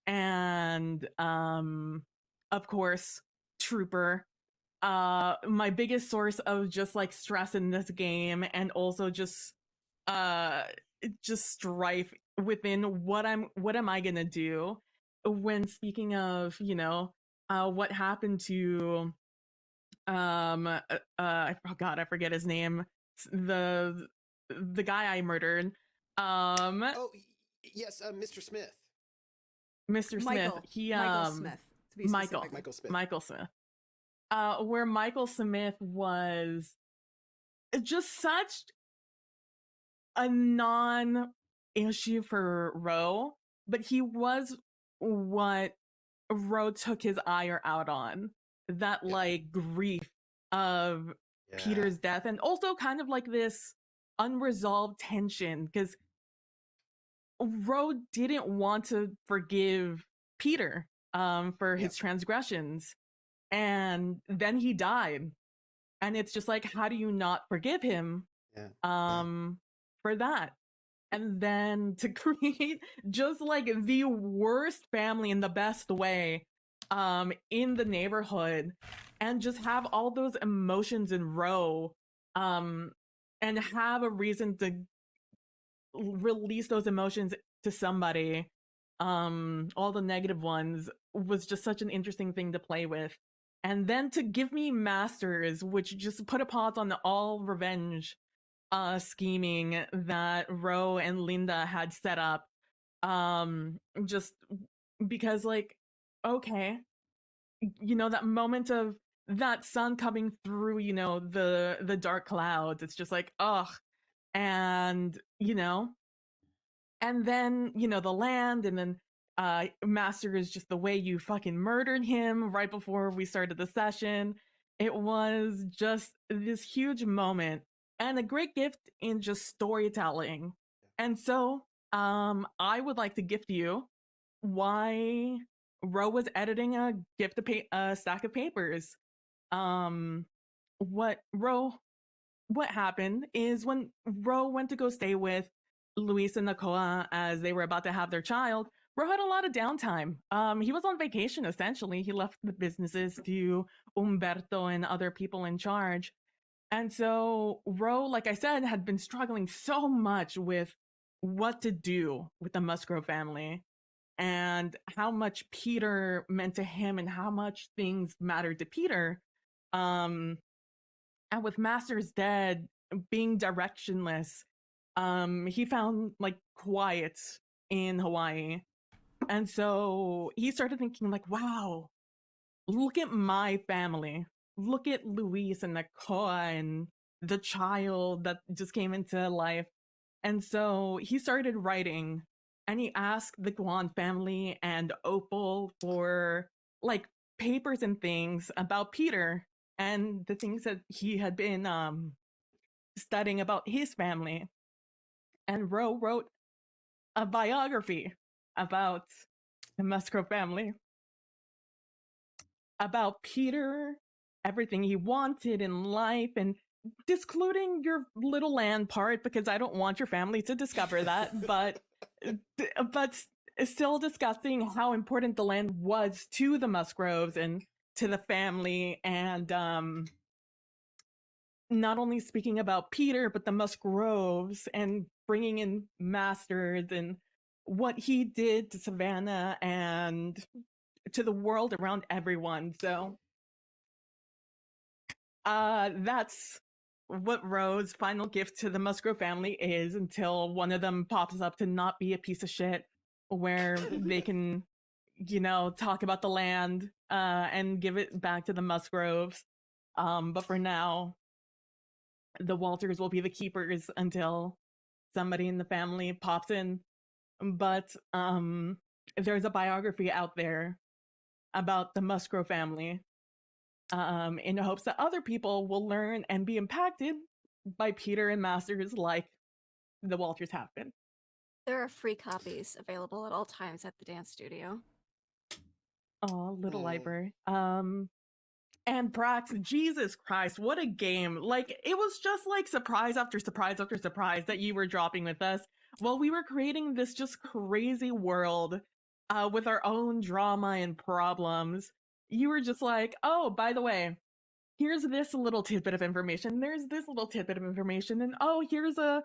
Speaker 6: And of course, Trooper, my biggest source of just like stress in this game, and also just strife within what am I gonna do when speaking of what happened to I forget his name, the guy I murdered.
Speaker 3: Oh, yes, Mr. Smith.
Speaker 6: Mr.
Speaker 1: Michael,
Speaker 6: Smith. He
Speaker 1: Michael Smith. To be
Speaker 6: Michael.
Speaker 1: specific.
Speaker 3: Michael Smith.
Speaker 6: Michael Smith. Where Michael Smith was just such a non-issue for Roe, but he was what Roe took his ire out on. That like grief of Peter's death, and also kind of like this unresolved tension, because Roe didn't want to forgive Peter for his transgressions, and then he died, and it's just like, how do you not forgive him for that? And then to create just like the worst family in the best way in the neighborhood, and just have all those emotions in row, and have a reason to release those emotions to somebody, all the negative ones, was just such an interesting thing to play with. And then to give me Masters, which just put a pause on all revenge scheming that Roe and Linda had set up, just because like, okay, that moment of that sun coming through, the dark clouds, it's just like, ugh. And and then the land, and then Master is just the way you fucking murdered him right before we started the session. It was just this huge moment and a great gift in just storytelling. And so I would like to gift you why Ro was editing a stack of papers. What happened is, when Ro went to go stay with Luis and Nakoa as they were about to have their child, Ro had a lot of downtime. He was on vacation, essentially. He left the businesses to Umberto and other people in charge. And so Ro, like I said, had been struggling so much with what to do with the Musgrove family, and how much Peter meant to him, and how much things mattered to Peter. And with Masters dead, being directionless, he found like quiet in Hawaii. And so he started thinking like, wow, look at my family. Look at Luis and Nakoa and the child that just came into life. And so he started writing, and he asked the Guan family and Opal for like papers and things about Peter and the things that he had been studying about his family. And Ro wrote a biography about the Musgrove family, about Peter, everything he wanted in life, and discluding your little land part because I don't want your family to discover that, but still discussing how important the land was to the Musgroves and to the family, and not only speaking about Peter but the Musgroves and bringing in Masters and what he did to Savannah and to the world around everyone. So that's what Ro's final gift to the Musgrove family is, until one of them pops up to not be a piece of shit, where they can, you know, talk about the land and give it back to the Musgroves. But for now, the Walters will be the keepers until somebody in the family pops in. But there's a biography out there about the Musgrove family, in hopes that other people will learn and be impacted by Peter and Masters like the Walters have been.
Speaker 4: There are free copies available at all times at the dance studio.
Speaker 6: Oh, little library. And Brax, Jesus Christ, what a game. Like, it was just like surprise after surprise after surprise that you were dropping with us while we were creating this just crazy world with our own drama and problems. You were just like, oh, by the way, here's this little tidbit of information. There's this little tidbit of information. And oh, here's a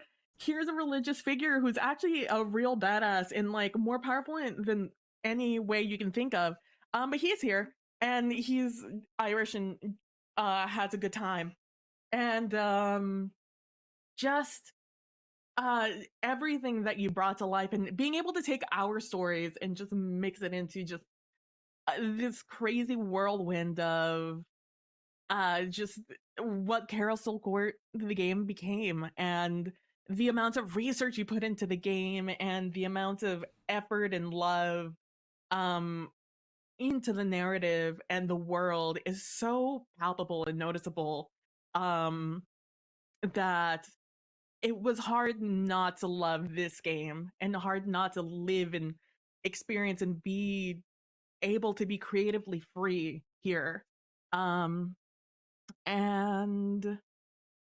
Speaker 6: religious figure who's actually a real badass and like more powerful than any way you can think of. But he's here and he's Irish and has a good time. And just everything that you brought to life and being able to take our stories and just mix it into just this crazy whirlwind of just what Carousel Court the game became, and the amount of research you put into the game and the amount of effort and love into the narrative and the world is so palpable and noticeable that it was hard not to love this game and hard not to live and experience and be able to be creatively free here. And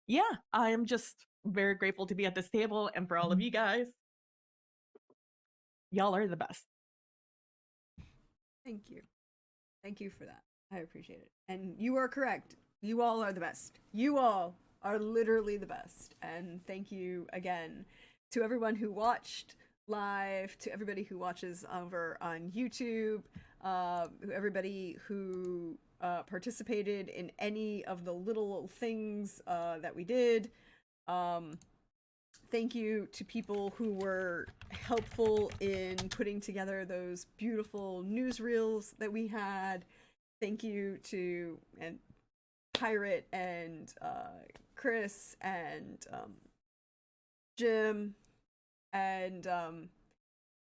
Speaker 6: yeah, I am just very grateful to be at this table and for all of you guys. Y'all are the best.
Speaker 1: Thank you. Thank you for that. I appreciate it. And you are correct. You all are the best. You all are literally the best. And thank you again to everyone who watched live, to everybody who watches over on YouTube, everybody who participated in any of the little things that we did. Thank you to people who were helpful in putting together those beautiful newsreels that we had. Thank you to Pirate and Chris and Jim. And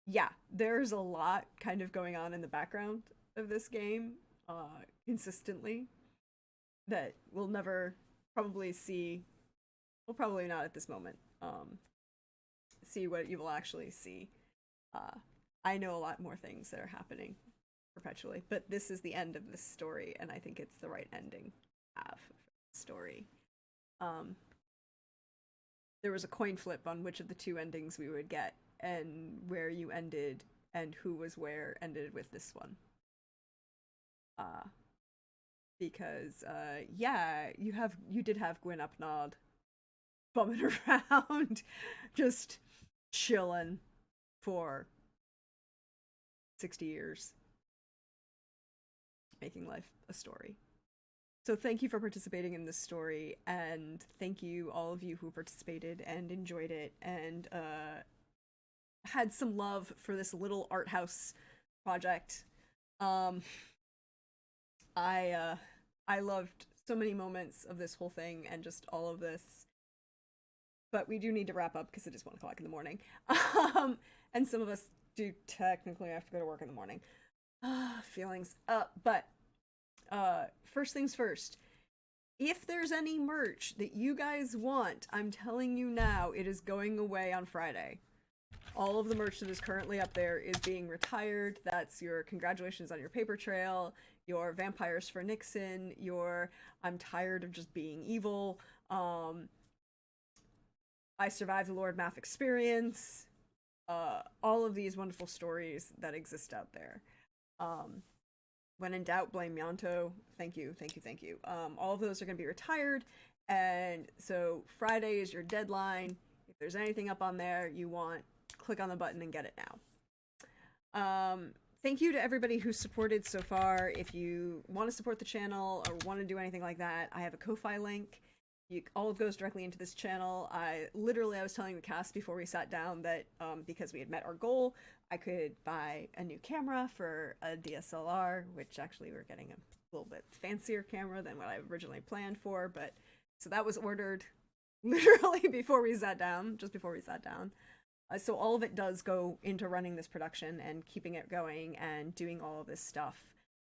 Speaker 1: yeah, there's a lot kind of going on in the background of this game consistently that we'll never probably see. Well, probably not at this moment. See what you will actually see. I know a lot more things that are happening perpetually, but this is the end of this story, and I think it's the right ending to have for the story. There was a coin flip on which of the two endings we would get, and where you ended and who was where ended with this one. Because yeah, you did have Gwyn Upnod bumming around, just chilling for 60 years, making life a story. So thank you for participating in this story, and thank you all of you who participated and enjoyed it and had some love for this little art house project. I loved so many moments of this whole thing and just all of this. But we do need to wrap up because it is 1 o'clock in the morning. And some of us do technically have to go to work in the morning. Feelings up. But first things first. If there's any merch that you guys want, I'm telling you now, it is going away on Friday. All of the merch that is currently up there is being retired. That's your congratulations on your paper trail, your vampires for Nixon, your I'm tired of just being evil, I survived the Lord Math experience, all of these wonderful stories that exist out there. When in doubt, blame Yanto. Thank you, thank you, thank you. All of those are going to be retired, and so Friday is your deadline. If there's anything up on there you want, click on the button and get it now. Thank you to everybody who's supported so far. If you want to support the channel or want to do anything like that, I have a Ko-Fi link. All of it goes directly into this channel. I was telling the cast before we sat down that because we had met our goal, I could buy a new camera for a DSLR, which actually we're getting a little bit fancier camera than what I originally planned for, but so that was ordered literally before we sat down, just before we sat down. So all of it does go into running this production and keeping it going and doing all of this stuff,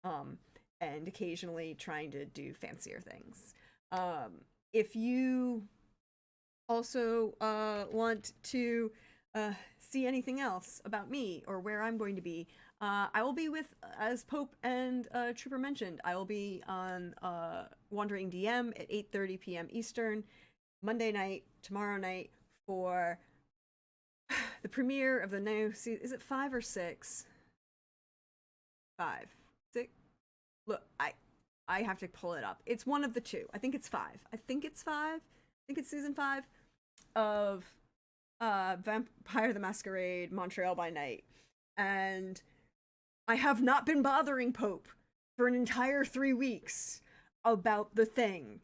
Speaker 1: and occasionally trying to do fancier things. If you also want to see anything else about me or where I'm going to be, I will be with, as Pope and Trooper mentioned, I will be on Wandering DM at 8:30 p.m. Eastern, Monday night, tomorrow night, for the premiere of the new season. Is it 5 or 6? 5. 6? Look, I have to pull it up. It's one of the two. I think it's 5. I think it's season 5 of Vampire the Masquerade Montreal by Night. And I have not been bothering Pope for an entire 3 weeks about the thing.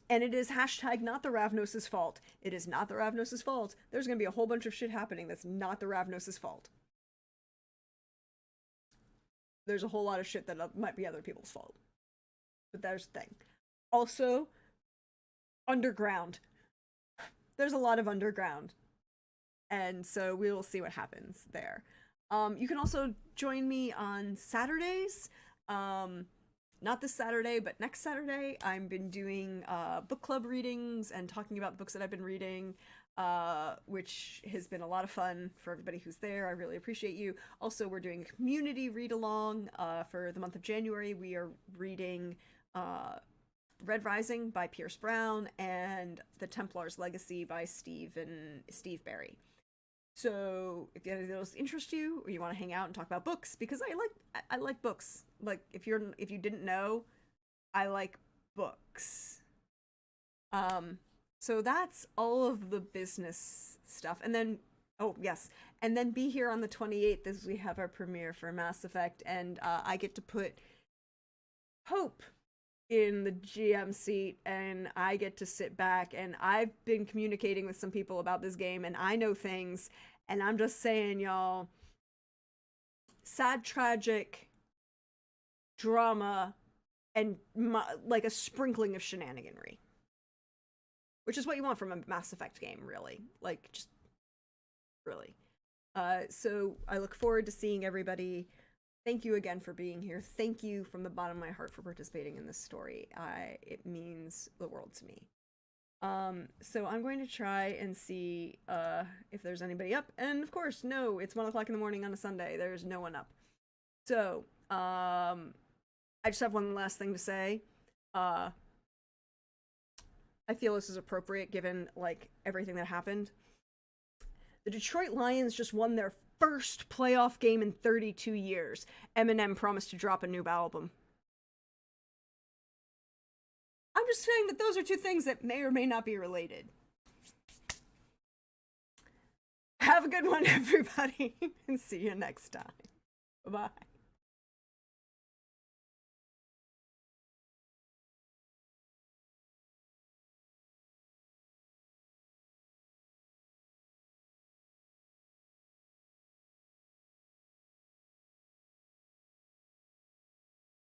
Speaker 1: And it is hashtag not the Ravnos' fault. It is not the Ravnos' fault. There's going to be a whole bunch of shit happening that's not the Ravnos' fault. There's a whole lot of shit that might be other people's fault. But there's the thing. Also, underground. There's a lot of underground. And so we will see what happens there. You can also join me on Saturdays. Not this Saturday, but next Saturday. I've been doing book club readings and talking about the books that I've been reading, which has been a lot of fun for everybody who's there. I really appreciate you. Also, we're doing a community read-along for the month of January. We are reading Red Rising by Pierce Brown and The Templar's Legacy by Steve Berry. So if any of those interest you, or you want to hang out and talk about books, because I like books. Like if you didn't know, I like books. So that's all of the business stuff. And then and then be here on the 28th as we have our premiere for Mass Effect, and I get to put Hope in the GM seat, and I get to sit back, and I've been communicating with some people about this game, and I know things, and I'm just saying, y'all, sad, tragic, drama, and like a sprinkling of shenaniganry, which is what you want from a Mass Effect game, really. Like, just really. So I look forward to seeing everybody. Thank you again for being here. Thank you from the bottom of my heart for participating in this story. It means the world to me. So I'm going to try and see if there's anybody up. And of course, no, it's 1 o'clock in the morning on a Sunday. There's no one up. So I just have one last thing to say. I feel this is appropriate given like everything that happened. The Detroit Lions just won their first playoff game in 32 years. Eminem promised to drop a new album. I'm just saying that those are two things that may or may not be related. Have a good one, everybody, and see you next time. Bye-bye.